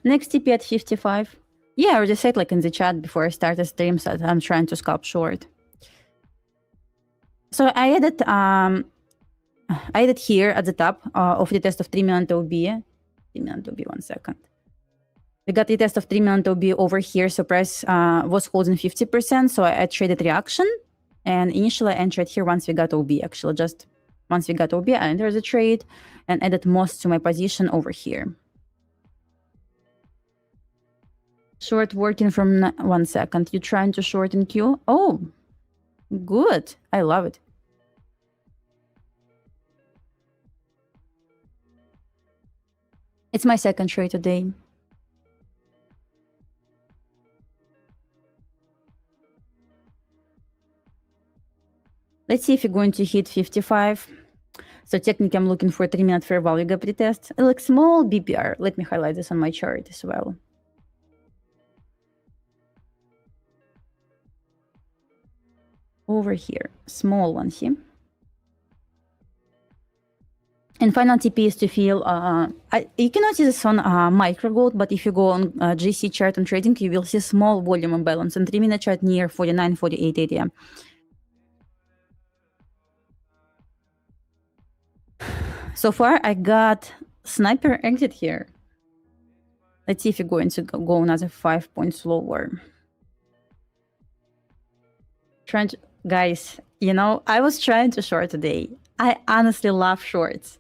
Next TP at 55. Yeah, I already said like in the chat before I started stream that I'm trying to scalp short. So I added here at the top of the test of 3 million OB. 3 million OB, 1 second. We got the test of 3 million OB over here. So price was holding 50%. So I traded reaction. And initially I entered here once we got OB. Actually, just once we got OB, I entered the trade and added most to my position over here. Short working from 1 second. You trying to short in Q? Oh, good. I love it. It's my second trade today. Let's see if you're going to hit 55. So technically, I'm looking for a 3-minute fair value gap retest. Like small BPR. Let me highlight this on my chart as well. Over here, small one here. And final TP is to feel, you cannot see this on micro gold, but if you go on GC chart on trading, you will see small volume imbalance and 3-minute chart near 49, 48 area. So far, I got sniper exit here. Let's see if you're going to go another 5 points lower. Trying to, guys, you know, I was trying to short today. I honestly love shorts,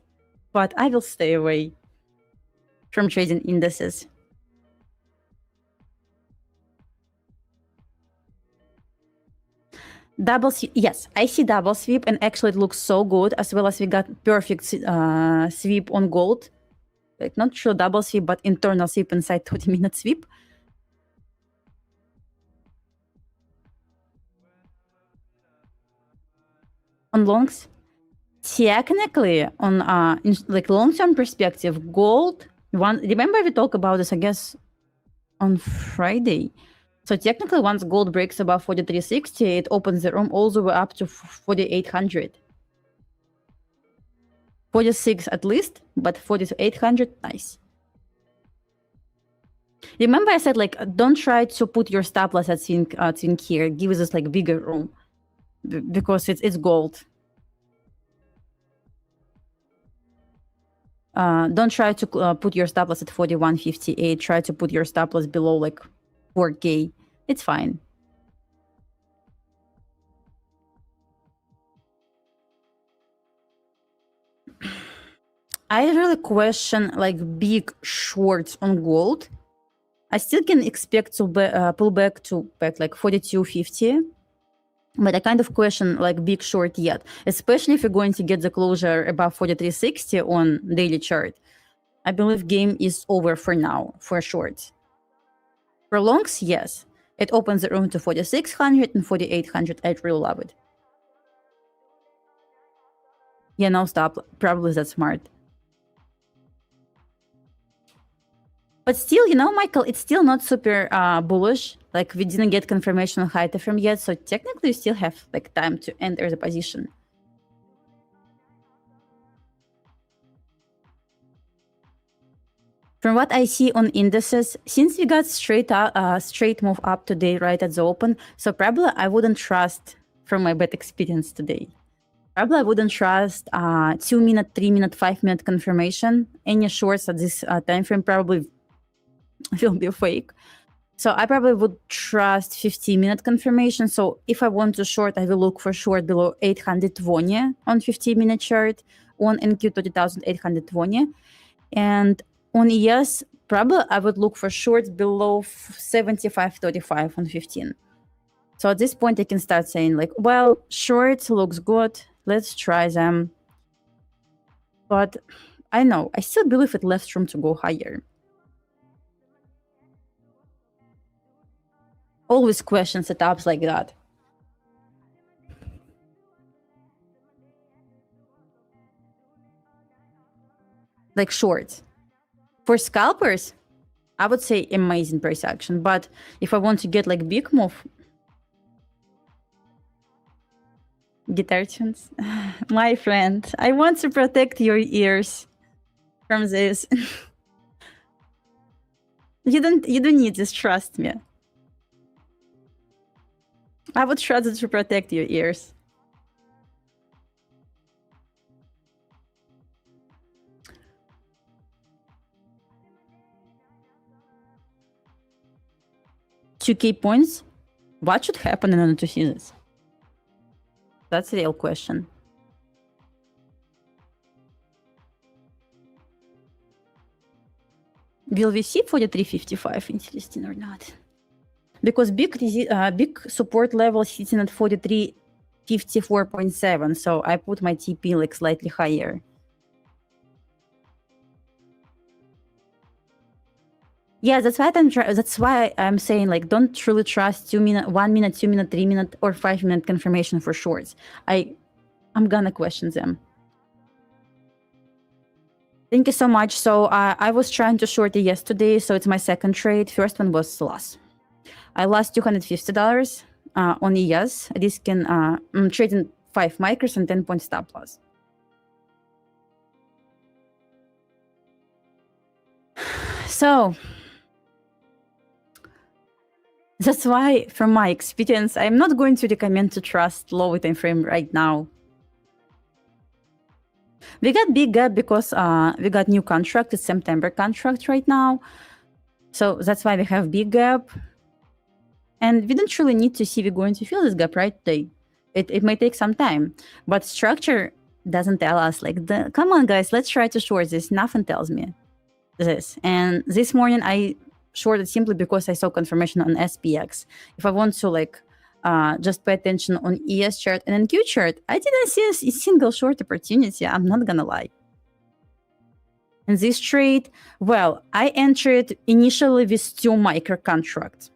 but I will stay away from trading indices. Double sweep, yes, I see double sweep, and actually it looks so good, as well as we got perfect sweep on gold. Like not sure double sweep, but internal sweep inside 20-minute sweep. On longs, technically on like long-term perspective, gold one. Remember we talked about this, I guess, on Friday. So technically, once gold breaks above 43.60, it opens the room all the way up to 4,800. 46 at least, but 4,800, nice. Remember I said, like, don't try to put your stop loss at swing here. Give us this, like, bigger room. Because it's gold. Don't try to put your stop loss at 41.58. Try to put your stop loss below, like, 4K. It's fine. I really question like big shorts on gold. I still can expect to pull back to like 42.50, but I kind of question like big short yet, especially if you're going to get the closure above 43.60 on daily chart. I believe game is over for now for shorts. For longs, yes, it opens the room to 4,600 and 4,800. I really love it. Yeah, no stop. Probably that's smart. But still, you know, Michael, it's still not super bullish. Like, we didn't get confirmation on high from yet, so technically you still have like time to enter the position. From what I see on indices, since we got straight move up today, right at the open, so probably I wouldn't trust, from my bad experience today, probably I wouldn't trust 2 minute, 3 minute, 5 minute confirmation. Any shorts at this time frame probably will be fake. So I probably would trust 15-minute confirmation. So if I want to short, I will look for short below 820 on 15-minute chart, on NQ 30,820. And on ES, probably I would look for shorts below 75.35 on 15. So at this point, I can start saying like, well, shorts looks good. Let's try them. But I know, I still believe it left room to go higher. Always question setups like that. Like shorts. For scalpers, I would say amazing price action. But if I want to get like big move, guitar tunes, my friend, I want to protect your ears from this. You don't need this, trust me. I would try to protect your ears. $2K points? What should happen in order to see this? That's a real question. Will we see 43.55 interesting or not? Because big support level sitting at 43.54.7, so I put my TP like slightly higher. Yeah, that's why I'm saying like don't truly trust 2 minute, 1 minute, 2 minute, 3 minute, or 5 minute confirmation for shorts. I'm gonna question them. Thank you so much. So I was trying to short it yesterday, so it's my second trade. First one was loss. I lost $250 on ES. This can I'm trading 5 micros and 10 point stop loss. So that's why, from my experience, I'm not going to recommend to trust low time frame right now. We got big gap because we got new contract. It's September contract right now. So that's why we have big gap. And we don't really need to see we're going to fill this gap right today. It may take some time. But structure doesn't tell us, like, come on, guys, let's try to short this. Nothing tells me this. And this morning, I shorted simply because I saw confirmation on SPX. If I want to, like, just pay attention on ES chart and NQ chart, I didn't see a single short opportunity. I'm not going to lie. In this trade, well, I entered initially with 2 micro contracts,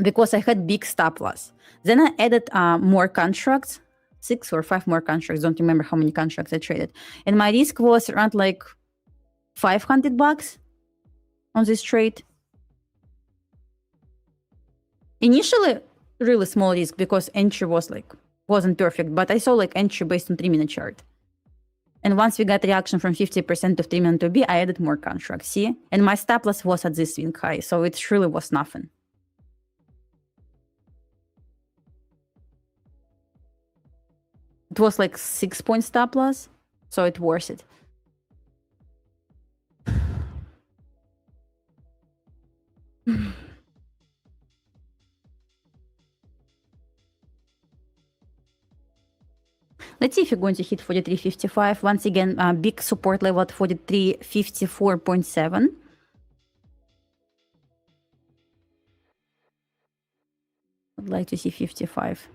because I had big stop loss. Then I added more contracts, 6 or 5 more contracts. Don't remember how many contracts I traded. And my risk was around like $500 on this trade. Initially, really small risk because entry wasn't perfect, but I saw like entry based on 3 minute chart. And once we got reaction from 50% of 3 minute to B, I added more contracts. See? And my stop loss was at this swing high, so it really was nothing. It was like 6 point stop loss, so it worth it. Let's see if you're going to hit 43.55. Once again, big support level at 43.54.7. I'd like to see 55.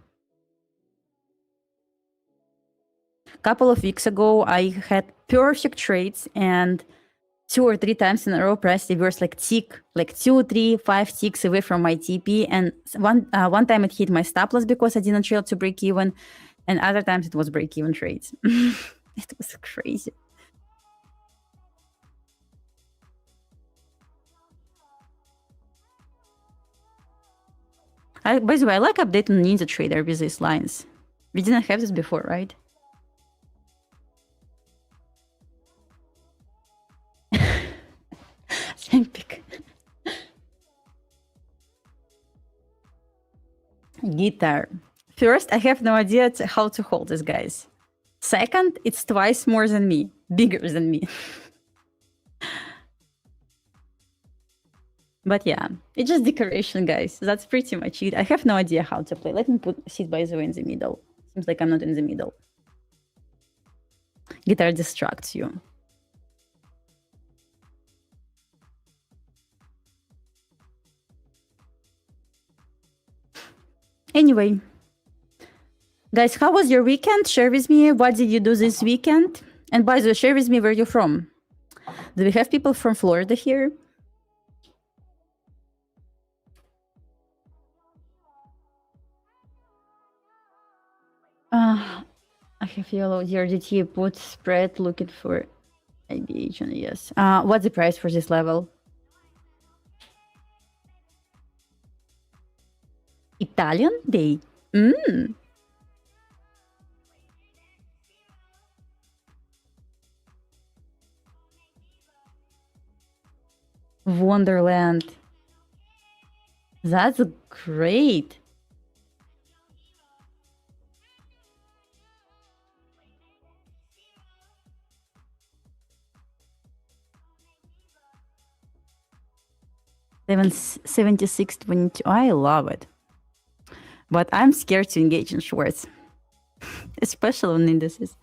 Couple of weeks ago, I had perfect trades, and 2 or 3 times in a row, price reversed like tick, like 2, 3, 5 ticks away from my TP. And one time it hit my stop loss because I didn't trade to break even, and other times it was break even trades. It was crazy. By the way, I like updating Ninja Trader with these lines. We didn't have this before, right? Guitar. First, I have no idea how to hold this, guys. Second, it's twice more than me, bigger than me. But yeah, it's just decoration, guys. That's pretty much it. I have no idea how to play. Let me sit, by the way, in the middle. Seems like I'm not in the middle. Guitar distracts you. Anyway, guys, how was your weekend? Share with me. What did you do this weekend? And by the way, share with me where you're from. Do we have people from Florida here? I have yellow DRDT put spread looking for IBH and yes. What's the price for this level? Italian Day. Wonderland. That's great. Seven 7622. I love it. But I'm scared to engage in shorts. Especially on indices.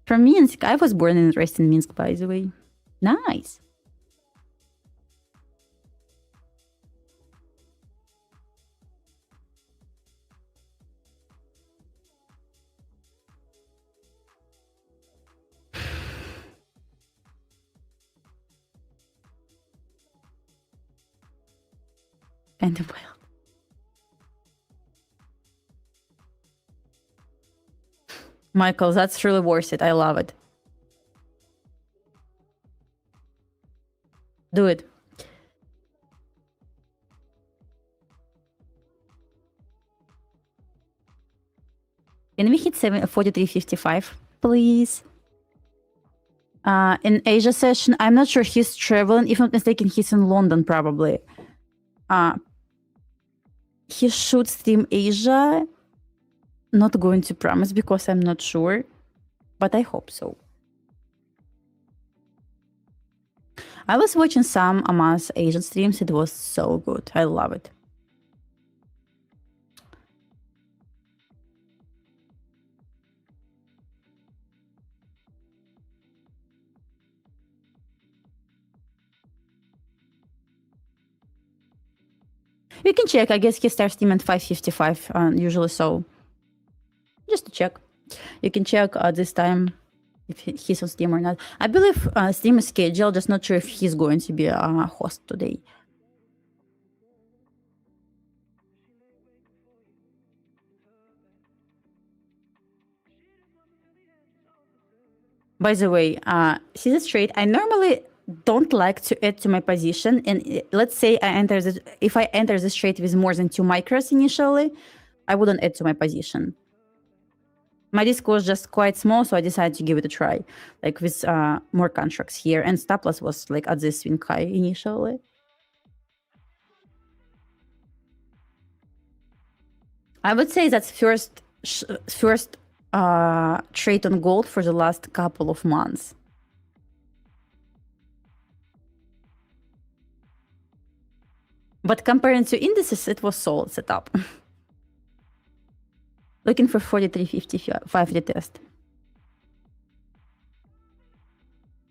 From Minsk. I was born and raised in Minsk, by the way. Nice. And wild. Michael, that's truly worth it. I love it. Do it. Can we hit 43.55, please? In Asia session, I'm not sure he's traveling. If not mistaken, he's in London probably. He should stream Asia. Not going to promise because I'm not sure, but I hope so. I was watching some Amas Asian streams. It was so good. I love it. You can check. I guess he starts stream at 5:55, usually so. Just to check. You can check this time if he's on Steam or not. I believe Steam is scheduled, just not sure if he's going to be a host today. By the way, see this trade? I normally don't like to add to my position. And let's say I enter this, if I enter this trade with more than 2 micros initially, I wouldn't add to my position. My disc was just quite small, so I decided to give it a try, like with more contracts here. And stop loss was like at this swing high initially. I would say that's first trade on gold for the last couple of months. But comparing to indices, it was solid setup. Looking for 43.55 retest.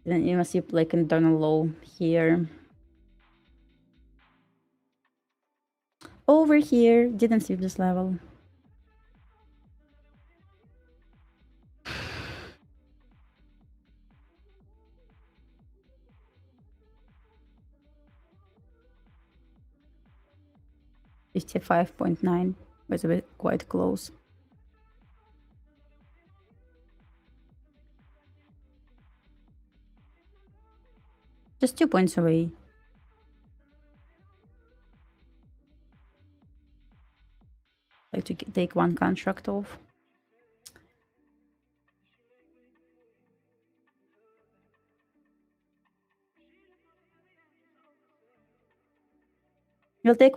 Then you must see like internal low here. Over here, didn't see this level. $55.9 was a bit quite close. Just 2 points away. Like to take 1 contract off. We'll take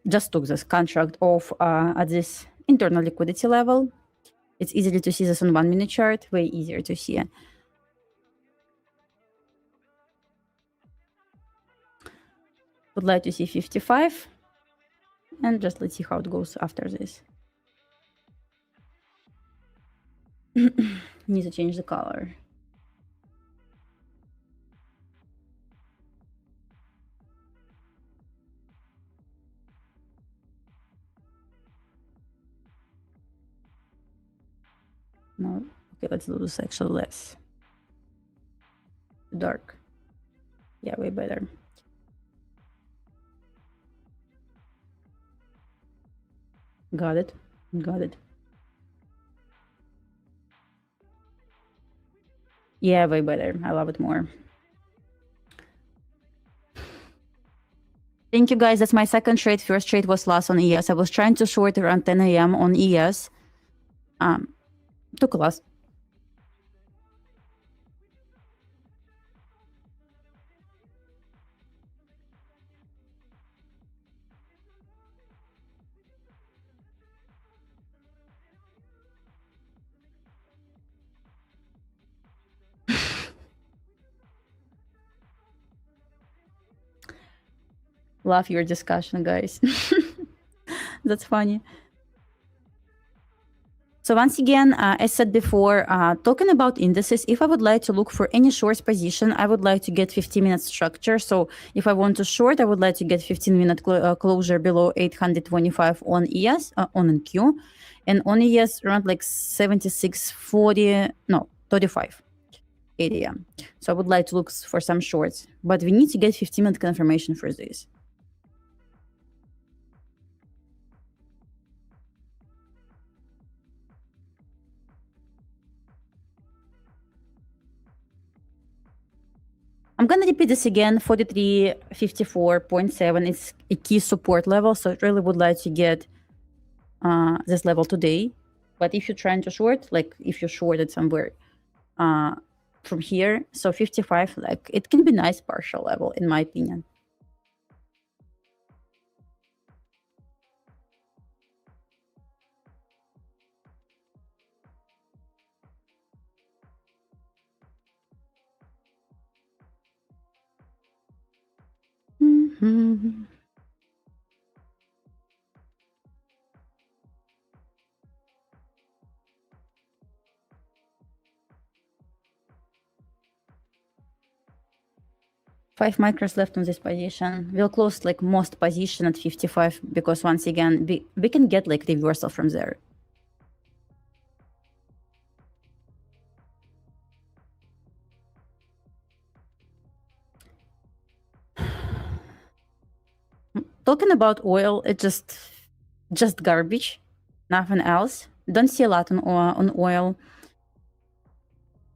just took this contract off at this internal liquidity level. It's easy to see this on 1 minute chart, way easier to see. Would like to see 55, and just let's see how it goes after this. Need to change the color. No, okay, let's do this actually less. Dark. Yeah, way better. Got it. Got it. Yeah, way better. I love it more. Thank you, guys. That's my second trade. First trade was lost on ES. I was trying to short around 10 a.m. on ES. Took a loss. Love your discussion, guys. That's funny. So once again, as said before, talking about indices, if I would like to look for any short position, I would like to get 15-minute structure. So if I want to short, I would like to get 15-minute closure below 825 on ES, on NQ. And on ES, around like 76.40, no, 35. 8 a.m. So I would like to look for some shorts, but we need to get 15-minute confirmation for this. I'm going to repeat this again. 43.54.7 is a key support level, so I really would like to get this level today. But if you're trying to short, like if you shorted somewhere from here, so 55, like it can be nice partial level in my opinion. Mm-hmm. Five micros left on this position. We'll close like most position at 55 because once again we can get like reversal from there. Talking about oil, it's just garbage, nothing else. Don't see a lot on oil.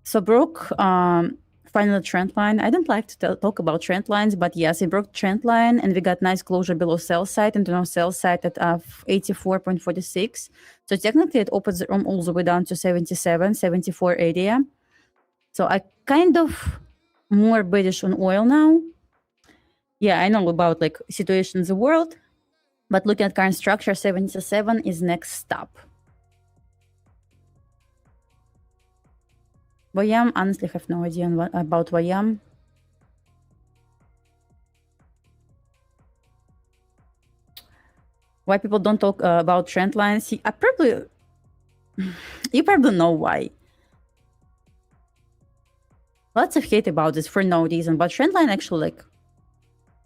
So broke final trend line. I don't like to talk about trend lines, but yes, it broke trend line and we got nice closure below sell side and no sell side at 84.46. So technically it opens the room all the way down to 77, 74 area. So I kind of more bullish on oil now. Yeah, I know about like situation in the world, but looking at current structure, 77 is next stop. YM, honestly have no idea about YM. Why people don't talk about trend lines? You probably know why. Lots of hate about this for no reason, but trend line actually like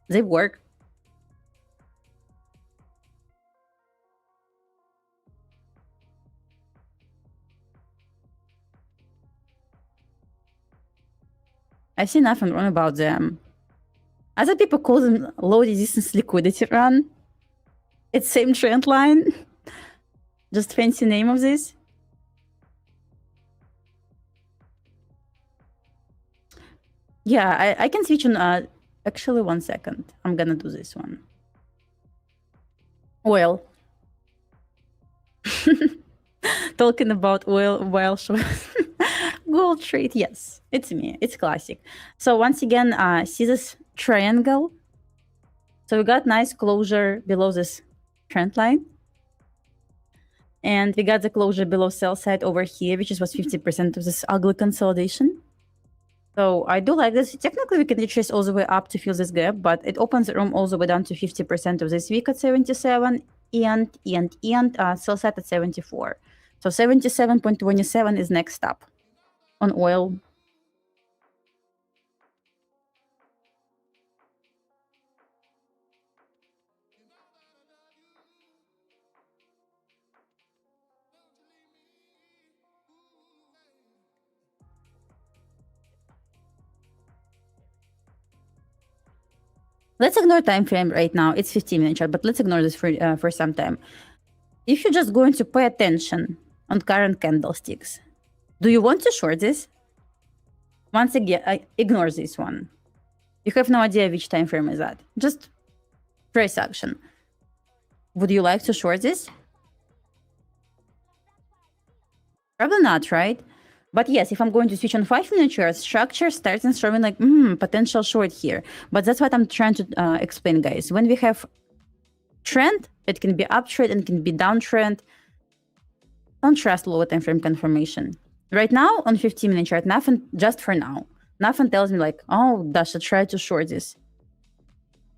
they work. I see nothing wrong about them. Other people call them low resistance liquidity run. It's same trend line. Just fancy name of this. Yeah, I can switch on actually 1 second. I'm gonna do this one. Oil. Talking about oil while gold trade, yes, it's me. It's classic. So once again, see this triangle? So we got nice closure below this trend line. And we got the closure below sell side over here, which was 50% of this ugly consolidation. So I do like this. Technically, we can retrace all the way up to fill this gap, but it opens the room all the way down to 50% of this week at 77 and sell side at 74. So 77.27 is next up on oil. Let's ignore time frame right now. It's 15-minute chart, but let's ignore this for some time. If you're just going to pay attention on current candlesticks, do you want to short this? Once again, ignore this one. You have no idea which time frame is that. Just price action. Would you like to short this? Probably not, right? But yes, if I'm going to switch on 5-minute charts, structure starts and showing like, potential short here. But that's what I'm trying to explain, guys. When we have trend, it can be uptrend and can be downtrend. Don't trust lower time frame confirmation. Right now, on 15-minute chart, nothing, just for now, nothing tells me like, oh, Dasha, try to short this.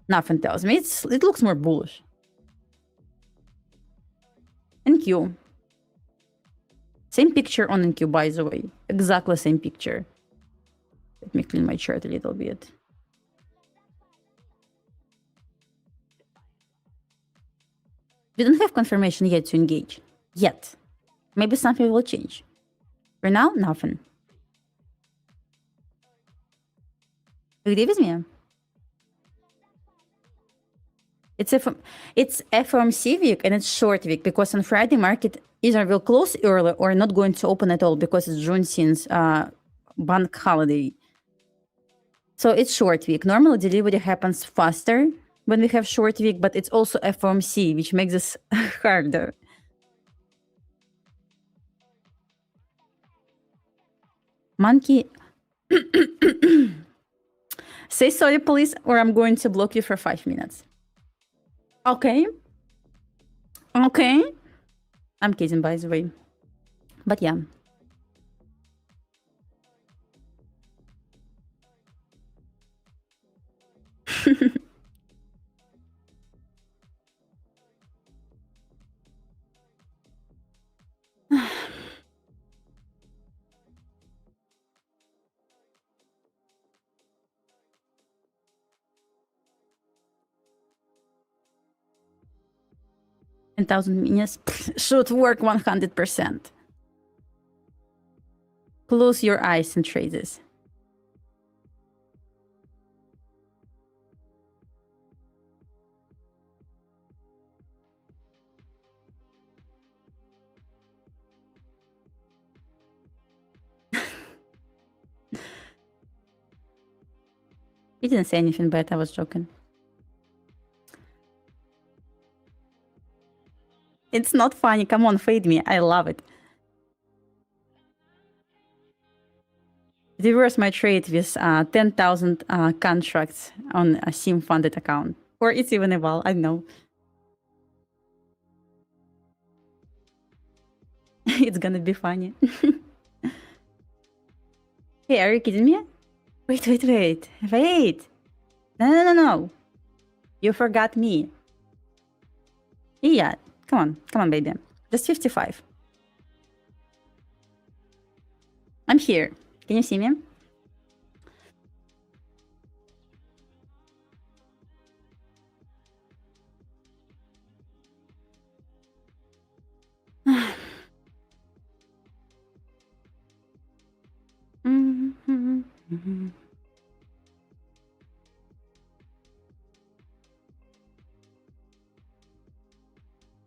Nothing tells me. It looks more bullish. NQ. Same picture on NQ, by the way. Exactly same picture. Let me clean my chart a little bit. We don't have confirmation yet to engage. Yet. Maybe something will change. For now, nothing. You agree with me? It's FOMC week and it's short week because on Friday market either will close early or not going to open at all because it's Juneteenth bank holiday. So it's short week. Normally delivery happens faster when we have short week, but it's also FOMC, which makes this harder. Monkey, say sorry, please, or I'm going to block you for 5 minutes. Okay. Okay. I'm kidding, by the way. But yeah. $10,000 minutes should work 100%. Close your eyes and trade this. He didn't say anything bad, I was joking. It's not funny. Come on, fade me. I love it. Reverse my trade with 10,000 contracts on a SIM funded account. Or it's even a val. I don't know. It's gonna be funny. Hey, are you kidding me? Wait. Wait. No. You forgot me. Yeah. Come on, baby. Just 55. I'm here. Can you see me?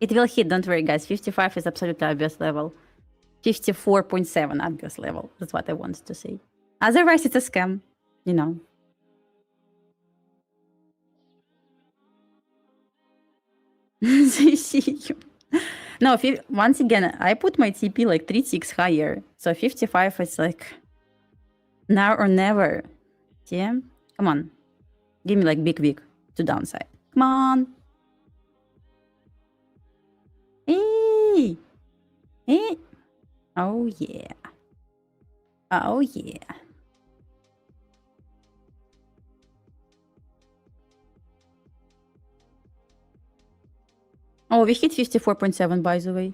It will hit, don't worry, guys. 55 is absolutely obvious level. 54.7 obvious level. That's what I wanted to say. Otherwise, it's a scam, you know. No, once again, I put my TP like 3 ticks higher. So 55 is like now or never. Yeah? Come on. Give me like big week to downside. Come on. Hey. Hey. Oh, yeah. Oh, yeah. Oh, we hit 54.7, by the way.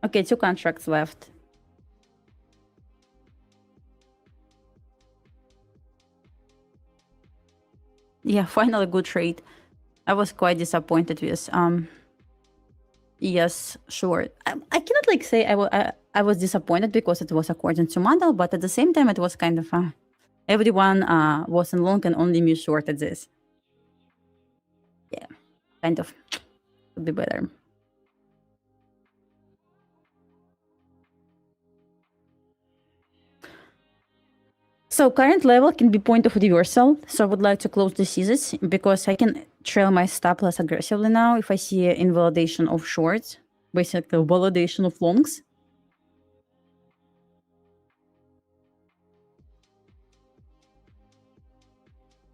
Okay, 2 contracts left. Yeah, finally good trade. I was quite disappointed with yes, sure. I cannot like say I was disappointed because it was according to model, but at the same time it was kind of everyone was in long and only me short at this. Yeah, kind of could be better. So current level can be point of reversal. So I would like to close the scissors because I can trail my stop loss aggressively now if I see invalidation of shorts, basically validation of longs.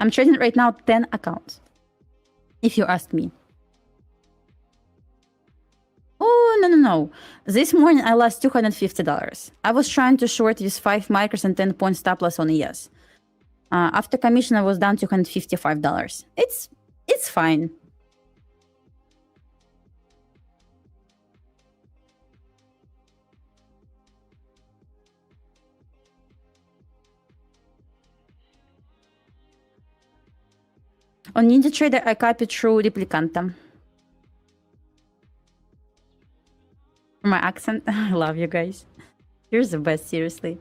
I'm trading right now 10 accounts, if you ask me. Oh, no. This morning I lost $250. I was trying to short with 5 micros and 10 point stop loss on ES. After commission, I was down $255. It's fine. On Ninja Trader, I copied through Replicanta. My accent, I love you guys. You're the best, seriously.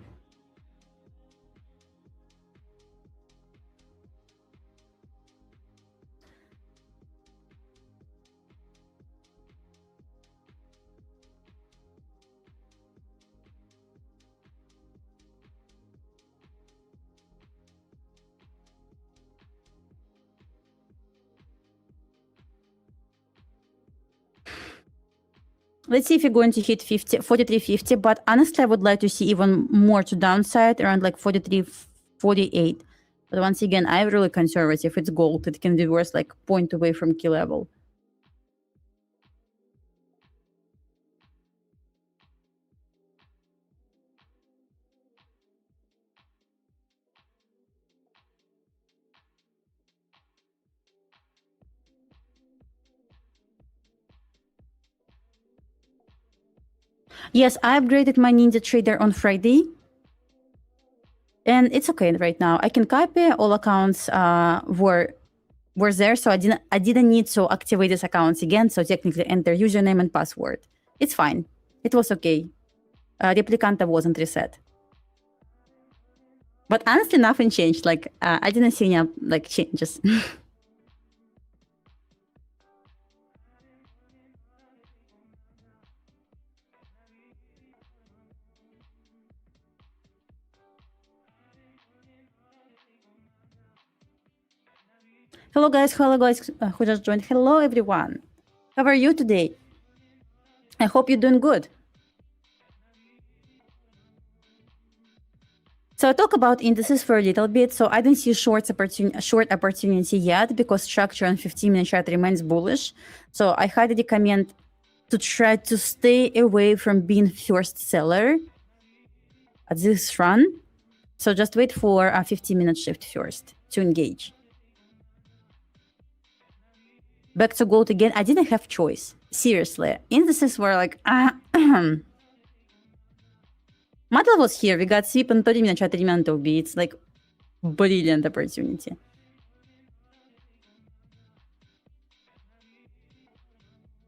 Let's see if you're going to hit 43.50, but honestly, I would like to see even more to downside, around like 43.48. But once again, I'm really conservative. It's gold. It can reverse like point away from key level. Yes, I upgraded my Ninja Trader on Friday. And it's okay right now. I can copy all accounts were there, so I didn't need to activate these accounts again. So technically enter username and password. It's fine. It was okay. Replicanta wasn't reset. But honestly, nothing changed. Like I didn't see any like changes. Hello guys who just joined. Hello everyone. How are you today? I hope you're doing good. So I talk about indices for a little bit. So I don't see short opportunity yet because structure on 15-minute chart remains bullish. So I highly recommend to try to stay away from being first seller at this run. So just wait for a 15-minute shift first to engage. Back to gold again. I didn't have choice. Seriously. Indices were like, Model was here. We got sweep and 30-minute chart remained OB. It's like brilliant opportunity.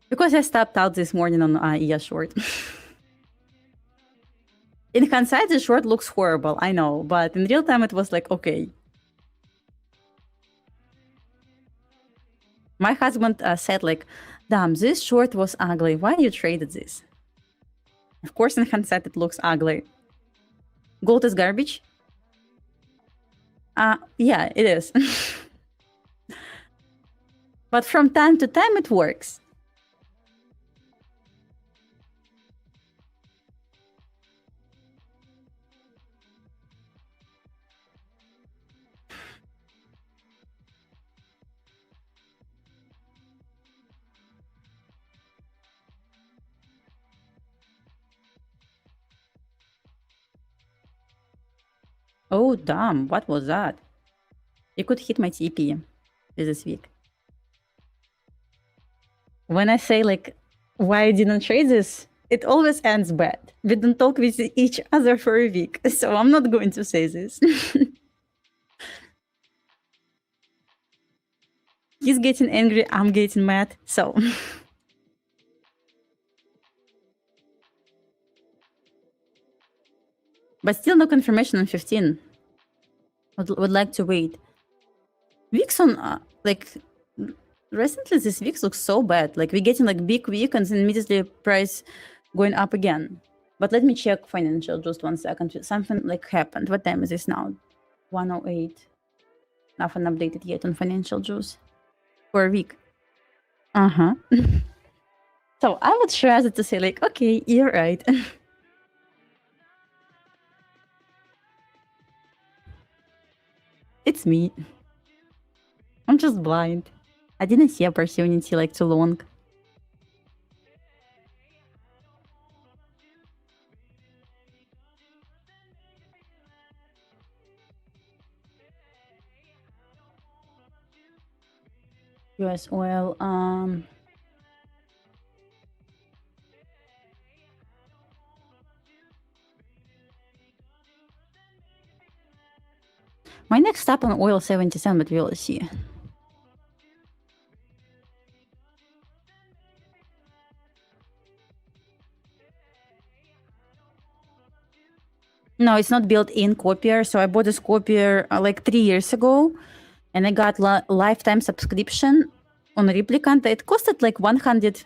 Because I stopped out this morning on ES short. In hindsight, the short looks horrible, I know, but in real time it was like, okay. My husband said like, damn, this short was ugly. Why you traded this? Of course, in hindsight, it looks ugly. Gold is garbage? Yeah, it is. But from time to time, it works. Oh, damn. What was that? You could hit my TP this week. When I say, like, why I didn't trade this, it always ends bad. We don't talk with each other for a week, so I'm not going to say this. He's getting angry, I'm getting mad, so... But still no confirmation on 15. Would like to wait. Weeks on, like, recently this week looks so bad. Like, we're getting, like, big week and then immediately price going up again. But let me check financial just 1 second. Something, like, happened. What time is this now? 1:08. Nothing updated yet on financial juice. For a week. Uh-huh. So I would trust it to say, like, okay, you're right. It's me. I'm just blind. I didn't see opportunity, like, too long. US oil, my next stop on oil 77, but we'll see. No, it's not built-in copier. So I bought this copier like 3 years ago, and I got lifetime subscription on Replicant. It costed like $100,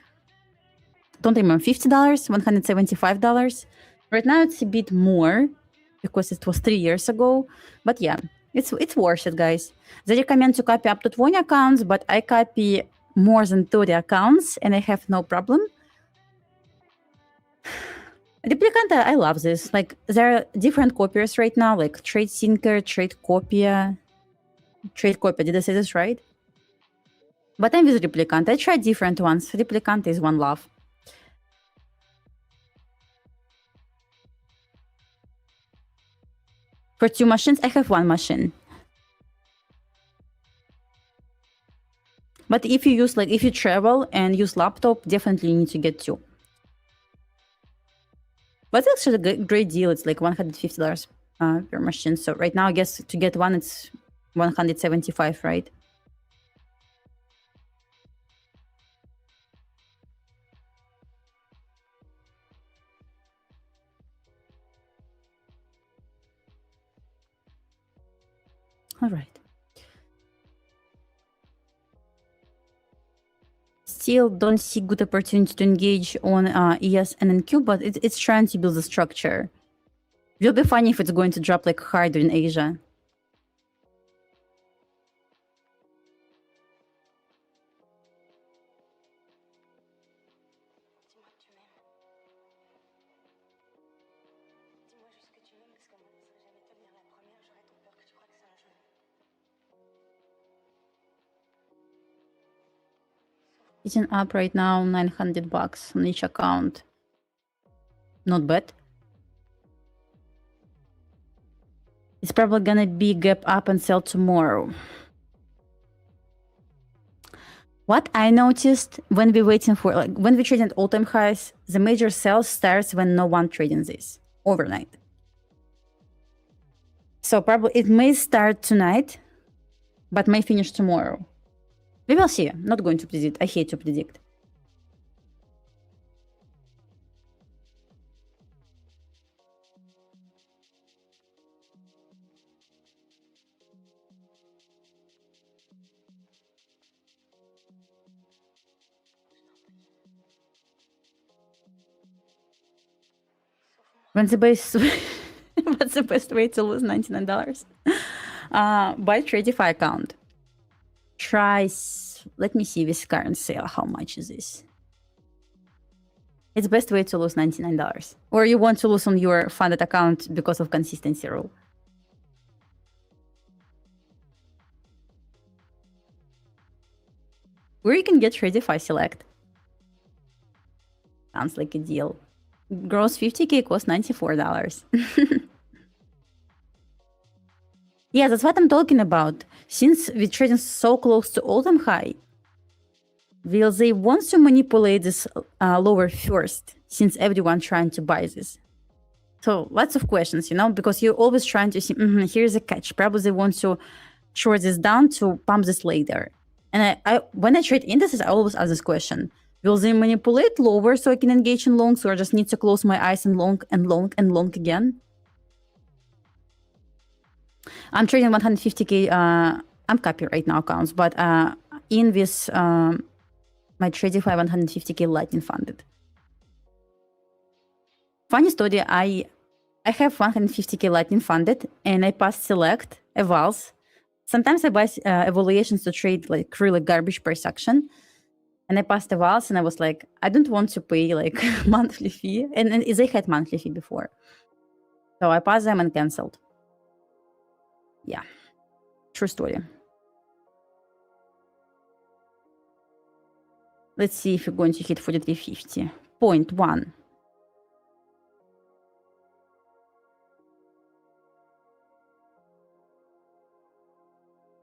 don't remember, $50, $175. Right now it's a bit more because it was 3 years ago. But yeah, it's worth it, guys. They recommend to copy up to 20 accounts, but I copy more than 30 accounts and I have no problem. Replicant, I love this. Like, there are different copiers right now, like Trade Syncer, Trade Copia. Trade Copia, did I say this right? But I'm with Replicant. I tried different ones. Replicant is one love. For 2 machines, I have 1 machine. But if you use, like, if you travel and use laptop, definitely you need to get 2. But it's actually a great deal. It's like $150 per machine. So right now, I guess to get 1, it's $175, right? All right. Still don't see good opportunity to engage on ES and NQ, but it's trying to build a structure. It will be funny if it's going to drop like harder in Asia. It's up right now, $900 on each account. Not bad. It's probably gonna be gap up and sell tomorrow. What I noticed when we're waiting for, like, when we trade at all-time highs, the major sell starts when no one trading this overnight. So probably it may start tonight, but may finish tomorrow. We will see. I'm not going to predict. I hate to predict. What's the best what's the best way to lose $99? Buy Tradeify account. Try, let me see this current sale. How much is this? It's best way to lose $99. Or you want to lose on your funded account because of consistency rule. Where you can get Tradeify Select. Sounds like a deal. Gross 50K costs $94. Yeah, that's what I'm talking about. Since we're trading so close to all-time high, will they want to manipulate this lower first, since everyone trying to buy this? So lots of questions, because you're always trying to see, here's a catch. Probably they want to short this down to pump this later. And I when I trade indices, I always ask this question. Will they manipulate lower so I can engage in longs, or I just need to close my eyes and long and long and long again? I'm trading 150k. I'm copyright now accounts, but in this, my Tradeify 150k Lightning funded. Funny story, I have 150k Lightning funded, and I passed select, evals. Sometimes I buy evaluations to trade like really garbage per section. And I passed evals, and I was like, I don't want to pay like monthly fee. And they had monthly fee before. So I passed them and canceled. Yeah, true story. Let's see if we're going to hit 43.50. 0.1.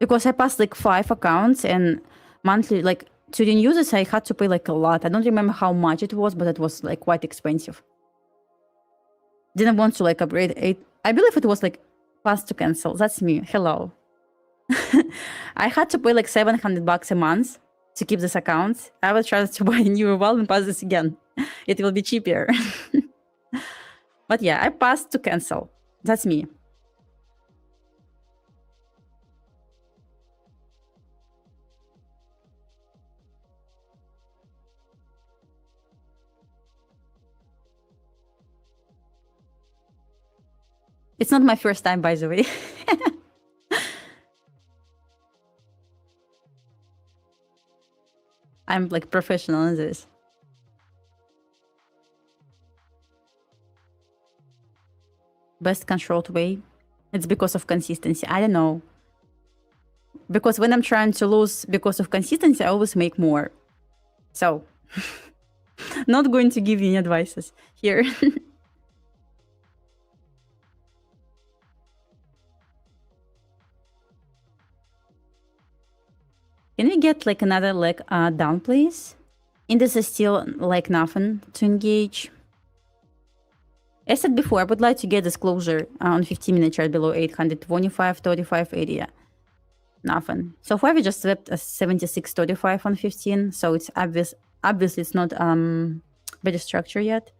Because I passed like 5 accounts, and monthly, like to renew this, I had to pay like a lot. I don't remember how much it was, but it was like quite expensive. Didn't want to like upgrade it. I believe it was like pass to cancel. That's me. Hello. I had to pay like $700 a month to keep this account. I will try to buy a new eval and pass this again. It will be cheaper. But yeah, I passed to cancel. That's me. It's not my first time, by the way. I'm like professional in this. Best controlled way. It's because of consistency. I don't know. Because when I'm trying to lose because of consistency, I always make more. So, not going to give you any advices here. Can we get like another leg down, please? Index is still like nothing to engage. As said before, I would like to get this closure on 15-minute chart below 825.35 area. Nothing. So far we just swept a 76.35 on 15, so it's obviously it's not very structured yet.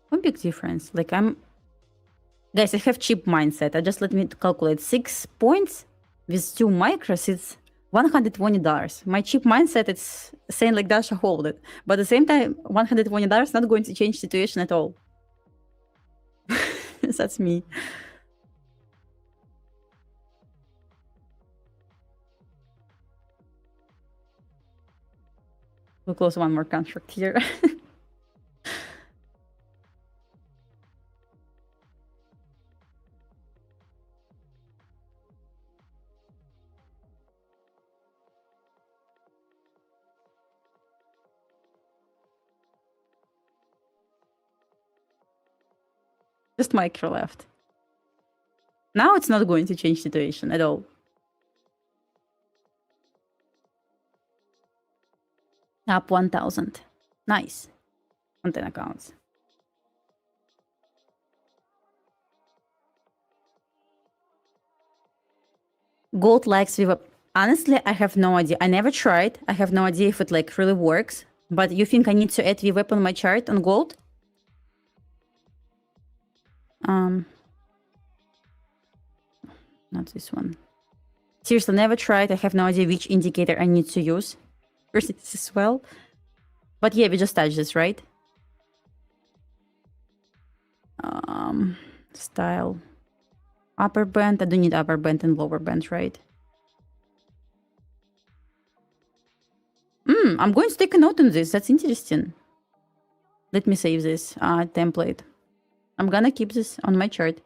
One big difference. Like guys, I have cheap mindset. Just let me calculate 6 points with 2 micros. It's $120. My cheap mindset, it's saying like Dasha, hold it. But at the same time, $120 is not going to change situation at all. That's me. We'll close one more contract here. Just micro left. Now it's not going to change situation at all. Up 1,000. Nice. On 10 accounts. Gold likes VWAP. Honestly, I have no idea. I never tried. I have no idea if it like really works. But you think I need to add VWAP on my chart on gold? Not this one. Seriously, never tried. I have no idea which indicator I need to use. First this as well. But yeah, we just touched this, right? Style. Upper band. I don't need upper band and lower band, right? I'm going to take a note on this. That's interesting. Let me save this template. I'm gonna keep this on my chart.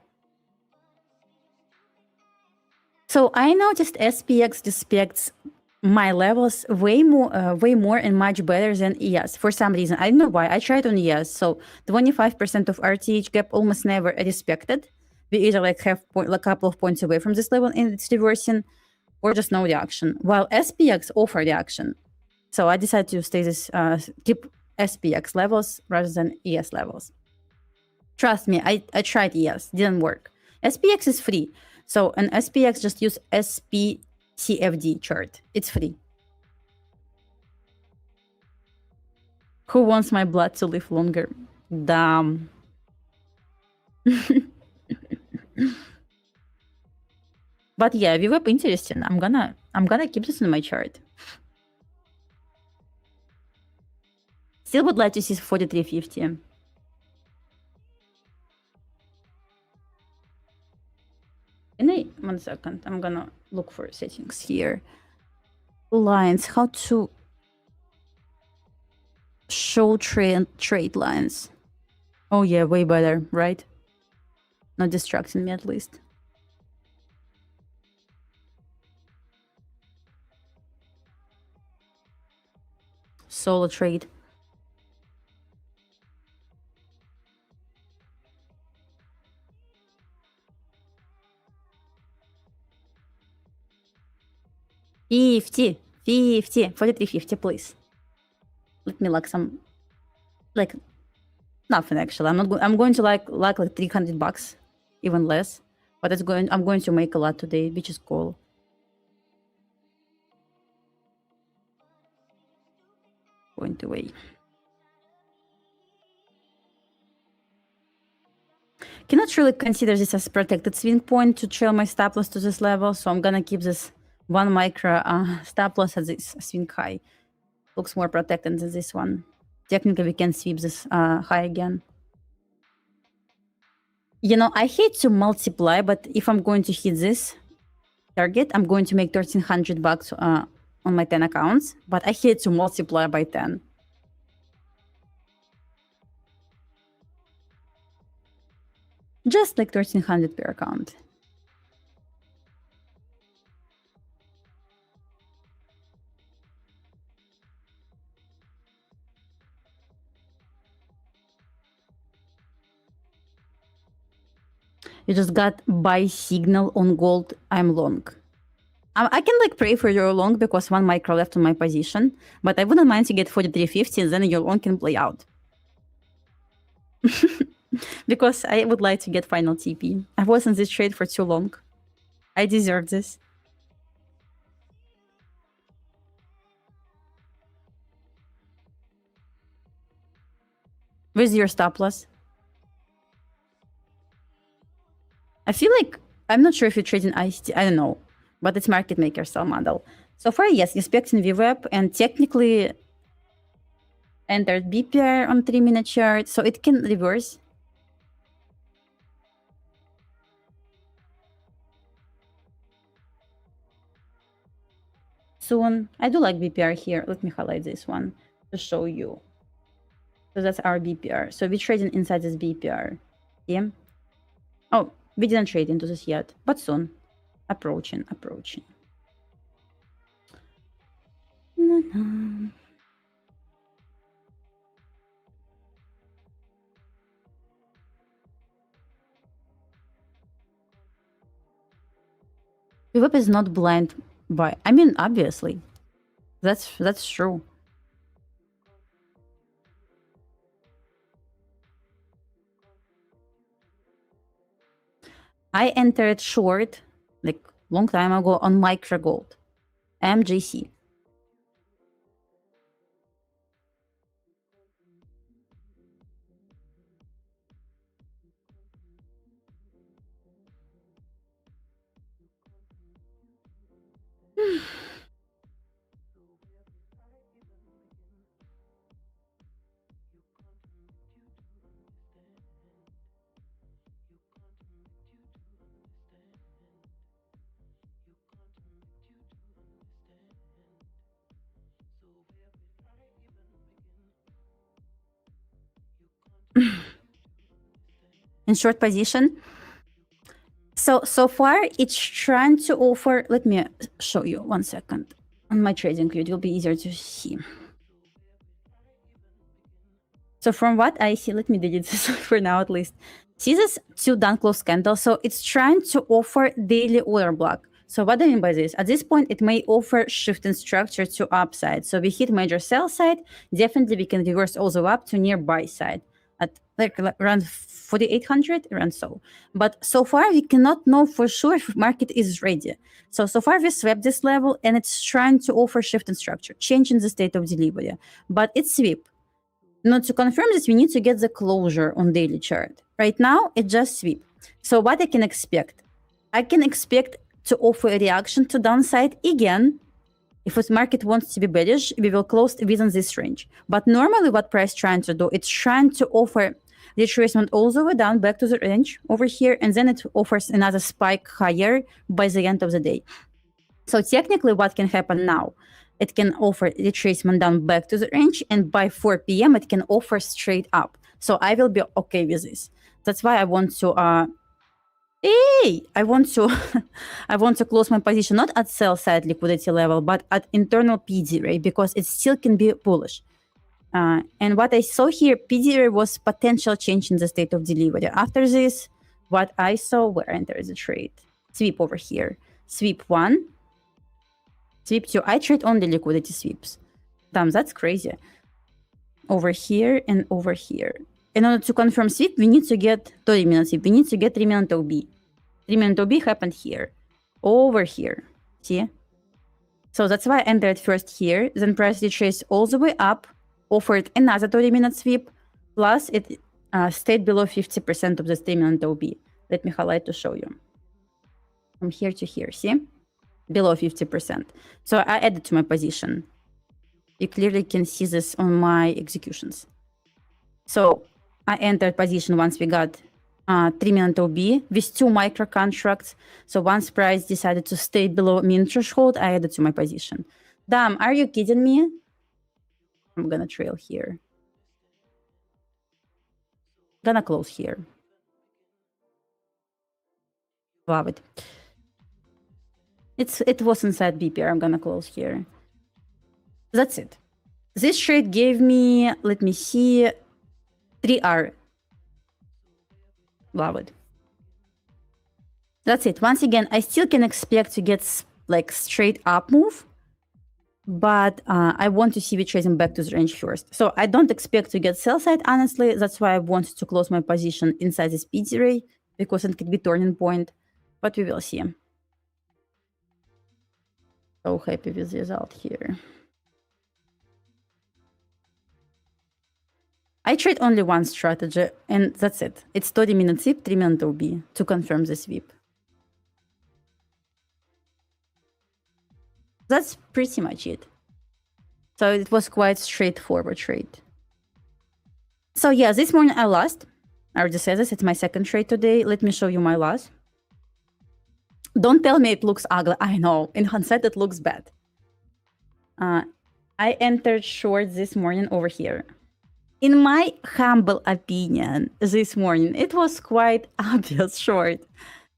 So I noticed SPX respects my levels way more and much better than ES for some reason. I don't know why. I tried on ES, so 25% of RTH gap almost never respected. We either like have a couple of points away from this level and it's reversing, or just no reaction. While SPX offer reaction, so I decided to stay this keep SPX levels rather than ES levels. Trust me, I tried ES, didn't work. SPX is free, so an SPX just use SPCFD chart. It's free. Who wants my blood to live longer? Damn. But yeah, VWAP interesting. I'm gonna keep this in my chart. Still would like to see 4350. One second. I'm gonna look for settings here. Lines. How to show trade lines. Oh yeah, way better, right? Not distracting me at least. Solo trade. $50, 43.50, please. Let me like some, like nothing actually. I'm going to like $300, even less. But I'm going to make a lot today, which is cool. Going away. Cannot really consider this as protected swing point to trail my stop loss to this level, so I'm gonna keep this 1 micro stop loss at this swing high. Looks more protected than this one. Technically, we can sweep this high again. You know, I hate to multiply, but if I'm going to hit this target, I'm going to make $1,300 on my 10 accounts, but I hate to multiply by 10. Just like 1,300 per account. You just got buy signal on gold. I'm long. I can like pray for your long because 1 micro left on my position, but I wouldn't mind to get 43.50 and then your long can play out. Because I would like to get final TP. I was in this trade for too long. I deserve this. Where's your stop loss? I feel like, I'm not sure if you're trading ICT, I don't know, but it's market maker style model. So far, yes, expecting VWAP and technically entered BPR on 3-minute chart, so it can reverse. Soon, I do like BPR here. Let me highlight this one to show you. So that's our BPR. So we're trading inside this BPR. Yeah. Oh, we didn't trade into this yet, but soon. Approaching. VWAP is not blind by. I mean, obviously, that's true. I entered short like long time ago on micro gold, MJC. In short position, So far, it's trying to offer. Let me show you 1 second. On my trading view, it will be easier to see. So from what I see, let me delete this for now at least. See this 2 down close candles? So it's trying to offer daily order block. So what do I mean by this? At this point, it may offer shift in structure to upside. So we hit major sell side. Definitely we can reverse also up to near buy side at like around 4,800, around so. But so far, we cannot know for sure if market is ready. So far we swept this level and it's trying to offer shift in structure, changing the state of delivery. But it's sweep. Now to confirm this, we need to get the closure on daily chart. Right now, it just sweep. So what I can expect? I can expect to offer a reaction to downside again. If the market wants to be bearish, we will close within this range. But normally what price trying to do, it's trying to offer retracement all the way down back to the range over here, and then it offers another spike higher by the end of the day. So technically what can happen now? It can offer retracement down back to the range, and by 4 p.m. it can offer straight up. So I will be okay with this. That's why I want to I want to close my position not at sell side liquidity level, but at internal PD rate, because it still can be bullish. And what I saw here, PD rate was potential change in the state of delivery. After this, what I saw, where enters the trade, sweep over here, sweep 1, sweep 2. I trade only liquidity sweeps. Damn, that's crazy. Over here and over here. In order to confirm sweep, we need to get 30-minute sweep. We need to get 3-minute OB. 3-minute OB happened here. Over here. See? So that's why I entered first here. Then price retraced all the way up. Offered another 30-minute sweep. Plus, it stayed below 50% of the 3-minute OB. Let me highlight to show you. From here to here. See? Below 50%. So I added to my position. You clearly can see this on my executions. So I entered position once we got 3-minute OB with 2 micro contracts. So once price decided to stay below min threshold, I added to my position. Damn, are you kidding me? I'm gonna trail here. Gonna close here. Love it. It was inside BPR. I'm gonna close here. That's it. This trade gave me, let me see, 3R. Love it. That's it. Once again, I still can expect to get like straight up move, but I want to see it tracing back to the range first. So I don't expect to get sell side, honestly. That's why I wanted to close my position inside this PD ray, because it could be turning point, but we will see. So happy with the result here. I trade only one strategy, and that's it. It's 30-minute sweep, 3-minute OB to confirm the sweep. That's pretty much it. So it was quite straightforward trade. So yeah, this morning I lost. I already said this, it's my second trade today. Let me show you my loss. Don't tell me it looks ugly. I know, in hindsight it looks bad. I entered short this morning over here. In my humble opinion, this morning, it was quite obvious short,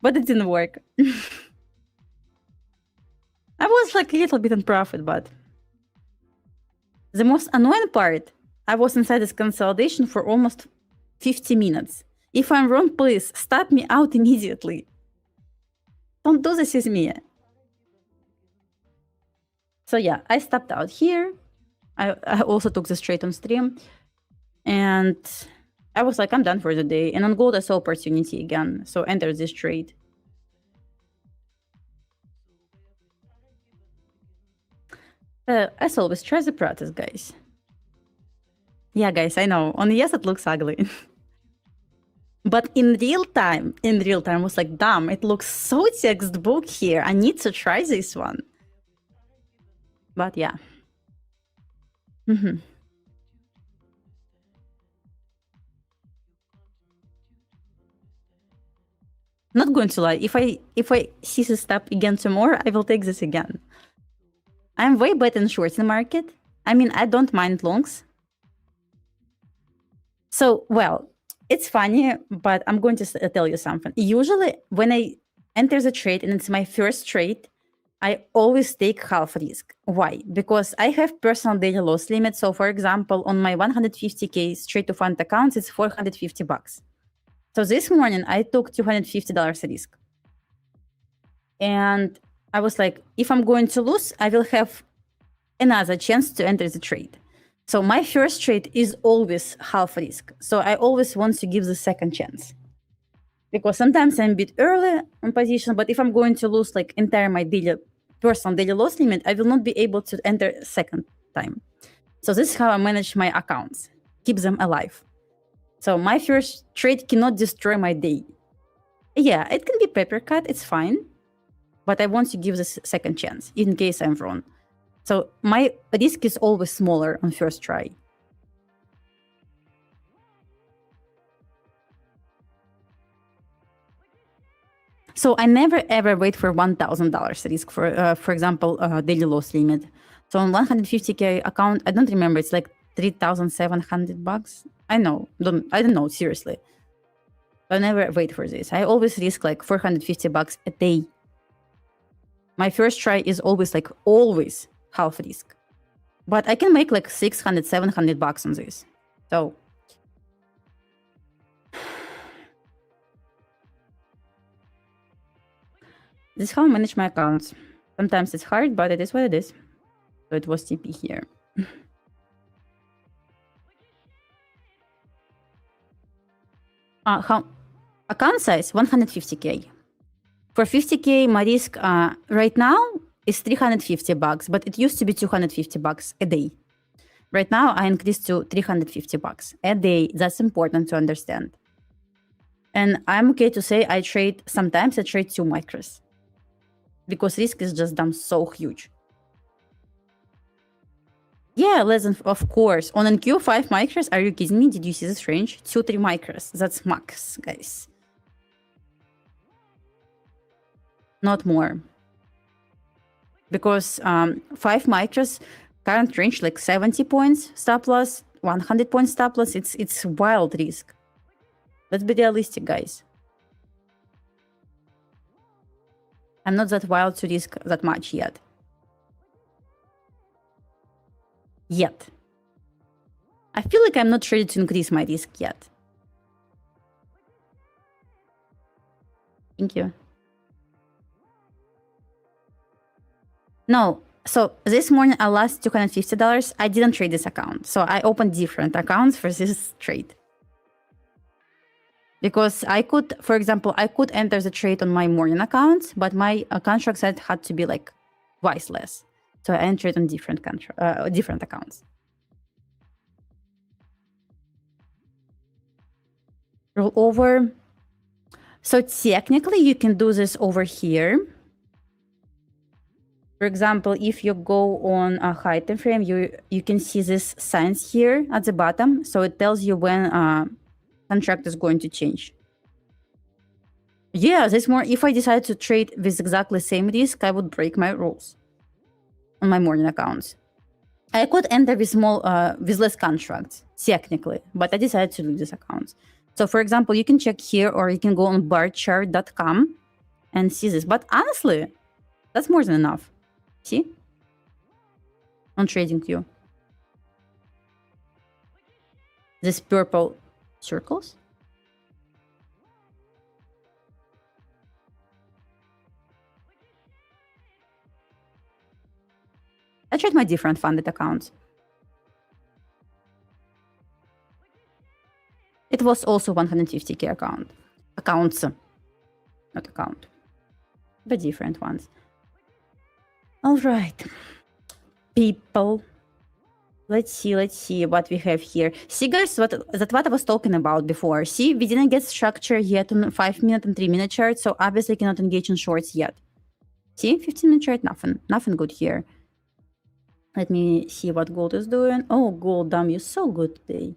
but it didn't work. I was like a little bit in profit, but the most annoying part, I was inside this consolidation for almost 50 minutes. If I'm wrong, please stop me out immediately. Don't do this with me. So yeah, I stepped out here. I also took this trade on stream. And I was like, I'm done for the day. And on gold, I saw opportunity again. So entered this trade. As always, try the process, guys. Yeah, guys, I know. On yes, it looks ugly. But in real time, I was like, damn, it looks so textbook here. I need to try this one. But yeah. Not going to lie, if I see this step again tomorrow, I will take this again. I'm way better in shorts in the market. I mean, I don't mind longs. So, well, it's funny, but I'm going to tell you something. Usually, when I enter the trade and it's my first trade, I always take half risk. Why? Because I have personal daily loss limit. So for example, on my 150K straight to fund accounts, it's $450. So this morning I took $250 risk. And I was like, if I'm going to lose, I will have another chance to enter the trade. So my first trade is always half risk. So I always want to give the second chance. Because sometimes I'm a bit early in position, but if I'm going to lose like entire my personal daily loss limit, I will not be able to enter a second time. So this is how I manage my accounts, keep them alive. So my first trade cannot destroy my day. Yeah, it can be paper cut, it's fine. But I want to give this second chance in case I'm wrong. So my risk is always smaller on first try. So I never ever wait for $1,000 risk for example, daily loss limit. So on 150K account, I don't remember, it's like $3,700. I don't know, seriously. I never wait for this. I always risk like $450 a day. My first try is always half risk. But I can make like $600, $700 on this. So this is how I manage my accounts. Sometimes it's hard, but it is what it is. So it was TP here. Account size 150K. For 50K, my risk right now is $350, but it used to be $250 a day. Right now, I increased to $350 a day. That's important to understand. And I'm okay to say sometimes I trade 2 micros. Because risk is just damn so huge. Yeah, less than, of course. On NQ, 5 micros? Are you kidding me? Did you see this range? 2-3 micros. That's max, guys. Not more. Because 5 micros, current range like 70 points stop loss, 100 points stop loss. It's wild risk. Let's be realistic, guys. I'm not that wild to risk that much yet. I feel like I'm not ready to increase my risk yet. Thank you. No, so this morning I lost $250. I didn't trade this account. So I opened different accounts for this trade. Because I could, for example, I could enter the trade on my morning account, but my contract said had to be like twice less. So I entered on different accounts. Roll over. So technically you can do this over here. For example, if you go on a high time frame, you can see this signs here at the bottom. So it tells you when contract is going to change. Yeah, there's more. If I decide to trade with exactly same risk, I would break my rules on my morning accounts. I could enter with with less contracts, technically, but I decided to leave this account. So for example, you can check here or you can go on barchart.com and see this. But honestly, that's more than enough. See? On TradingView. This purple circles. I tried my different funded accounts. It was also 150K accounts, not account, but different ones. All right, people. Let's see what we have here. See, guys, what I was talking about before. See, we didn't get structure yet on 5-minute and 3-minute chart, so obviously cannot engage in shorts yet. See, 15-minute chart, nothing good here. Let me see what gold is doing. Oh, gold, damn, you're so good today.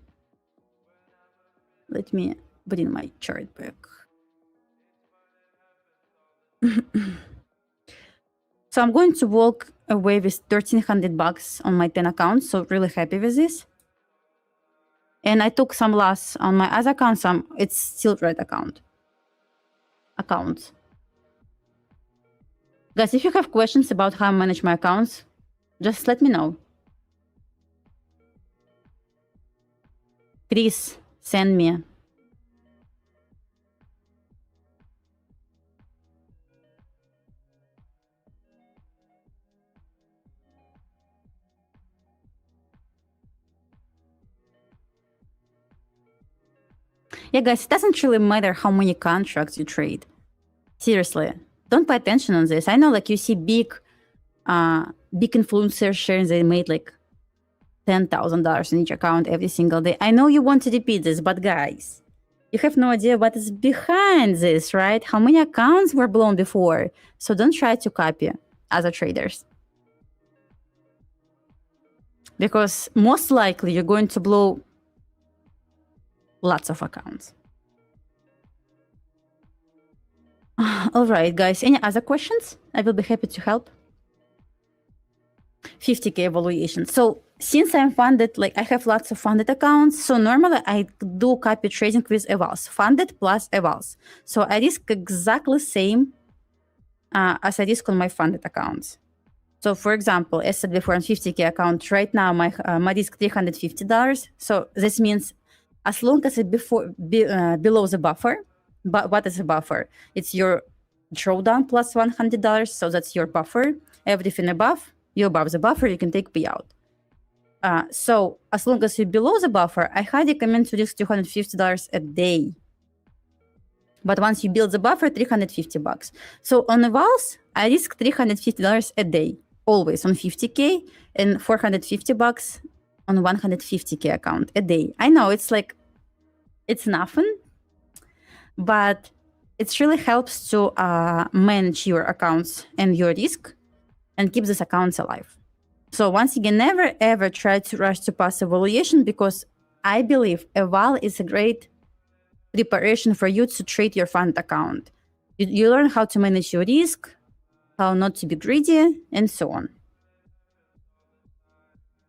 Let me bring my chart back. So I'm going to walk away with $1,300 on my 10 accounts. So really happy with this. And I took some loss on my other account. It's still red accounts. Guys, if you have questions about how I manage my accounts, just let me know. Chris, send me. Yeah, guys, it doesn't really matter how many contracts you trade. Seriously, don't pay attention on this. I know, like, you see big influencers sharing they made like $10,000 in each account every single day. I know you want to repeat this, but guys, you have no idea what is behind this, right? How many accounts were blown before? So don't try to copy other traders. Because most likely you're going to blow lots of accounts. All right, guys, any other questions? I will be happy to help. 50K evaluation. So since I'm funded, like I have lots of funded accounts, so normally I do copy trading with evals, funded plus evals. So I risk exactly same as I risk on my funded accounts. So for example, as said before, on 50K account, right now my risk $350. So this means as long as it's below the buffer, but what is a buffer? It's your drawdown plus $100. So that's your buffer. Everything above, you're above the buffer, you can take payout. So as long as you're below the buffer, I highly recommend to risk $250 a day. But once you build the buffer, $350. So on evals, I risk $350 a day, always on 50K, and $450 on 150K account a day. I know it's like, it's nothing, but it really helps to manage your accounts and your risk and keep these accounts alive. So once again, never ever try to rush to pass evaluation, because I believe eval is a great preparation for you to trade your fund account. You learn how to manage your risk, how not to be greedy, and so on.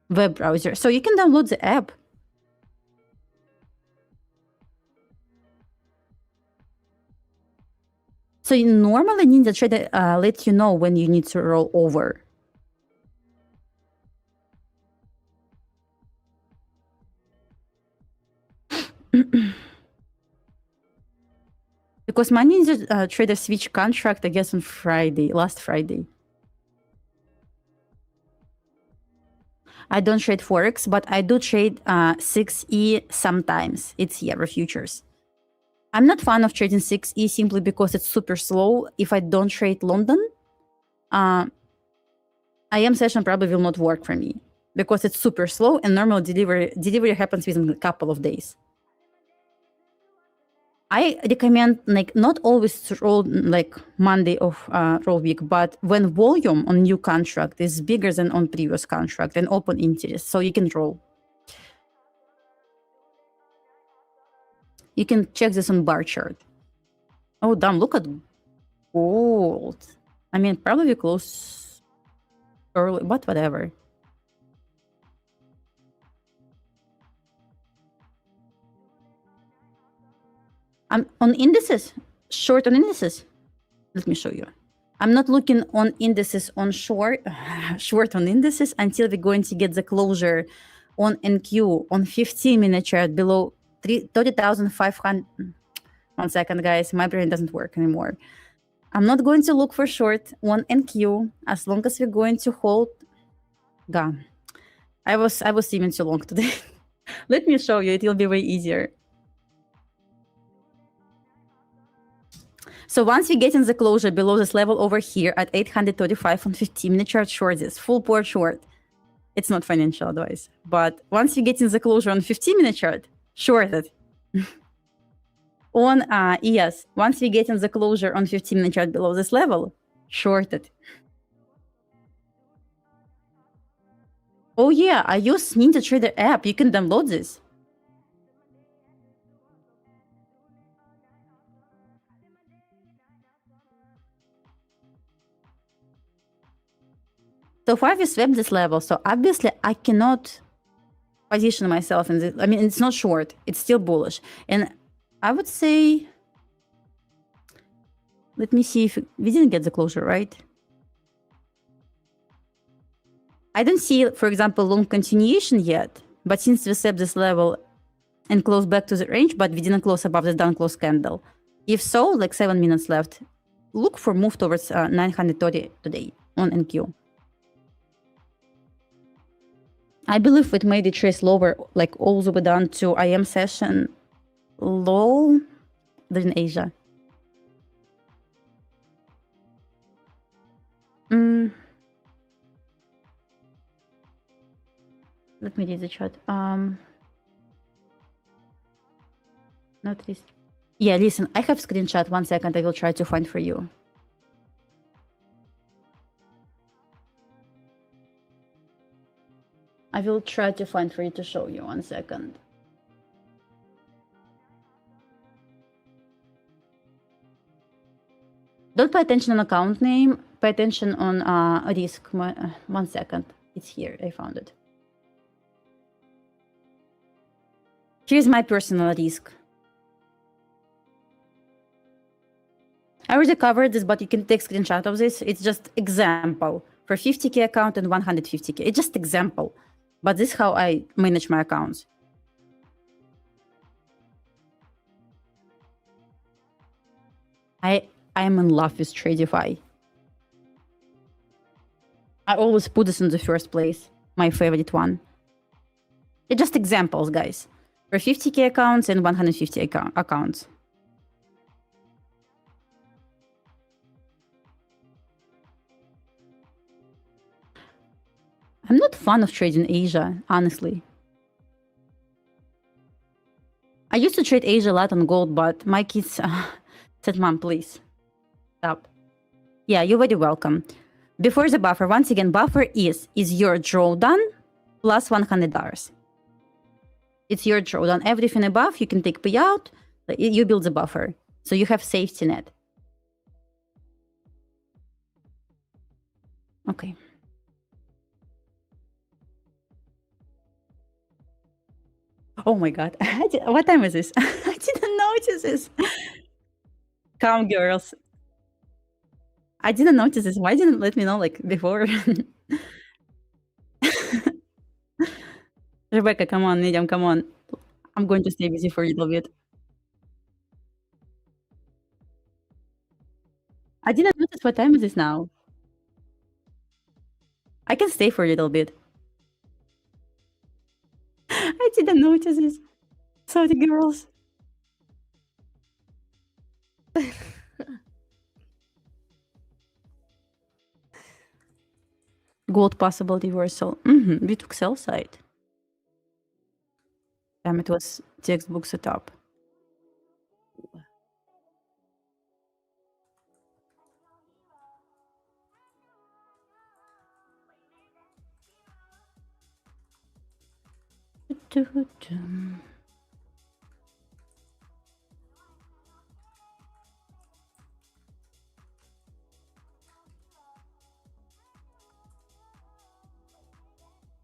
Web browser. So you can download the app. So you normally need the trader let you know when you need to roll over. Because my Ninja trader switched contract, I guess, on last Friday. I don't trade Forex, but I do trade 6E sometimes. It's Euro futures. I'm not fan of trading 6E simply because it's super slow. If I don't trade London, IM session probably will not work for me because it's super slow and normal delivery happens within a couple of days. I recommend like not always to roll like Monday of roll week, but when volume on new contract is bigger than on previous contract and open interest, so you can roll. You can check this on bar chart. Oh, damn, look at gold. I mean, probably close early, but whatever. I'm on indices, short on indices. Let me show you. I'm not looking on indices on short on indices until we're going to get the closure on NQ on 15-minute chart below 30,500. 1 second, guys. My brain doesn't work anymore. I'm not going to look for short on NQ as long as we're going to hold. God, I was even too long today. Let me show you. It will be way easier. So once we get in the closure below this level over here at 835 on 15-minute chart, short this full port short. It's not financial advice, but once you get in the closure on 15-minute chart, short it. On ES, once we get in the closure on 15-minute chart below this level, short it. Oh yeah, I use Ninja Trader app. You can download this. So far we swept this level, so obviously I cannot position myself in this. I mean, it's not short, it's still bullish. And I would say, let me see if we didn't get the closure, right? I don't see, for example, long continuation yet, but since we set this level and close back to the range, but we didn't close above the down close candle. If so, like 7 minutes left, look for move towards 930 today on NQ. I believe it made it trace lower, like all the way down to IM session low in Asia. Let me read the chat. Not this. Yeah, listen, I have screenshot. 1 second, I will try to find for you. I will try to find for you to show you. 1 second. Don't pay attention on account name. Pay attention on risk. 1 second. It's here. I found it. Here's my personal risk. I already covered this, but you can take screenshot of this. It's just example for 50K account and 150K. It's just example, but this is how I manage my accounts. I am in love with Tradeify. I always put this in the first place, my favorite one. It's just examples, guys, for 50K accounts and 150 accounts. I'm not fan of trading Asia, honestly. I used to trade Asia a lot on gold, but my kids said, Mom, please, stop. Yeah, you're very welcome. Before the buffer, once again, buffer is your drawdown plus $100. It's your drawdown. Everything above, you can take payout. You build the buffer. So you have safety net. Okay. Oh my God. What time is this? I didn't notice this. Come, girls. I didn't notice this. Why didn't let me know like before? Rebecca, come on, Medium, come on. I'm going to stay busy for a little bit. I didn't notice what time is this now. I can stay for a little bit. I didn't notice this. Sorry, girls. Gold possible reversal. We took sell side. Damn, it was textbook setup.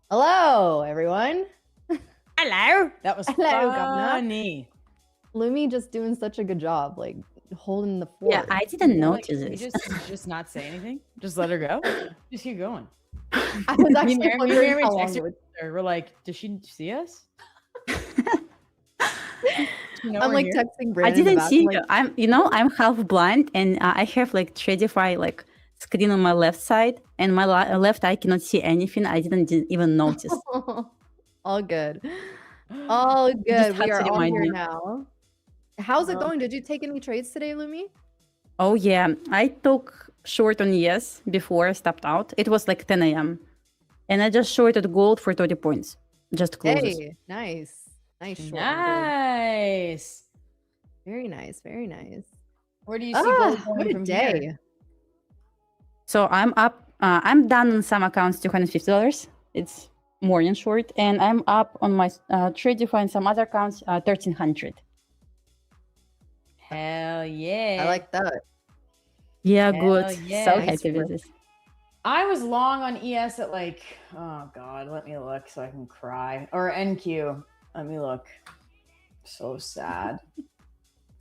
Hello, everyone. Hello. That was Hello, funny. Lumi just doing such a good job, like holding the fort. Yeah, I didn't notice Can we this. just not say anything? Just let her go. Just keep going. I was Me actually and Mary wondering how long texted it would. her. We're like, does she see us? You know I'm we're like here? texting I Brandon. didn't see like, you. I'm half blind, and I have like Tradeify like screen on my left side, and my left eye cannot see anything. I didn't even notice. all good. All Just good. had We to are on remind here you. now. How's it going? Did you take any trades today, Lumi? Oh yeah, I took short on yes before I stepped out. It was like 10 a.m. and I just shorted gold for 30 points. Just closes. Hey, nice. Nice short. Nice. Very nice. Very nice. Where do you see gold going what a from day. here? So I'm up. I'm done on some accounts, $250. It's morning short, and I'm up on my Tradeify and some other accounts, 1,300. Hell yeah. I like that. Yeah, Hell good. yeah. So Nice happy with work. this. I was long on ES at like, oh God, let me look so I can cry. Or NQ. Let me look. So sad.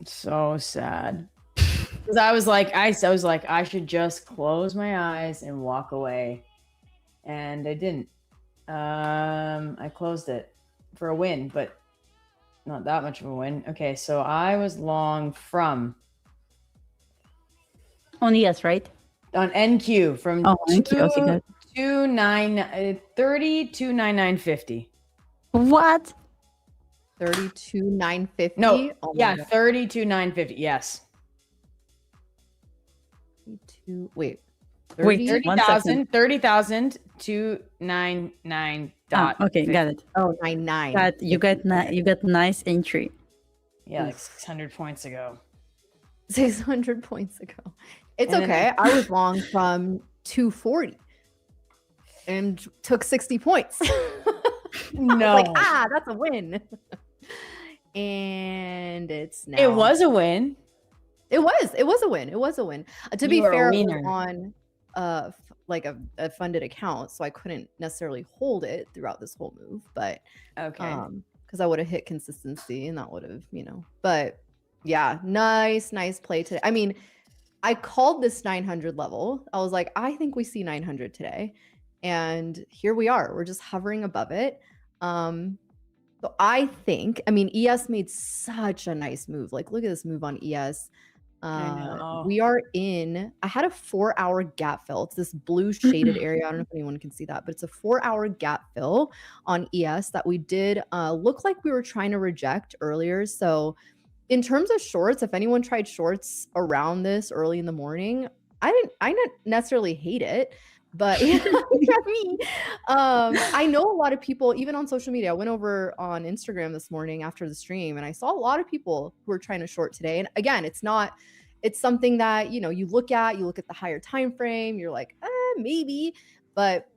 So sad. Because I was like, I should just close my eyes and walk away. and I didn't. I closed it for a win, but not that much of a win. Okay, so I was long from On ES, right? on NQ from NQ. Okay, good. 32.9950. What? 32,950. No, Oh my yeah, God. 32,950. Yes. 32. Wait. Wait, 30,000, 30,299. Okay, got it. Oh, 99. You got nice entry. Yeah, like 600 points ago. 600 points ago. It's And then okay. I was long from 240 and took 60 points. No. Like, that's a win. And it's now. It was a win. It was a win. It was a win. To be You are a fair, it was wiener. on like a funded account, so I couldn't necessarily hold it throughout this whole move, but Okay. because I would have hit consistency and that would have, but yeah, nice play today. I mean, I called this 900 level. I was like, I think we see 900 today. And here we are. We're just hovering above it. So I think, ES made such a nice move. Like, look at this move on ES. I know. We are I had a 4-hour gap fill. It's this blue shaded area. I don't know if anyone can see that, but it's a 4-hour gap fill on ES that we did look like we were trying to reject earlier. So in terms of shorts, if anyone tried shorts around this early in the morning, I didn't necessarily hate it, but I know a lot of people, even on social media. I went over on Instagram this morning after the stream and I saw a lot of people who were trying to short today. And again, it's something that, you look at the higher time frame, you're like, maybe, but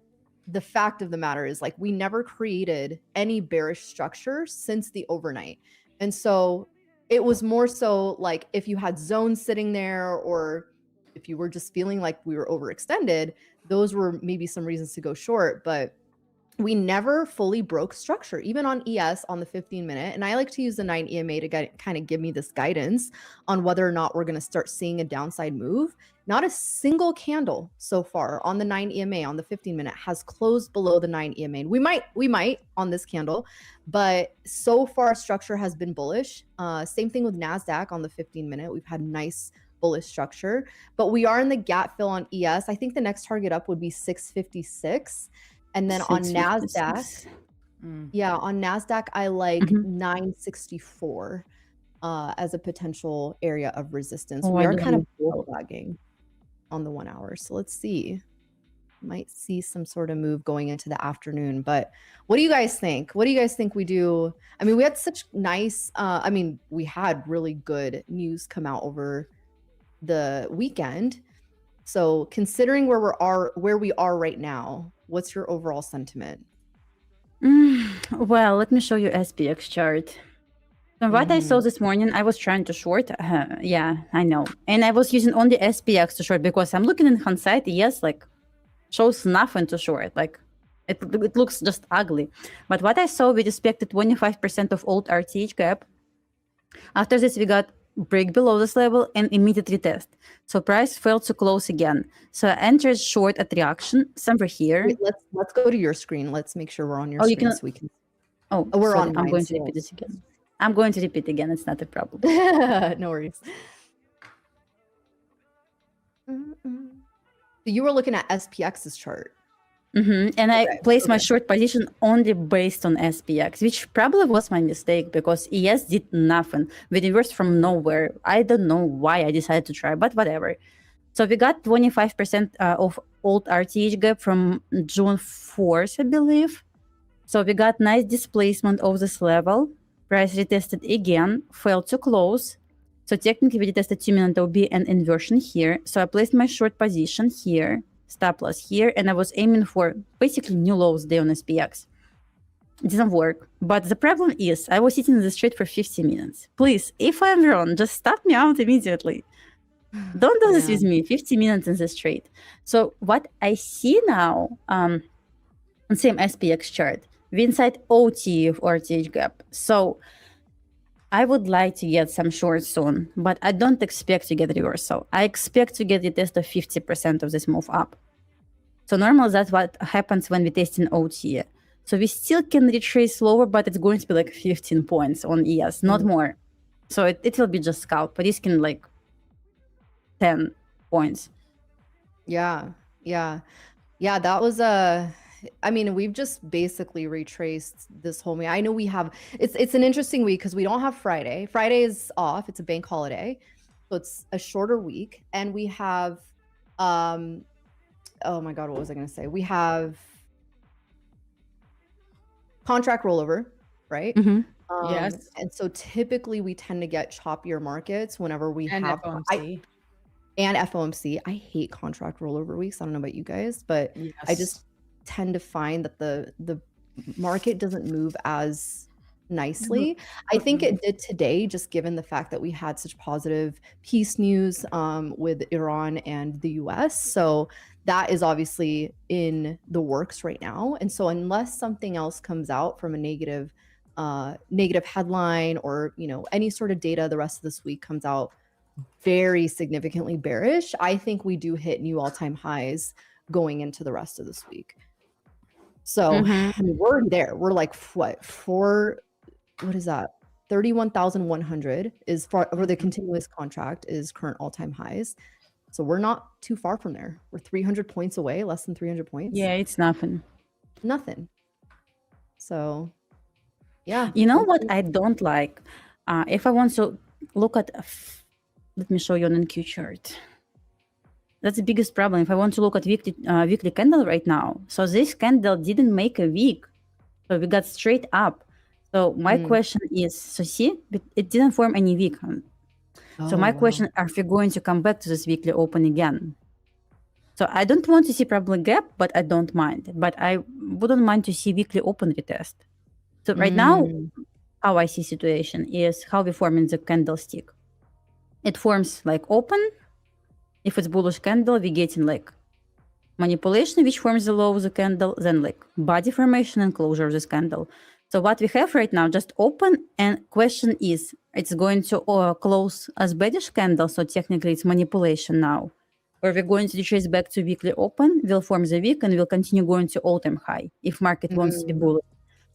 the fact of the matter is, like, we never created any bearish structure since the overnight. And so it was more so like if you had zones sitting there, or if you were just feeling like we were overextended, those were maybe some reasons to go short, but we never fully broke structure, even on ES on the 15-minute. And I like to use the 9 EMA to kind of give me this guidance on whether or not we're going to start seeing a downside move. Not a single candle so far on the 9 EMA on the 15-minute has closed below the 9 EMA. We might on this candle, but so far structure has been bullish. Same thing with NASDAQ on the 15-minute. We've had nice bullish structure, but we are in the gap fill on ES. I think the next target up would be 656. And then on NASDAQ, on NASDAQ, I like 964 as a potential area of resistance. We are kind of bullflagging on the 1 hour. So let's see. Might see some sort of move going into the afternoon. But what do you guys think? What do you guys think we do? I mean, we had such nice, we had really good news come out over the weekend. So considering where we are right now, what's your overall sentiment? Well, let me show you SPX chart. From what I saw this morning, I was trying to short. Yeah, I know. And I was using only SPX to short because I'm looking in hindsight, yes, like shows nothing to short. Like it looks just ugly. But what I saw, we respected 25% of old RTH gap. After this, we got break below this level and immediate retest. So price failed to close again. So I entered short at reaction somewhere here. Wait, let's go to your screen. Let's make sure we're on your screen so we can. Oh, we're sorry, on. I'm going to repeat this again. I'm going to repeat again. It's not a problem. No worries. So you were looking at SPX's chart. And I placed my short position only based on SPX, which probably was my mistake because ES did nothing. We reversed from nowhere. I don't know why I decided to try, but whatever. So we got 25% of old RTH gap from June 4th, I believe. So we got nice displacement of this level. Price retested again, failed to close. So technically we retested 2-minute OB and inversion here. So I placed my short position here. Stop loss here, and I was aiming for basically new lows there on SPX. It didn't work, but the problem is I was sitting in this trade for 50 minutes. Please, if I'm wrong, just stop me out immediately. Don't do this with me. 50 minutes in this trade. So what I see now on same SPX chart, we inside OT of RTH gap. So I would like to get some shorts soon, but I don't expect to get reversal. I expect to get a test of 50% of this move up. So normally that's what happens when we test in OT. So we still can retrace lower, but it's going to be like 15 points on ES, not more. So it will be just scalp, but it's can like 10 points. Yeah. That was I mean, we've just basically retraced this whole. I know we have. It's an interesting week because we don't have Friday. Friday is off. It's a bank holiday, so it's a shorter week, and we have. Oh my God, what was I going to say? We have contract rollover, right? Yes. And so typically we tend to get choppier markets whenever we And have FOMC. and FOMC. I hate contract rollover weeks. I don't know about you guys, but I just tend to find that the market doesn't move as nicely. I think it did today, just given the fact that we had such positive peace news with Iran and the US. So that is obviously in the works right now. And so unless something else comes out from a negative headline or, you know, any sort of data the rest of this week comes out very significantly bearish, I think we do hit new all-time highs going into the rest of this week. So I mean, we're already there. We're like what is that? 31,100 is for the continuous contract is current all-time highs. So we're not too far from there. We're 300 points away, less than 300 points. Yeah, it's nothing. So yeah. You know what I don't like? If I want to look at, let me show you an NQ chart. That's the biggest problem. If I want to look at weekly candle right now, so this candle didn't make a wick, so we got straight up. So my question is, so see, it didn't form any wick. So my question, are we going to come back to this weekly open again? So I don't want to see probably gap, but I don't mind. But I wouldn't mind to see weekly open retest. So right now, how I see situation is how we form in the candlestick. It forms like open. If it's bullish candle, we getting like manipulation, which forms the low of the candle, then like body formation and closure of this candle. So what we have right now, just open, and question is, it's going to close as bearish candle, so technically it's manipulation now. Or we're going to retrace back to weekly open, we'll form the wick, and we'll continue going to all-time high if market wants to be bullish.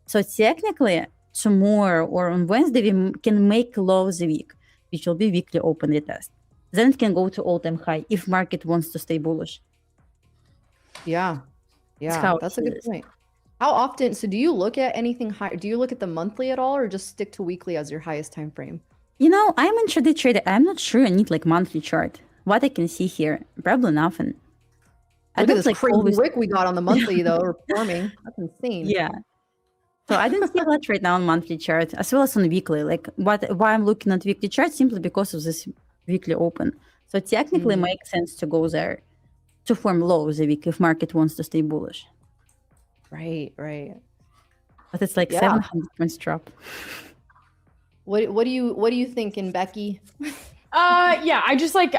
So technically, tomorrow or on Wednesday, we can make low the week, which will be weekly open retest. Then it can go to all-time high if market wants to stay bullish. Yeah, that's a good point. How often? So do you look at anything high? Do you look at the monthly at all, or just stick to weekly as your highest time frame? You know, I'm in intraday trader. I'm not sure I need like monthly chart. What I can see here, probably nothing. Look at this crazy wick we got on the monthly though, or forming. That's insane. Yeah. So I didn't see a lot right now on monthly chart, as well as on weekly. Like why I'm looking at weekly chart simply because of this weekly open. So technically, it makes sense to go there to form low the week if market wants to stay bullish. Right. But it's like 700 points drop. What are you thinking, Becky? Yeah, I just like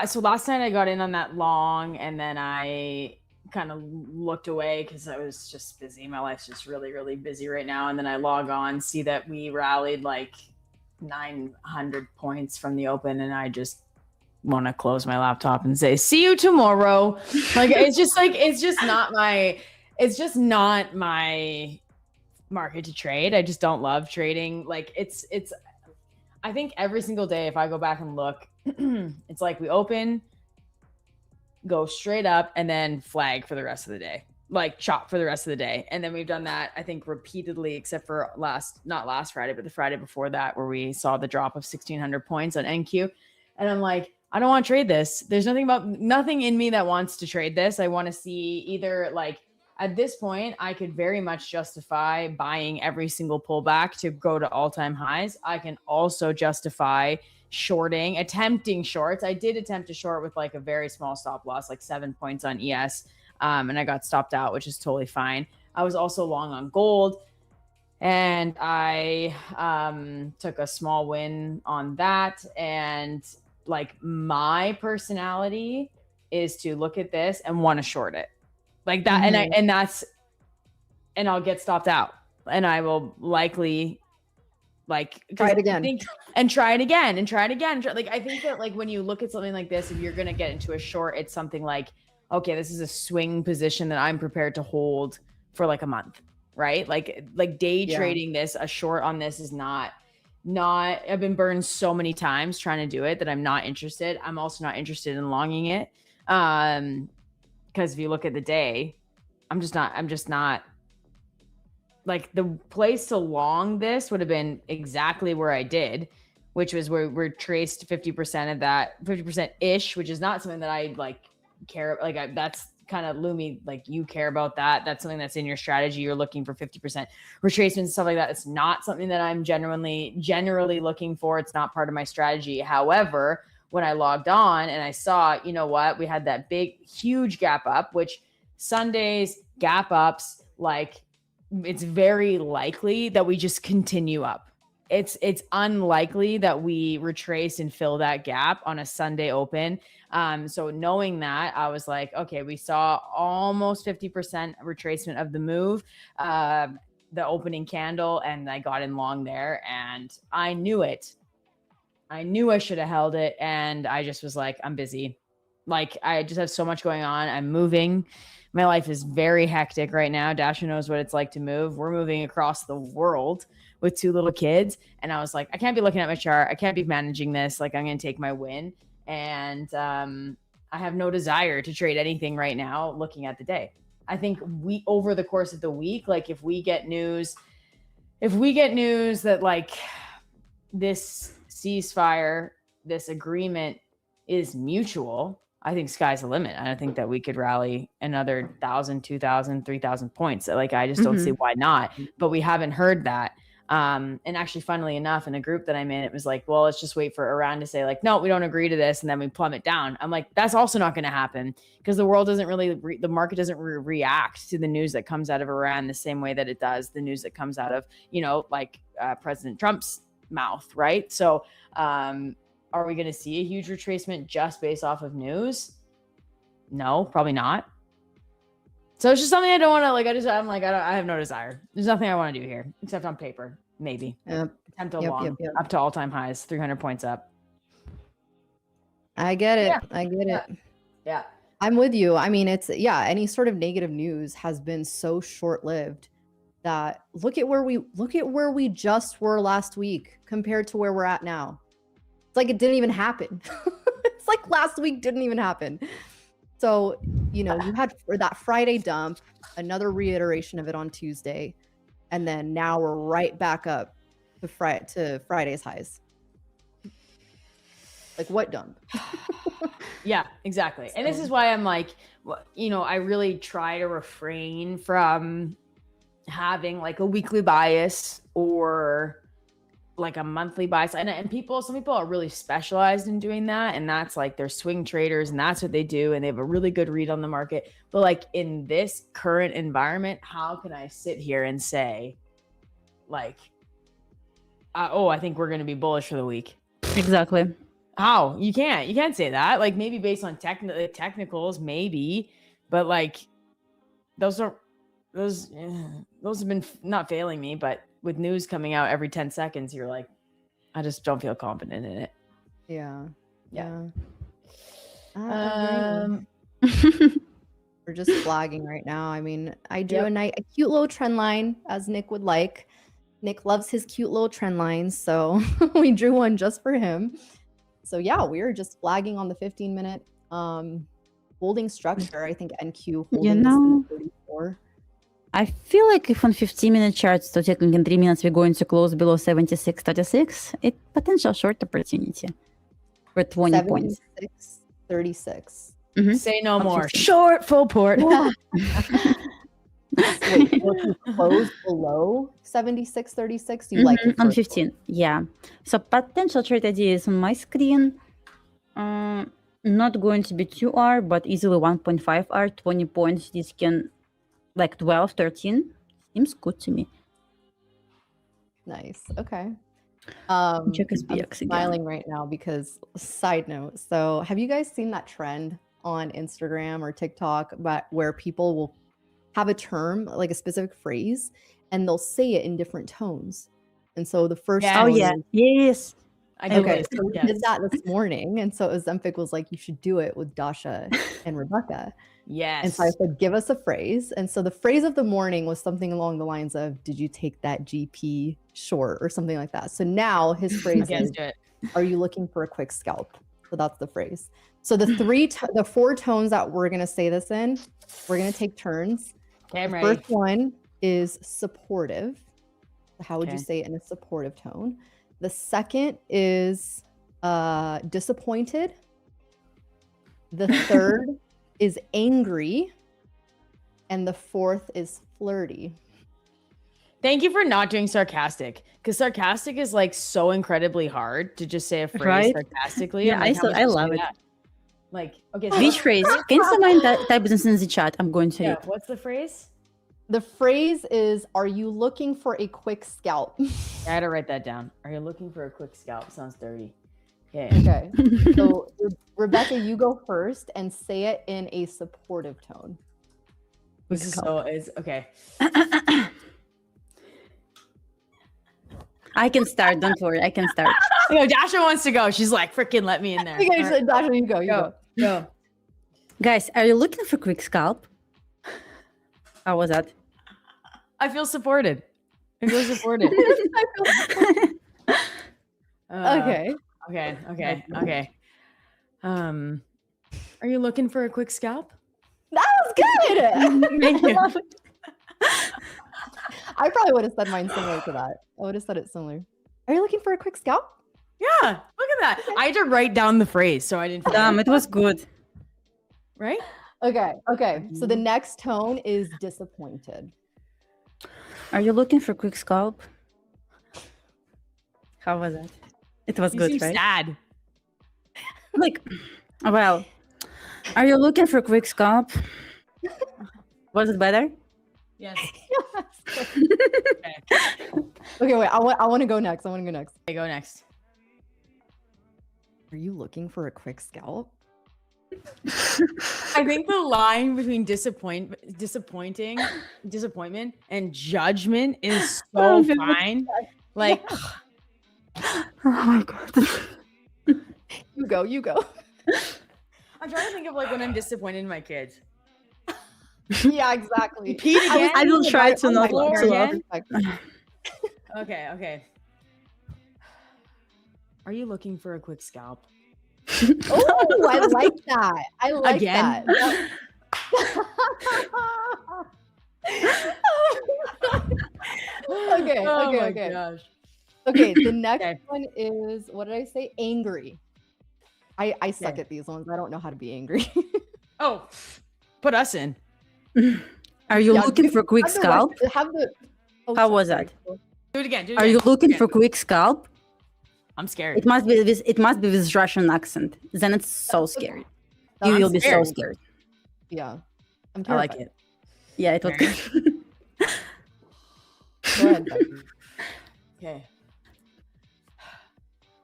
so last night I got in on that long, and then I kind of looked away because I was just busy. My life's just really, really busy right now. And then I log on, see that we rallied like 900 points from the open, and I just want to close my laptop and say, see you tomorrow. Like, it's just not my market to trade. I just don't love trading. Like I think every single day, if I go back and look, it's like we open, go straight up, and then flag for the rest of the day, like chop for the rest of the day. And then we've done that, I think, repeatedly, except for not last Friday, but the Friday before that, where we saw the drop of 1,600 points on NQ. And I'm like, I don't want to trade this. There's nothing in me that wants to trade this. I want to see either, like, at this point, I could very much justify buying every single pullback to go to all-time highs. I can also justify attempting shorts. I did attempt to short with like a very small stop loss, like 7 points on ES, and I got stopped out, which is totally fine. I was also long on gold, and I took a small win on that. And like, my personality is to look at this and want to short it. Like that, and I'll get stopped out, and I will likely try it again, try it again. Like, I think that, like, when you look at something like this, if you're gonna get into a short, it's something like okay, this is a swing position that I'm prepared to hold for like a month, right? Like day trading this, a short on this is not I've been burned so many times trying to do it that I'm not interested. I'm also not interested in longing it. Because if you look at the day, I'm just not like the place to long this would have been exactly where I did, which was where we're traced 50% of that, 50% ish, which is not something that I like care. Like that's kind of Lumi, like you care about that. That's something that's in your strategy. You're looking for 50% retracements and stuff like that. It's not something that I'm generally looking for. It's not part of my strategy. However, when I logged on and I saw, you know what, we had that big, huge gap up, which Sundays gap ups, like it's very likely that we just continue up. It's unlikely that we retrace and fill that gap on a Sunday open. So knowing that, I was like, okay, we saw almost 50% retracement of the move, the opening candle, and I got in long there, and I knew it. I knew I should have held it, and I just was like, I'm busy. Like I just have so much going on. I'm moving. My life is very hectic right now. Dasha knows what it's like to move. We're moving across the world with 2 little kids. And I was like, I can't be looking at my chart. I can't be managing this. Like I'm going to take my win. And I have no desire to trade anything right now looking at the day. I think over the course of the week, like if we get news that like this ceasefire, this agreement is mutual, I think sky's the limit. I don't think that we could rally another 1,000, 2,000, 3,000 points. Like I just don't see why not. But we haven't heard that. And actually, funnily enough, in a group that I'm in, it was like, well, let's just wait for Iran to say like, no, we don't agree to this. And then we plummet down. I'm like, that's also not going to happen because the world doesn't really, the market doesn't react to the news that comes out of Iran the same way that it does the news that comes out of, you know, like President Trump's mouth. Right. So, are we going to see a huge retracement just based off of news? No, probably not. So it's just something I don't want to like. I have no desire. There's nothing I want to do here except on paper, maybe. Attempt to long up to all-time highs, 300 points up. I get it. I get it. Yeah. I'm with you. I mean, it's any sort of negative news has been so short-lived that look at where we just were last week compared to where we're at now. It's like it didn't even happen. It's like last week didn't even happen. So, you know, you had that Friday dump, another reiteration of it on Tuesday, and then now we're right back up to Friday's highs. Like what dump? Yeah, exactly. And this is why I'm like, you know, I really try to refrain from having like a weekly bias or like a monthly bias. And some people are really specialized in doing that. And that's like they're swing traders and that's what they do. And they have a really good read on the market. But like in this current environment, how can I sit here and say like, I think we're going to be bullish for the week. Exactly. How? You can't say that. Like maybe based on technicals, maybe, but like those have been not failing me, but with news coming out every 10 seconds, you're like, I just don't feel confident in it. Yeah. We're just flagging right now. I mean, I drew a cute little trend line as Nick would like. Nick loves his cute little trend lines, so we drew one just for him. So yeah, we are just flagging on the 15-minute holding structure. I think NQ holding 34. I feel like if on 15-minute charts, so technically in 3 minutes, we're going to close below 76.36, it's potential short opportunity for 20 points. 36. Say no more. Short full port. Wait, will you close below 76.36? You like it on 15? Yeah. So potential trade idea is on my screen. Not going to be 2R, but easily 1.5R, 20 points. This can like 12, 13. Seems good to me. Nice. Okay. Check his BX I'm smiling right now because side note. So have you guys seen that trend on Instagram or TikTok about where people will have a term, like a specific phrase, and they'll say it in different tones? And so the first tone is, yes. I did Okay, this, so we yes. did that this morning, and so Ozempic was like, you should do it with Dasha and Rebecca. Yes. And so I said, give us a phrase. And so the phrase of the morning was something along the lines of, did you take that GP short or something like that? So now his phrase Okay, let's is, do it. are you looking for a quick scalp? So that's the phrase. So the four tones that we're going to say this in, we're going to take turns. Okay, I'm The ready. first one is supportive. How would you Okay. say it in a supportive tone? The second is disappointed. The third is angry. And the fourth is flirty. Thank you for not doing sarcastic, because sarcastic is like so incredibly hard to just say a phrase Right? sarcastically. Yeah, I'm like, how am I supposed to love do it. that? Like, okay, Which phrase? Can someone type this in the chat? I'm going to Yeah, read. what's the phrase? The phrase is, are you looking for a quick scalp? I had to write that down. Are you looking for a quick scalp? Sounds dirty. Okay. Okay. So Rebecca, you go first and say it in a supportive tone. This is so is okay. I can start. Don't worry. I can start. No, Dasha wants to go. She's like, freaking let me in there. Okay, All so right. Dasha, you go. You go. Go. Guys, are you looking for quick scalp? How was that? I feel supported. I feel supported. Okay. Okay. Are you looking for a quick scalp? That was good. Thank you. I probably would have said mine similar to that. I would have said it similar. Are you looking for a quick scalp? Yeah, look at that. I had to write down the phrase, so I didn't forget. Damn, it was good. Right? Okay. So the next tone is disappointed. Are you looking for quick scalp? How was that? It was You good, seem right? sad. Like, well, are you looking for quick scalp? Was it better? Yes. Okay, wait. I want to go next. Okay, go next. Are you looking for a quick scalp? I think the line between disappointment and judgment is so fine. Like, Oh my god. You go. I'm trying to think of like when I'm disappointed in my kids. Yeah, exactly. Repeat again. I will try to not Floor to laugh. again? Okay. Are you looking for a quick scalp? Oh, I like that. I like Again? that. Okay. Oh my Okay. gosh. Okay, the next Okay. one is, what did I say? Angry. I suck Okay. at these ones. I don't know how to be angry. Oh, put us in. Are you Yeah, looking for quick have the scalp? oh, How was sorry. that? Do it again. Are you looking for quick scalp? I'm scared. It must be this. It must be with Russian accent. Then it's so scary. You I'm will be so scared. scared. Yeah. I'm I like terrified. it. Yeah, it was Very good. Go ahead. Becky. Okay.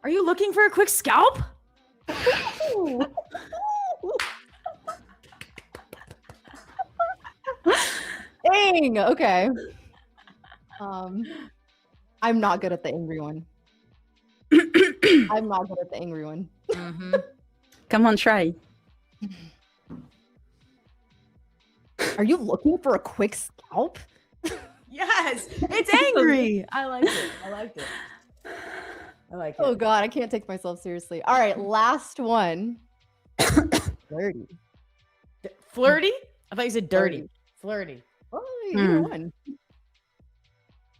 Are you looking for a quick scalp? Dang. Okay. I'm not good at the angry one. I'm not good at the angry one. Come on, try. Are you looking for a quick scalp? Yes, it's angry. I liked it. I liked it. Oh god, I can't take myself seriously. All right, last one. Flirty. Flirty? I thought you said dirty. Flirty. Oh, either one.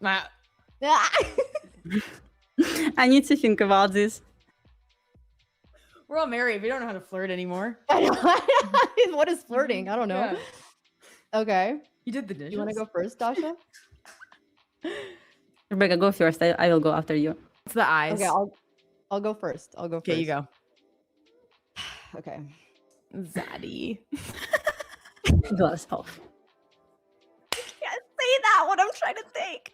Nah. I need to think about this. We're all married. We don't know how to flirt anymore. What is flirting? I don't know. Yeah. Okay. You did the dishes. You want to go first, Dasha? Rebecca, go first. I will go after you. It's the eyes. Okay, I'll go first. Okay, you go. Okay. Zaddy. Glass off. Can't say that what I'm trying to think.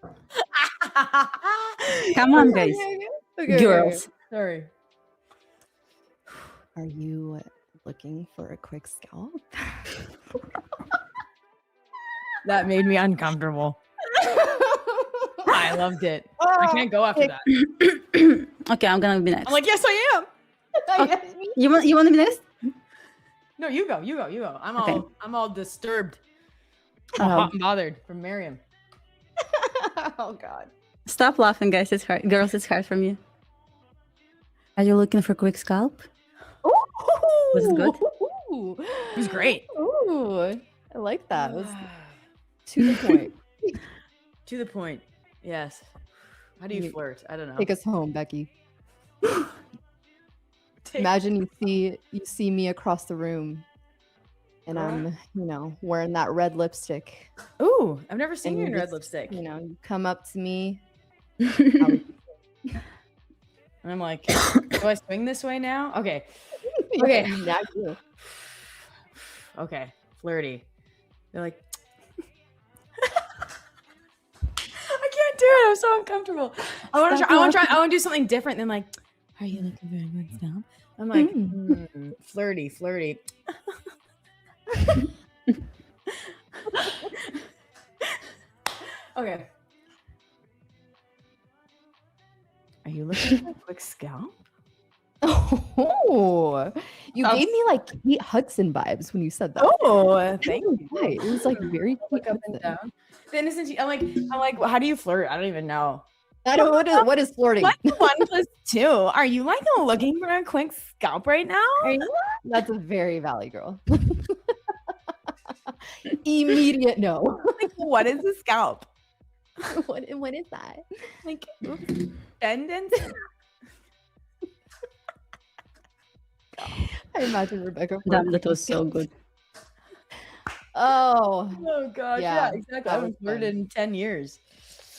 Come on, guys. Okay, Girls. Sorry. Are you looking for a quick scalp? That made me uncomfortable. I loved it. I can't go after that. Okay, I'm gonna be next. I'm like, yes, I am. You want to be next? No, you go. You go. You go. Okay. I'm all disturbed. I'm all Oh. hot and bothered from Miriam. Oh God. Stop laughing, guys. It's hard. Girls, it's hard from you. Are you looking for quick scalp? Was it good? Ooh. It was great. Ooh, I like that. It was to the point. To the point. Yes. How do you flirt? I don't know. Take us home, Becky. Imagine you see me across the room, and I'm wearing that red lipstick. Ooh, I've never seen you in red just, lipstick. You come up to me. And I'm like, do I swing this way now? Okay. Okay. Now you. Okay. Flirty. They're like, I can't do it. I'm so uncomfortable. I want to try. I want to do something different than like, are you looking for a quick scalp? I'm like, flirty. Okay. Are you looking for a quick scalp? Oh, you gave me like Kate Hudson vibes when you said that. Oh, thank you. Right. It was like very Look up and down. The innocent. I'm like, how do you flirt? I don't even know. I don't. What is flirting? What's 1 + 2? Are you like looking for a quick scalp right now? That's a very valley girl. Immediate no. Like, what is a scalp? What is that? Like, bend and I imagine Rebecca. That was so good. Oh gosh, yeah, exactly. I haven't flirted in 10 years.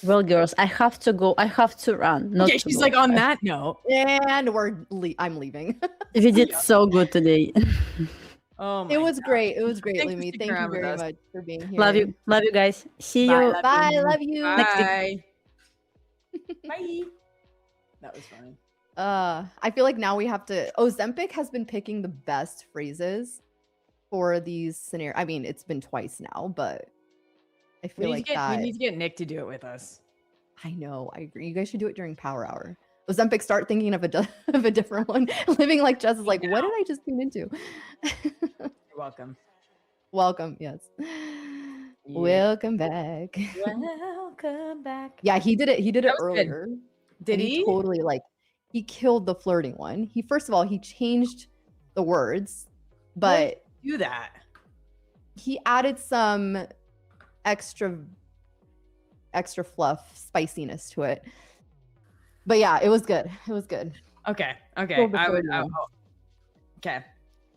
Well, girls, I have to go. I have to run. Yeah, she's like, on that note. And I'm leaving. You did so good today. Oh, it was great. It was great, Thanks for Lumi. sticking Thank you around with very us. much for being here. Love you guys. See Bye, you. Bye. Love you. Next week. Bye. Bye. That was funny. I feel like now we have to. Ozempic has been picking the best phrases for these scenarios. I mean, it's been twice now, but I feel like we need to get Nick to do it with us. I know. I agree. You guys should do it during Power Hour. Ozempic, start thinking of a different one. Living like Jess is like, what did I just tune into? You're welcome. Welcome. Yes. Yeah. Welcome back. Welcome back. Yeah, he did it. He did it That was good. earlier. Did and he? Totally he killed the flirting one. He first of all he changed the words, but do that. He added some extra fluff, spiciness to it. But yeah, it was good. It was good. Okay. Killed the flirty one. Okay.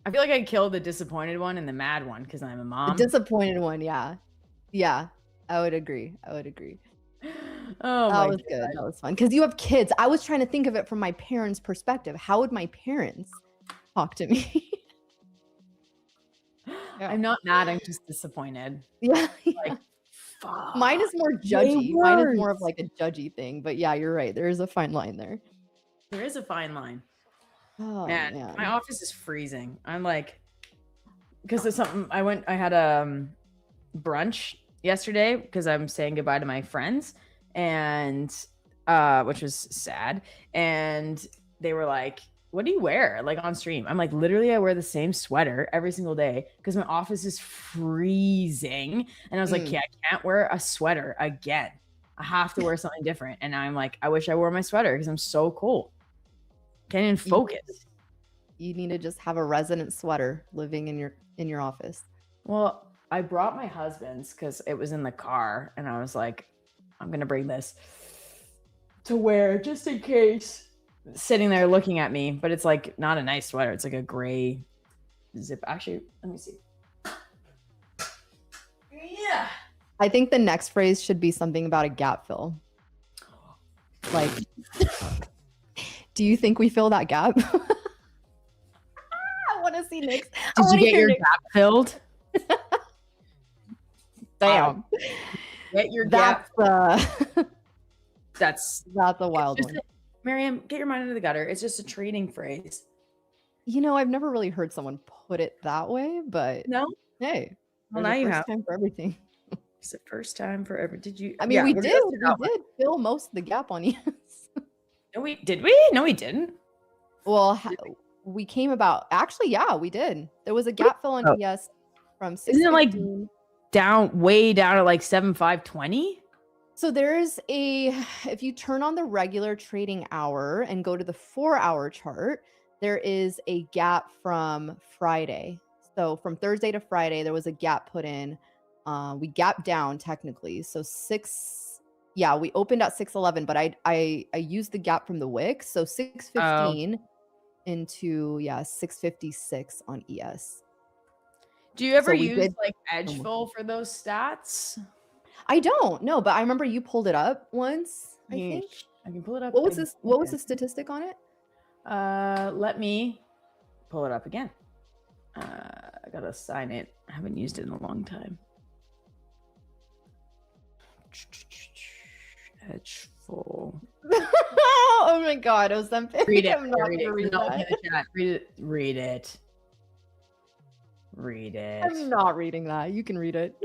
I feel like I killed the disappointed one and the mad one because I'm a mom. The disappointed one, yeah. Yeah, I would agree. Oh, that was good. That was fun. Because you have kids. I was trying to think of it from my parents' perspective. How would my parents talk to me? Yeah. I'm not mad. I'm just disappointed. Yeah. Like, fuck. Mine is more judgy. Mine is more of like a judgy thing. But yeah, you're right. There is a fine line there. There is a fine line. Oh, Man, man. my office is freezing. I'm like, because there's something. I had a brunch yesterday because I'm saying goodbye to my friends, and which was sad. And they were like, what do you wear like on stream? I'm like, literally, I wear the same sweater every single day because my office is freezing. And I was like, okay, I can't wear a sweater again. I have to wear something different. And I'm like, I wish I wore my sweater because I'm so cold. Can't even focus. You need to just have a resident sweater living in your office. Well, I brought my husband's because it was in the car, and I was like, I'm gonna bring this to wear just in case. Sitting there looking at me, but it's like not a nice sweater. It's like a gray zip. Actually, let me see. Yeah. I think the next phrase should be something about a gap fill. Like, do you think we fill that gap? I want to see Nick's. Did you get your gap filled? Damn. Get your gap. That's a wild one. Miriam, get your mind into the gutter. It's just a trading phrase. You know, I've never really heard someone put it that way, but no. Hey, Well, there's now a you first have. time for everything. It's the first time for ever. Did you? I mean, Yeah, we we're did gonna do that one. fill most of the gap on you. No, we did. No, we didn't. Well, we came about. Actually, yeah, we did. There was a gap fill on ES from 6. Isn't it like way down at like 7,520? So there's if you turn on the regular trading hour and go to the 4-hour chart, there is a gap from Friday. So from Thursday to Friday, there was a gap put in. We gapped down technically. So we opened at 611, but I used the gap from the wick. So 615 into 656 on ES. Do you ever use like Edgeful for those stats? I don't know, but I remember you pulled it up once. I think I can pull it up. What was this? What was the statistic on it? Let me pull it up again. I gotta sign it. I haven't used it in a long time. Edgeful. Oh my god, it was something. Read it. I'm not Read gonna read that. Read it. Read it. Read it. I'm not reading that. You can read it.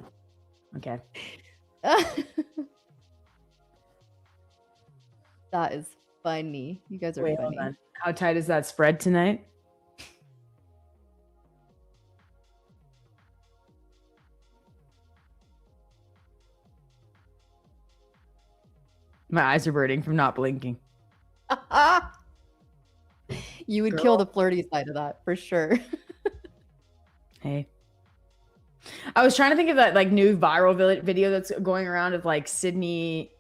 Okay. That is funny. You guys are Wait, funny. hold on. How tight is that spread tonight? My eyes are burning from not blinking. You would kill the flirty side of that for sure. Hey. I was trying to think of that like new viral video that's going around of like Sydney.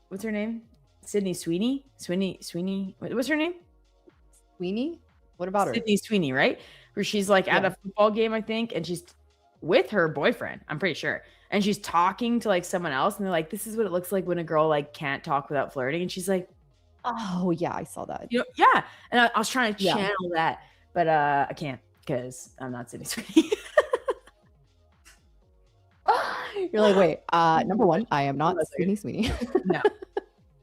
What's her name? Sydney Sweeney? Sweeney. What's her name? Sweeney? What about her? Sydney Sweeney, right? Where she's like at a football game, I think, and she's with her boyfriend, I'm pretty sure. And she's talking to like someone else, and they're like, this is what it looks like when a girl like can't talk without flirting. And she's like, oh yeah, I saw that. You know, yeah. And I was trying to channel that, but I can't because I'm not Sydney Sweeney. You're like, wait, number one, I am not Sydney Sweeney. No.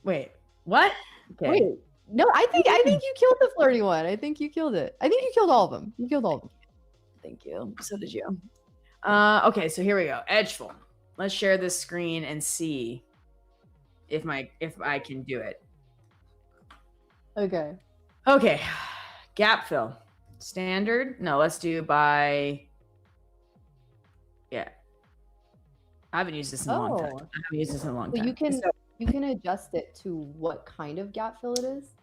Wait, what? Okay. Wait, no, I think you killed the flirty one. I think you killed it. I think you killed all of them. You killed all of them. Thank you. So did you. Okay, so here we go. Edgeful. Let's share this screen and see if I can do it. Okay. Okay. Gap fill. Standard. No, let's do by. Yeah. I haven't used this in a long time. I haven't used this in a long time. You can adjust it to what kind of gap fill it is.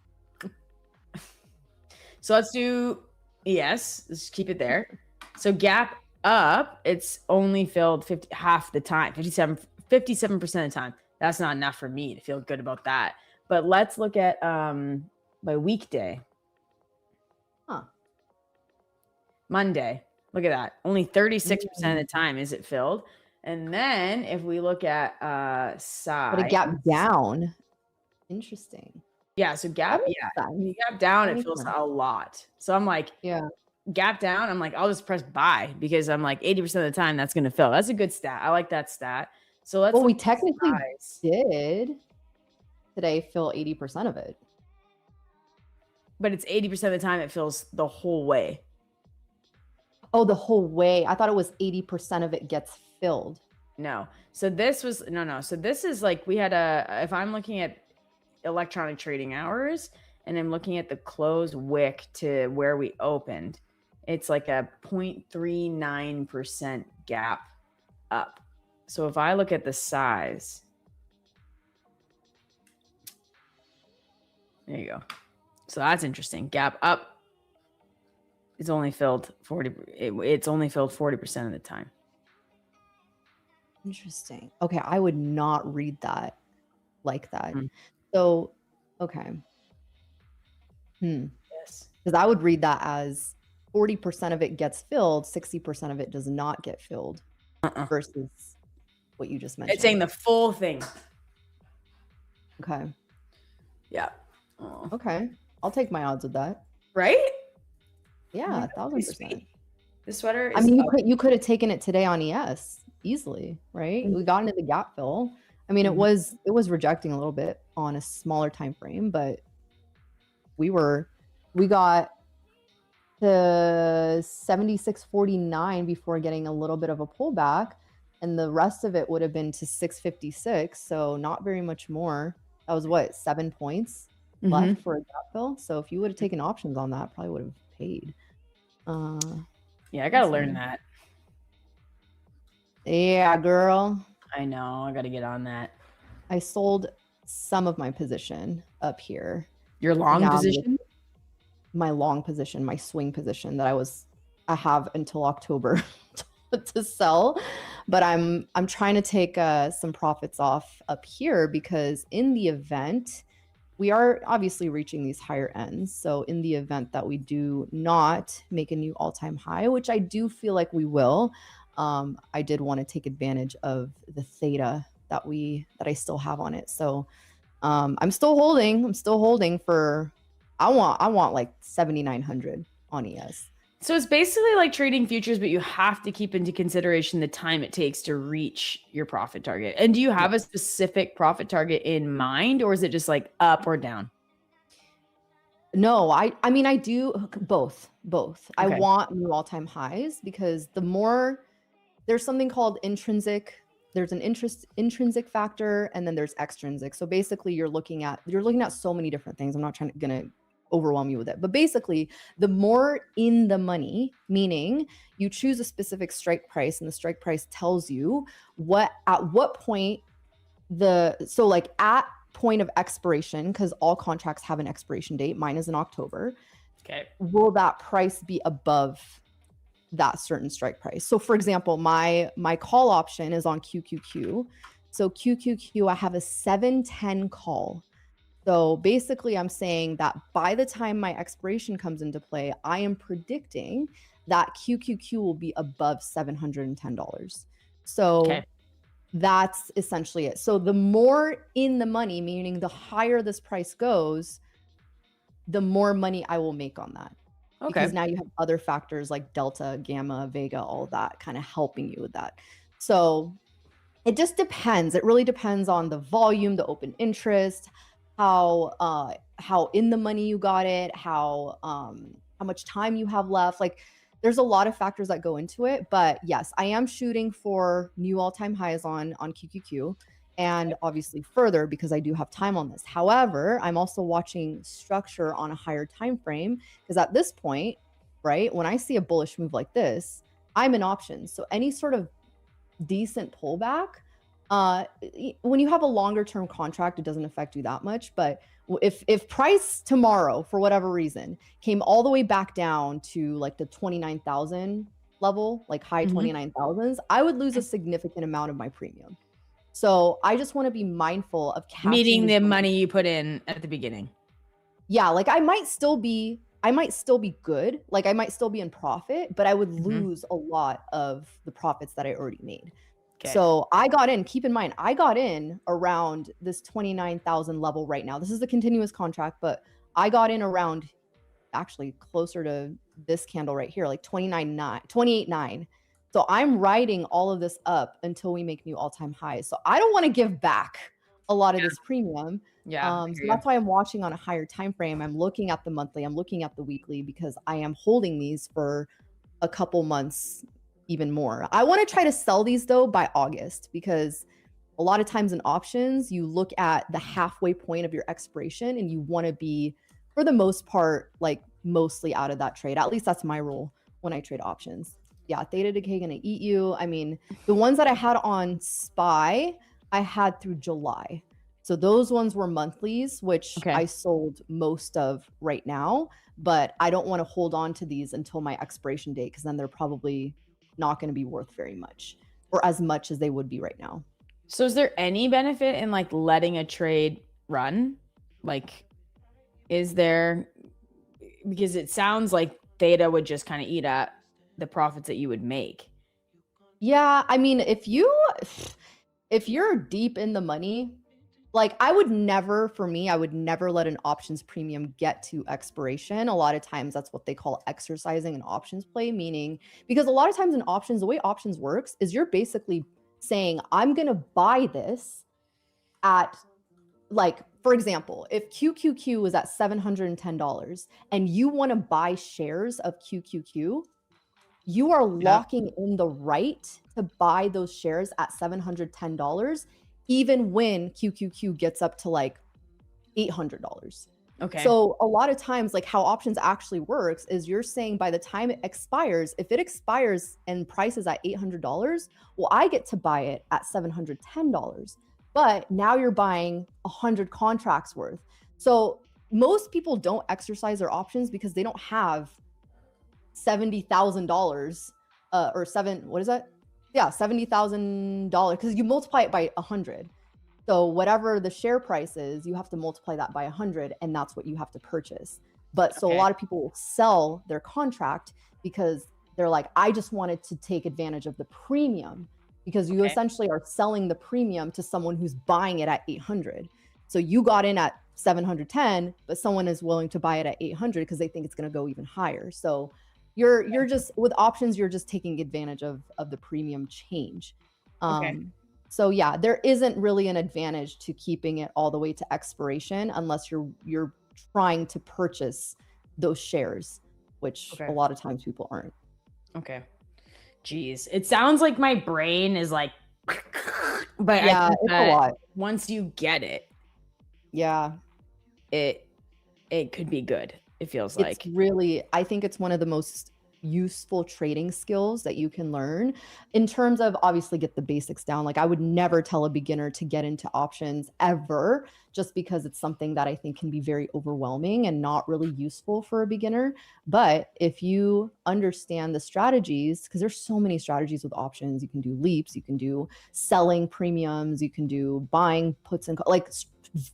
So let's do let's keep it there. So gap up, it's only filled half the time, 57% of the time. That's not enough for me to feel good about that. But let's look at by weekday. Monday. Look at that. Only 36% of the time is it filled. And then if we look at size. But a gap down. Interesting. Yeah, so gap, when you gap down, it feels a lot. So I'm like, gap down, I'm like, I'll just press buy because I'm like 80% of the time that's gonna fill. That's a good stat. I like that stat. So let's we technically did today fill 80% of it. But it's 80% of the time it fills the whole way. Oh, the whole way. I thought it was 80% of it gets filled. No. So this was no. So this is like we had if I'm looking at electronic trading hours and I'm looking at the close wick to where we opened, it's like a 0.39% gap up. So if I look at the size, there you go. So that's interesting. Gap up is only filled 40%. It's only filled 40% of the time. Interesting. Okay, I would not read that like that. So, okay. Yes. Because I would read that as 40% of it gets filled, 60% of it does not get filled versus what you just mentioned. It's saying the full thing. Okay. Yeah. Okay. I'll take my odds with that. Right? Yeah, 1,000%. The sweater is I mean, you could have taken it today on ES easily, right? We got into the gap fill. I mean, it was rejecting a little bit on a smaller time frame, but we got to 76.49 before getting a little bit of a pullback, and the rest of it would have been to 656, so not very much more. That was what, 7 points? left for a gap fill. So if you would have taken options on that, probably would have paid. Yeah, I gotta learn that. Yeah, girl. I know. I gotta get on that. I sold some of my position up here. Your long Now I'm position? my long position, my swing position that I have until October to sell, but I'm trying to take some profits off up here because in the event we are obviously reaching these higher ends. So in the event that we do not make a new all-time high, which I do feel like we will, I did want to take advantage of the theta that I still have on it. So I'm still holding for I want like 7,900 on ES. So it's basically like trading futures, but you have to keep into consideration the time it takes to reach your profit target. And do you have a specific profit target in mind, or is it just like up or down? No, I mean, I do both. Okay. I want new all-time highs because there's something called intrinsic. There's an intrinsic factor, and then there's extrinsic. So basically you're looking at so many different things. I'm not gonna overwhelm you with it, but basically the more in the money, meaning you choose a specific strike price and the strike price tells you at what point at point of expiration, because all contracts have an expiration date, mine is in October. Okay. Will that price be above that certain strike price? So for example, my call option is on QQQ. So QQQ, I have a 710 call. So basically I'm saying that by the time my expiration comes into play, I am predicting that QQQ will be above $710. So that's essentially it. So the more in the money, meaning the higher this price goes, the more money I will make on that. Okay. Because now you have other factors like delta, gamma, vega, all that kind of helping you with that. So it just depends. It really depends on the volume, the open interest, how in the money you got it, how much time you have left. Like there's a lot of factors that go into it, but yes, I am shooting for new all-time highs on QQQ and obviously further because I do have time on this. However, I'm also watching structure on a higher time frame because at this point, right, when I see a bullish move like this, I'm in options. So any sort of decent pullback, when you have a longer term contract, it doesn't affect you that much. But if price tomorrow, for whatever reason, came all the way back down to like the 29,000 level, like high 29,000s, I would lose a significant amount of my premium. So I just want to be mindful of meeting the money you put in at the beginning. Yeah, like I might still be good. Like I might still be in profit, but I would lose a lot of the profits that I already made. Okay. So I got in, keep in mind, I got in around this 29,000 level right now. This is a continuous contract, but I got in around actually closer to this candle right here, like 28.9. So I'm riding all of this up until we make new all-time highs. So I don't want to give back a lot of this premium. Yeah. So that's why I'm watching on a higher time frame. I'm looking at the monthly, I'm looking at the weekly because I am holding these for a couple months, even more. I want to try to sell these though by August because a lot of times in options, you look at the halfway point of your expiration and you want to be, for the most part, like mostly out of that trade. At least that's my rule when I trade options. Yeah, theta decay gonna eat you. I mean, the ones that I had on SPY, I had through July. So those ones were monthlies, which I sold most of right now, but I don't want to hold on to these until my expiration date because then they're probably not going to be worth very much or as much as they would be right now. So is there any benefit in like letting a trade run? Like, is there, because it sounds like theta would just kind of eat at the profits that you would make. Yeah. I mean, if you're deep in the money, like I would never let an options premium get to expiration. A lot of times that's what they call exercising an options play, meaning because a lot of times in options, the way options works is you're basically saying, I'm going to buy this at like, for example, if QQQ is at $710 and you want to buy shares of QQQ, you are locking in the right to buy those shares at $710, even when QQQ gets up to like $800. Okay. So a lot of times, like how options actually works is you're saying by the time it expires, if it expires and price is at $800, well, I get to buy it at $710. But now you're buying 100 contracts worth. So most people don't exercise their options because they don't have $70,000 or what is that? Yeah, $70,000 because you multiply it by 100. So whatever the share price is, you have to multiply that by 100, and that's what you have to purchase. But so a lot of people will sell their contract because they're like, I just wanted to take advantage of the premium, because you essentially are selling the premium to someone who's buying it at 800. So you got in at 710, but someone is willing to buy it at 800 because they think it's going to go even higher. So you're just with options, you're just taking advantage of the premium change. So yeah, there isn't really an advantage to keeping it all the way to expiration unless you're trying to purchase those shares, which a lot of times people aren't. Okay. Jeez. It sounds like my brain is like, but yeah, it's a lot. Once you get it, it could be good. It feels like it's really, I think it's one of the most useful trading skills that you can learn in terms of obviously get the basics down. Like I would never tell a beginner to get into options ever, just because it's something that I think can be very overwhelming and not really useful for a beginner. But if you understand the strategies, because there's so many strategies with options, you can do leaps, you can do selling premiums, you can do buying puts and like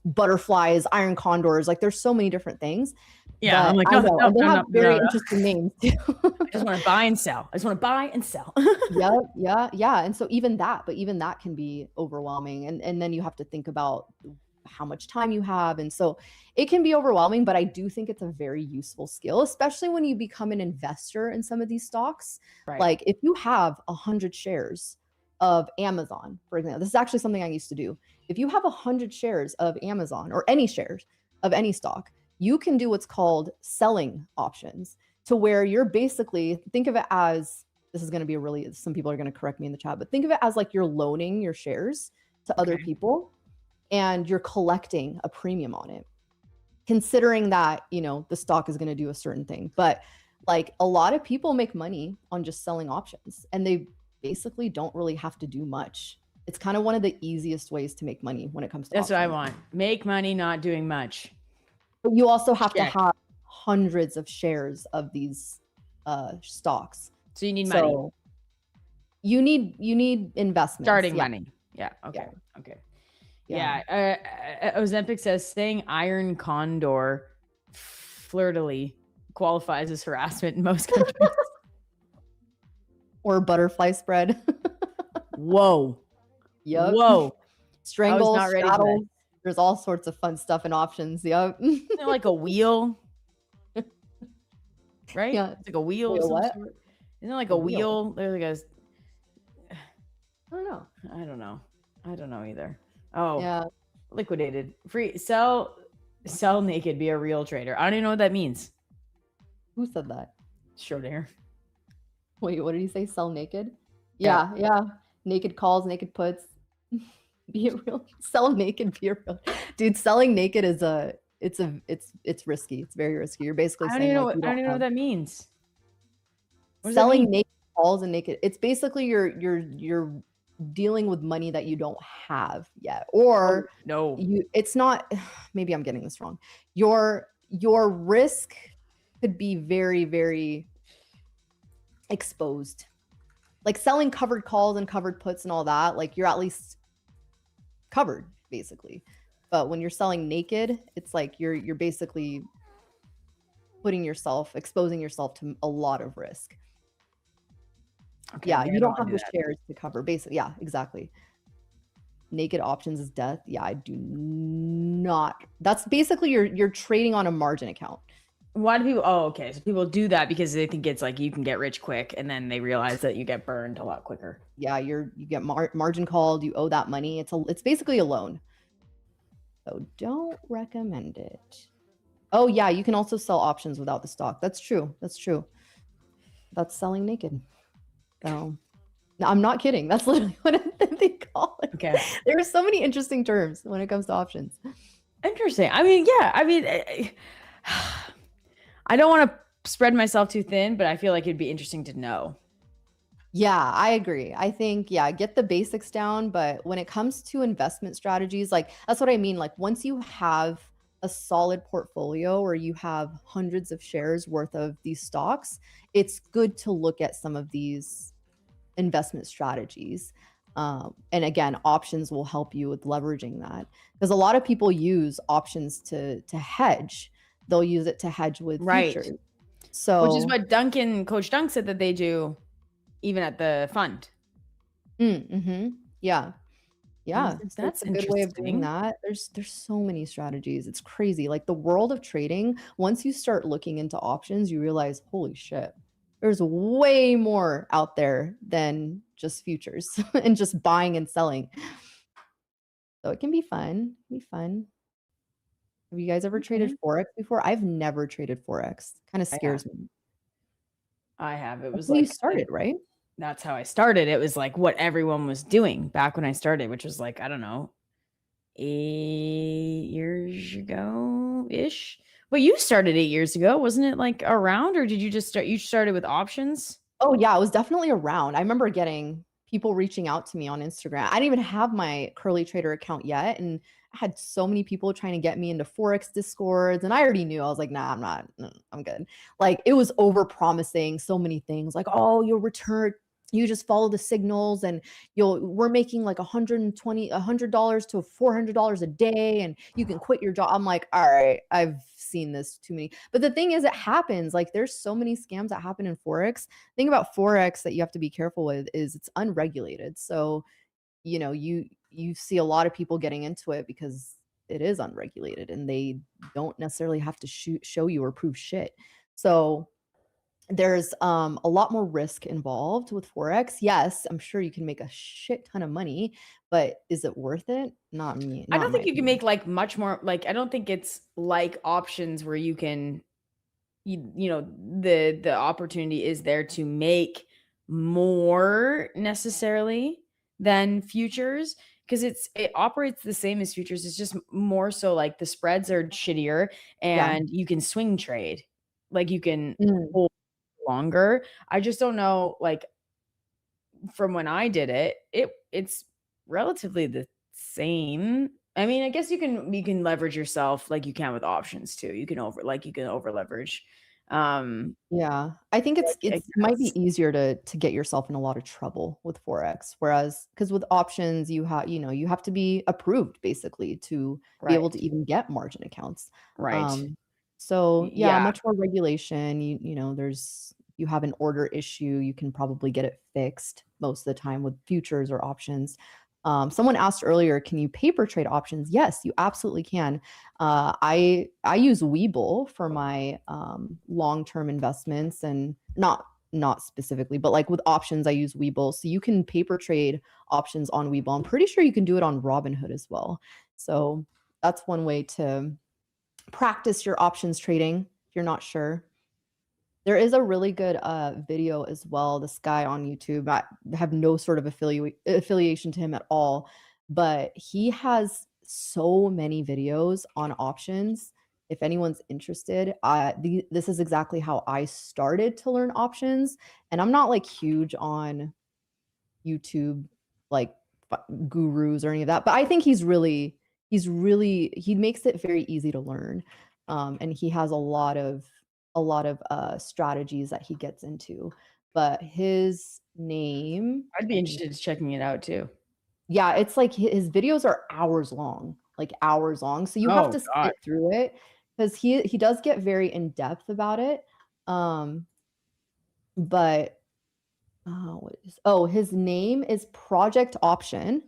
butterflies, iron condors, like there's so many different things. Yeah, I'm like, they have very interesting names too. I just want to buy and sell. I just want to buy and sell. Yeah. And so even that can be overwhelming. And then you have to think about how much time you have. And so it can be overwhelming, but I do think it's a very useful skill, especially when you become an investor in some of these stocks. Right. Like if you have 100 shares of Amazon, for example, this is actually something I used to do. If you have 100 shares of Amazon or any shares of any stock, you can do what's called selling options, to where you're basically, think of it as, this is going to be some people are going to correct me in the chat, but think of it as like you're loaning your shares to other people and you're collecting a premium on it, considering that, the stock is going to do a certain thing. But like a lot of people make money on just selling options, and they basically don't really have to do much. It's kind of one of the easiest ways to make money when it comes to That's options. what I want. Make money not doing much. But you also have to have hundreds of shares of these stocks. So you need money. You need investment. Starting money. Yeah. Okay. Yeah. Ozempic says saying iron condor flirtily qualifies as harassment in most countries. Or butterfly spread. Whoa. Yep. Whoa. Strangle, straddle. There's all sorts of fun stuff in options. Yep. Isn't it like a wheel? Right? Yeah. It's like a wheel. Wait, what? Isn't it like a wheel? There's like I don't know. I don't know either. Oh, yeah. Liquidated. Free. Sell naked. Be a real trader. I don't even know what that means. Who said that? Schroeder. Wait, what did he say? Sell naked? Yeah. Naked calls, naked puts. Be a real, sell naked, be a real. Dude, selling naked is it's risky. It's very risky. You're basically I don't even know what that means. Selling naked calls and naked. It's basically you're dealing with money that you don't have yet, or no, it's not. Maybe I'm getting this wrong. Your risk could be very, very exposed. Like selling covered calls and covered puts and all that, like you're at least covered basically. But when you're selling naked, it's like you're basically exposing yourself to a lot of risk. Okay, yeah, you don't have the shares to cover. Basically, yeah, exactly. Naked options is death. Yeah, I do not. That's basically you're trading on a margin account. Why do people? Oh, okay. So people do that because they think it's like you can get rich quick, and then they realize that you get burned a lot quicker. Yeah, you get margin called. You owe that money. It's basically a loan. So don't recommend it. Oh yeah, you can also sell options without the stock. That's true. That's selling naked. So no, I'm not kidding. That's literally what they call it. Okay. There are so many interesting terms when it comes to options. Interesting. I mean, yeah. I mean, I don't want to spread myself too thin, but I feel like it'd be interesting to know. Yeah, I agree. I think, yeah, get the basics down. But when it comes to investment strategies, like that's what I mean. Like once you have a solid portfolio or you have hundreds of shares worth of these stocks, it's good to look at some of these investment strategies. And again, options will help you with leveraging that because a lot of people use options to hedge. They'll use it to hedge with futures. So, which is what Coach Dunk said that they do, even at the fund. Yeah. Yeah, That's a good way of doing interesting. that. There's so many strategies. It's crazy. Like the world of trading, once you start looking into options, you realize, holy shit, there's way more out there than just futures and just buying and selling. So it can be fun. It can be fun. Have you guys ever traded Forex before? I've never traded Forex. Kind of scares me. I have. It was That's how you like started, right? That's how I started. It was like what everyone was doing back when I started, which was like, I don't know, 8 years ago ish. But you started 8 years ago, wasn't it like around, or did you just start? You started with options? Oh yeah, it was definitely around. I remember getting people reaching out to me on Instagram. I didn't even have my Curly Trader account yet, and I had so many people trying to get me into Forex discords, and I already knew. I was like, nah, I'm not. I'm good. Like it was over promising so many things. Like, oh, you'll return. You just follow the signals, and we're making like $100 to $400 a day, and you can quit your job. I'm like, all right, I've seen this too many. But the thing is, it happens. Like there's so many scams that happen in Forex. The thing about Forex that you have to be careful with is it's unregulated. So, you see a lot of people getting into it because it is unregulated and they don't necessarily have to show you or prove shit. So there's a lot more risk involved with Forex. Yes, I'm sure you can make a shit ton of money, but is it worth it? Not me. I Not don't in think my you can opinion. make like much more. Like I don't think it's like options where you can, the opportunity is there to make more necessarily than futures because it operates the same as futures. It's just more so like the spreads are shittier and you can swing trade, like you can hold longer. I just don't know, like from when I did it, it's relatively the same. I mean, I guess you can leverage yourself like you can with options too. You can over leverage. Yeah, I think it might be easier to get yourself in a lot of trouble with Forex, whereas because with options you have to be approved basically to be able to even get margin accounts. Right. So yeah, Yeah. much more regulation. You have an order issue, you can probably get it fixed most of the time with futures or options. Someone asked earlier, can you paper trade options? Yes, you absolutely can. I use Webull for my long-term investments, and not specifically, but like with options, I use Webull. So you can paper trade options on Webull. I'm pretty sure you can do it on Robinhood as well. So that's one way to practice your options trading if you're not sure. There is a really good video as well. This guy on YouTube, I have no sort of affiliation to him at all, but he has so many videos on options. If anyone's interested, this is exactly how I started to learn options. And I'm not like huge on YouTube, like gurus or any of that, but I think he makes it very easy to learn. And he has a lot of strategies that he gets into, but his name, I'd be interested in checking it out too. yeah, it's like his videos are hours long, like hours long. So you have to sit through it because he does get very in depth about it. But his name is Project Option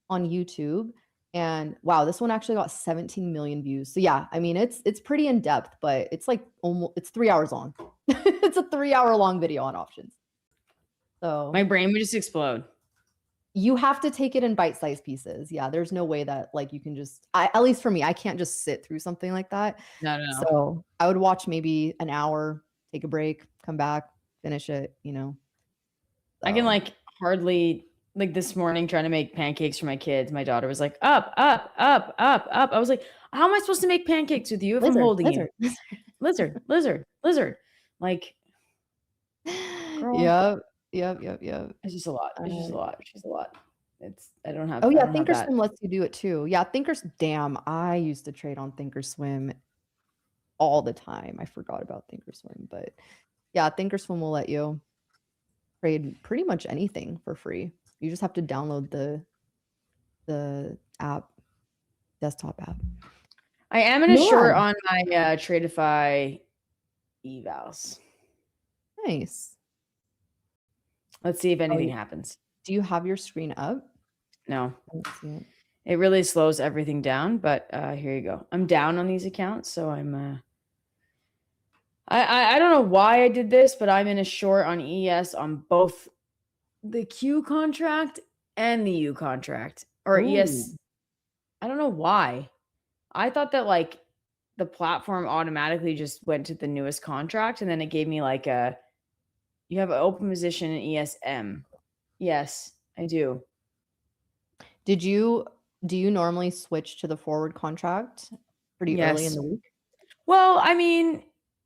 on YouTube. And wow, this one actually got 17 million views. So yeah, I mean it's pretty in depth, but it's like it's 3 hours long. It's a 3-hour long video on options. So my brain would just explode. You have to take it in bite-sized pieces. Yeah, there's no way that like you can just at least for me, I can't just sit through something like that. No. So I would watch maybe an hour, take a break, come back, finish it, I can like hardly like this morning trying to make pancakes for my kids. My daughter was like, up, up, up, up, up. I was like, how am I supposed to make pancakes with you if I'm holding you? Lizard, lizard, lizard. Like, girl. Yep. It's just a lot. It's just a lot. It's just a lot. I don't have. Oh I yeah, don't have that. Thinkorswim lets you do it too. Yeah, damn, I used to trade on Thinkorswim all the time. I forgot about Thinkorswim, but yeah, Thinkorswim will let you trade pretty much anything for free. You just have to download the app, desktop app. I am in a short on my Tradeify evals. Nice. Let's see if anything happens. Do you have your screen up? No. I don't see it. It really slows everything down, but here you go. I'm down on these accounts, so I'm I don't know why I did this, but I'm in a short on ES on both the Q contract and the U contract. Or ES. I don't know why. I thought that like the platform automatically just went to the newest contract, and then it gave me like you have an open position in ESM. Yes, I do. Do you normally switch to the forward contract pretty early in the week? Well, I mean,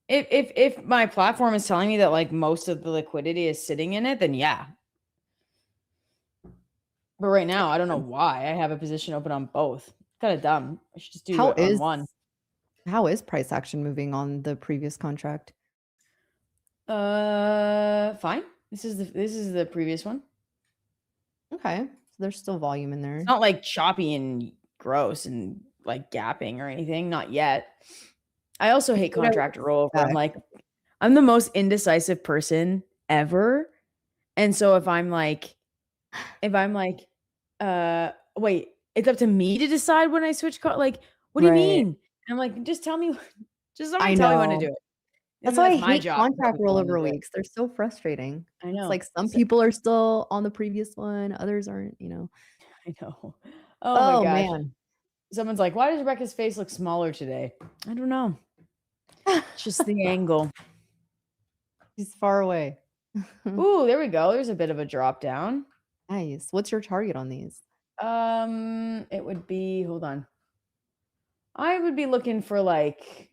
if my platform is telling me that like most of the liquidity is sitting in it, then yeah. But right now, I don't know why I have a position open on both. Kind of dumb. I should just do it on one. How is price action moving on the previous contract? Fine. This is the previous one. Okay. So there's still volume in there. It's not like choppy and gross and like gapping or anything. Not yet. I also hate contract rollover. I'm the most indecisive person ever. And so if I'm like, wait, it's up to me to decide when I switch what do you mean? And I'm like, just tell me, somebody tell me when to do it. That's why I hate contract rollover weeks. They're so frustrating. I know. It's like some people are still on the previous one, others aren't, you know. I know. Oh my gosh. Man. Someone's like, why does Rebecca's face look smaller today? I don't know. It's just the angle. She's far away. Ooh, there we go. There's a bit of a drop down. Nice. What's your target on these? It would be, hold on. I would be looking for like,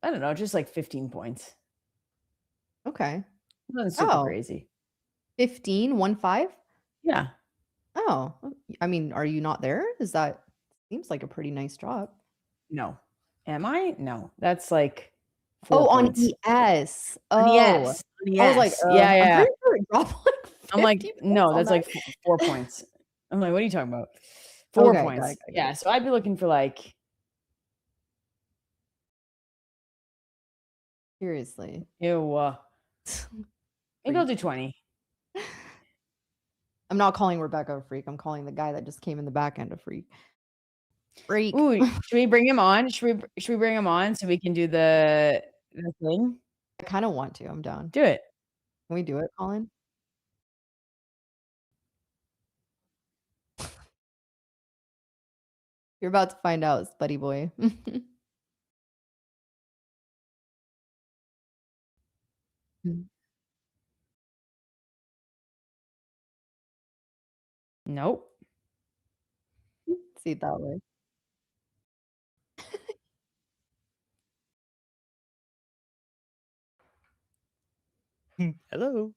I don't know, just like 15 points. Okay. Nothing super crazy. 15? Yeah. Oh, I mean, are you not there? Seems like a pretty nice drop. No. Am I? No. That's like 4 on points. ES. Oh. Yes. I was like, yeah. I'm pretty sure it dropped like 50 I'm like, no, that's like 4 points. I'm like, what are you talking about? 4 points. Got it. Yeah. So I'd be looking for like. Seriously. Ew. Maybe I'll do 20. I'm not calling Rebecca a freak. I'm calling the guy that just came in the back end a freak. Freak. Ooh, should we bring him on? Should we bring him on so we can do the thing? I kind of want to. I'm down. Do it. Can we do it, Colin? You're about to find out, buddy boy. Nope. See it that way. Hello.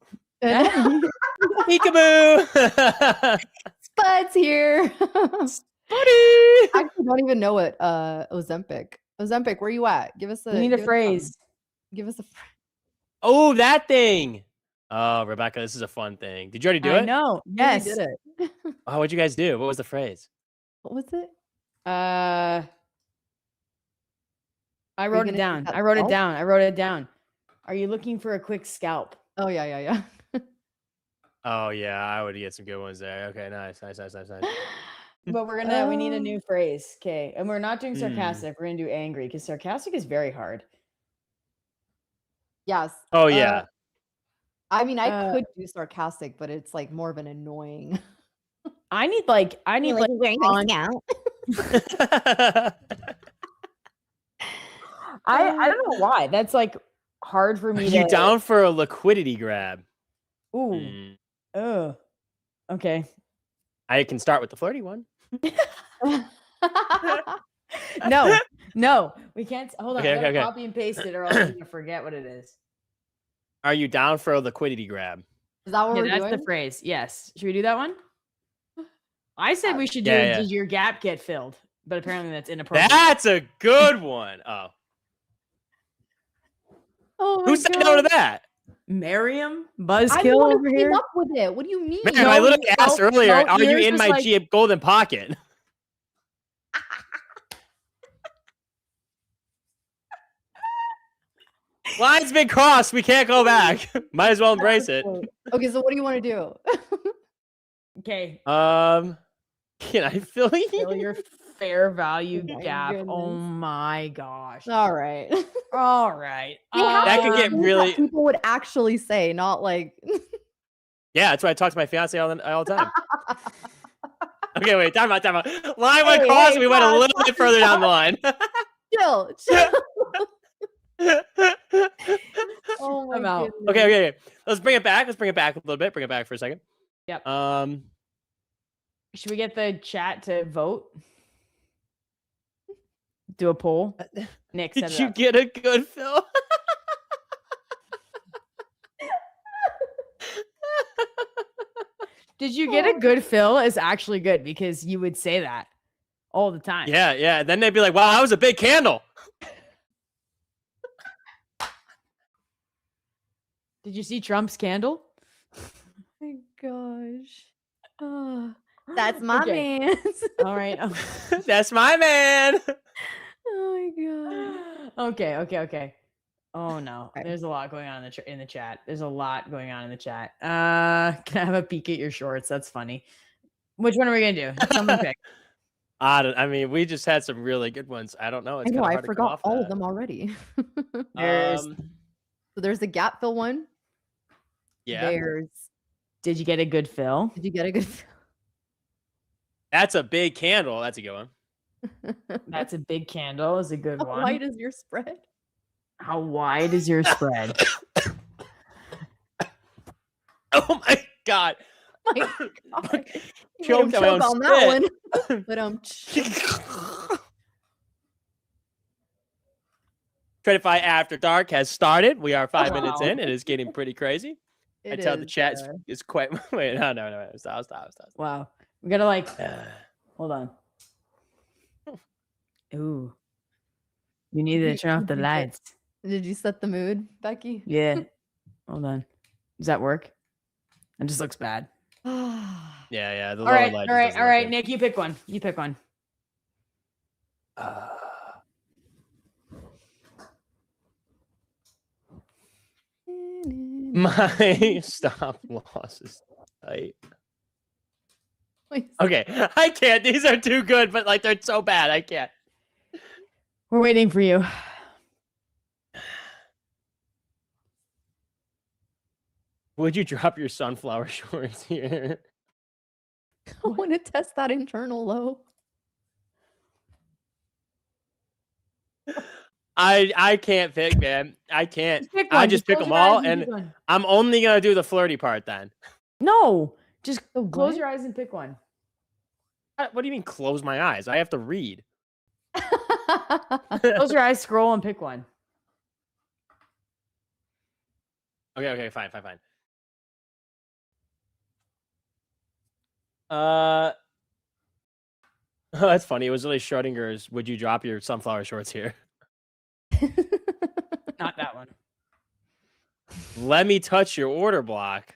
Peekaboo. Spud's here. Buddy. I actually don't even know what Ozempic. Ozempic, where you at? Give us a We need a phrase. Give us a phrase. Oh, that thing. Oh, Rebecca, this is a fun thing. Did you already do it? No. Yeah, Yes. you did it. Oh, what'd you guys do? What was the phrase? What was it? I wrote it gonna down. take that I wrote it scalp? down. I wrote it down. Are you looking for a quick scalp? Oh yeah. Oh yeah, I would get some good ones there. Okay, nice. But we need a new phrase. Okay. And we're not doing sarcastic. We're gonna do angry because sarcastic is very hard. Yes. Oh yeah. I mean, I could do sarcastic, but it's like more of an annoying. I need like on- I don't know why. That's like hard for Are me you to down for a liquidity grab? Ooh. Mm. Ugh. Okay. I can start with the flirty one. No, we can't. Hold on. Okay, I gotta okay. copy and paste it, or else I'm gonna forget what it is. Are you down for a liquidity grab? Is that what Yeah, we're that's doing? the phrase. Yes. Should we do that one? I said we should do Yeah, yeah. Did your gap get filled? But apparently that's inappropriate. That's a good one. Oh. Oh Who said no to that? Miriam I'm Buzzkill the one over who came here. up with it. What do you mean? Man, I literally asked earlier, are you yours in was my like- golden pocket? Line's been crossed. We can't go back. Might as well embrace it. Okay, so what do you want to do? Okay. Can I fill Fill you? your fair value Oh my gap. goodness. Oh my gosh. All right. All right. That could get Things really. people would actually say, not like. Yeah, that's why I talk to my fiance all the time. Okay, wait, time out. Line went crossed. We went a little bit further down the line. Chill. Oh my I'm out. goodness. Okay. Let's bring it back. Let's bring it back a little bit. Bring it back for a second. Yep. Should we get the chat to vote? Do a poll. Nick, set Did it you up. get a good fill? Did you get a good fill? Is actually good because you would say that all the time. Yeah. Then they'd be like, "Wow, that was a big candle." Did you see Trump's candle? Oh my gosh. Oh, that's my Okay. man. All right. That's my man. Oh my god. Okay. Oh no, there's a lot going on in the chat. There's a lot going on in the chat. Can I have a peek at your shorts? That's funny. Which one are we gonna do? Someone pick. I mean, we just had some really good ones. I don't know. It's I know. kinda I hard to come forgot off all that. of them already. There's So there's the gap fill one. Yeah, There's. Did you get a good fill? Did you get a good fill? that's a big candle. That's a good one. That's a big candle. Is a good How one. wide is your spread? How wide is your spread? Oh my god. My god. You Choked made him on my own choke on that spit. one. But Tradeify After Dark has started. We are 5 minutes Wow. in. It is getting pretty crazy. I it tell the is, chat is quite. Wait, no. Stop. Wow. We gotta like. Hold on. Ooh. You need to turn off the lights. Did you set the mood, Becky? Yeah. Hold on. Does that work? It just looks bad. Yeah. The All lower right. light All just right. doesn't All look right. good. Nick, you pick one. You pick one. My stop loss is tight. Wait, Okay, I can't. These are too good, but like they're so bad. I can't. We're waiting for you. Would you drop your sunflower shorts here? I want to test that internal low. I can't pick, man. I can't. Just pick I one. just pick close them your eyes all, and and pick one. I'm only gonna do the flirty part then. No. Just The close what? your eyes and pick one. What do you mean close my eyes? I have to read. Close your eyes, scroll, and pick one. Okay, fine. That's funny. It was really Schrodinger's. Would you drop your sunflower shorts here? Not that one. Let me touch your order block.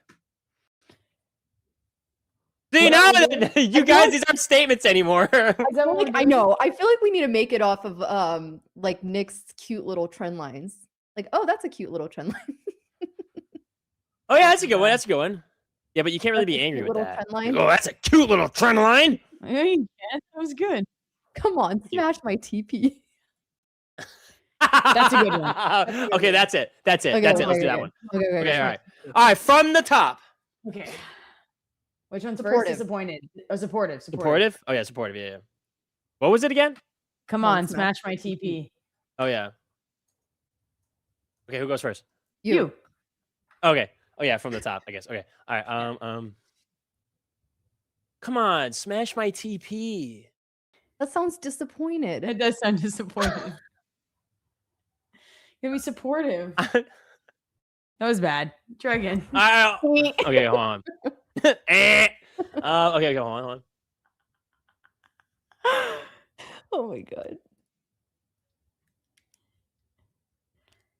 See, What now are we doing? you guys, these aren't statements anymore. I know. I feel like we need to make it off of like Nick's cute little trend lines. Like, oh, that's a cute little trend line. Oh yeah, that's a good one. That's a good one. Yeah, but you can't really That's be a angry cute with little that. trend line. Oh, that's a cute little trend line. Yeah, you can. That was good. Come on, smash my TP. That's a good one. Okay, that's it. That's it. Okay, That's it. Let's okay, do that okay. one. Okay, Okay, all right. All right, from the top. Okay. Which one's Supportive. first? Disappointed. Oh, supportive. Supportive? Oh yeah, supportive. Yeah. What was it again? Come on, smash my TP. Oh yeah. Okay, who goes first? You. Okay. Oh yeah, from the top, I guess. Okay. All right. Come on, smash my TP. That sounds disappointed. It does sound disappointed. Gonna be supportive. That was bad. Try again. Okay, hold on. Okay, hold on. Oh my god.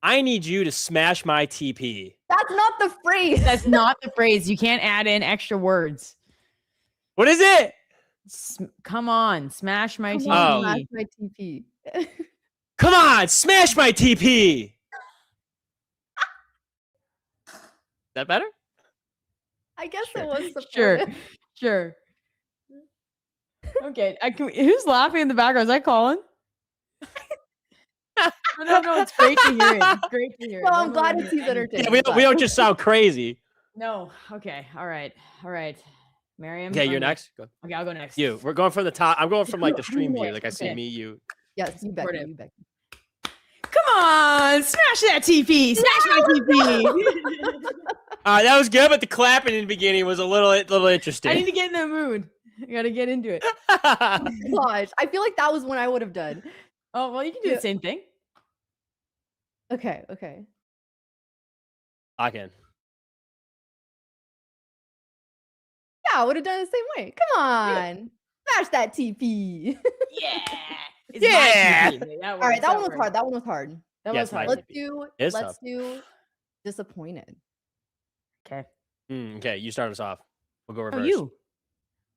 I need you to smash my TP. That's not the phrase. That's not the phrase. You can't add in extra words. What is it? Come on, smash my TP. Smash my TP. Come on, smash my TP. Is that better? I guess it was Sure, supportive. sure. Okay, who's laughing in the background? Is that Colin? No, it's great to hear it. It's great to hear it. No, I'm glad he's entertained. Yeah, we don't just sound crazy. No, okay, all right. Miriam. Okay, you're next. Go. Okay, I'll go next. You. We're going from the top. I'm going from like the stream Okay. view. Like I see me, you. Yes, you bet. You bet. Come on, smash that TP. Smash my TP. That was good, but the clapping in the beginning was a little interesting. I need to get in that mood. I gotta get into it. Gosh, I feel like that was one I would have done. Oh, well, you can do the same thing. Okay. I can. Yeah, I would have done it the same way. Come on. Smash that TP. Yeah. Yeah. All right, that one was hard. That one was hard. That was hard. Let's do disappointed. Okay. Okay, you start us off. We'll go reverse. Oh, you.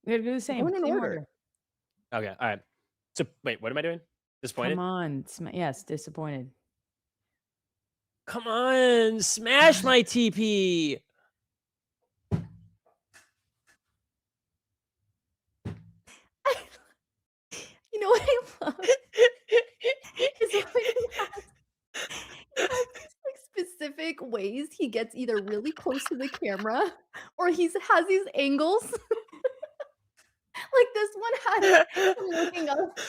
We gotta do the same. Going in Same order. Okay, all right. So wait, what am I doing? Disappointed? Come on. Yes, disappointed. Come on, smash my TP. You know what I love? Is when he has like specific ways he gets either really close to the camera or has these angles. Like this one had him looking up.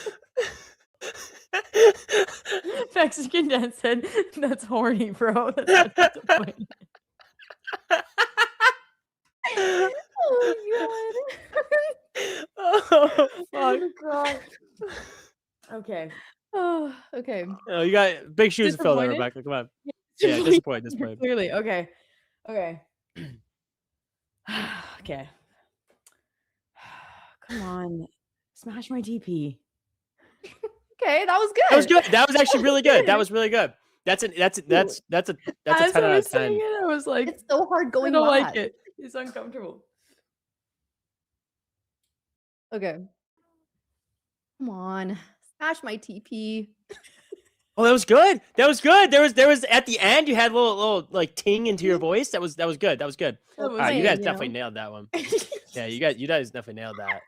Mexican dad said, "That's horny, bro." That's not disappointing. Oh Oh, fuck. Oh god. Okay. Oh, okay. Oh, you got big shoes to fill there, Disappointed? Rebecca. Come on. Yeah, disappointed. Clearly. Okay. Okay. Okay. Come on. Smash my TP. Okay, that was good. That was good. That was actually really good. That was really good. That's a 10 As out I was of 10. saying it, I was like, It's so hard going I don't like last. it. It's uncomfortable. Okay. Come on. Smash my TP. Oh, that was good. That was good. There was at the end you had a little like ting into your voice. That was good. That was good. That was You guys good, definitely nailed that one. Yeah, you guys definitely nailed that.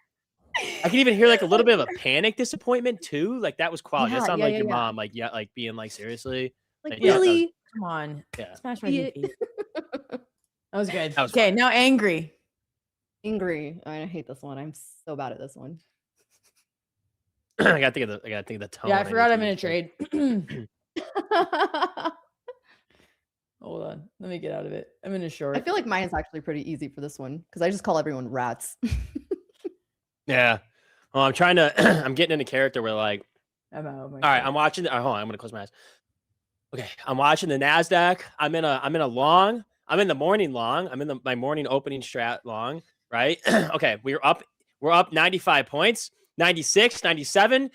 I can even hear like a little bit of a panic disappointment too. Like that was quality. That sounded like your mom, like like being like seriously. Like yeah, that was- really? Come on. Yeah. Smash my Yeah. TP. That was good. That was Okay, fun. now angry. Angry. I hate this one. I'm so bad at this one. I gotta think of the tone. Yeah, I forgot need I'm to in a use. trade. Hold on. Let me get out of it. I'm in a short. I feel like mine is actually pretty easy for this one because I just call everyone rats. Yeah. Well, I'm trying to. I'm getting in a character where like. I'm out. All right, I'm watching. Hold on, I'm gonna close my eyes. Okay, I'm watching the Nasdaq. I'm in a long. I'm in the morning long. I'm in my morning opening strat long. Right. Okay, we're up 95 points, 96, 97.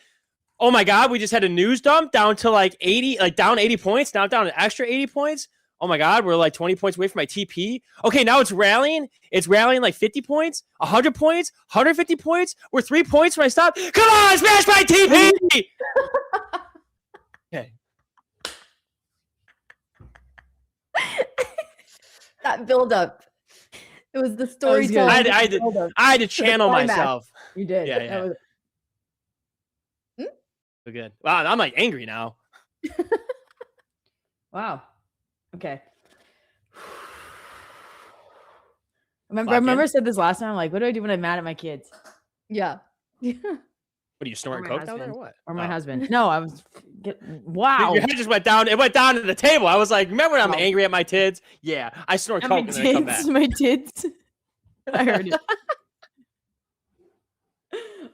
Oh my God, we just had a news dump down to like 80, like down 80 points. Now down an extra 80 points. Oh my God, we're like 20 points away from my TP. Okay, now it's rallying. It's rallying like 50 points, 100 points, 150 points. We're 3 points when I stop. Come on, smash my TP. Okay. That build up. It was the good. storytelling. I had to channel myself. You did. Yeah, That yeah. was- So good. Wow, I'm like angry now. Wow. Okay. I Lock remember I in? said this last time. Like, what do I do when I'm mad at my kids? Yeah. What are you snorting my coke down there or husband. what? Or my Oh. husband. No, I was. Wow. Your head just went down. It went down to the table. I was like, remember when I'm Oh. angry at my kids? Yeah, I snort At coke my and then I come back. tits. My tits. I heard it.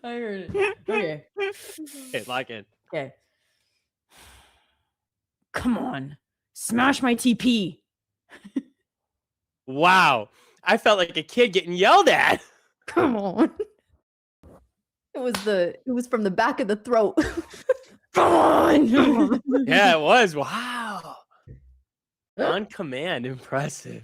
I heard it. Okay. Hey, lock in. Okay. Come on. Smash my TP. Wow. I felt like a kid getting yelled at. Come on. It was from the back of the throat. Come on. Yeah, it was. Wow. On command. Impressive.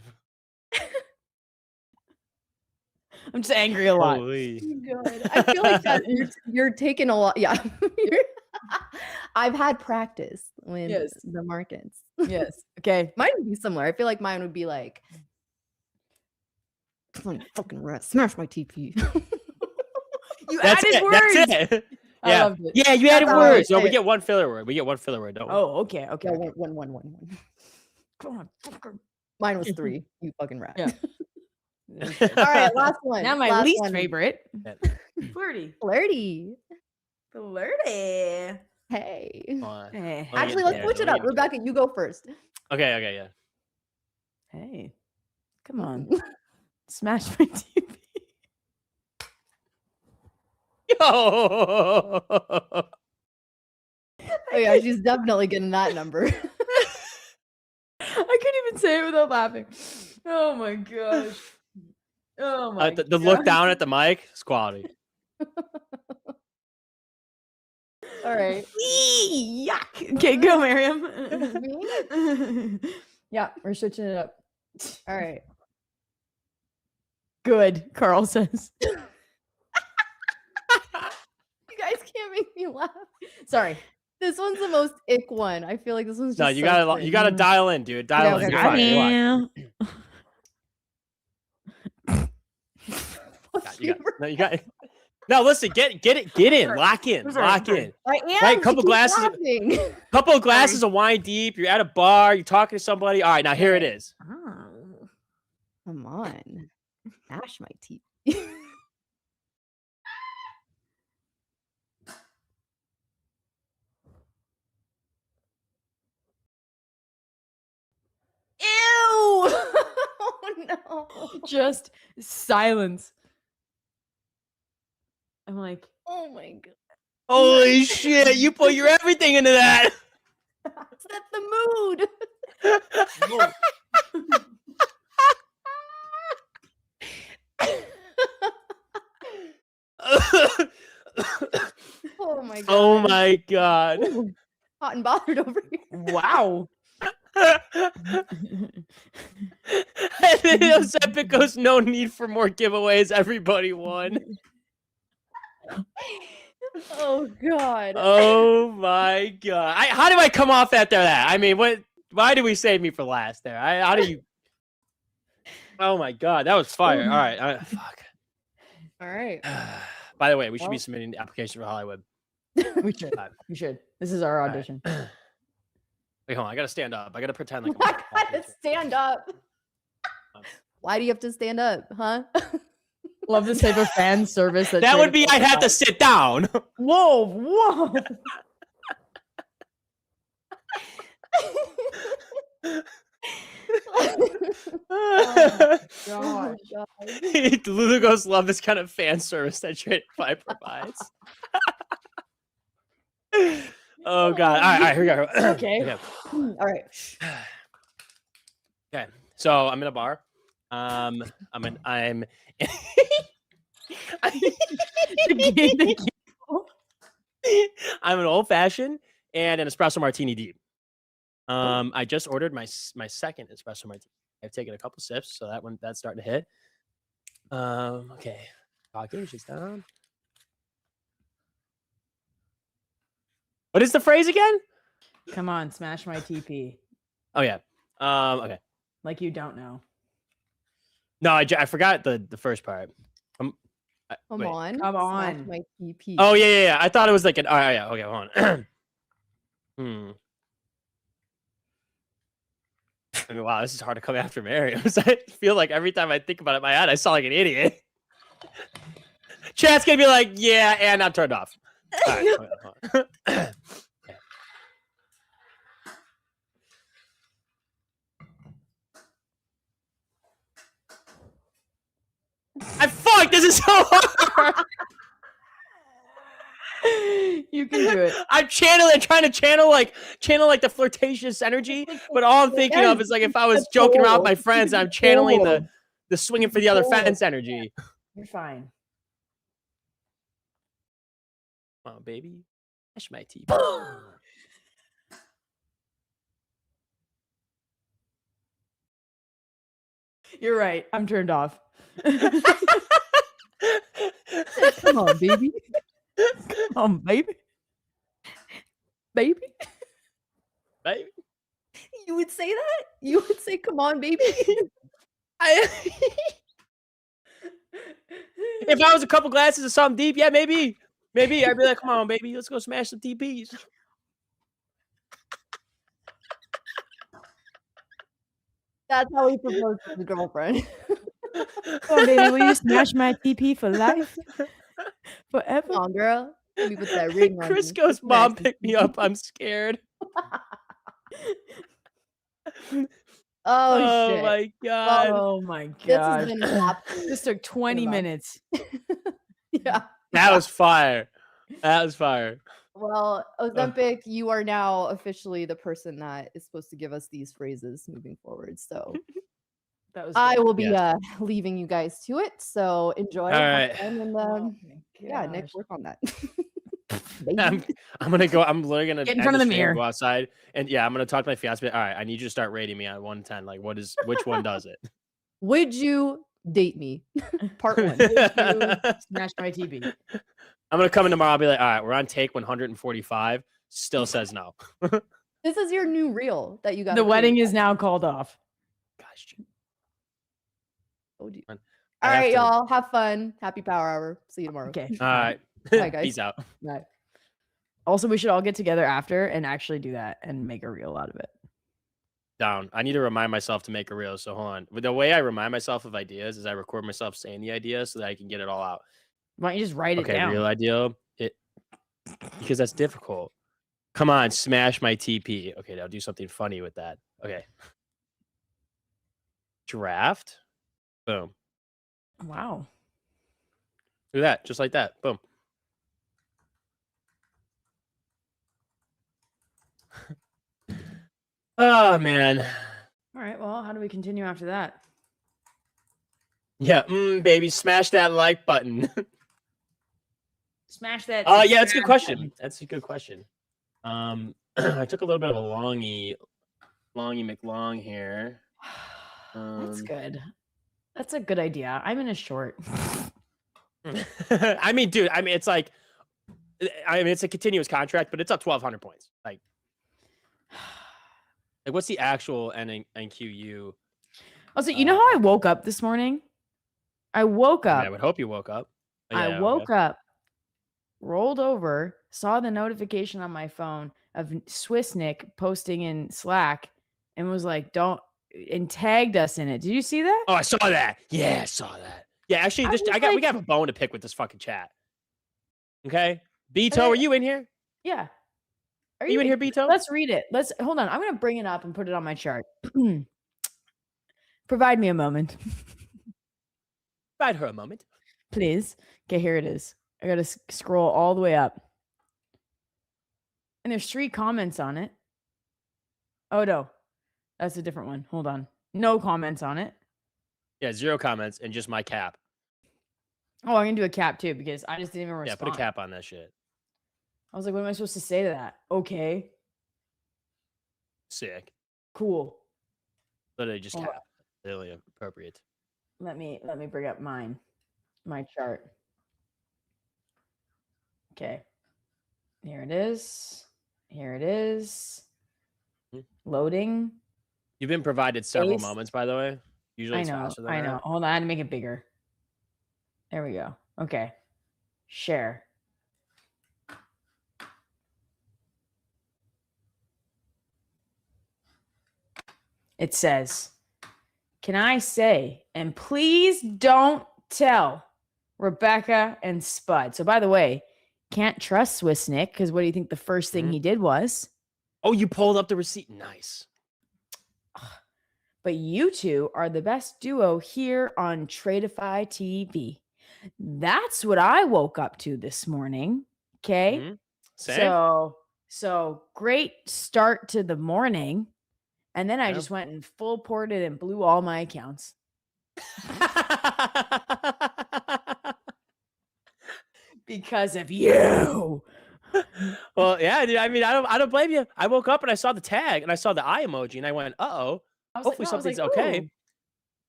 I'm just angry a lot. Holy. God. I feel like that you're taking a lot. Yeah. I've had practice with Yes. the markets. Yes. Okay. Mine would be similar. I feel like mine would be like, come on, fucking rat, smash my TP. You That's added it. words. That's it. I Yeah. loved it. Yeah, you added That's how I words. No, say we it. get one filler word. We get one filler word, don't we? Oh, okay. Okay. Yeah, one. Come on. Fucker. Mine was 3. You fucking rat. Yeah. All right, last one. Now my last least one. favorite. Yeah. Flirty. Flirty. Flirty. Hey. Hold on. Hey. Let me Actually, get let's there. switch it Let me up. get there. Rebecca, you go first. Okay, yeah. Hey. Come on. Smash my TP. Yo! Oh yeah, she's definitely getting that number. I couldn't even say it without laughing. Oh my gosh. Oh my The look down at the mic is quality. All right. Eee, yuck. Okay, go, Miriam. Yeah, we're switching it up. All right. Good, Carl says. You guys can't make me laugh. Sorry. This one's the most ick one. I feel like this one's just No, you so gotta cringe. dial in, dude. Dial Okay, in. okay, You're fine. You're fine. Fuck You got. No, listen. Get in. Lock in. Lock in. I am. Right, couple she keeps glasses. laughing. Couple of glasses of wine deep. You're at a bar. You're talking to somebody. All right, now here it is. Oh, come on. Smash my teeth. Ew! Oh no. Just silence. I'm like, Oh my god. Holy shit! You put your everything into that. Set the mood. Oh my god. Oh my god. Ooh, hot and bothered over here. wow. And then Ozempic goes, no need for more giveaways. Everybody won. Oh god. Oh my god. How do I come off after that? I mean, what? Why do we save me for last there? How do you? Oh my god, that was fire. All right. Fuck. All right. By the way, we should be Well- submitting the application for Hollywood. We should. We should. This is our audition. Wait, hold on. I gotta stand up. I gotta pretend like I gotta stand up. Why do you have to stand up, huh? Love this type of fan service. that would be I'd have to sit down. Whoa, whoa. Oh God. god. Lulu goes, love this kind of fan service that Tradeify provides. Oh god. All right, here we go. Okay. All right. Okay. So I'm in a bar. I'm I'm an old fashioned and an espresso martini deep. I just ordered my second espresso martini. I've taken a couple sips, so that's starting to hit. Okay. Talking, she's down. What is the phrase again? Come on, smash my TP. Oh yeah. Okay. Like you don't know. No, I forgot the first part. Come wait. on. Come Smash on. my TP. Oh yeah. I thought it was like an. Oh yeah. Okay, hold on. I mean, wow, this is hard to come after Miriam. I feel like every time I think about it in my head, I sound like an idiot. Chat's gonna be like, yeah, and I'm turned off. All right, hold on. Okay. Fuck, this is so hard. can do it. I'm trying to channel like the flirtatious energy, but all I'm thinking of is like if I was joking around with my friends, I'm channeling the swinging for the other fence energy. You're fine. Come on, baby. Smash my teeth. You're right. I'm turned off. Come on, baby. Come on, baby. Baby. Baby. You would say that? You would say, "Come on, baby." If I was a couple glasses of something deep, yeah, maybe I'd be like, "Come on, baby, let's go smash some TPs." That's how he proposed to his girlfriend. Come on, baby, will you smash my TP for life? Forever? Come on, girl. Let me put that ring on Chris you. goes, "Mom, pick me up. I'm scared." Oh, shit. my god. Oh my This god. has been an absolute This took 20 cinema. minutes. Yeah. That was fire. That was fire. Well, Ozempic, you are now officially the person that is supposed to give us these phrases moving forward. So That was I good. will be Yes. leaving you guys to it. So enjoy. All have right. fun, and Oh yeah, Nick, work on that. I'm literally gonna Get in end front of the stream, mirror. go outside, and yeah, I'm gonna talk to my fiance. All right, I need you to start rating me on 1 to 10. Like, which one does it? Would you date me? Part 1. Smash my TP. I'm gonna come in tomorrow. I'll be like, all right, we're on take 145. Still says no. This is your new reel that you got. The wedding is now called off. Gosh. All I right, have to- y'all. Have fun. Happy Power Hour. See you tomorrow. Okay. All right. Bye, guys. Peace out. Bye. Also, we should all get together after and actually do that and make a reel out of it. Down. I need to remind myself to make a reel. So hold on. But the way I remind myself of ideas is I record myself saying the idea so that I can get it all out. Why don't you just write it Okay, down? real idea. Because that's difficult. Come on, smash my TP. Okay, now do something funny with that. Okay. Draft. Boom. Wow. Do that, just like that. Boom. Oh man. All right. Well, how do we continue after that? Yeah, baby, smash that like button. Smash that. Yeah, that's a good question. That's a good question. I took a little bit of a longy McLong here. That's good. That's a good idea. I'm in a short. I mean, dude, it's like, it's a continuous contract, but it's up 1,200 points. Like what's the actual NQU? Also, you know how I woke up this morning? I woke up. I would hope you woke up. I woke up, rolled over, saw the notification on my phone of Swiss Nick posting in Slack, and was like, and tagged us in it. Did you see that? Oh, I saw that. Yeah, I saw that. Yeah, actually, we got a bone to pick with this fucking chat. Okay, Beto, are you in here? Yeah. Are you in here, Beto? Let's read it. Hold on. I'm gonna bring it up and put it on my chart. Provide me a moment. Provide her a moment, please. Okay, here it is. I gotta scroll all the way up, and there's 3 comments on it. Oh no, that's a different one. Hold on. No comments on it. Yeah, 0 comments and just my cap. Oh, I'm gonna do a cap too because I just didn't even respond. Yeah, put a cap on that shit. I was like, what am I supposed to say to that? Okay. Sick. Cool. Literally just cap. Literally appropriate. Let me bring up my chart. Okay. Here it is. Here it is. Loading. You've been provided several Paste. moments, by the way. Usually it's I know. faster than I know. that. Hold on. I had to make it bigger. There we go. Okay. Share. It says, can I say, and please don't tell Rebecca and Spud. So by the way, can't trust Swiss Nick because what do you think the first thing he did was? Oh, you pulled up the receipt. Nice. But you two are the best duo here on Tradeify TV. That's what I woke up to this morning. Okay. Same. So great start to the morning. And then I Yeah. just went and full ported and blew all my accounts. Because of you. Well, yeah, dude. I mean, I don't blame you. I woke up and I saw the tag and I saw the eye emoji and I went, "Uh-oh. I was Hopefully like, no, I was something's like, okay." ooh.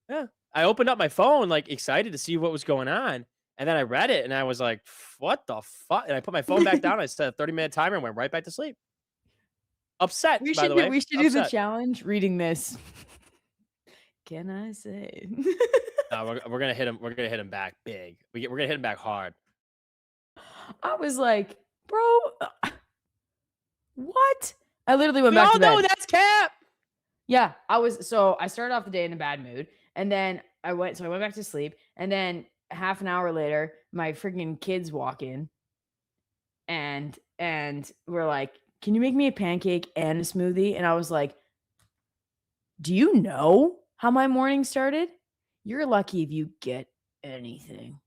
Yeah. I opened up my phone like excited to see what was going on. And then I read it and I was like, "What the fuck?" And I put my phone back down. I set a 30-minute timer and went right back to sleep. Upset, by the way. We should do the Upset. challenge reading this. Can I say? No, we're gonna hit him. We're gonna hit him back big. We're gonna hit him back hard. I was like, bro, what? I literally went We back all to bed. know that's cap. Yeah, I started off the day in a bad mood, and then I went back to sleep, and then half an hour later, my freaking kids walk in, and we're like, "Can you make me a pancake and a smoothie?" And I was like, "Do you know how my morning started? You're lucky if you get anything."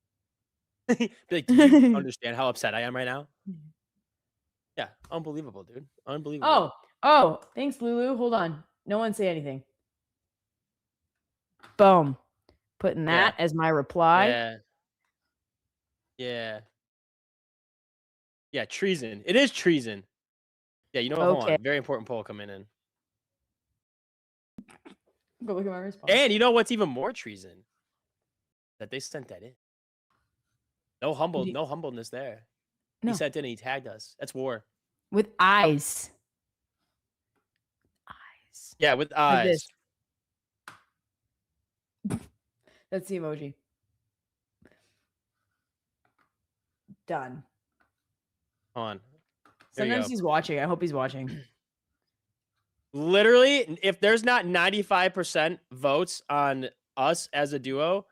Be like, do you understand how upset I am right now? Yeah, unbelievable, dude. Unbelievable. Oh, thanks, Lulu. Hold on. No one say anything. Boom. Putting that as my reply. Yeah. Yeah. Yeah, treason. It is treason. Yeah, you know what? Hold Okay. on. Very important poll coming in. Go look at my response. And you know what's even more treason? That they sent that in. No humbleness there. No. He sent in and he tagged us. That's war. With eyes. Yeah, with Like eyes. this. That's the emoji. Done. Hold on. There you Sometimes go. he's watching. I hope he's watching. Literally, if there's not 95% votes on us as a duo,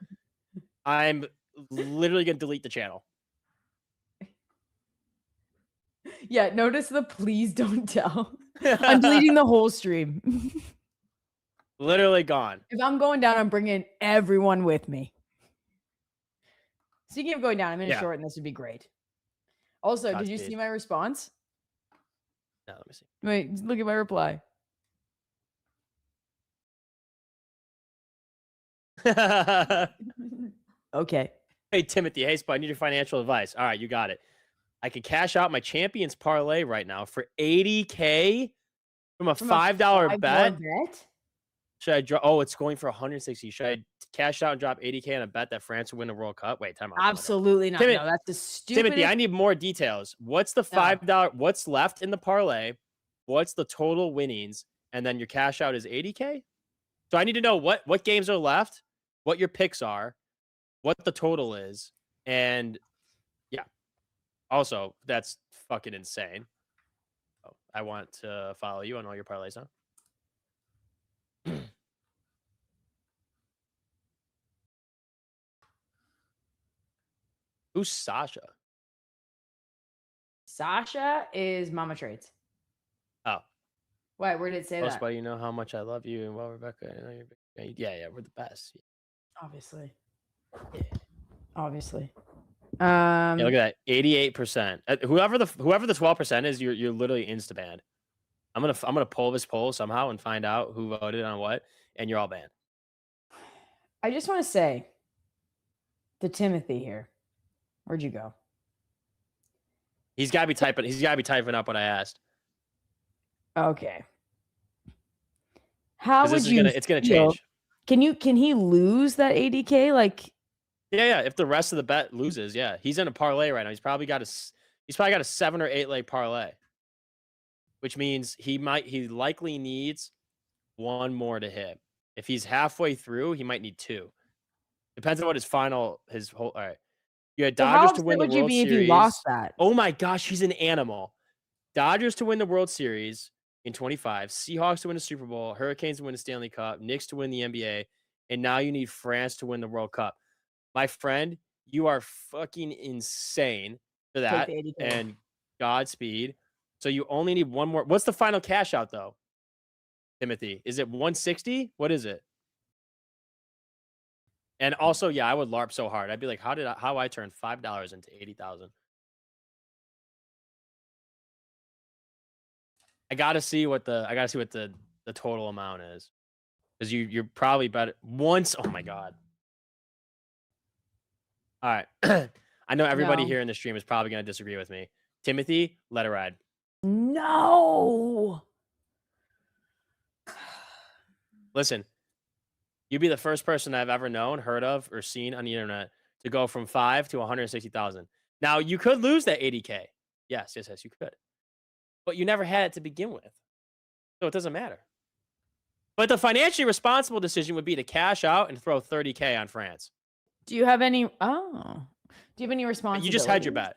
I'm literally gonna delete the channel. Yeah, notice the please don't tell. I'm deleting the whole stream. Literally gone. If I'm going down, I'm bringing everyone with me. Speaking of going down, I'm in a short, and this would be great. Also, did you see my response? No, let me see. Wait, look at my reply. Okay. Hey, Timothy. Hey, Spud. I need your financial advice. All right, you got it. I could cash out my Champions parlay right now for $80K from a $5 bet. Should I drop? Oh, it's going for 160. Should I cash out and drop $80K on a bet that France will win the World Cup? Wait, time out. Absolutely not. No, that's the stupidest. Timothy, I need more details. What's the $5? What's left in the parlay? What's the total winnings? And then your cash out is $80K. So I need to know what games are left, what your picks are, what the total is, and yeah. Also, that's fucking insane. Oh, I want to follow you on all your parlays, huh? Who's Sasha? Sasha is Mama Trades. Oh. Why? Where did it say that? But you know how much I love you, and well, Rebecca, I know you're yeah, we're the best. Obviously. Yeah. Obviously. Yeah, look at that, 88%. Whoever the 12% is, you're literally insta banned. I'm gonna pull this poll somehow and find out who voted on what, and you're all banned. I just want to say, the Timothy here. Where'd you go? He's gotta be typing. He's gotta be typing up what I asked. Okay. How would you? It's gonna change. Can he lose that 80K? Like, yeah. If the rest of the bet loses, yeah, he's in a parlay right now. He's probably got a 7 or 8 leg parlay, which means he likely needs one more to hit. If he's halfway through, he might need 2. Depends on what his whole. All right. You had Dodgers to win the World Series. How upset would you be if you lost that? Oh my gosh, he's an animal. Dodgers to win the World Series in 25, Seahawks to win the Super Bowl, Hurricanes to win the Stanley Cup, Knicks to win the NBA, and now you need France to win the World Cup. My friend, you are fucking insane for that, and Godspeed. So you only need one more. What's the final cash out though, Timothy? Is it 160? What is it? And also, yeah, I would LARP so hard. I'd be like, how I turn $5 into 80,000? I gotta see what the total amount is, because you're probably better once. Oh my god! All right, I know everybody No. here in the stream is probably gonna disagree with me. Timothy, let it ride. No. Listen, you'd be the first person I've ever known, heard of, or seen on the internet to go from 5 to 160,000. Now you could lose that 80K. Yes, you could, but you never had it to begin with, so it doesn't matter. But the financially responsible decision would be to cash out and throw 30K on France. Do you have any? Oh, do you have any responsibility? You just had your bet.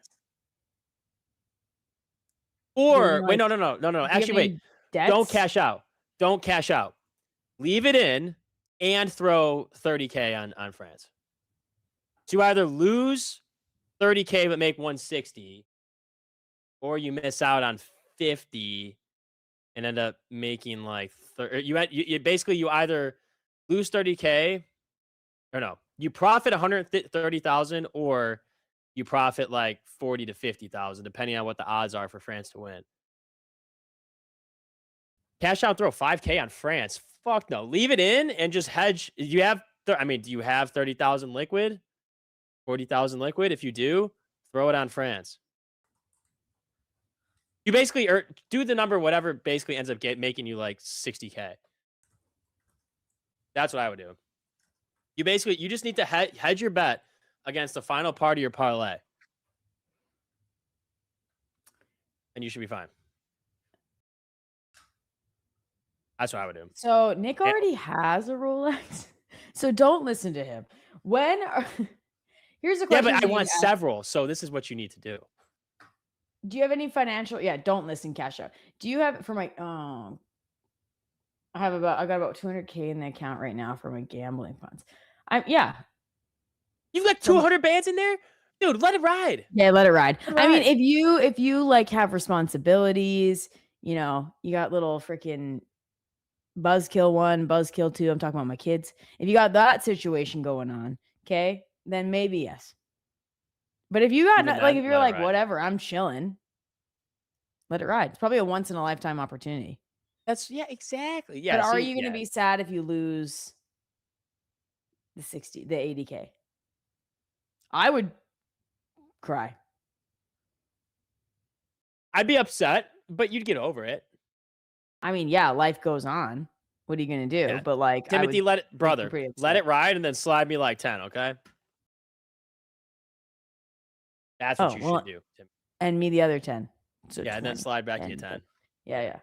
Doing, Or like, wait, no. do you have Actually, wait. any debts? Don't cash out. Don't cash out. Leave it in and throw 30K on France. So you either lose 30K but make 160, or you miss out on 50 and end up making like you basically you either lose 30K or no, you profit 130,000 or you profit like 40 to 50,000 depending on what the odds are for France to win. Cash out, throw 5K on France. Fuck no. Leave it in and just hedge. Do you have 30,000 liquid? 40,000 liquid? If you do, throw it on France. You basically do the number, whatever basically ends up making you like 60K. That's what I would do. You just need to hedge your bet against the final part of your parlay. And you should be fine. That's what I would do. So Nick already has a Rolex, so don't listen to him. Here's a question. Yeah, but I want several, so this is what you need to do. Do you have any financial? Yeah, don't listen. Cash out. Do you have for my? I got about 200K in the account right now for my gambling funds. You've got 200 bands in there, dude. Let it ride. Yeah, let it ride. Let it I mean, ride. if you like have responsibilities, you got little freaking buzzkill 1, buzzkill 2. I'm talking about my kids. If you got that situation going on, okay, then maybe yes. But if you got if you're like whatever, I'm chilling. Let it ride. It's probably a once in a lifetime opportunity. Exactly. Yeah. But are you going to be sad if you lose the 80K? I would cry. I'd be upset, but you'd get over it. I mean, yeah, life goes on. What are you going to do? Yeah. But like, Timothy, let it ride and then slide me like 10, okay? That's what you should do, Tim. And me the other 10. So yeah, 20, and then slide back to you 10. Yeah.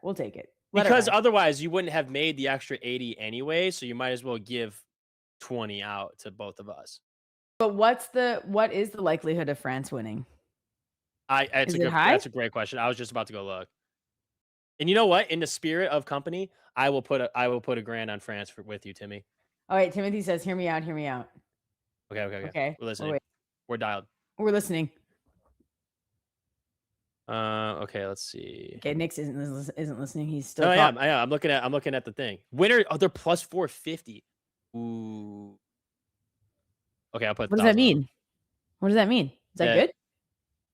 We'll take it. Because otherwise you wouldn't have made the extra 80 anyway, so you might as well give 20 out to both of us. But what is the likelihood of France winning? That's a great question. I was just about to go look. And you know what? In the spirit of company, I will put a grand on France with you, Timmy. All right, Timothy says, "Hear me out. Hear me out." Okay. We're listening. We're dialed. We're listening. Okay. Let's see. Okay, Nick isn't listening. He's still. I am. I'm looking at the thing. Winner. Oh, they're plus 450. Ooh. Okay, I'll put. What does that mean? What does that mean? Is that good?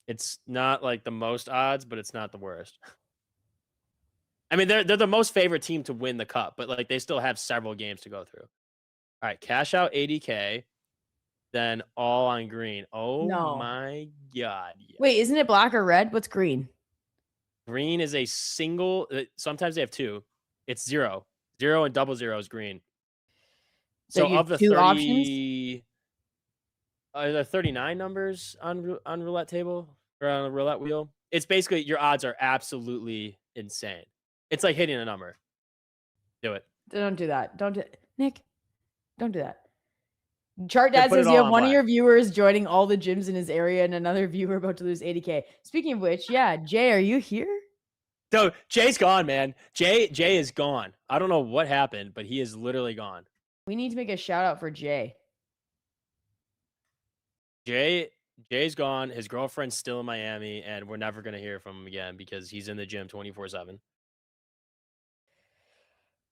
It's not like the most odds, but it's not the worst. I mean, they're the most favorite team to win the cup, but like they still have several games to go through. All right, cash out 80K, then all on green. Oh my god! Yeah. Wait, isn't it black or red? What's green? Green is a single. Sometimes they have two. It's 0, 0, and 00 is green. So of the 2 30, options? Are there 39 numbers on roulette table or on a roulette wheel? It's basically your odds are absolutely insane. It's like hitting a number. Do it. Don't do that. Nick. Don't do that. Chart Dad says you have one of your viewers joining all the gyms in his area and another viewer about to lose 80K. Speaking of which, yeah, Jay, are you here? No, Jay's gone, man. Jay is gone. I don't know what happened, but he is literally gone. We need to make a shout out for Jay. Jay's gone. His girlfriend's still in Miami, and we're never gonna hear from him again because he's in the gym 24/7.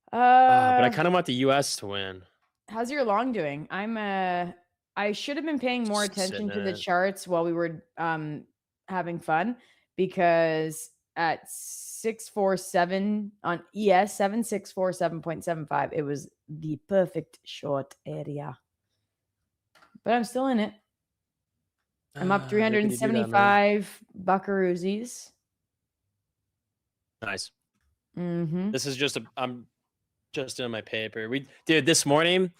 But I kind of want the U.S. to win. How's your long doing? I should have been paying more attention to the charts while we were having fun because at 647 on ES 7647.75. It was the perfect short area. But I'm still in it. I'm up rippity-doo-dah, man. 375 buckaroosies. Nice. Mm-hmm. This is just I'm just in my paper. Dude, this morning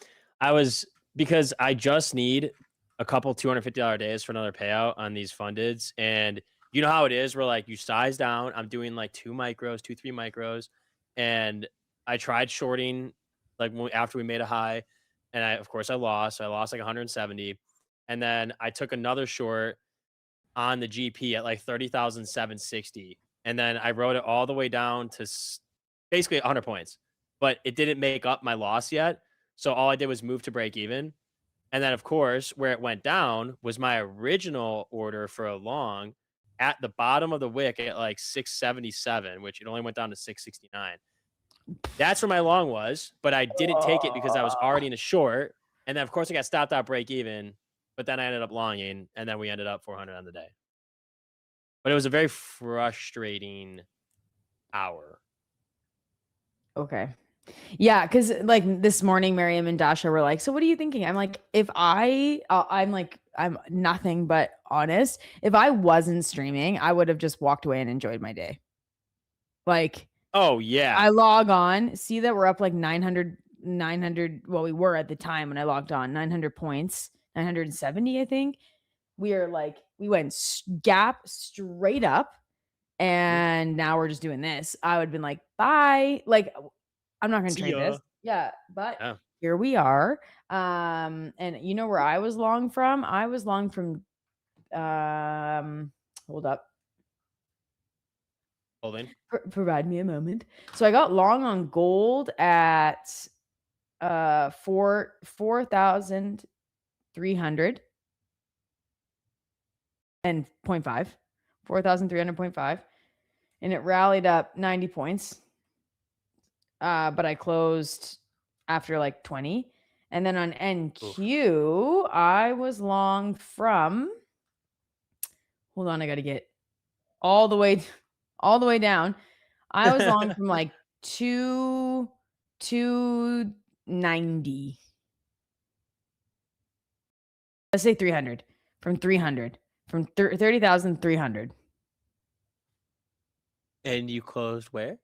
because I just need a couple $250 days for another payout on these fundeds. And you know how it is where like you size down. I'm doing like 3 micros. And I tried shorting like after we made a high. And of course I lost. So I lost like 170. And then I took another short on the GP at like 30,760. And then I wrote it all the way down to basically 100 points, but it didn't make up my loss yet. So all I did was move to break even. And then, of course, where it went down was my original order for a long at the bottom of the wick at like 677, which it only went down to 669. That's where my long was, but I didn't take it because I was already in a short. And then, of course, I got stopped out break even, but then I ended up longing, and then we ended up 400 on the day. But it was a very frustrating hour. Okay. Yeah, because like this morning, Miriam and Dasha were like, so what are you thinking? I'm like, if I'm nothing but honest. If I wasn't streaming, I would have just walked away and enjoyed my day. Like, oh yeah. I log on, see that we're up like 900, well, we were at the time when I logged on, 900 points, 970, I think. We went gap straight up, and now we're just doing this. I would have been like, bye. Like, I'm not going to trade this. Yeah. But here we are. And you know where I was long from? I was long from, hold up. Holding. Provide me a moment. So I got long on gold at 4,300 and 0.5, 4,300.5, and it rallied up 90 points. But I closed after like 20. And then on NQ, I was long from, hold on, I got to get all the way down. I was long from like 290. Let's say 300, from 30,300. And you closed where?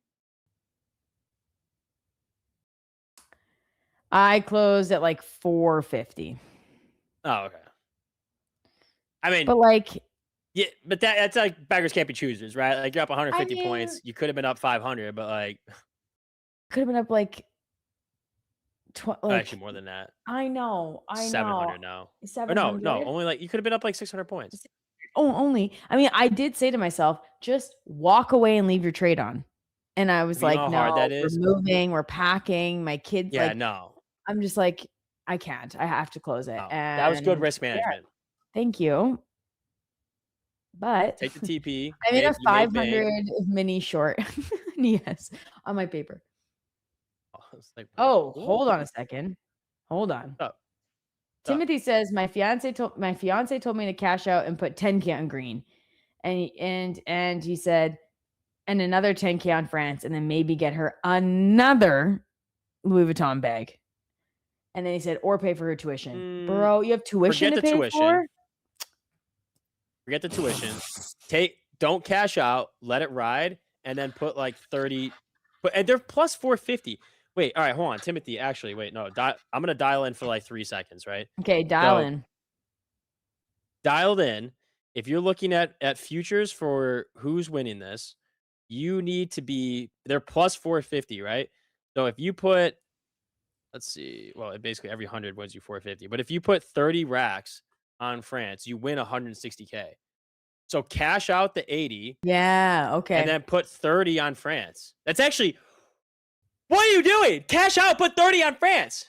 I closed at like 450. Oh, okay. I mean, but like, yeah, but that's like beggars can't be choosers, right? Like you're up 150 points. You could have been up 500, but like could have been up like, actually more than that. I know. 700 now. 700? No, only like you could have been up like 600 points. Oh, only. I mean, I did say to myself, just walk away and leave your trade on. And I was like, no, we're moving, we're packing, my kids. Yeah, like, no. I'm just like, I can't. I have to close it. No, and that was good risk management. Thank you. But take the TP. I made a 500 mini short. Yes, on my paper. Hold on a second. Hold on. Timothy says my fiance told me to cash out and put 10K on green, and he said, and another 10K on France, and then maybe get her another Louis Vuitton bag. And then he said, or pay for her tuition. Bro, you have tuition to pay for? Forget the tuition. Don't cash out. Let it ride, and then put like 30. And they're plus 450. Wait, all right, hold on, Timothy. Actually, wait, no. I'm gonna dial in for like 3 seconds, right? Okay, dial in. Dialed in. If you're looking at futures for who's winning this, you need to be. They're plus 450, right? So if you put, let's see. Well, basically every 100 wins you 450. But if you put 30 racks on France, you win 160K. So cash out the 80. Yeah, okay. And then put 30 on France. That's actually, what are you doing? Cash out, put 30 on France.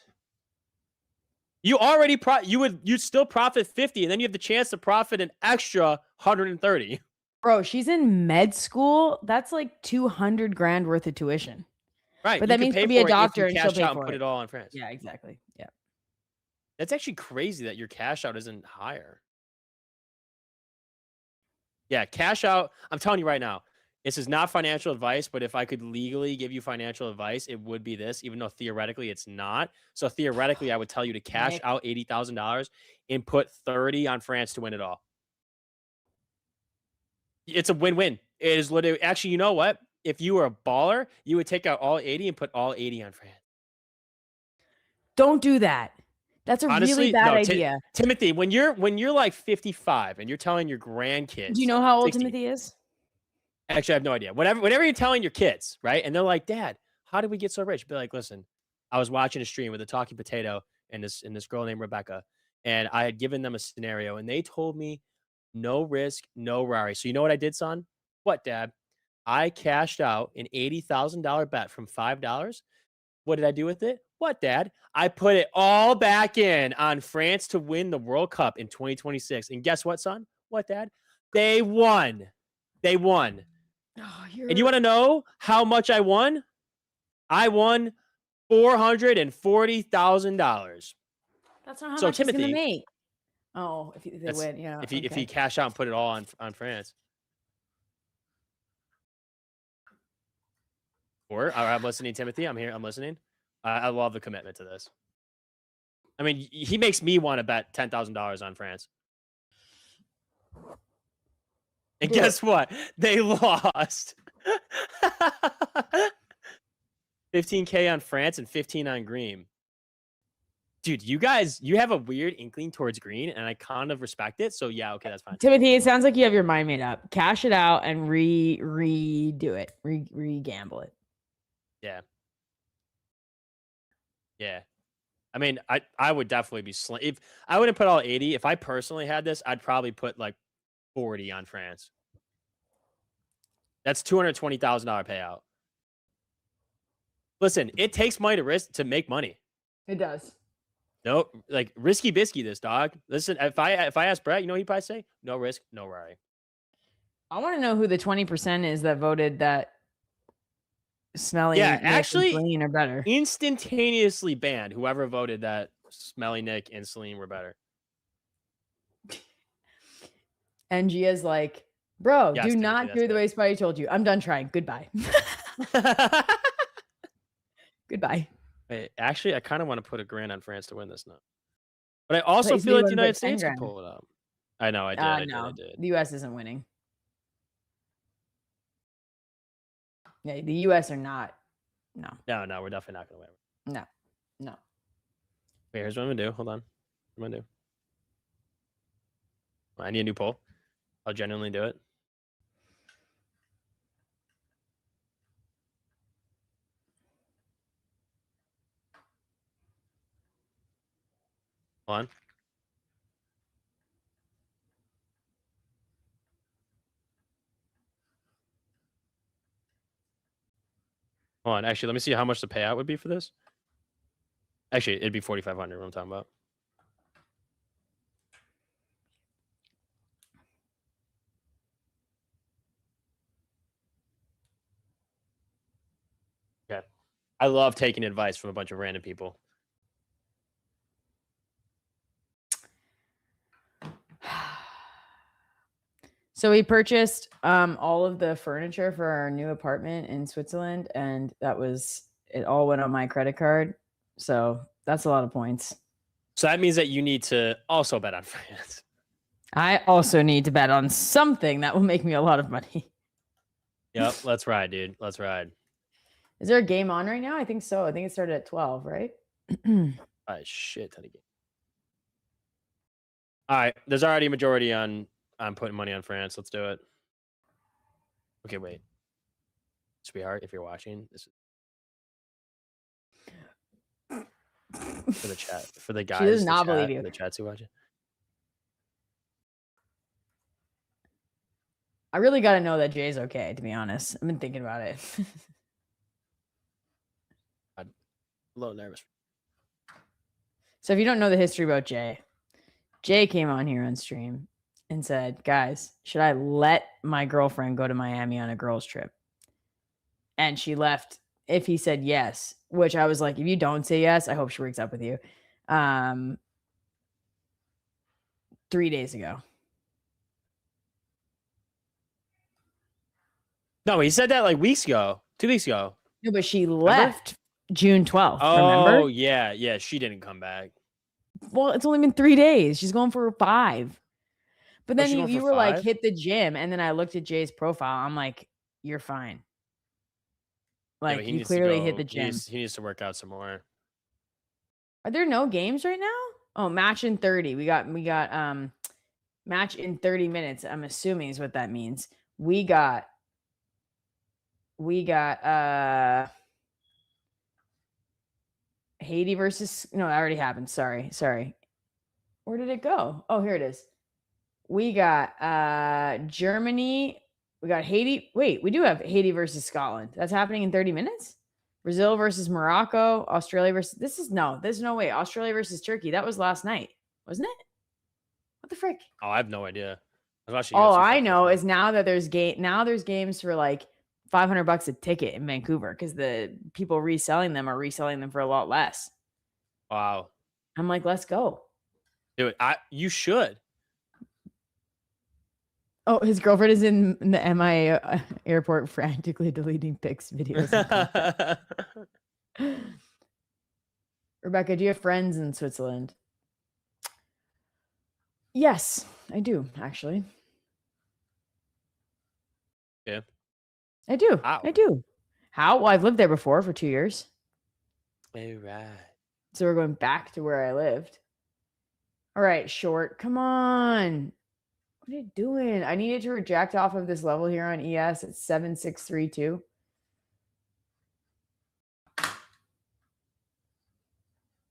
You already you'd still profit 50, and then you have the chance to profit an extra 130. Bro, she's in med school. That's like 200 grand worth of tuition. Right. But that means to be a doctor and she'll pay for put it all on France. Yeah, exactly. Yeah. That's actually crazy that your cash out isn't higher. Yeah, cash out. I'm telling you right now, this is not financial advice, but if I could legally give you financial advice, it would be this, even though theoretically it's not. So theoretically, I would tell you to cash Nick. out $80,000 and put 30 on France to win it all. It's a win-win. It is literally, actually, you know what? If you were a baller, you would take out all 80 and put all 80 on France. Don't do that. That's a Honestly, really bad no, idea. Timothy, when you're like 55 and you're telling your grandkids, Do you know how old 60 Timothy is? Actually, I have no idea. Whenever you're telling your kids, right? And they're like, "Dad, how did we get so rich?" Be like, "Listen, I was watching a stream with a talking potato and this girl named Rebecca, and I had given them a scenario, and they told me no risk, no Rari. So you know what I did, son? What, Dad? I cashed out an $80,000 bet from $5. What did I do with it? What, Dad? I put it all back in on France to win the World Cup in 2026. And guess what, son? What, Dad? They won. They won. Oh, And you want to know how much I won? I won $440,000. That's not how So much he's gonna Timothy, make. Oh, if they win, yeah. if he okay. cash out and put it all on France. Or I'm listening, Timothy. I'm here. I'm listening. I love the commitment to this. I mean, he makes me want to bet $10,000 on France. And guess what? They lost. 15K on France and 15 on green. Dude, you guys, you have a weird inkling towards green, and I kind of respect it. So yeah, okay, that's fine. Timothy, it sounds like you have your mind made up. Cash it out and redo it. Re-gamble it. Yeah. Yeah. I mean, I would definitely be if I wouldn't put all 80. If I personally had this, I'd probably put like 40 on France. That's $220,000 payout. Listen, it takes money to risk to make money. It does. No, like risky bisky this dog. Listen, if I ask Brett, you know what he'd probably say? No risk, no Rari. I want to know who the 20% is that voted that Smelly Yeah, Nick actually, and Celine are better. Instantaneously banned whoever voted that Smelly Nick and Celine were better. And Gia's like, bro, Yes, do Timothy, not that's do the good. way Spidey told you. I'm done trying. Goodbye. Goodbye. Hey, actually, I kind of want to put $1,000 on France to win this now. But I also Please, feel like you the wanna United put States 10 can grand. pull it up. I know, I did. I did. The U.S. isn't winning. Yeah, the U.S. are not. No. No, we're definitely not going to win. No. Wait, here's what I'm going to do. Hold on. What I'm going to do. I need a new poll. I'll genuinely do it. Hold on. Hold on. Actually, let me see how much the payout would be for this. Actually, it'd be 4,500. What I'm talking about. Okay. I love taking advice from a bunch of random people. So we purchased all of the furniture for our new apartment in Switzerland, and it all went on my credit card. So that's a lot of points. So that means that you need to also bet on France. I also need to bet on something that will make me a lot of money. Yep, let's ride, dude. Let's ride. Is there a game on right now? I think so. I think it started at 12, right? Shit ton of game. All right, there's already a majority on putting money on France. Let's do it. Okay, wait. Sweetheart, if you're watching, this is for the chat. For the guys. She does not believe you. The chats who watch it. I really got to know that Jay's okay, to be honest. I've been thinking about it. I'm a little nervous. So if you don't know the history about Jay came on here on stream and said, guys, should I let my girlfriend go to Miami on a girls trip? And she left if he said yes, which I was like, if you don't say yes, I hope she breaks up with you. 3 days ago. No, he said that like weeks ago, 2 weeks ago. No, but she Remember? left June 12th. Oh, Remember? yeah. She didn't come back. Well, it's only been 3 days. She's going for 5. But then she's you, going you for were like, 5? hit the gym. And then I looked at Jay's profile. I'm like, you're fine. Yeah, Like, but he you needs to clearly hit go- the gym. He needs to work out some more. Are there no games right now? Oh, match in 30. We got match in 30 minutes. I'm assuming is what that means. We got Haiti versus no, that already happened. Sorry. Where did it go? Oh, here it is. We got Germany. We got Haiti. Wait, we do have Haiti versus Scotland. That's happening in 30 minutes. Brazil versus Morocco. Australia versus there's no way. Australia versus Turkey. That was last night, wasn't it? What the frick? Oh, I have no idea. I was watching All UFC I stuff know yesterday. is now there's games for like $500 a ticket in Vancouver because the people reselling them are reselling them for a lot less. Wow. I'm like, let's go. Dude, you should. Oh, his girlfriend is in the MIA airport frantically deleting pics, videos. And Rebecca, do you have friends in Switzerland? Yes, I do, actually. Yeah. I do. How? I do. How? Well, I've lived there before for 2 years. All right. So we're going back to where I lived. All right, short. Come on. What are you doing? I needed to reject off of this level here on ES at 7632.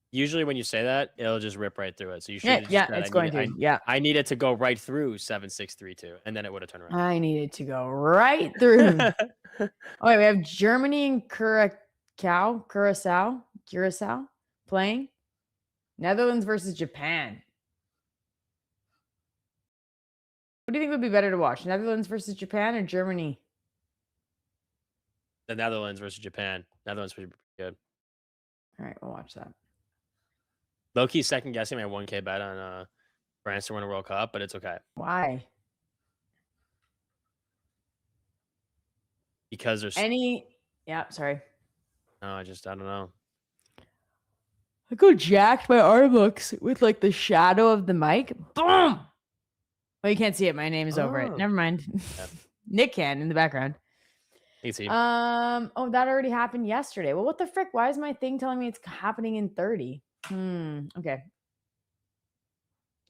Usually when you say that, it'll just rip right through it. So you should It's going to. Yeah. I need it to go right through 7632, and then it would have turned around. I needed to go right through. Oh, wait, we have Germany and Curacao playing. Netherlands versus Japan. What do you think would be better to watch? Netherlands versus Japan or Germany? The Netherlands versus Japan. Netherlands would be good. All right, we'll watch that. Low-key second guessing my 1K bet on France to win a World Cup, but it's okay. Why? Because there's yeah, sorry. No, I don't know. Look how jacked my arm looks with like the shadow of the mic. Boom! Oh, you can't see it. My name is over it. Never mind. Yeah. Nick can in the background. You see. Oh, that already happened yesterday. Well, what the frick? Why is my thing telling me it's happening in 30? Okay.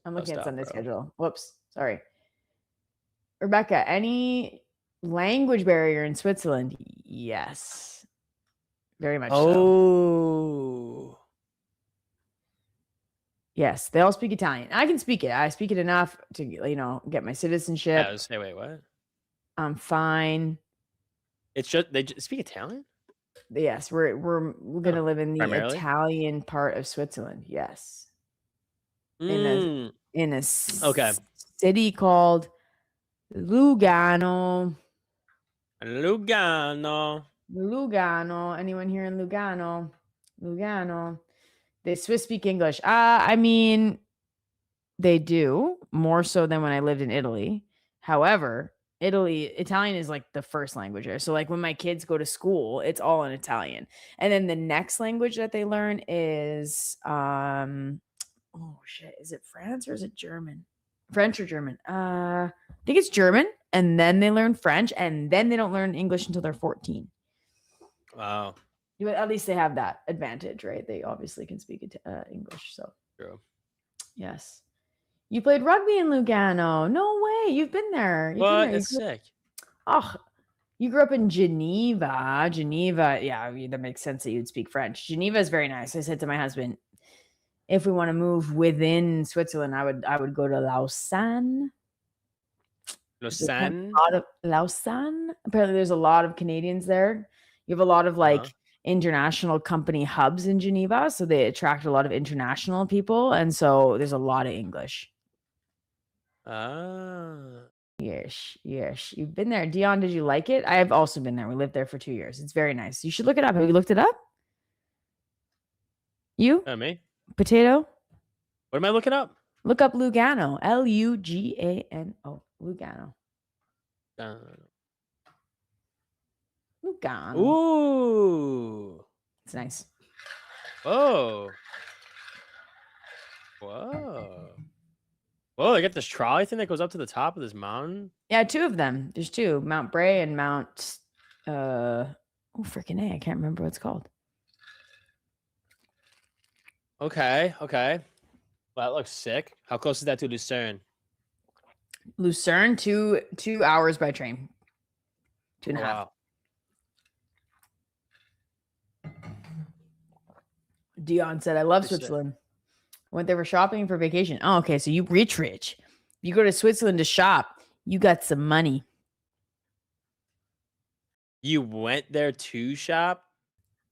I'm looking at Sunday schedule. Whoops. Sorry. Rebecca, any language barrier in Switzerland? Yes. Very much so. Oh. Yes, they all speak Italian. I can speak it. I speak it enough to, get my citizenship. Yeah, say, wait, what? I'm fine. It's just they speak Italian? Yes, we're gonna live in the primarily? Italian part of Switzerland. Yes. In a city called Lugano. Lugano. Anyone here in Lugano? They Swiss speak English. I mean, they do more so than when I lived in Italy. However, Italian is like the first language there. So like when my kids go to school, it's all in Italian. And then the next language that they learn is is it France or is it German? French or German? I think it's German. And then they learn French, and then they don't learn English until they're 14. Wow. At least they have that advantage, right? They obviously can speak English. So true. Yes. You played rugby in Lugano. No way. You've been there. What? That's sick. Oh, you grew up in Geneva. Yeah, that makes sense that you'd speak French. Geneva is very nice. I said to my husband, if we want to move within Switzerland, I would go to Lausanne. Lausanne. Apparently, there's a lot of Canadians there. You have a lot of international company hubs in Geneva, so they attract a lot of international people, and so there's a lot of English. Yes. You've been there. Dion, did you like it? I have also been there. We lived there for 2 years. It's very nice. You should look it up. Have you looked it up? You? Me? Potato? What am I looking up? Look up Lugano. Lugano. Lugano. Lugano. Ooh. It's nice. Whoa. Whoa. Whoa, they got this trolley thing that goes up to the top of this mountain. Yeah, 2 of them. There's 2, Mount Bray and Mount oh freaking A, I can't remember what it's called. Okay. Well, that looks sick. How close is that to Lucerne? Lucerne, 2 hours by train. 2.5. Wow. Dion said, I love Pretty sick. Switzerland. Went there for shopping and for vacation. Oh, okay. So you rich. You go to Switzerland to shop. You got some money. You went there to shop?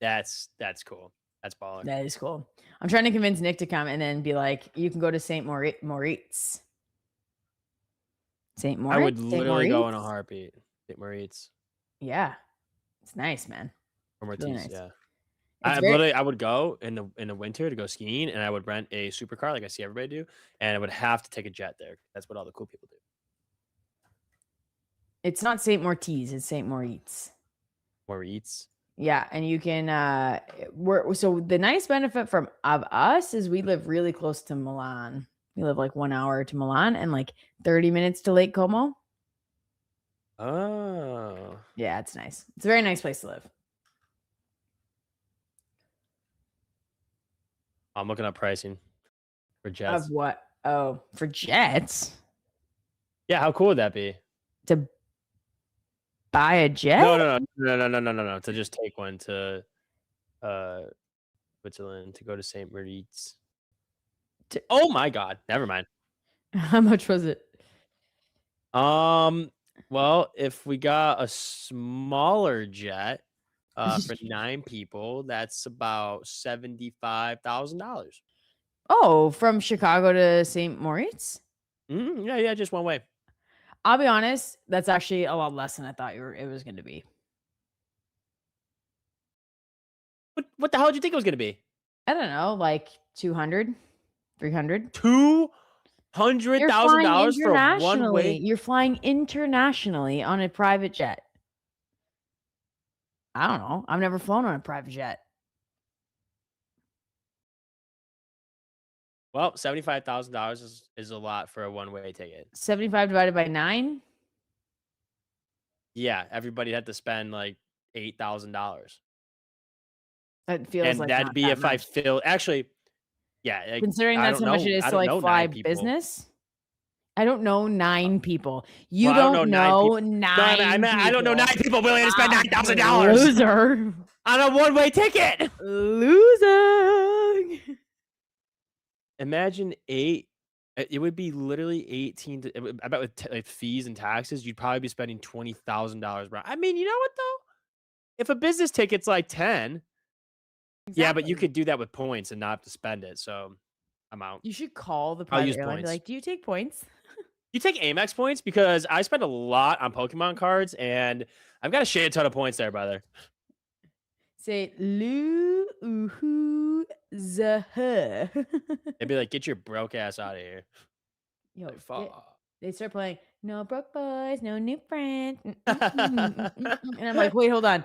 That's cool. That's baller. That is cool. I'm trying to convince Nick to come and then be like, you can go to St. Moritz. St. Moritz? I would St. literally go in a Moritz? heartbeat. St. Moritz. Yeah. It's nice, man. Or It's Moritz, really nice. yeah. It's I would go in the winter to go skiing, and I would rent a supercar like I see everybody do, and I would have to take a jet there. That's what all the cool people do. It's not St. Moritz, it's St. Moritz. Moritz. Yeah, and you can so the nice benefit of us is we live really close to Milan. We live like 1 hour to Milan and like 30 minutes to Lake Como. Oh. Yeah, it's nice. It's a very nice place to live. I'm looking up pricing for jets. Of what? Oh, for jets? Yeah, how cool would that be? To buy a jet? No. To just take one to Switzerland to go to St. Moritz. Oh my God. Never mind. How much was it? Well, if we got a smaller jet for 9 people, that's about $75,000. Oh, from Chicago to St. Moritz? Yeah, just one way. I'll be honest, that's actually a lot less than I thought it was going to be. What the hell did you think it was going to be? I don't know, like 200, 300. $200,000 for one way? You're flying internationally on a private jet. I don't know. I've never flown on a private jet. Well, $75,000 is a lot for a one-way ticket. 75 divided by 9? Yeah, everybody had to spend like $8,000. That feels And like that'd not be that if I much. fill. Actually, yeah. Like, Considering I that's don't how much know- it is I to don't like know fly 9 people. business. I don't know 9 people. You Well, I don't don't know know 9 9 No, I don't know 9 people willing to spend $9,000 Loser. on a one-way ticket. Loser. Imagine 8. It would be literally 18. I bet with like fees and taxes, you'd probably be spending $20,000. Bro, I mean, you know what though? If a business ticket's like 10, yeah, but you could do that with points and not have to spend it. So I'm out. You should call the I'll private use airline and be points. like, do you take points? You take Amex points because I spend a lot on Pokemon cards, and I've got a shit ton of points there, brother. Say loser. They'd be like, "Get your broke ass out of here." Yo, Like, fuck. they start playing No Broke Boys, No New Friends. And I'm like, wait, hold on.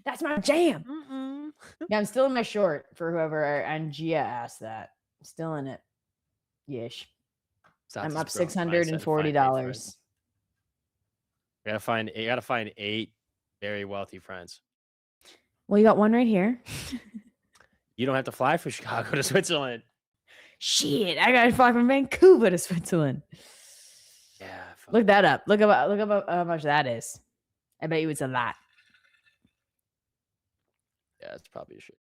That's my jam. Yeah, I'm still in my short for whoever Angia asked that. I'm still in it. Yesh. I'm up $640. You gotta find 8 very wealthy friends. Well, you got one right here. You don't have to fly from Chicago to Switzerland. Shit, I gotta fly from Vancouver to Switzerland. Yeah. Look that up. Look up how much that is. I bet you it's a lot. Yeah, it's probably a shit.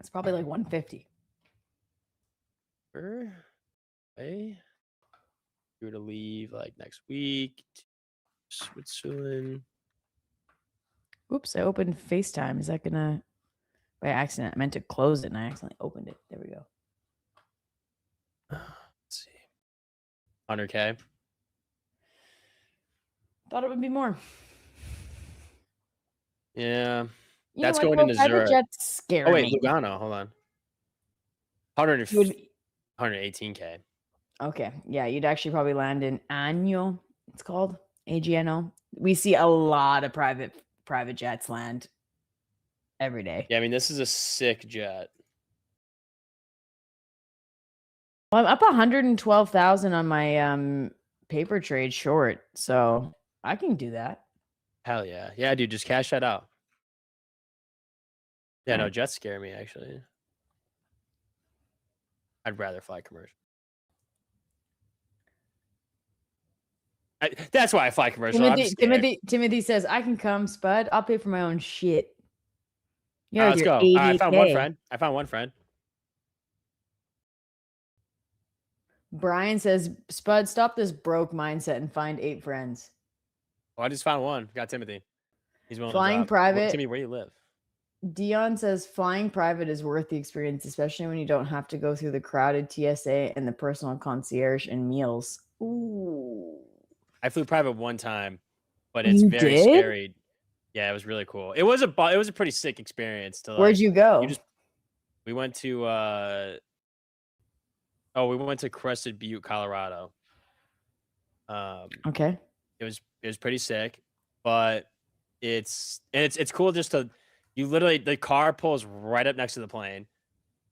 It's probably like 150. Hey, you were to leave like next week to Switzerland. Oops, I opened FaceTime. Is that gonna by accident? I meant to close it and I accidentally opened it. There we go. Let's see. 100K. Thought it would be more. Yeah. You That's know what, going though? into Private Zurich. jets scare Oh wait, me. Lugano. Hold on. 118K. Okay, yeah, you'd actually probably land in Agno. It's called AGNO. We see a lot of private jets land every day. Yeah, I mean, this is a sick jet. Well, I'm up 112,000 on my paper trade short, so I can do that. Hell yeah. Yeah, dude, just cash that out. Yeah, no, Alright. jets scare me, actually. I'd rather fly commercial. That's why I fly commercial. I'm scared. Timothy says, I can come, Spud. I'll pay for my own shit. Yeah, Let's go. I found one friend. I found one friend. Brian says, Spud, stop this broke mindset and find 8 friends. Oh, I just found one. Got Timothy. He's willing Flying to drop. private. Timmy, where you live? Dion says, flying private is worth the experience, especially when you don't have to go through the crowded TSA and the personal concierge and meals. Ooh. I flew private one time, but it's very did? scary. Yeah, it was really cool. It was a pretty sick experience. To Where'd you go? We went to we went to Crested Butte, Colorado. Okay. It was pretty sick, but it's cool just to the car pulls right up next to the plane.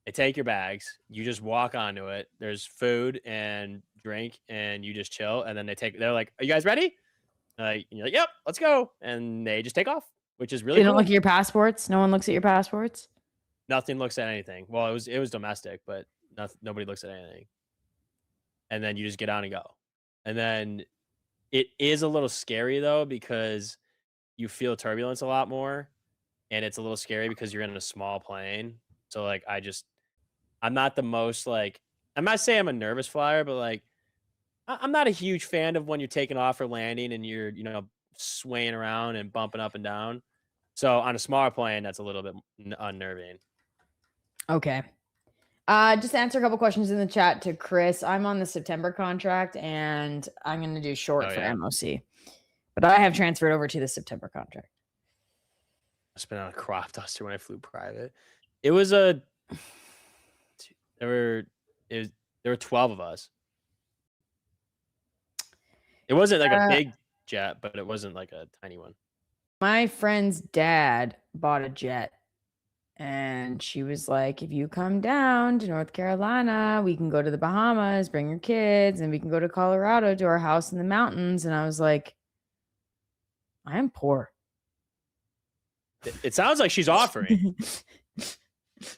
They take your bags, you just walk onto it. There's food and drink, and you just chill. And then they're like, "Are you guys ready?" And you're like, "Yep, let's go." And they just take off, which is really They don't cool. look at your passports. No one looks at your passports. Nothing looks at anything. Well, it was domestic, but nobody looks at anything. And then you just get on and go. And then it is a little scary though, because you feel turbulence a lot more, and it's a little scary because you're in a small plane. So like I'm not the most I'm not saying I'm a nervous flyer, but I'm not a huge fan of when you're taking off or landing and you're swaying around and bumping up and down. So on a smaller plane, that's a little bit unnerving. Okay. Just answer a couple questions in the chat to Chris. I'm on the September contract and I'm going to do short for MOC, but I have transferred over to the September contract. I spent on a crop duster when I flew private. It was there were 12 of us. It wasn't like a big jet, but it wasn't like a tiny one. My friend's dad bought a jet, and she was like, if you come down to North Carolina, we can go to the Bahamas, bring your kids, and we can go to Colorado to our house in the mountains. And I was like, I am poor. It sounds like she's offering.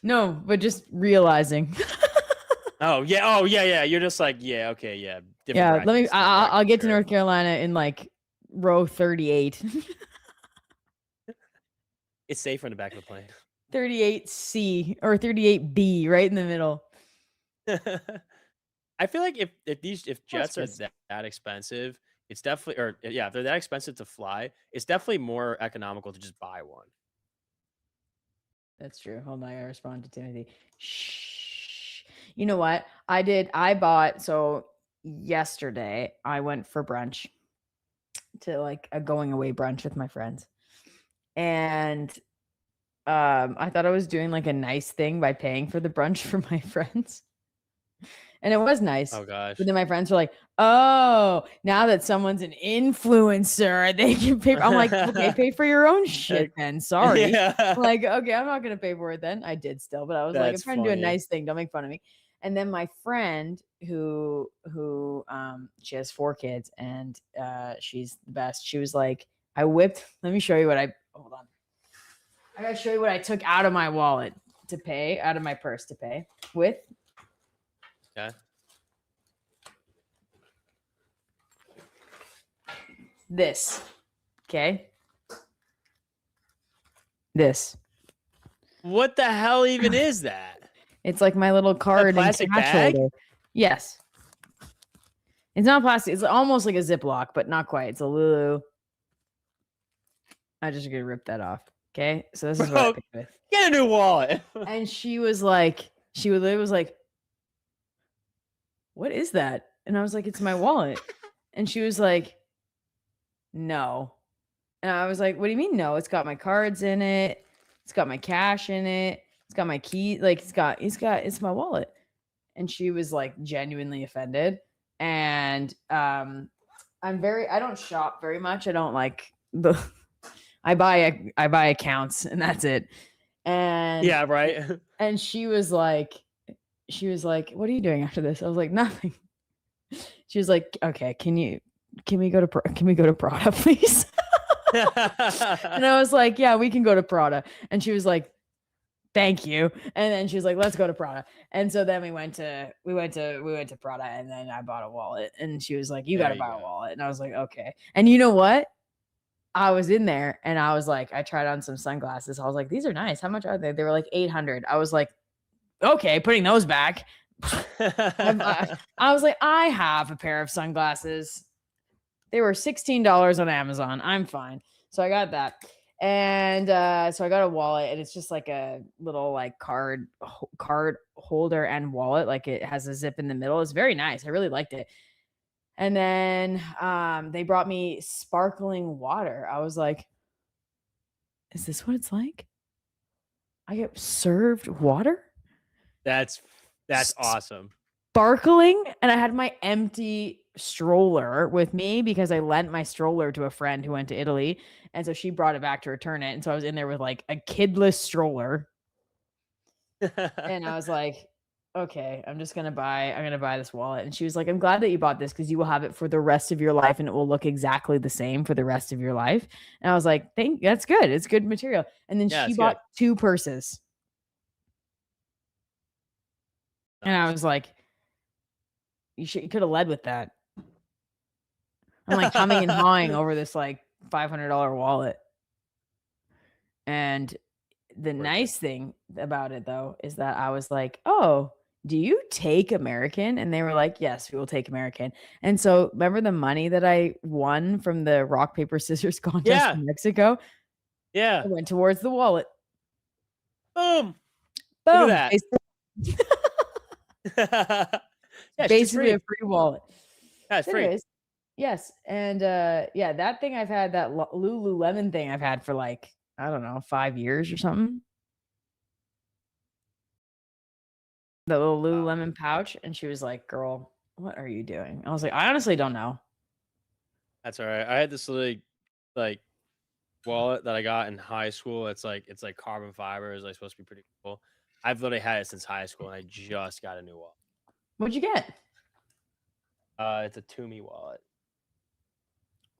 No, but just realizing. Oh yeah. You're just like, yeah, okay, yeah. Yeah, I'll get to North Carolina in like row 38. It's safer in the back of the plane. 38C or 38B, right in the middle. I feel like if jets are that expensive, it's definitely if they're that expensive to fly, it's definitely more economical to just buy one. That's true. Hold on, I gotta respond to Timothy. Shh. You know what? I bought yesterday I went for brunch to like a going away brunch with my friends. And I thought I was doing like a nice thing by paying for the brunch for my friends. And it was nice. Oh gosh. But then my friends were like, oh, now that someone's an influencer, they can pay. I'm like, okay, pay for your own shit then. Sorry. Yeah. Like, okay, I'm not gonna pay for it then. I did still, but I was like, I'm That's trying to do a funny. nice thing. Don't make fun of me. And then my friend who she has 4 kids and she's the best. She was like, let me show you hold on. I gotta show you what I took out of my wallet to pay, out of my purse to pay with. Okay. This. Okay. This. What the hell even is that? It's like my little card and plastic cash bag? holder. Yes. It's not plastic. It's almost like a Ziploc, but not quite. It's a little. I just gonna rip that off. Okay. So this is what I picked with. Get a new wallet. And she was like, what is that? And I was like, it's my wallet. And she was like, no. And I was like, what do you mean no? It's got my cards in it. It's got my cash in it. It's got my key. Like it's my wallet. And she was like genuinely offended. And I don't shop very much. I don't like the I buy accounts and that's it. And Yeah, right. and she was like, what are you doing after this? I was like, nothing. She was like, okay, can we go to Prada, please? And I was like, yeah, we can go to Prada. And she was like, thank you. And then she was like, let's go to Prada. And so then we went to Prada, and then I bought a wallet. And she was like, you got to buy a wallet. And I was like, okay. And you know what? I was in there and I was like, I tried on some sunglasses. I was like, these are nice. How much are they? They were like 800. I was like, okay, putting those back. I was like, I have a pair of sunglasses. They were $16 on Amazon. I'm fine. So I got that. And so I got a wallet, and it's just like a little like card holder and wallet. Like it has a zip in the middle. It's very nice. I really liked it. And then they brought me sparkling water. I was like, is this what it's like? I get served water? That's awesome. Sparkling. And I had my empty stroller with me because I lent my stroller to a friend who went to Italy. And so she brought it back to return it. And so I was in there with like a kidless stroller. And I was like, okay, I'm going to buy this wallet. And she was like, I'm glad that you bought this because you will have it for the rest of your life and it will look exactly the same for the rest of your life. And I was like, that's good. It's good material. And then she bought 2 purses. And I was like, you could have led with that. I'm like humming and hawing over this like $500 wallet. And the nice thing about it though is that I was like, oh, do you take American? And they were like, yes, we will take American. And so remember the money that I won from the rock, paper, scissors contest in Mexico? Yeah. It went towards the wallet. Boom. Boom. Look at that. Basically a free wallet. That's free. Anyways, yes. And that thing I've had, that Lululemon thing I've had for like, I don't know, 5 years or something. The little Lululemon pouch. And she was like, girl, what are you doing? I was like, I honestly don't know. That's all right. I had this like wallet that I got in high school. It's like carbon fiber. It's like supposed to be pretty cool. I've literally had it since high school, and I just got a new wallet. What'd you get? It's a Toomey wallet.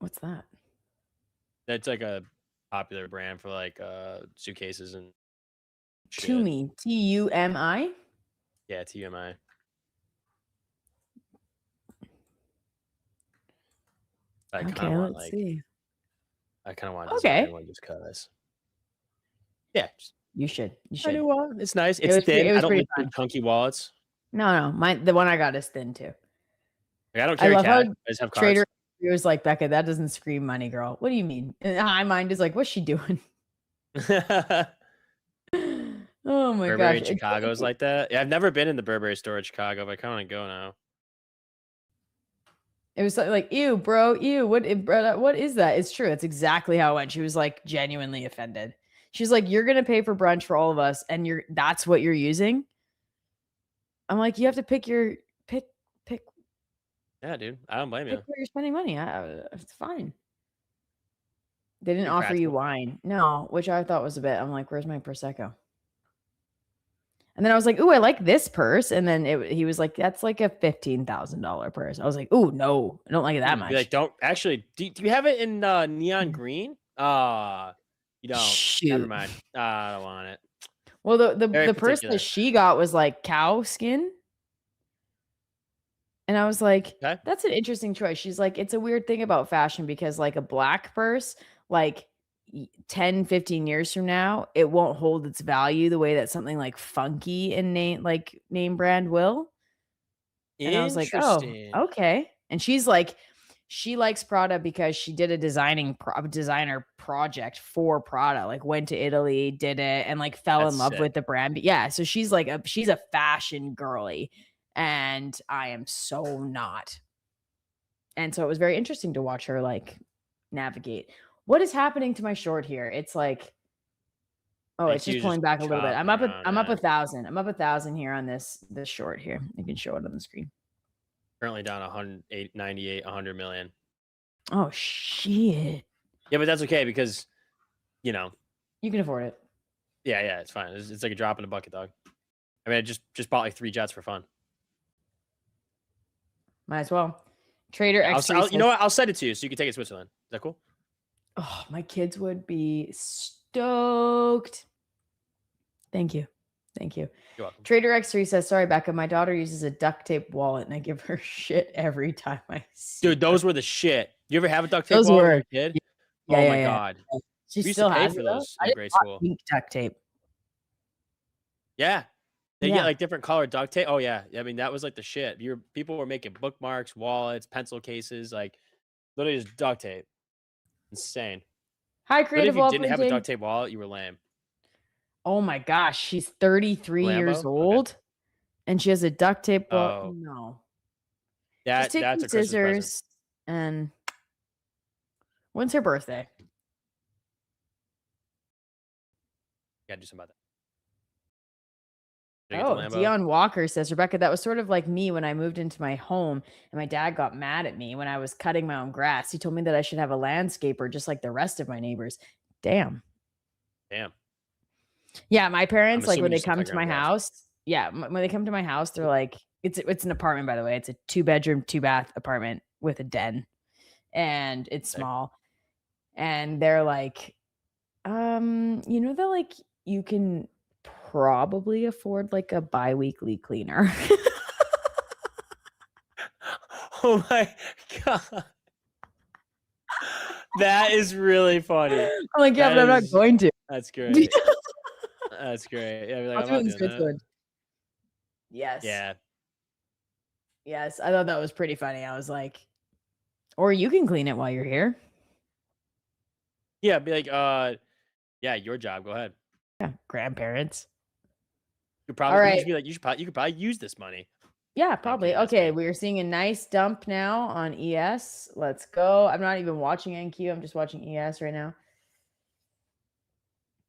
What's that? That's like a popular brand for like suitcases and shit. Toomey, Tumi. Yeah, TUMI. I kind of want see. I kind of want to design one just cause. Yeah, you should. I knew one. It's nice. It's thin. I don't like big chunky wallets. No, the one I got is thin too. Like, I don't carry cash. I just have cards. Trader was like, Becca, that doesn't scream money, girl. What do you mean? And my mind is like, what's she doing? Oh my Burberry gosh. Chicago's like that. Yeah, I've never been in the Burberry store in Chicago, but I kind of want to go now. It was like, ew, bro, ew. What is that? It's true. It's exactly how it went. She was like genuinely offended. She's like, you're gonna pay for brunch for all of us, and that's what you're using. I'm like, you have to pick. Yeah, dude. I don't blame you. Where you're spending money. It's fine. They didn't offer you wine. No, which I thought was a bit. I'm like, where's my Prosecco? And then I was like, ooh, I like this purse. And then he was like, that's like a $15,000 purse. I was like, ooh, no, I don't like it that much. Like, don't actually. Do you have it in neon green? You don't. Shoot. Never mind. I don't want it. Well, the purse that she got was like cow skin. And I was like, that's an interesting choice. She's like, it's a weird thing about fashion because like a black purse, like 10, 15 years from now, it won't hold its value the way that something like funky and name brand will. And I was like, oh, okay. And she's like, she likes Prada because she did a designer project for Prada, like went to Italy, did it, and like fell in love with the brand. But yeah, so she's like she's a fashion girly. And I am so not. And so it was very interesting to watch her like navigate. What is happening to my short here? It's like, oh, it's just pulling back a little bit. I'm up 1,000. I'm up 1,000 here on this short here. You can show it on the screen. Currently down 198, 100 million. Oh shit! Yeah, but that's okay because, you know, You can afford it. yeah, it's fine. It's like a drop in the bucket, dog. I mean, I just bought like 3 jets for fun. Might as well. Trader Yeah, X3 you says, know what? I'll send it to you so you can take it to Switzerland. Is that cool? oh, my kids would be stoked. Thank you. Thank you. You're welcome. Trader X3 says, sorry, Becca, my daughter uses a duct tape wallet and I give her shit every time I see Dude, those were the shit. You ever have a duct tape Those wallet when were. you were a kid? Yeah, Oh yeah, my yeah. god. She We used still to pay has for it, though. those I in just grade bought school. pink duct tape. Yeah. They Yeah. get like different colored duct tape. Oh yeah. I mean, that was like the shit. People were making bookmarks, wallets, pencil cases, like literally just duct tape. Insane. Hi, Literally, Creative if you Wall didn't have a Printing. duct tape wallet, you were lame. Oh my gosh, she's 33 years Lambo? Okay. old and she has a duct tape wallet. Oh, No. Just take that's some a Christmas present. scissors and when's her birthday? Gotta do something about that. Did I get Oh, the Lambo? Dion Walker says, Rebecca, that was sort of like me when I moved into my home and my dad got mad at me when I was cutting my own grass. He told me that I should have a landscaper just like the rest of my neighbors. Damn. Yeah, my parents, like when they come to my house, when they come to my house, they're like, it's an apartment, by the way. It's a 2-bedroom, 2-bath apartment with a den, and it's small. And they're like, you know that like you can probably afford like a bi-weekly cleaner. Oh my god. That is really funny. I'm like, yeah, That but I'm not is- going to. That's great. That's great. Yeah, I'll I'm do it not in doing that. Switzerland. Yes. Yeah. Yes, I thought that was pretty funny. I was like, or you can clean it while you're here. Yeah, be like, yeah, your job. Go ahead. Yeah, grandparents. You probably All you right. should be like, you could probably use this money. Yeah, probably. Okay, we're seeing a nice dump now on ES. Let's go. I'm not even watching NQ. I'm just watching ES right now.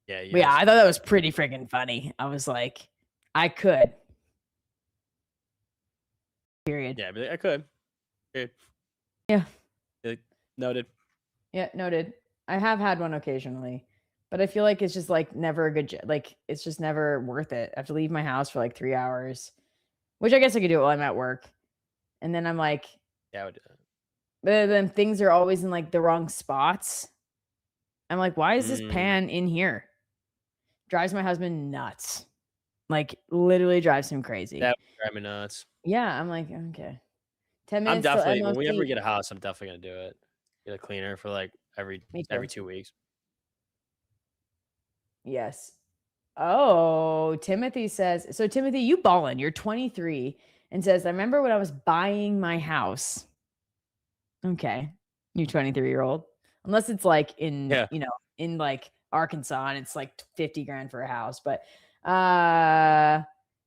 Yeah, But yeah, I thought that was pretty freaking funny. I was like, I could. Period. Yeah, be like, I could. Period. Yeah. Be like, noted. Yeah, noted. I have had one occasionally, but I feel like it's just like never a good, like it's just never worth it. I have to leave my house for like 3 hours, which I guess I could do it while I'm at work. And then I'm like, Yeah, I would do that. but then things are always in like the wrong spots. I'm like, why is this pan in here? Drives my husband nuts. Like literally drives him crazy. That would drive me nuts. Yeah, I'm like, okay. 10 minutes I'm till definitely when we ever MOC. get a house, I'm definitely gonna do it. Get a cleaner for like every Me too. 2 weeks. Yes. Oh, Timothy says, so Timothy, you ballin', you're 23 and says, I remember when I was buying my house. Okay. You 23-year-old. Unless it's like in, you know, in like Arkansas and it's like 50 grand for a house. But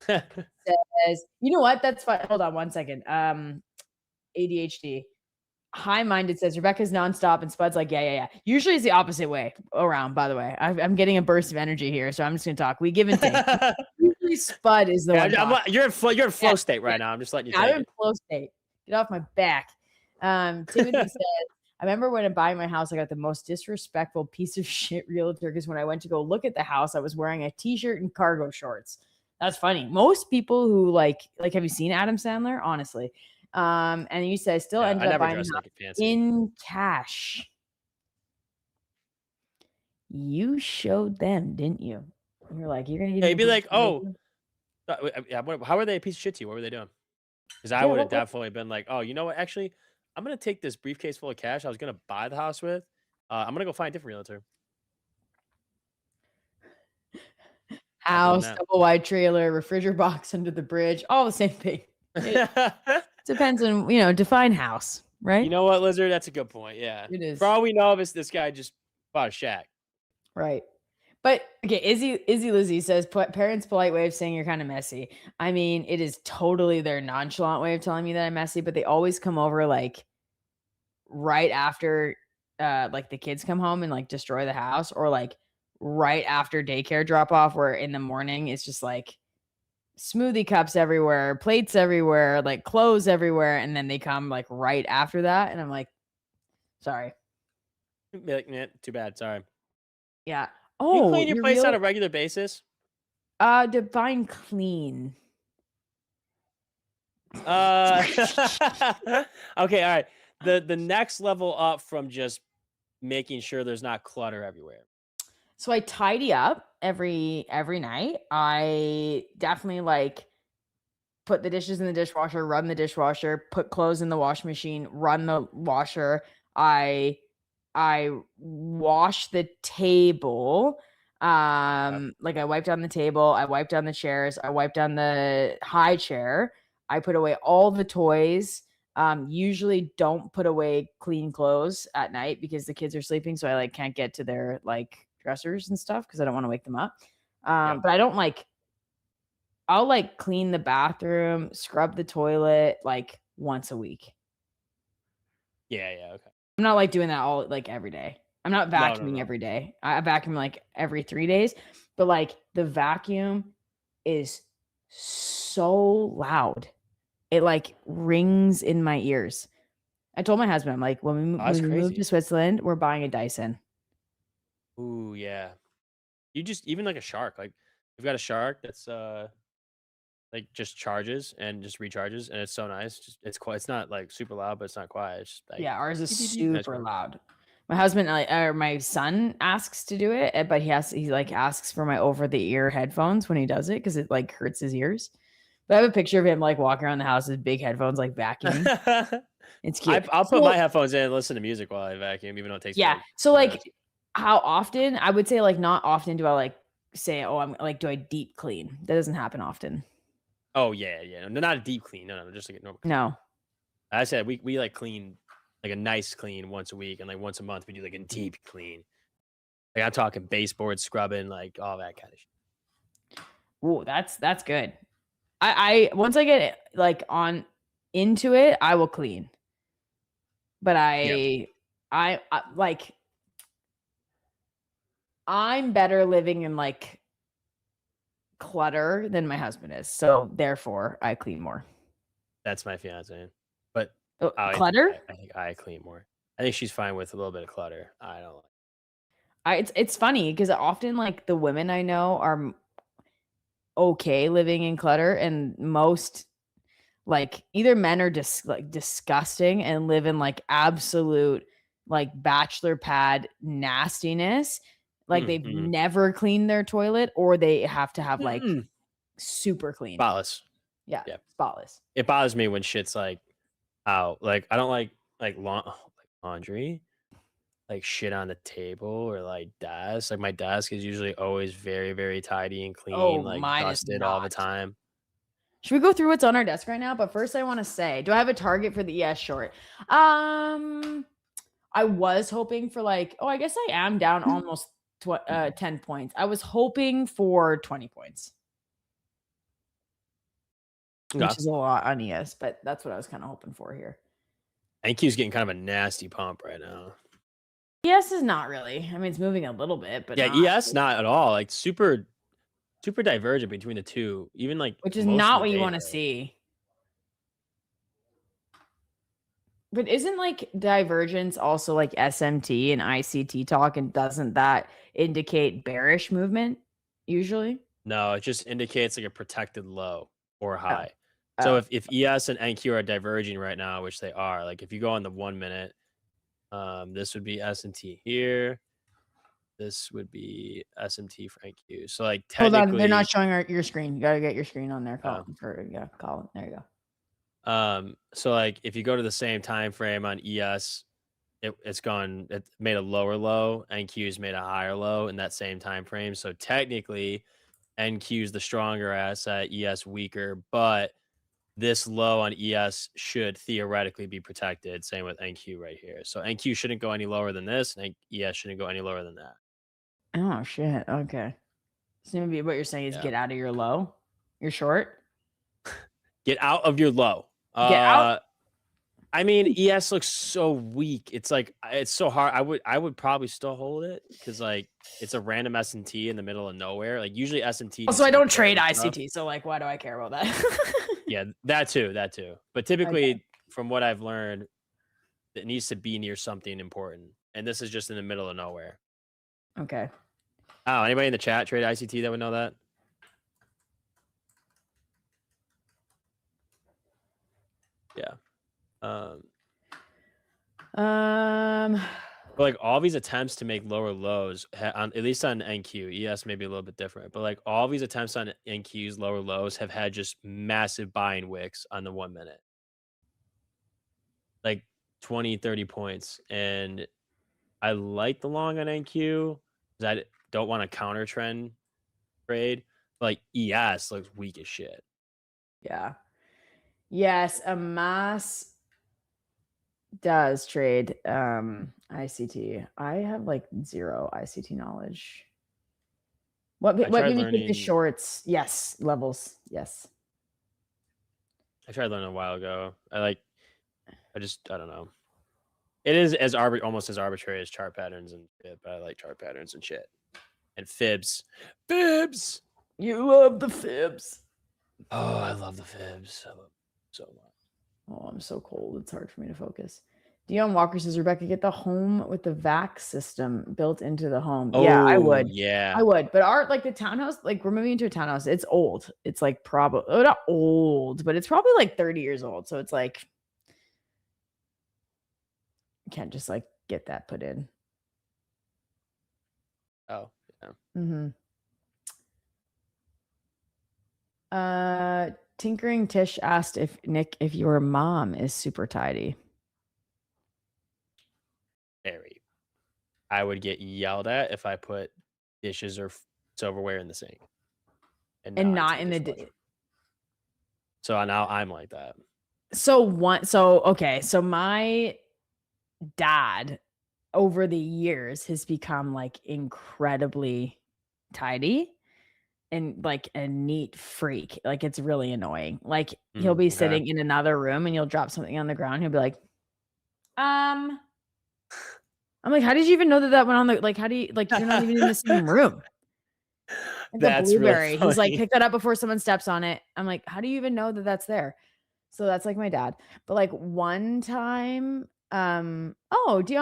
says, you know what? That's fine. Hold on one second. ADHD. High-minded says Rebecca's nonstop and Spud's like, yeah. Usually it's the opposite way around, by the way. I'm getting a burst of energy here, so I'm just gonna talk. We give and take. Usually Spud is the one. You're in flow state right now. I'm just letting you I'm take in it. flow state. Get off my back. Timothy says, I remember when I'm buying my house, I got the most disrespectful piece of shit realtor because when I went to go look at the house, I was wearing a t-shirt and cargo shorts. That's funny. Most people who like, have you seen Adam Sandler? Honestly. And you say still ended up buying in cash. You showed them, didn't you? You're like, you're gonna give me You'd be like, oh, how are they a piece of shit to you? What were they doing? Because I would have definitely been like, oh, you know what? Actually, I'm gonna take this briefcase full of cash I was gonna buy the house with. I'm gonna go find a different realtor. House, double wide trailer, refrigerator box under the bridge, all the same thing. It depends on, define house, right? You know what, Lizard? That's a good point. Yeah. It is. For all we know, this guy just bought a shack. Right. But okay, Izzy Lizzie says parents' polite way of saying you're kind of messy. I mean, it is totally their nonchalant way of telling me that I'm messy, but they always come over like right after like the kids come home and like destroy the house, or like right after daycare drop off, where in the morning it's just like smoothie cups everywhere, plates everywhere, like clothes everywhere, and then they come like right after that, and I'm like, Sorry. Be like, nah, too bad. Sorry. Yeah. You Oh, clean your place on a regular basis? Define clean. Okay, all right. The next level up from just making sure there's not clutter everywhere. So I tidy up every night. I definitely like put the dishes in the dishwasher, run the dishwasher, put clothes in the washing machine, run the washer. I wash the table. Like I wipe down the table, I wipe down the chairs, I wipe down the high chair. I put away all the toys. Usually don't put away clean clothes at night because the kids are sleeping, so I like can't get to their like dressers and stuff because I don't want to wake them up. But I don't like. I'll like clean the bathroom, scrub the toilet like once a week. Yeah, okay. I'm not like doing that all like every day. I'm not vacuuming No. every day. I vacuum like every 3 days, but like the vacuum is so loud. It like rings in my ears. I told my husband, I'm like, when we move to Switzerland, we're buying a Dyson. Ooh, yeah. You just even like a shark. Like we've got a shark that's like just charges and just recharges, and it's so nice. Just it's quiet. It's not like super loud, but it's not quiet. It's just like, Yeah, ours is nice super quiet. loud. My husband or my son asks to do it, but he like asks for my over the ear headphones when he does it because it like hurts his ears. But I have a picture of him like walking around the house with big headphones, like vacuuming. It's cute. I'll put my headphones in and listen to music while I vacuum, even though it takes. Yeah. Like, So like, how often? I would say like not often do I like say, oh, I'm like, do I deep clean? That doesn't happen often. Oh yeah. No, not a deep clean. No, just like a normal. No. I said we like clean like a nice clean once a week, and like once a month we do like a deep clean. Like I'm talking baseboard scrubbing, like all that kind of shit. Ooh, that's good. I once I get like on into it, I will clean. But I like I'm better living in like clutter than my husband is. So therefore I clean more. That's my fiance. But clutter? I think I clean more. I think she's fine with a little bit of clutter. I don't It's funny because often like the women I know are okay living in clutter, and most like either men are just like disgusting and live in like absolute like bachelor pad nastiness. Like they've never cleaned their toilet, or they have to have like super clean. Spotless. Yeah, spotless. It bothers me when shit's like out. Like I don't like laundry, like shit on the table or like desk. Like my desk is usually always very, very tidy and clean, like mine is dusted all the time. Should we go through what's on our desk right now? But first I want to say, do I have a target for the ES short? I was hoping for like, I guess I am down almost 10 points. I was hoping for 20 points. Which is a lot on ES, but that's what I was kind of hoping for here. NQ's getting kind of a nasty pump right now. ES is not really. I mean, it's moving a little bit, but yeah, ES not at all. Like super divergent between the two. Even like, which is not what you want to see. But isn't like divergence also like SMT and ICT talk, and doesn't that indicate bearish movement usually? No, it just indicates like a protected low or high. So if ES and NQ are diverging right now, which they are, like if you go on the 1 minute, this would be S&T here. This would be SMT for NQ. So like technically, hold on, they're not showing your screen. You gotta get your screen on there, Colin. Colin. There you go. So like if you go to the same time frame on ES, it made a lower low. NQ's made a higher low in that same time frame. So technically, NQ is the stronger asset, ES weaker, but this low on ES should theoretically be protected. Same with NQ right here. So NQ shouldn't go any lower than this, and ES shouldn't go any lower than that. Oh shit. Okay. So maybe what you're saying is get out of your low. You're short. Get out of your low. Get out. I mean, ES looks so weak. It's like it's so hard. I would probably still hold it because like it's a random S&T in the middle of nowhere. Like usually S&T. Also, I don't trade ICT, so like, why do I care about that? Yeah, that too. But typically, from what I've learned, It needs to be near something important. And this is just in the middle of nowhere. Okay. Oh, anybody in the chat trade ICT that would know that? Yeah. But like all these attempts to make lower lows, at least on NQ, ES may be a little bit different, but like all these attempts on NQ's lower lows have had just massive buying wicks on the 1 minute. Like 20, 30 points. And I like the long on NQ because I don't want a counter trend trade. But like ES looks weak as shit. Yeah. Yes, a mass does trade ICT. I have like zero ICT knowledge. What made me take the shorts? Yes, levels. Yes. I tried learning a while ago. I don't know. It is as almost as arbitrary as chart patterns and shit, but I like chart patterns and shit. And fibs. Fibs! You love the fibs. Oh, I love the fibs. I love them so much. Oh, I'm so cold. It's hard for me to focus. Dion Walker says, Rebecca, get the home with the VAX system built into the home. Yeah, I would. Yeah. I would. But the townhouse, like we're moving into a townhouse. It's old. It's like probably not old, but it's probably like 30 years old. So it's like you can't just like get that put in. Oh, yeah. Tinkering Tish asked if your mom is super tidy. Very. I would get yelled at if I put dishes or silverware in the sink. And not in the dishwasher. So now I'm like that. So my dad over the years has become like incredibly tidy and like a neat freak. Like it's really annoying. Like he'll be sitting in another room and you'll drop something on the ground. He'll be like, I'm like, how did you even know that went on the, like, how do you, like, you're not even in the same room. It's That's a blueberry. really funny. He's like, pick that up before someone steps on it. I'm like, how do you even know that that's there? So that's like my dad. But like one time, Dion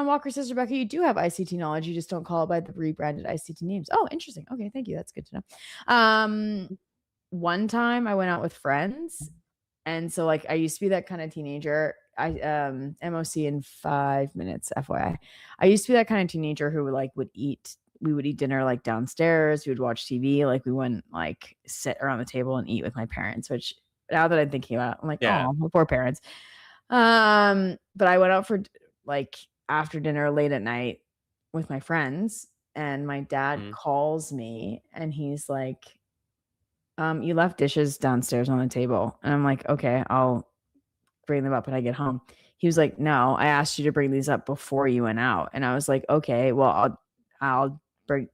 Walker says, Rebecca, you do have ICT knowledge. You just don't call it by the rebranded ICT names. Oh, interesting. Okay, thank you. That's good to know. One time I went out with friends. And so like I used to be that kind of teenager. MOC in 5 minutes, FYI. I used to be that kind of teenager who would eat dinner like downstairs. We would watch TV. Like we wouldn't like sit around the table and eat with my parents, which now that I'm thinking about it, I'm like, oh, my poor parents. But I went out for like after dinner late at night with my friends and my dad calls me and he's like, you left dishes downstairs on the table. And I'm like, okay, I'll bring them up when I get home. He was like, no, I asked you to bring these up before you went out. And I was like, okay, well, I'll clean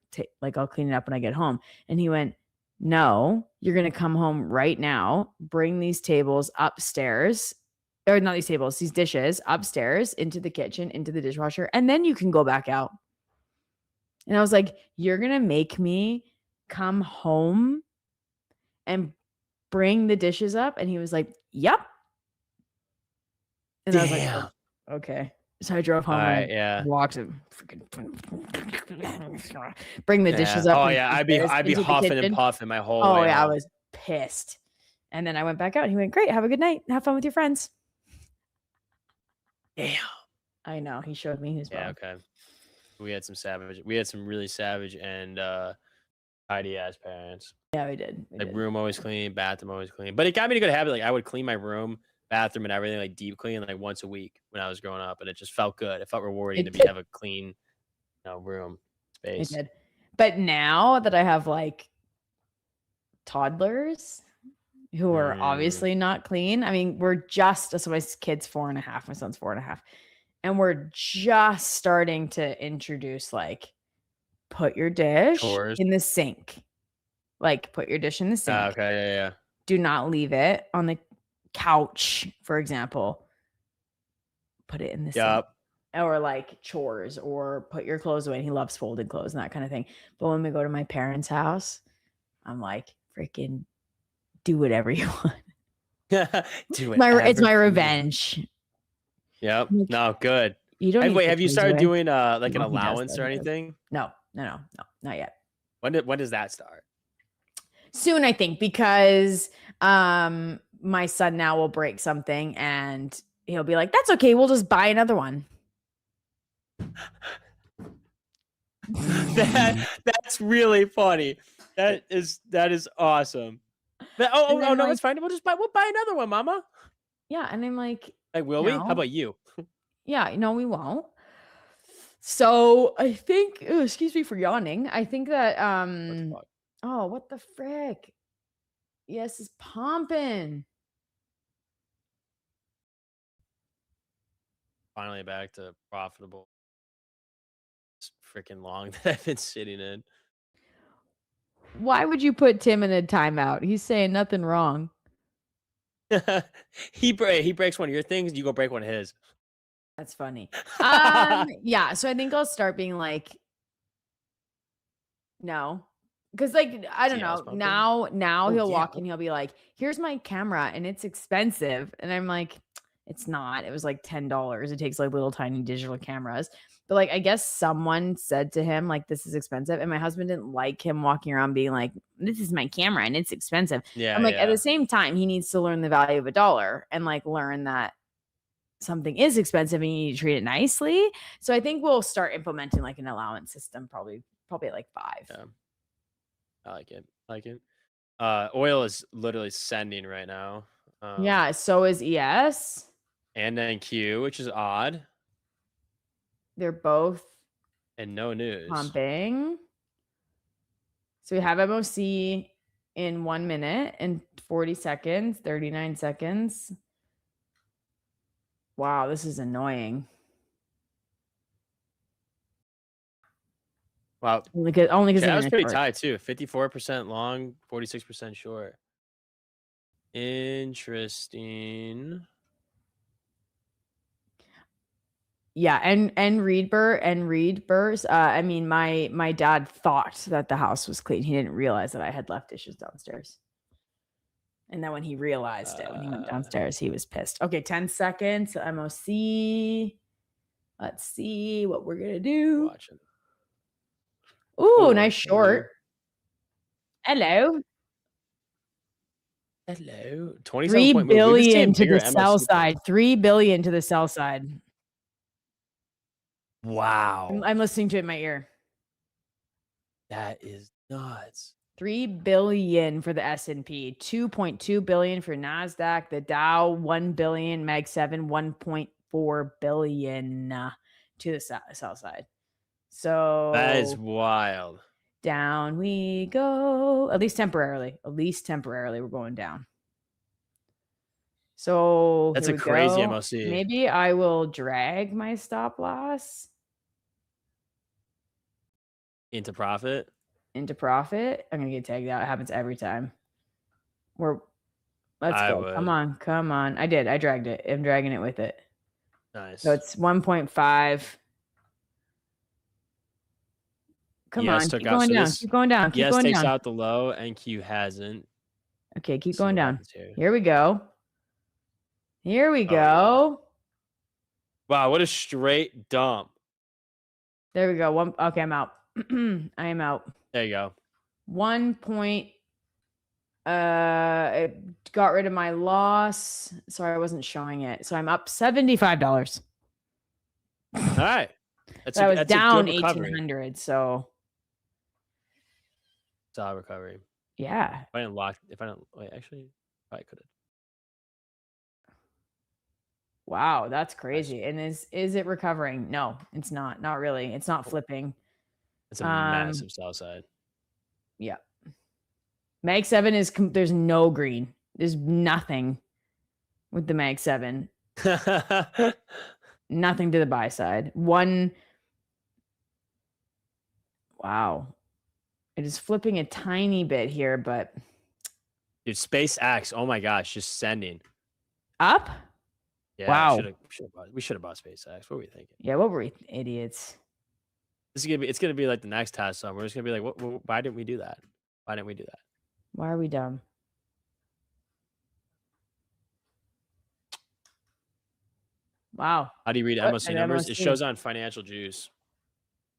it up when I get home. And he went, no, you're going to come home right now, bring these tables upstairs, or not these tables, these dishes upstairs into the kitchen, into the dishwasher, and then you can go back out. And I was like, you're going to make me come home and bring the dishes up? And he was like, yep. And I was like, oh, okay. So I drove home and walked and bring the dishes up. Oh yeah, I'd be huffing and puffing my whole way. Oh yeah, I was pissed. And then I went back out and he went, great, have a good night. Have fun with your friends. Damn. I know. He showed me his Yeah, okay. We had some really savage and tidy ass parents. Yeah, we did. Room always clean, bathroom always clean. But it got me to good habit. Like I would clean my room, bathroom, and everything like deep clean like once a week when I was growing up, and it just felt good. It felt rewarding to have a clean, room space. It did. But now that I have like toddlers who are obviously not clean, I mean, so my kid's 4.5, my son's 4.5, and we're just starting to introduce like put your dish in the sink. Like put your dish in the sink. Okay, yeah. Do not leave it on the couch, for example. Put it in the sink. Or like chores, or put your clothes away. And he loves folded clothes and that kind of thing. But when we go to my parents' house, I'm like, freaking do whatever you want. Do it's my revenge. Yep. Like, No, good. you don't need Wait, to have you praise started away. doing like an No, he does, allowance though, or he does. anything? No, not yet. When does that start? Soon, I think, because my son now will break something and he'll be like, "That's okay, we'll just buy another one." That's really funny. That is awesome. And No, I'm like, it's fine. We'll buy another one, Mama. yeah, and I'm like, Like, will we? How no, about you? yeah, no, we won't. So I think, excuse me for yawning. I think that oh, what the frick? Yes, is pumping. Finally back to profitable. It's freaking long that I've been sitting in. Why would you put Tim in a timeout? He's saying nothing wrong. He breaks one of your things, you go break one of his. That's funny. Yeah, so I think I'll start being like, no. Because like, I don't know. Now Oh, he'll yeah. walk in, he'll be like, here's my camera and it's expensive. And I'm like, it's not. It was like $10. It takes like little tiny digital cameras. But like, I guess someone said to him, like, this is expensive. And my husband didn't like him walking around being like, this is my camera and it's expensive. Yeah. I'm like, at the same time, he needs to learn the value of $1 and like learn that something is expensive and you need to treat it nicely. So I think we'll start implementing like an allowance system probably at like 5. Yeah. I like it. Oil is literally sending right now. Yeah, so is ES. And then Q, which is odd. They're both And no news. pumping. So we have MOC in 1 minute and 40 seconds, 39 seconds. Wow, this is annoying. Wow. Only because that was pretty tight too. 54% long, 46% short. Interesting. Yeah, and Reed Burrs. I mean, my dad thought that the house was clean. He didn't realize that I had left dishes downstairs. And then when he realized it, when he went downstairs, he was pissed. Okay, 10 seconds. MOC. Let's see what we're gonna do. Watching. Ooh, nice short. Hello. 27 point move. $3 billion to bigger the sell MOC side. $3 billion to the sell side. Wow. I'm listening to it in my ear. That is nuts. $3 billion for the S&P, $2.2 billion for NASDAQ, the Dow, $1 billion, Mag 7, $1.4 billion to the sell side. So that is wild. Down we go. At least temporarily. We're going down. So that's a crazy go. MOC. Maybe I will drag my stop loss into profit. I'm gonna get tagged out. It happens every time. Let's go. Come on. I did. I dragged it. I'm dragging it with it. Nice. So it's 1.5. Come on. Keep going down. Keep going down. Keep going down. takes out the low and Q hasn't. Okay, keep going down. Here we go. Here we go. Wow, what a straight dump. There we go. Okay, I'm out. I am out. There you go. 1 point. It got rid of my loss. Sorry, I wasn't showing it. So I'm up $75. All right. I was down 1,800. So solid recovery. Yeah. If I don't wait, actually, I could have. Wow, that's crazy. And is it recovering? No, it's not. Not really. It's not flipping. It's a massive sell side. Yeah. Mag 7 is there's no green. There's nothing with the Mag 7. Nothing to the buy side. Wow. It is flipping a tiny bit here, but dude, SpaceX, oh my gosh, just sending up. Yeah, wow. We should have bought SpaceX. What were we thinking? Yeah, what were we idiots? It's gonna be like the next Tesla. We're just gonna be like, why didn't we do that? Why didn't we do that? Why are we dumb? Wow. How do you read What MOC an numbers? It MOC? shows on Financial Juice.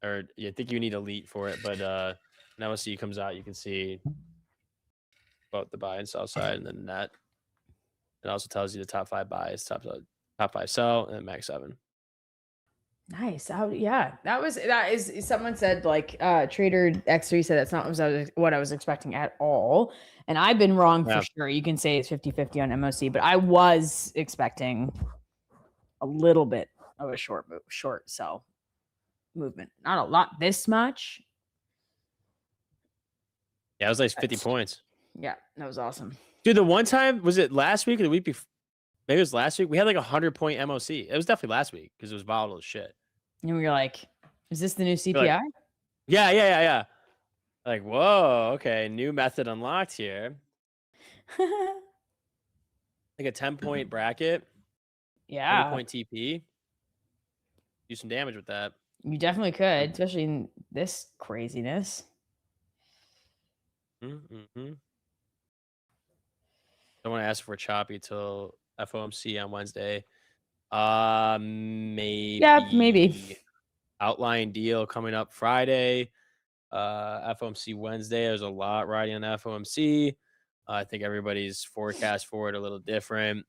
Or yeah, I think you need Elite for it, but an MOC comes out, you can see both the buy and sell side, and then net. It also tells you the top 5 buys, top 5 sell, and max 7. Nice. Yeah, that is someone said like Trader X3 said that's not what I was expecting at all. And I've been wrong for sure. You can say it's 50-50 on MOC, but I was expecting a little bit of a short sell movement. Not a lot this much. Yeah, it was like 50 points. Yeah, that was awesome. Dude, the one time, was it last week or the week before? Maybe it was last week. We had like 100-point MOC. It was definitely last week because it was volatile as shit. And we were like, is this the new CPI? Like, yeah. Like, whoa, okay, new method unlocked here. Like a 10-point bracket. Yeah. 20-point TP. Do some damage with that. You definitely could, especially in this craziness. Mm-hmm. Don't want to ask for choppy till FOMC on Wednesday. Maybe. Yeah, maybe. Outline deal coming up Friday. FOMC Wednesday. There's a lot riding on FOMC. I think everybody's forecast for it a little different.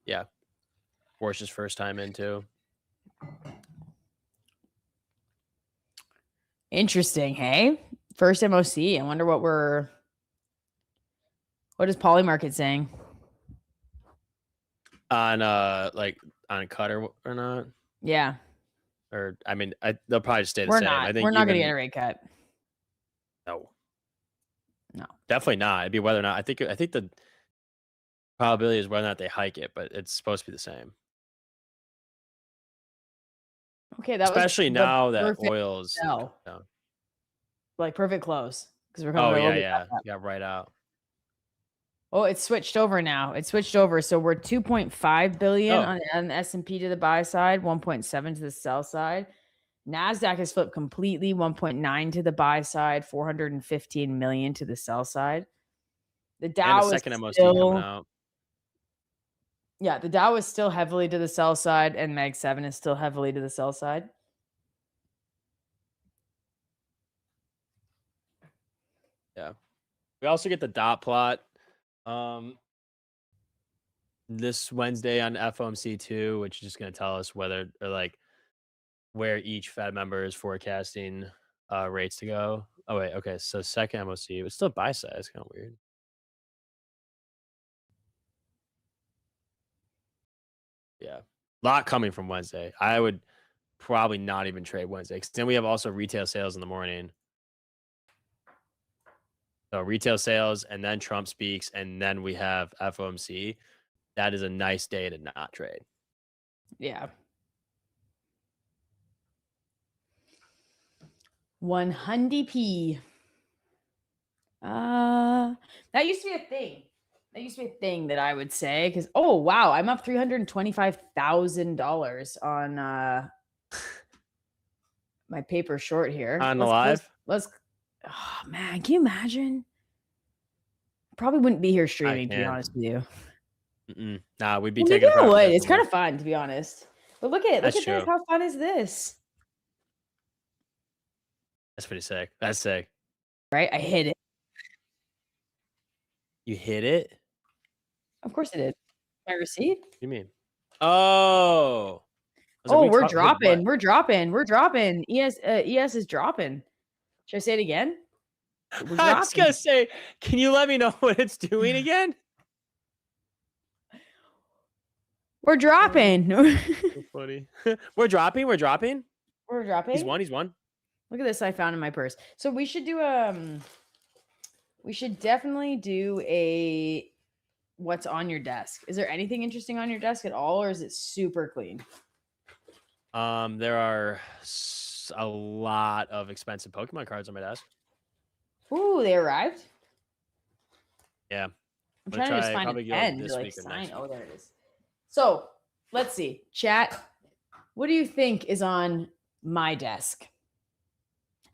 Yeah. Porsche's first time into. Interesting, hey? First MOC. I wonder what is Polymarket saying? On on cut or not? Yeah. Or I mean, they'll probably just stay the We're same. not. I think We're not going to get a rate cut. No. No. Definitely not. It'd be whether or not. I think the probability is whether or not they hike it, but it's supposed to be the same. Okay, that especially was now that oil's down. Like perfect close because we're coming. Yeah, right out. Oh, it's switched over now. It's switched over. So we're 2.5 billion on the S&P to the buy side, 1.7 to the sell side. NASDAQ has flipped completely, 1.9 to the buy side, 415 million to the sell side. The Dow and the second MOC coming out. Yeah, the Dow is still heavily to the sell side, and Mag 7 is still heavily to the sell side. Yeah. We also get the dot plot this Wednesday on FOMC 2, which is just going to tell us whether or like where each Fed member is forecasting rates to go. Oh wait, okay. So second MOC, it's still buy side. It's kind of weird. Yeah, a lot coming from Wednesday. I would probably not even trade Wednesday because then we have also retail sales in the morning. So retail sales, and then Trump speaks, and then we have FOMC. That is a nice day to not trade. Yeah. 100p. That used to be a thing. That used to be a thing that I would say because wow, I'm up $325,000 on my paper short here. On the live? Let's oh man, can you imagine? Probably wouldn't be here streaming, to be honest with you. Nah, we'd be taking it would. It's kind of fun, to be honest. But look at this. How fun is this? That's pretty sick. That's sick. Right? I hit it. You hit it? Of course I did. My receipt? What do you mean? Oh. We're dropping. We're dropping. We're dropping. ES is dropping. Should I say it again? I was going to say, can you let me know what it's doing again? We're dropping. So funny. We're dropping. We're dropping. He's won. Look at this I found in my purse. So we should do we should definitely do a what's on your desk. Is there anything interesting on your desk at all, or is it super clean? There are a lot of expensive Pokemon cards on my desk. Ooh, they arrived? Yeah. I'm trying to just find a pen to like sign. Oh, there it is. So let's see. Chat, what do you think is on my desk?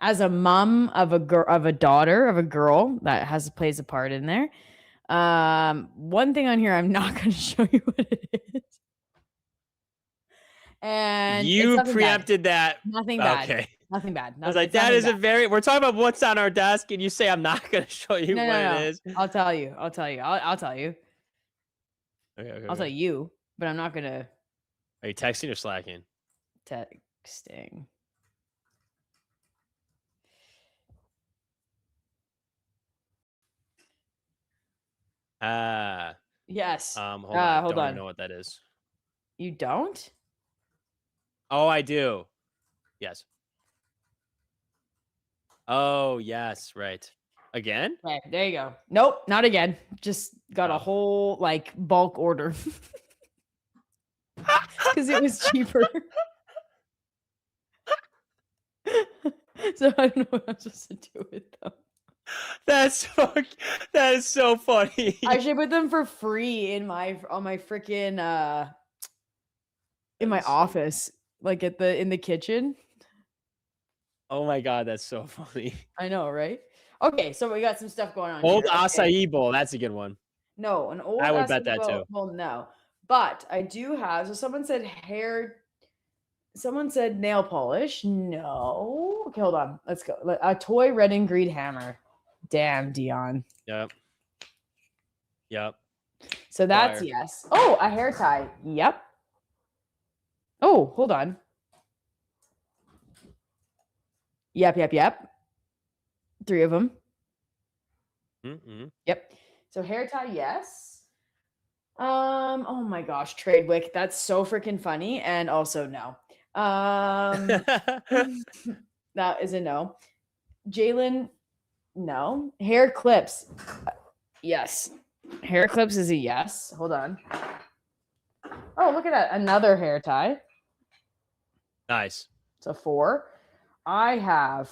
As a mom of a daughter of a girl that plays a part in there. One thing on here I'm not going to show you what it is. And it's You nothing bad. preempted that. Nothing bad. Okay. Nothing bad. I was like, that is a very. We're talking about what's on our desk, and you say I'm not going to show you No, what no, no. it is. I'll tell you. I'll tell you. I'll tell you. Okay, I'll tell you, but I'm not gonna Are you texting or slacking? texting. Yes. Hold on. I Hold don't on. even know what that is. You don't? Oh, I do. Yes. Oh, yes. Right. Again? Okay, there you go. Nope, not again. Just got a Oh. whole like bulk order because it was cheaper. So I don't know what I'm supposed to do with them. That is so funny. I should put them for free in my freaking in my office, like in the kitchen. Oh my god, that's so funny. I know, right? Okay, so we got some stuff going on. Old here. Okay. acai bowl. That's a good one. No, an old. I would bet acai that bowl- too. Well, no, but I do have. So someone said hair. Someone said nail polish. No. Okay, hold on. Let's go. A toy red and green hammer. Damn, Dion. Yep. Yep. So that's Fire. yes. Oh, a hair tie. Yep. Oh, hold on. Yep. 3 of them. Mm-mm. Yep. So hair tie, yes. Oh my gosh, trade wick. That's so freaking funny. And also no. That is a no. Jalen, no. Hair clips. Yes. Hair clips is a yes. Hold on. Oh, look at that. Another hair tie. Nice. It's a 4. I have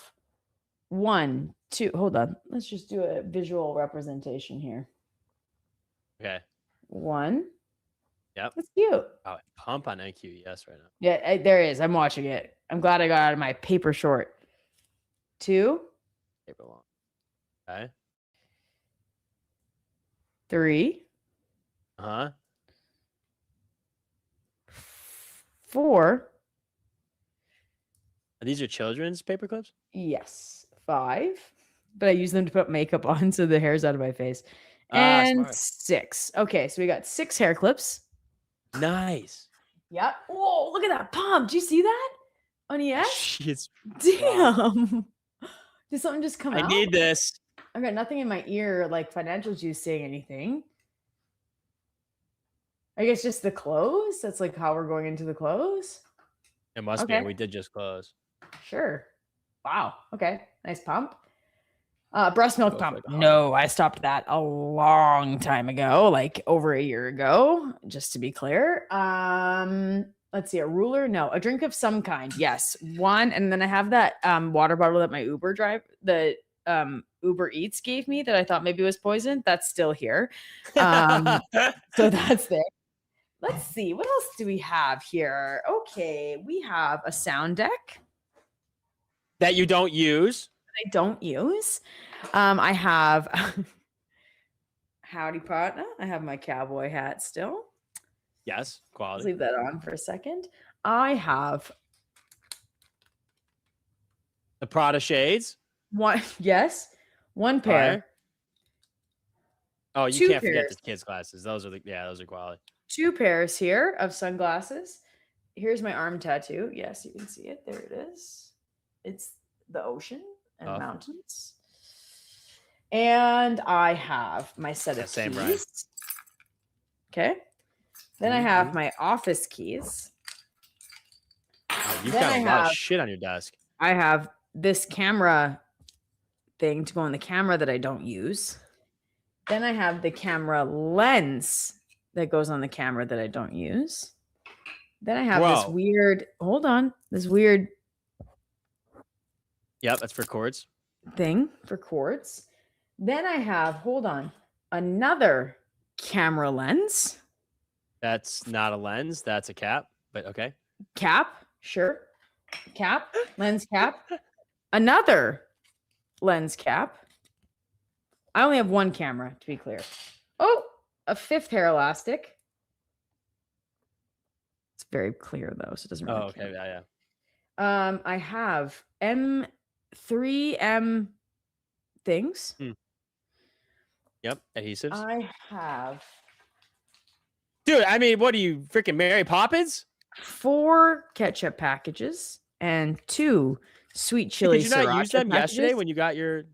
1, 2. Hold on. Let's just do a visual representation here. Okay. 1. Yep. That's cute. Oh, pump on IQ. Yes, right now. Yeah, there is. I'm watching it. I'm glad I got out of my paper short. 2. Paper long. Okay. 3. Uh-huh. 4. These are children's paper clips? Yes. 5. But I use them to put makeup on so the hair's out of my face. Ah, And smart. 6. Okay, so we got 6 hair clips. Nice. Yep. Whoa, look at that pump. Do you see that? On ES? She's Damn. Did something just come out? I need this. I got nothing in my ear, like financial juice saying anything. I guess just the close. That's like how we're going into the close. It must Okay. be. We did just close. Sure. Wow. Okay. Nice pump. Breast milk Goes pump. like a hawk. No, I stopped that a long time ago, like over a year ago, just to be clear. Let's see, a ruler. No, a drink of some kind. Yes. 1. And then I have that water bottle that my Uber Eats gave me that I thought maybe was poisoned. That's still here. So that's there. Let's see. What else do we have here? Okay. We have a sound deck That you don't use? I don't use. I have howdy partner. I have my cowboy hat still. Yes. Let's Quality. leave that on for a second. I have The Prada shades? 1. Yes, 1 pair. Fire. Oh, you 2 can't forget pairs. the kids' glasses. Those are those are quality. 2 pairs here of sunglasses. Here's my arm tattoo. Yes, you can see it. There it is. It's the ocean and Oh. mountains. And I have my set of Same, keys. Brian. Okay. Then I have my office keys. Oh, you've Then got I a lot have- of shit on your desk. I have this camera thing to go on the camera that I don't use. Then I have the camera lens that goes on the camera that I don't use. Then I have this Bro. weird, hold on, this weird Yep, that's for cords. thing for cords. Then I have, hold on, another camera lens That's not a lens. That's a cap. But okay. cap, sure. Cap, lens cap, another lens cap. I only have 1 camera, to be clear. Oh, a 5th hair elastic. It's very clear though, so it doesn't really Oh, okay. count. Yeah, yeah. I have M3M things. Yep. Adhesives. I have Dude, I mean, what are you, freaking Mary Poppins? 4 ketchup packages and 2 sweet Hey, chili did you not use sriracha them yesterday packages. when you got your? It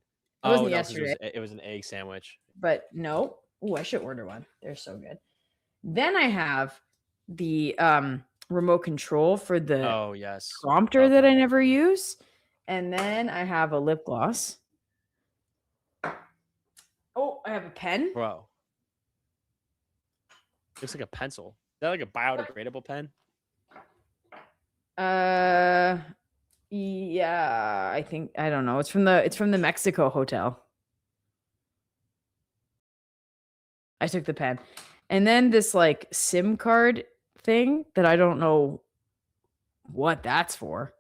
wasn't No, 'cause yesterday, it was an egg sandwich. but no. Oh, I should order one. They're so good. Then I have the remote control for the Oh yes. prompter that I never use. And then I have a lip gloss. Oh, I have a pen. Bro. Looks like a pencil. Is that like a biodegradable pen? Yeah, I think I don't know. It's from the Mexico hotel. I took the pen. And then this like SIM card thing that I don't know what that's for.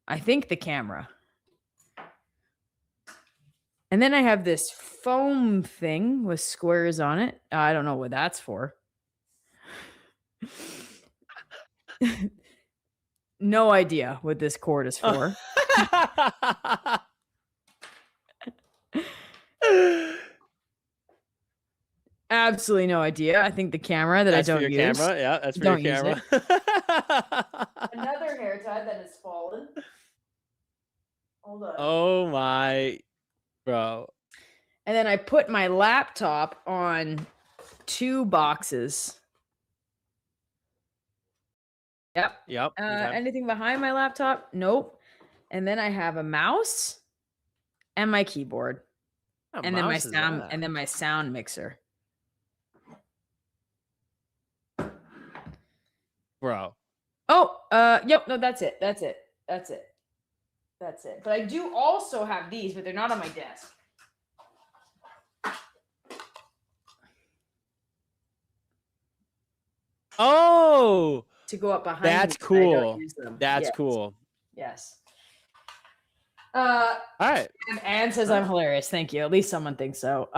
I think the camera. And then I have this foam thing with squares on it. I don't know what that's for. No idea what this cord is for. Absolutely no idea. I think the camera that That's I for don't your use. camera. Yeah, that's for Don't your use camera. Another hair tie that has fallen. Hold on. Oh my, bro. And then I put my laptop on 2 boxes. Yep. Yep. Okay. Anything behind my laptop? Nope. And then I have a mouse and my keyboard. What And then my mouse is sound that? and then my sound mixer. Bro. Oh, yep, no, that's it. That's it. That's it. That's it. But I do also have these, but they're not on my desk. Oh, To go up behind that's me, but I don't cool. use them. That's Yes. cool. Yes. All right. And Anne says I'm hilarious. Thank you. At least someone thinks so.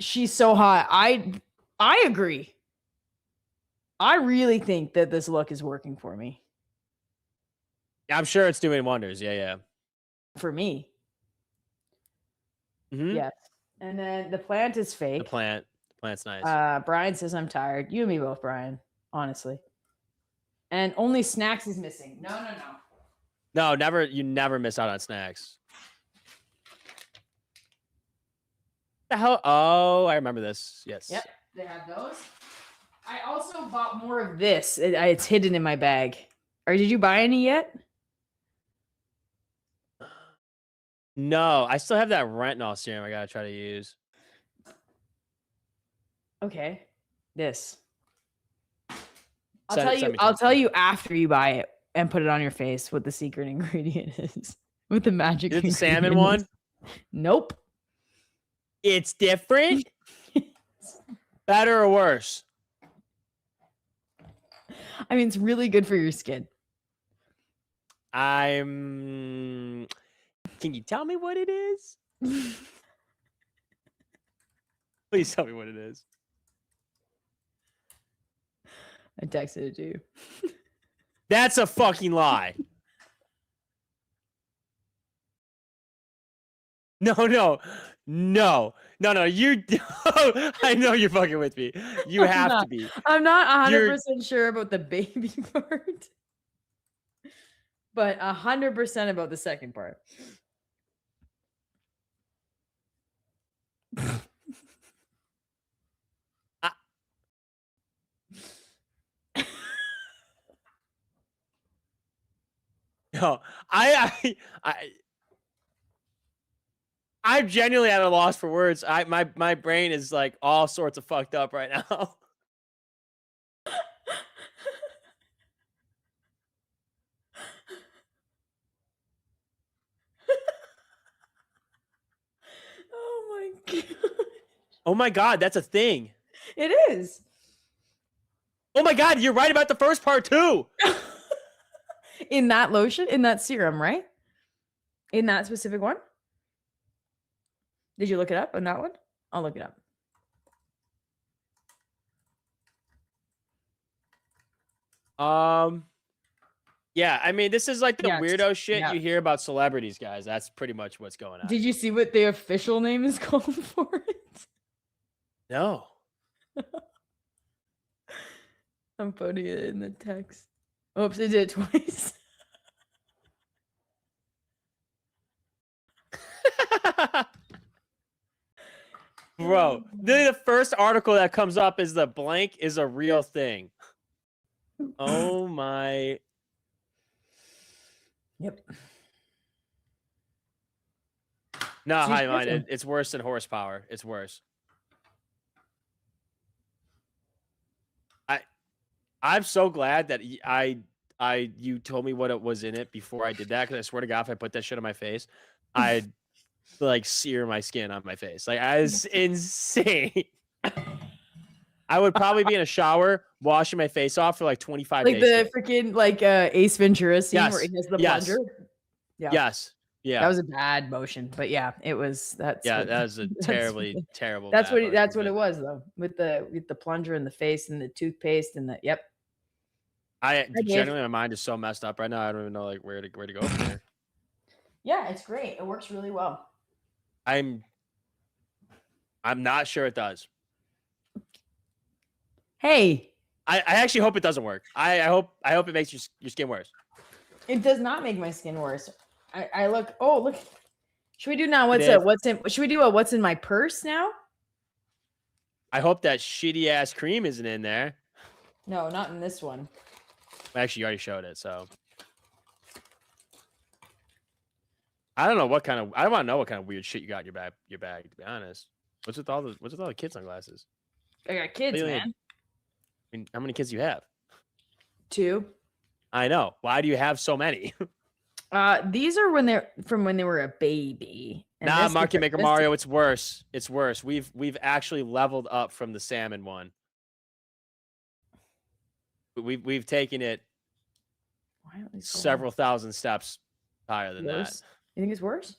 She's so hot. I agree. I really think that this look is working for me. I'm sure it's doing wonders. Yeah, yeah. For me. Mhm. Yes. And then the plant is fake. The plant's nice. Brian says I'm tired. You and me both, Brian. Honestly. And only snacks is missing. No. No, never. You never miss out on snacks. The hell? Oh, I remember this. Yes. Yep, they have those. I also bought more of this. It's hidden in my bag. Or did you buy any yet? No, I still have that retinol serum I gotta try to use. Okay. This. I'll Send- tell send you. me I'll some. tell you after you buy it and put it on your face what the secret ingredient is. What the magic. Is it the salmon ingredient one? is. Nope. It's different. Better or worse? I mean, it's really good for your skin. Can you tell me what it is? Please tell me what it is. I texted it to you. That's a fucking lie. No. You. I know you're fucking with me. You have to be. I'm not You're- 100% sure about the baby part, but 100% about the second part. No, I'm genuinely at a loss for words. My brain is like all sorts of fucked up right now. Oh my god. Oh my god, that's a thing. It is. Oh my god, you're right about the first part too. In that lotion, in that serum, right? In that specific one? Did you look it up on that one? I'll look it up. Yeah, I mean, this is like the Yes. weirdo shit Yeah. you hear about celebrities, guys. That's pretty much what's going on. Did you see what the official name is called for it? No. I'm putting it in the text. Oops, I did it twice. Bro, the first article that comes up is the blank is a real thing. Oh my. Yep. No, She's high minded. awesome. It's worse than horsepower. It's worse. I'm so glad that you told me what it was in it before I did that, because I swear to God, if I put that shit on my face, I'd like sear my skin on my face. Like, it's insane. I would probably be in a shower washing my face off for like 25 Like days. the freaking Ace Ventura scene Yes. where he has the Yes. plunger. Yeah. Yes. Yeah. That was a bad motion, but yeah, it was. That was a terribly terrible. That's bad what motion, that's what but it was though, with the plunger in the face and the toothpaste and the yep. Genuinely, my mind is so messed up right now. I don't even know like where to go from here. Yeah, it's great. It works really well. I'm not sure it does. Hey, I actually hope it doesn't work. I hope it makes your skin worse. it does not make my skin worse. I look. Oh, look. Should we do now? Should we do a what's in my purse now? I hope that shitty ass cream isn't in there. No, not in this one. Actually, you already showed it, so I don't know what kind of. I want to know what kind of weird shit you got in your bag. To be honest, what's with all the kids sunglasses? I got kids, Really? man. I mean, how many kids do you have? 2. I know. Why do you have so many? These are when they were a baby. And Nah, this Market is- Maker this- Mario, it's worse. It's worse. We've actually leveled up from the salmon one. We've taken it Why don't these go several thousand steps higher than worse? You think it's worse?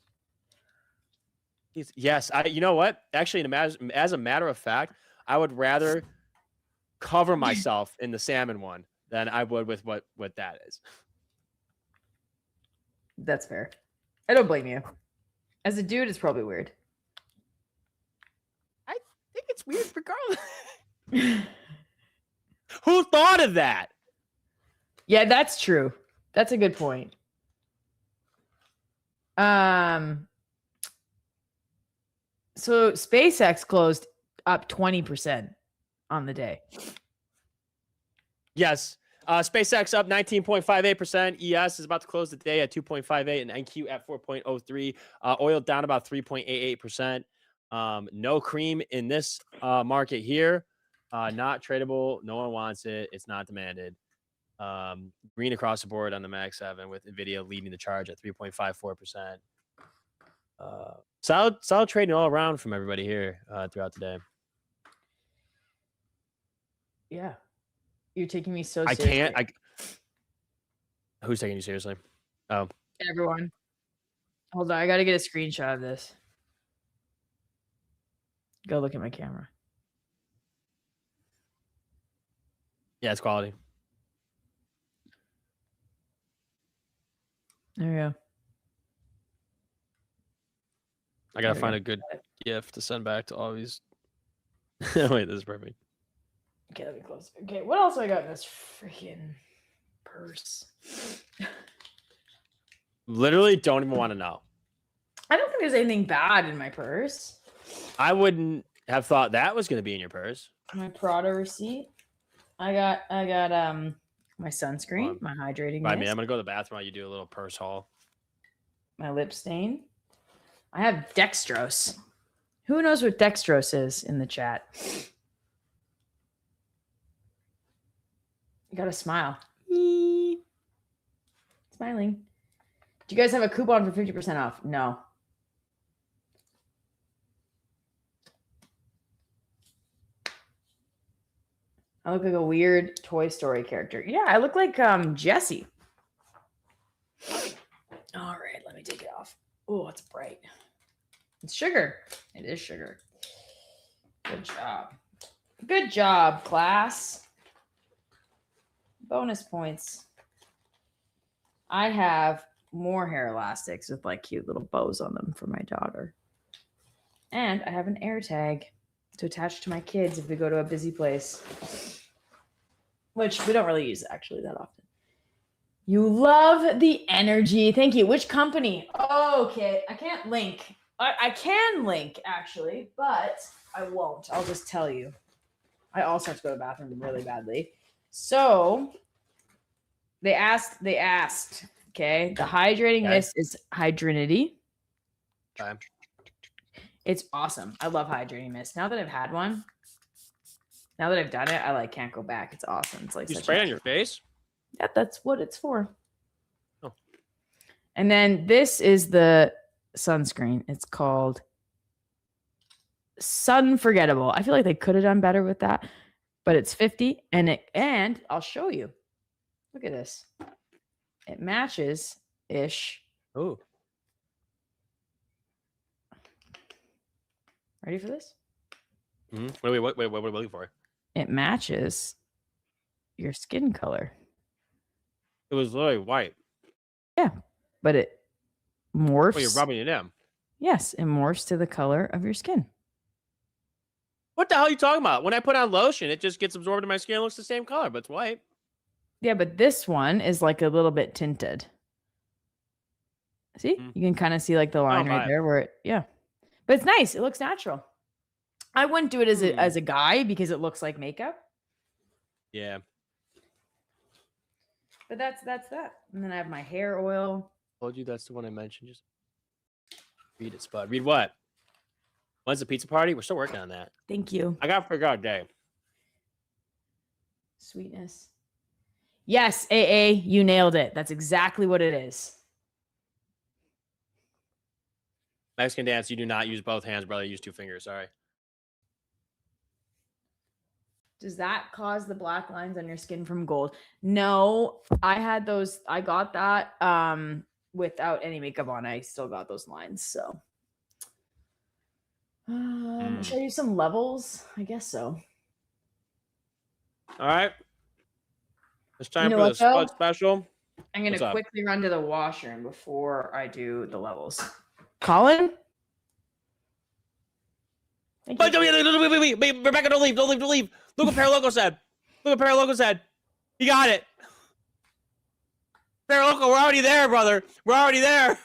that. Yes, you know what? Actually, as a matter of fact, I would rather cover myself in the salmon one than I would with what that is. That's fair. I don't blame you. As a dude, it's probably weird. I think it's weird regardless. Who thought of that? Yeah, that's true. That's a good point. So SpaceX closed up 20% on the day. Yes. SpaceX up 19.58%. ES is about to close the day at 2.58 and NQ at 4.03. Oil down about 3.88%. No cream in this market here. Not tradable. No one wants it. It's not demanded. Green across the board on the Mag 7 with NVIDIA leading the charge at 3.54%. Solid trading all around from everybody here throughout the day. Yeah. You're taking me so I seriously. can't. Who's taking you seriously? Oh, Everyone. Hold on. I got to get a screenshot of this. Go look at my camera. yeah, it's quality. There we go. I gotta There we find go. a good gift to send back to all these. Wait, this is perfect. Okay, let me close. Okay, what else I got in this freaking purse? Literally, don't even want to know. I don't think there's anything bad in my purse. I wouldn't have thought that was gonna be in your purse. My Prada receipt. I got my sunscreen, my hydrating I mean, mist, I'm gonna go to the bathroom while you do a little purse haul. my lip stain. I have dextrose. Who knows what dextrose is in the chat? You gotta smile. Smiling. Do you guys have a coupon for 50% off? No. I look like a weird Toy Story character. Yeah, I look like Jessie. All right, let me take it off. Oh, it's bright. It's sugar. It is sugar. Good job. Good job, class. bonus points. I have more hair elastics with like cute little bows on them for my daughter. And I have an air tag to attach to my kids if we go to a busy place, which we don't really use actually that often. You love the energy. Thank you. Which company? Okay, I can't link. I can link actually, but I won't. I'll just tell you. I also have to go to the bathroom really badly. So they asked, okay, the hydrating mist is Hydrinity. Okay. It's awesome. I love hydrating mist. Now that I've had one, now that I've done it, I like can't go back. It's awesome. It's like You such spray a- on your face? Yeah, that's what it's for. Oh. And then this is the sunscreen. It's called Sunforgettable. I feel like they could have done better with that, but it's 50 and I'll show you. Look at this. It matches ish. Oh. Ready for this? Mm-hmm. Wait, what are we looking for? It matches your skin color. It was literally white. Yeah, but it morphs. Oh, you're rubbing it in. Yes, it morphs to the color of your skin. What the hell are you talking about? When I put on lotion, it just gets absorbed in my skin. It looks the same color, but it's white. Yeah, but this one is like a little bit tinted. See? You can kind of see like the line right there where it, yeah. But it's nice. It looks natural. I wouldn't do it as a guy because it looks like makeup. Yeah. But that's that. And then I have my hair oil. Told you that's the one I mentioned. Just read it, Spud. Read what? When's the pizza party? We're still working on that. Thank you. I gotta figure out a day. Sweetness. Yes, AA, you nailed it. That's exactly what it is. Mexican dance, you do not use both hands, brother. You use 2 fingers. Sorry. Does that cause the black lines on your skin from gold? No, I had those. I got that without any makeup on. I still got those lines. So, should I use some levels? I guess so. All right. It's time You know for the what, though? Spud special. I'm going What's to up? quickly run to the washroom before I do the levels. Colin? Wait, Rebecca, don't leave. Look what Paraloco said. He got it. Paraloco, we're already there, brother. We're already there.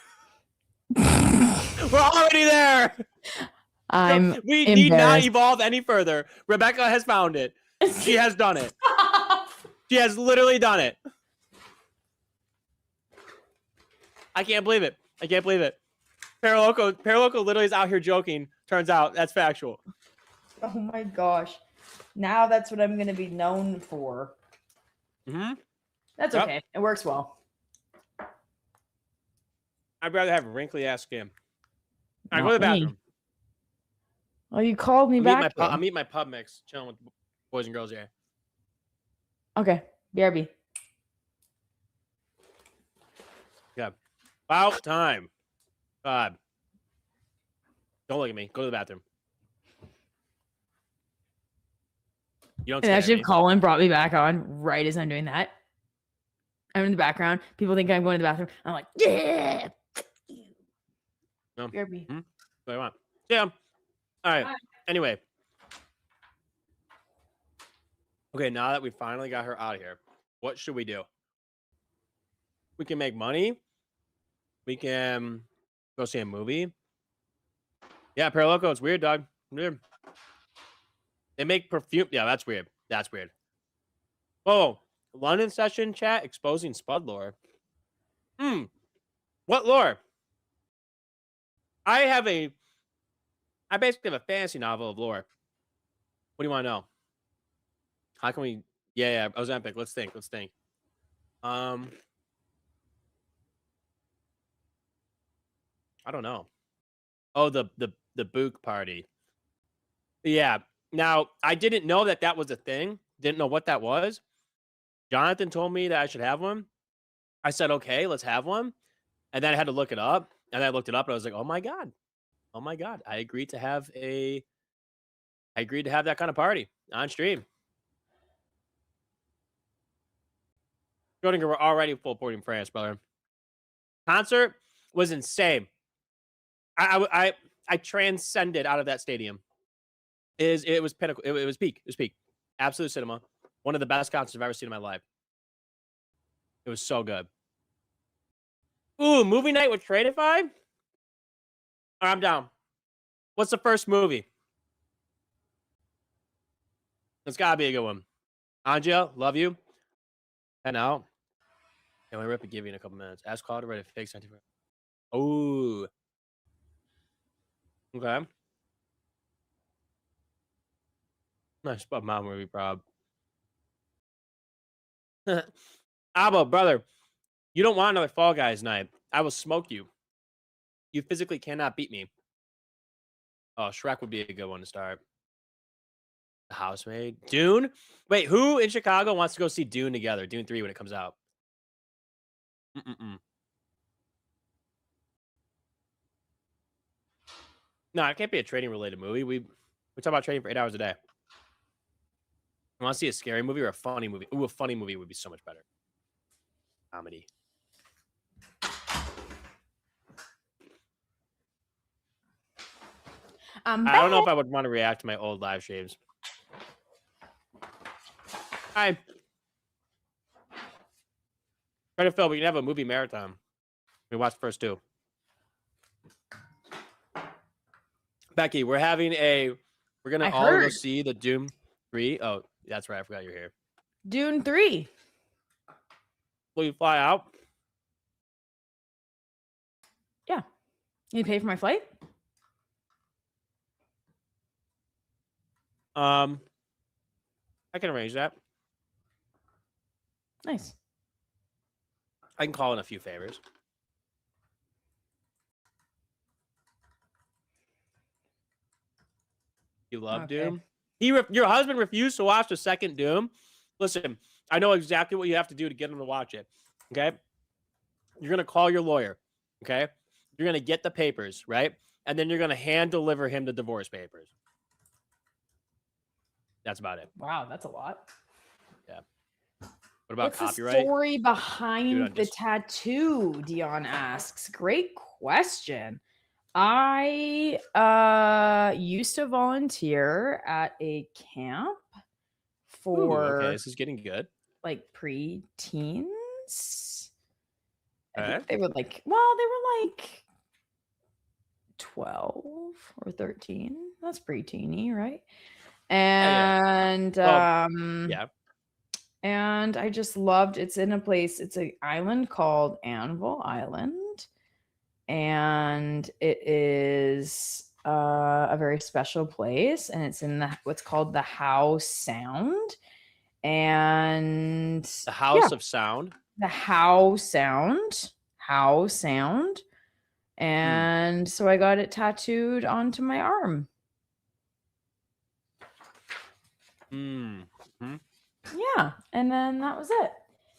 We need not evolve any further. Rebecca has found it. She has done it. She has literally done it. I can't believe it. Paraloco literally is out here joking. Turns out that's factual. Oh my gosh. Now that's what I'm going to be known for. Mm-hmm. That's okay. It works well. I'd rather have wrinkly ass skin. All right, go to the bathroom. Oh, you called me back. I'm eating my pub mix, chilling with boys and girls here. Okay. BRB. Yeah. About time. God. Don't look at me. Go to the bathroom. You don't And actually, if Colin brought me back on right as I'm doing that, I'm in the background. People think I'm going to the bathroom. I'm like, yeah. No. BRB. What do you want? Yeah. All right. Bye. Anyway. Okay, now that we finally got her out of here, what should we do? We can make money. We can go see a movie. Yeah, Paraloco, it's weird, dog. Weird. They make perfume. Yeah, that's weird. Oh, London session chat exposing Spud lore. What lore? I basically have a fantasy novel of lore. What do you want to know? How can we? Yeah, Ozempic. Let's think. I don't know. Oh, the Book party. Yeah. Now, I didn't know that was a thing. Didn't know what that was. Jonathan told me that I should have one. I said, okay, let's have one. And then I had to look it up. And I looked it up and I was like, oh my God. I agreed to have that kind of party on stream. Schrodinger were already full port in France, brother. Concert was insane. I transcended out of that stadium. It was pinnacle. It was peak. It was peak. Absolute cinema. One of the best concerts I've ever seen in my life. It was so good. Ooh, movie night with Tradeify? I'm down. What's the first movie? It's gotta be a good one. Angia, love you. And out. And we rip and give you in a couple minutes. Ask Claude to write a fake scientific. Oh. Okay. Nice, but mom would be proud. Abba, brother, you don't want another Fall Guys night. I will smoke you. You physically cannot beat me. Oh, Shrek would be a good one to start. The Housemaid. Dune? Wait, who in Chicago wants to go see Dune together? Dune 3 when it comes out. No, it can't be a trading related movie. We talk about trading for 8 hours a day. You want to see a scary movie or a funny movie? Ooh, a funny movie would be so much better. Comedy. I don't know if I would want to react to my old live streams. Hi. Try to Phil, we can have a movie marathon. We watch the first two. Becky, we're gonna all go see the Doom 3. Oh, that's right. I forgot you're here. Dune 3. Will you fly out? Yeah. You pay for my flight? I can arrange that. Nice. I can call in a few favors. You love Doom? Your husband refused to watch the second Doom? Listen, I know exactly what you have to do to get him to watch it. Okay? You're going to call your lawyer. Okay? You're going to get the papers, right? And then you're going to hand deliver him the divorce papers. That's about it. Wow, that's a lot. Yeah. What about What's copyright? the story behind the just... tattoo? Dion asks. Great question. I used to volunteer at a camp for okay, this is getting good. Like pre-teens. I Okay. think they were like 12 or 13. That's pre-teeny, right? And yeah. And I just loved it's in a place, it's an island called Anvil Island. And it is a very special place, and it's in what's called the Howe Sound. And the House of Sound. The Howe Sound. Howe Sound. And so I got it tattooed onto my arm. Yeah, and then that was it.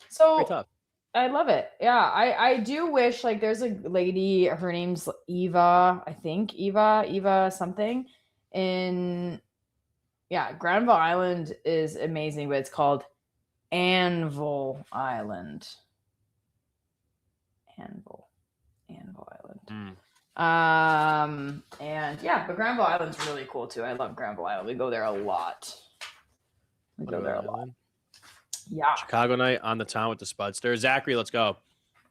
So I love it. Yeah, I do wish like there's a lady, her name's Eva, I think Eva something in Granville Island is amazing, but it's called Anvil Island. Anvil Island. And yeah, but Granville Island's really cool too. I love Granville Island. We go there a lot. Yeah. Chicago night on the town with the Spudster. Zachary, let's go.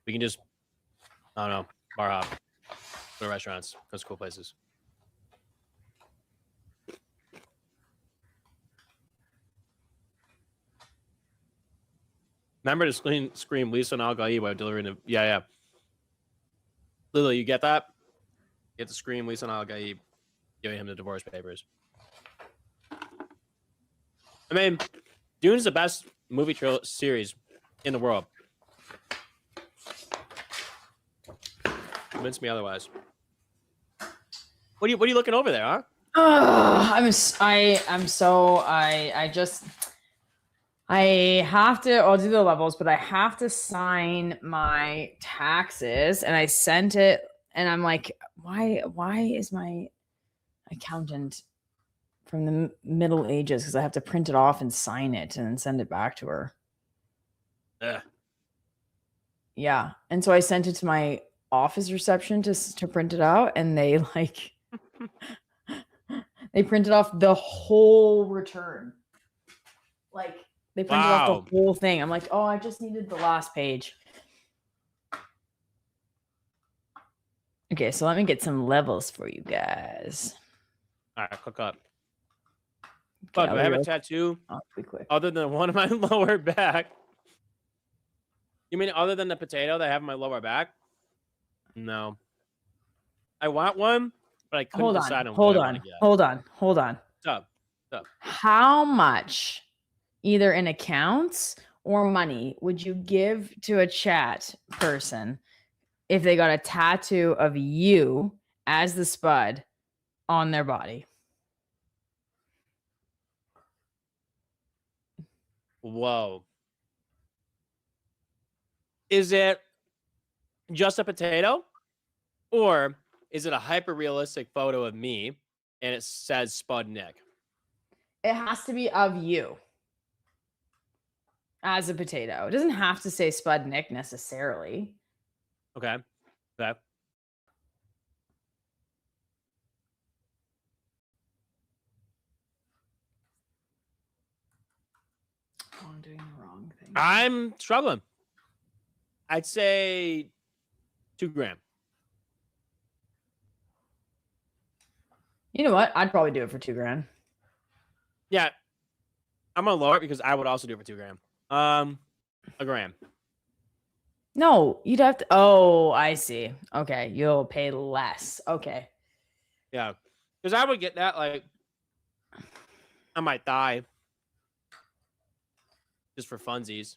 We can just, I don't know, bar hop, go to restaurants, go to cool places. Remember to scream Lisa and Al Ghai while delivering the yeah. Lily, you get that? You have to scream Lisa and Al Ghai giving him the divorce papers. I mean, Dune's the best movie series in the world. Convince me otherwise. What are you looking over there, huh? I have to, I'll do the levels, but I have to sign my taxes, and I sent it, and I'm like, why is my accountant from the Middle Ages? Because I have to print it off and sign it and then send it back to her. Yeah. Yeah. And so I sent it to my office reception to print it out, and they like they printed off the whole return. Like they printed off Wow. the whole thing. I'm like, oh, I just needed the last page. Okay, so let me get some levels for you guys. All right, click up. Okay, But do I have a look. tattoo I'll be quick. other than one of my lower back? You mean other than the potato that I have in my lower back? No. I want one, but I couldn't decide on what I want to get. Hold on. What's up? What's up? How much, either in accounts or money, would you give to a chat person if they got a tattoo of you as the Spud on their body? Whoa. Is it just a potato? Or is it a hyper realistic photo of me and it says Spud Nick? It has to be of you as a potato. It doesn't have to say Spud Nick necessarily. Okay. Okay. Oh, I'm doing the wrong thing. I'm struggling. I'd say $2,000. You know what? I'd probably do it for $2,000. Yeah. I'm gonna lower it because I would also do it for $2,000. $1,000. No, you'd have to. Oh, I see. Okay, you'll pay less. Okay. Yeah. Because I would get that like on my thigh. Just for funsies.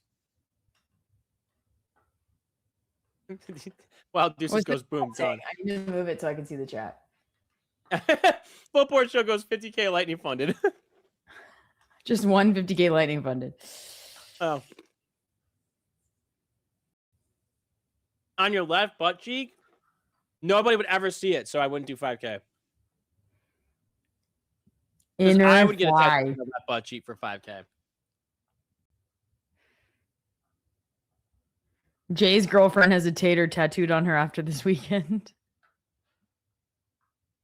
Well, Deuces What's goes the boom, thing? done. I need to move it so I can see the chat. Full Show goes 50K lightning funded. Just 150K lightning funded. Oh. On your left butt cheek, nobody would ever see it, so I wouldn't do 5K. Inner I would get a tattoo thigh. on the left butt cheek for 5K. Jay's girlfriend has a tater tattooed on her after this weekend.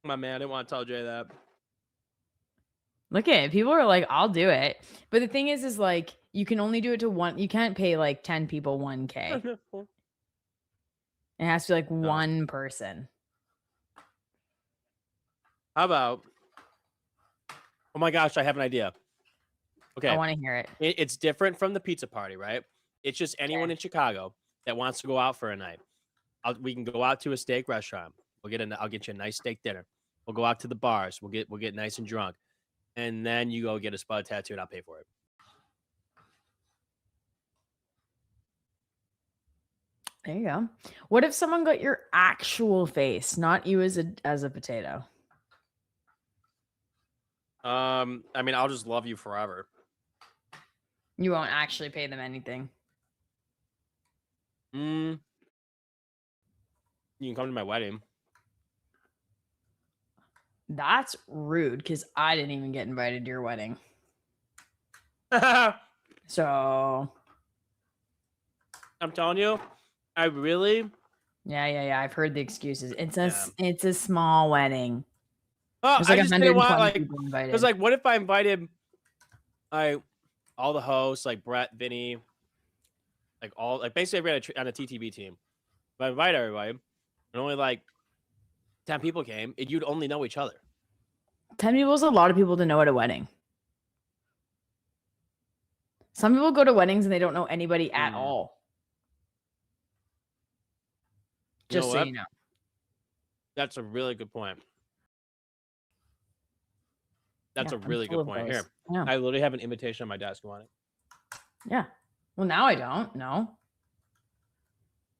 My man, I didn't want to tell Jay that. Look at it. People are like, I'll do it. But the thing is like, you can only do it to one. You can't pay like 10 people 1K. It has to be like one person. How about? Oh my gosh, I have an idea. Okay. I want to hear it. It's different from the pizza party, right? It's just anyone in Chicago that wants to go out for a night. We can go out to a steak restaurant. I'll get you a nice steak dinner. We'll go out to the bars. We'll get nice and drunk. And then you go get a Spud tattoo and I'll pay for it. There you go. What if someone got your actual face, not you as a potato? I mean, I'll just love you forever. You won't actually pay them anything. You can come to my wedding. That's rude because I didn't even get invited to your wedding. So I'm telling you, I really. Yeah. I've heard the excuses. It's a small wedding. Oh, There's like I just didn't want 120 people invited. Because like, what if I invited all the hosts, like Brett, Vinny, basically everybody on a TTB team. If I invite everybody, and only like 10 people came, you'd only know each other. 10 people is a lot of people to know at a wedding. Some people go to weddings and they don't know anybody at all. Just so you know. That's a really good point. That's Yeah, a really I'm full good of point. those. Here, Yeah. I literally have an invitation on my desk. You want it? Yeah. Well, now I don't. No.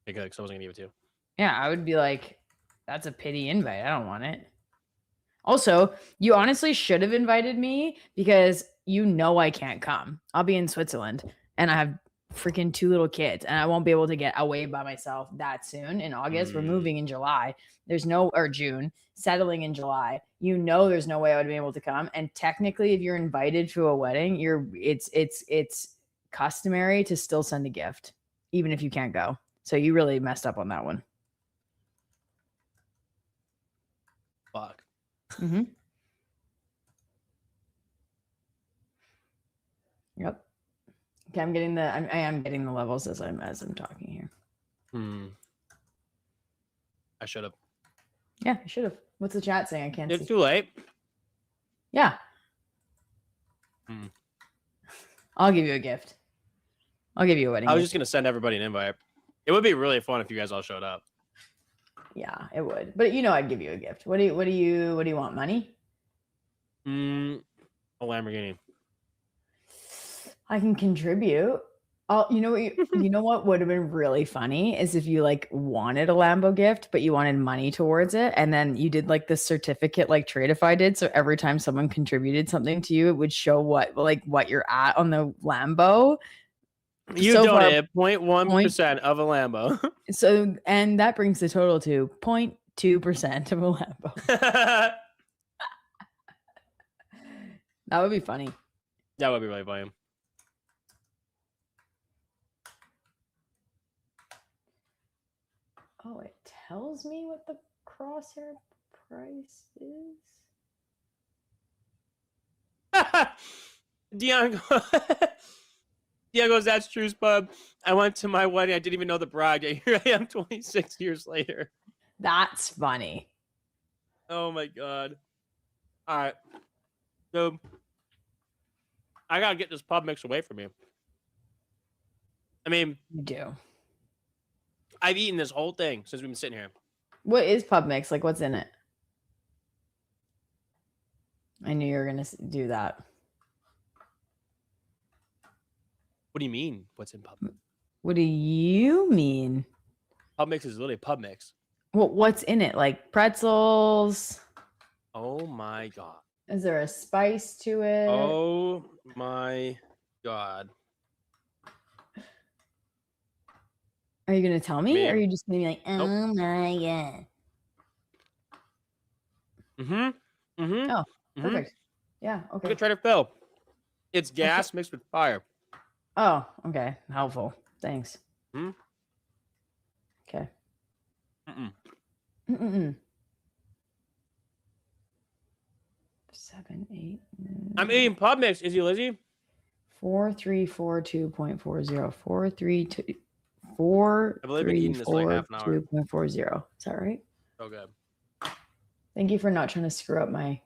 Because someone's gonna give it to you. Yeah, I would be like, that's a pity invite. I don't want it. Also, you honestly should have invited me because you know I can't come. I'll be in Switzerland and I have freaking 2 little kids and I won't be able to get away by myself that soon in August. We're moving in July. Or June, settling in July. You know there's no way I would be able to come. And technically, if you're invited to a wedding, it's customary to still send a gift, even if you can't go. So you really messed up on that one. Fuck. Mm-hmm. Yep. Okay, I'm getting I am getting the levels as I'm talking here. I should have. Yeah, I should have. What's the chat saying? I can't It's see. too late. Yeah. I'll give you a gift. I'll give you a wedding I was gift. just gonna send everybody an invite. It would be really fun if you guys all showed up. Yeah, it would. But you know, I'd give you a gift. What do you want? Money? A Lamborghini. I can contribute. You know what? You know what would have been really funny is if you like wanted a Lambo gift, but you wanted money towards it, and then you did like the certificate, like Tradeify did. So every time someone contributed something to you, it would show what you're at on the Lambo. You So far, donated 0.1% of a Lambo. So, and that brings the total to 0.2% of a Lambo. That would be funny. That would be really funny. Oh, it tells me what the crosshair price is. Diego's, that's true, bub. I went to my wedding. I didn't even know the bride. And here I am 26 years later. That's funny. Oh my God. All right. So I got to get this pub mix away from me. I mean, you do. I've eaten this whole thing since we've been sitting here. What is pub mix? Like, what's in it? I knew you were going to do that. What do you mean? What's in pub mix? What do you mean? Pub mix is literally pub mix. Well, what's in it? Like pretzels? Oh my God. Is there a spice to it? Oh my God. Are you going to tell me? Man. Or are you just going to be like, oh Nope. my God? Oh, perfect. Yeah, okay. Look at Trader Phil. It's gas mixed with fire. Oh, okay. Helpful. Thanks. Okay. Mm-mm. 7, 8. I'm eating pub mix. Is he Lizzie? 4342.40. 432. I've only been eating this for like half an hour. 2.40. Is that right? So good. Thank you for not trying to screw up my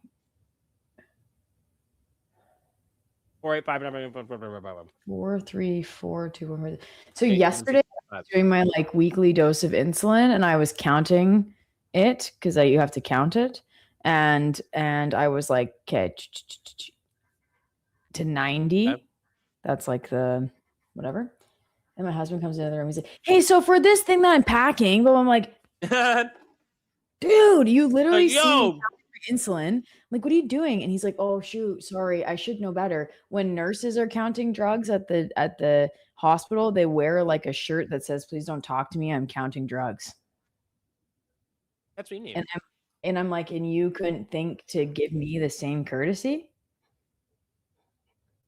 485. 4342. So yesterday I was doing my like weekly dose of insulin and I was counting it because you have to count it. And I was like, okay, to 90. Okay. That's like the whatever. And my husband comes into the room. He's like, hey, so for this thing that I'm packing, but I'm like, dude, you literally see insulin. Like, what are you doing? And he's like, oh, shoot, sorry, I should know better. When nurses are counting drugs at the hospital, they wear like a shirt that says, please don't talk to me. I'm counting drugs. That's what you need. And I'm like, and you couldn't think to give me the same courtesy?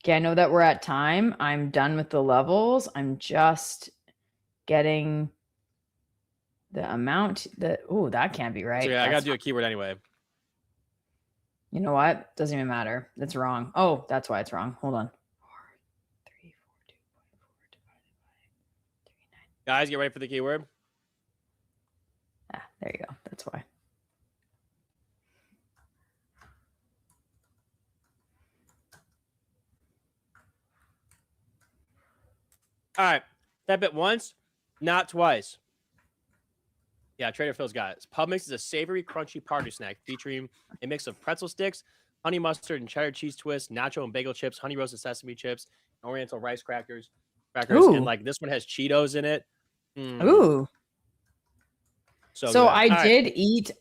Okay, I know that we're at time. I'm done with the levels. I'm just getting the amount that, oh, that can't be right. So yeah, I got to do a keyword anyway. You know what? Doesn't even matter. That's wrong. Oh, that's why it's wrong. Hold on. 4,342.4 divided by 39. Guys, get ready for the keyword. Ah, there you go. That's why. All right. Type it once, not twice. Yeah, Trader Phil's got it. Pub Mix is a savory, crunchy party snack featuring a mix of pretzel sticks, honey mustard and cheddar cheese twist, nacho and bagel chips, honey roasted sesame chips, oriental rice crackers, and like this one has Cheetos in it. Ooh. So good. I did eat.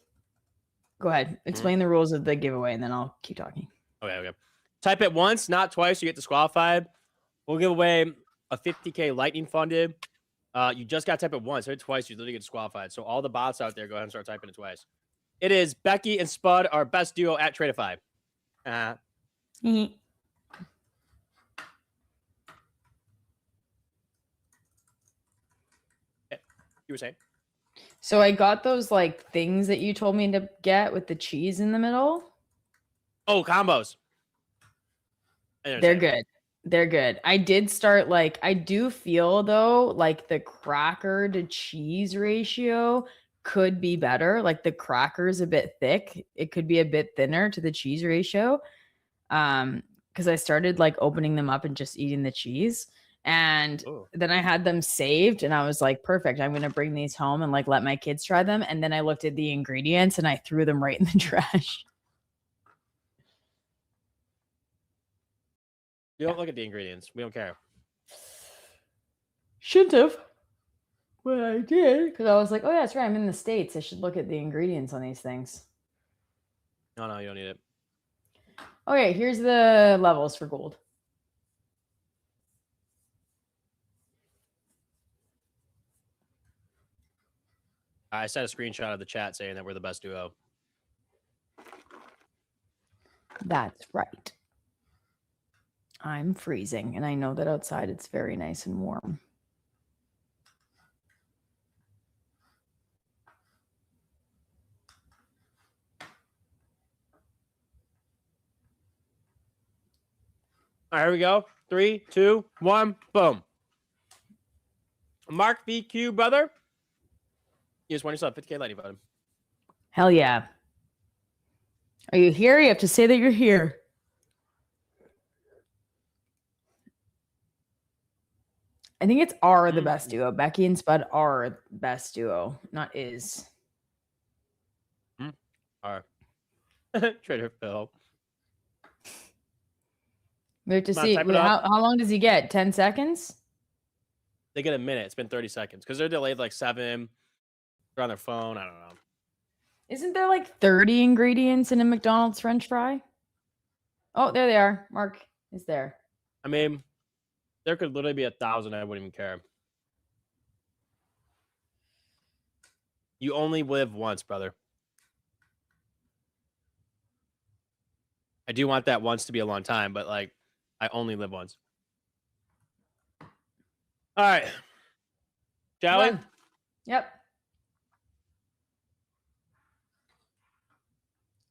Go ahead. Explain the rules of the giveaway, and then I'll keep talking. Okay. Type it once, not twice. You get disqualified. We'll give away a 50K lightning funded. You just got to type it once. Type it twice, you literally get disqualified. So all the bots out there, go ahead and start typing it twice. It is Becky and Spud, our best duo at Tradeify. You were saying? So I got those like things that you told me to get with the cheese in the middle. Oh, combos. They're good. They're good. I did start like I do feel though like the cracker to cheese ratio could be better. Like the cracker's a bit thick. It could be a bit thinner to the cheese ratio. Because I started like opening them up and just eating the cheese. And then I had them saved and I was like, perfect. I'm going to bring these home and like let my kids try them. And then I looked at the ingredients and I threw them right in the trash. You don't look at the ingredients. We don't care. Shouldn't have. But I did. Because I was like, oh, yeah, that's right. I'm in the States. I should look at the ingredients on these things. No, you don't need it. Okay, here's the levels for gold. I sent a screenshot of the chat saying that we're the best duo. That's right. I'm freezing, and I know that outside it's very nice and warm. All right, here we go. 3, 2, 1, boom. Mark VQ, brother. You just won yourself 50K lightning button. Hell yeah. Are you here? You have to say that you're here. I think it's are the best duo. Becky and Spud are best duo, not is. Are. Trader Phil. We have to Come on, see. type it up. How long does he get? 10 seconds? They get a minute. It's been 30 seconds because they're delayed like 7. They're on their phone. I don't know. Isn't there like 30 ingredients in a McDonald's French fry? Oh, there they are. Mark is there. I mean, there could literally be 1,000. I wouldn't even care. You only live once, brother. I do want that once to be a long time, but like, I only live once. All right. Shall we? Yep.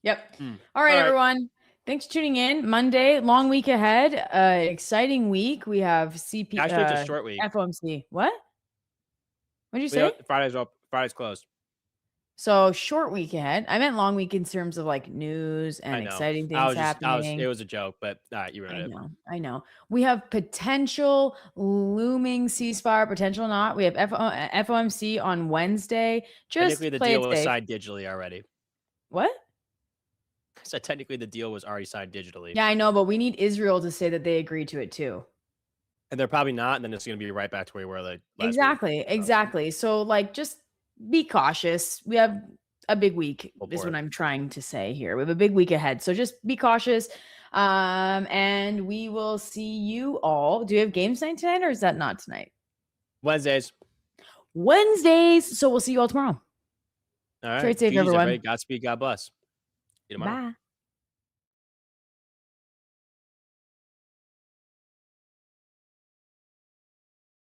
Yep. All right, everyone. Thanks for tuning in. Monday, long week ahead. Exciting week. We have CP. Actually, it's a short week. FOMC. What? What did you say? Friday's up. Friday's closed. So short week ahead. I meant long week in terms of like news and exciting things happening. It was a joke, but you ruined it. I know. We have potential looming ceasefire, potential not. We have FOMC on Wednesday. Just technically, the play deal it was safe. signed digitally already. What? So technically, the deal was already signed digitally. Yeah, I know, but we need Israel to say that they agree to it too. And they're probably not, and then it's going to be right back to where we were like last week. Exactly. So like, just be cautious. We have a big week, is what it. I'm trying to say here. We have a big week ahead, so just be cautious. And we will see you all. Do you have games night tonight, or is that not tonight? Wednesdays. So we'll see you all tomorrow. All right. Trade safe, GG's, everyone. everybody. Godspeed. God bless. See you tomorrow. Bye.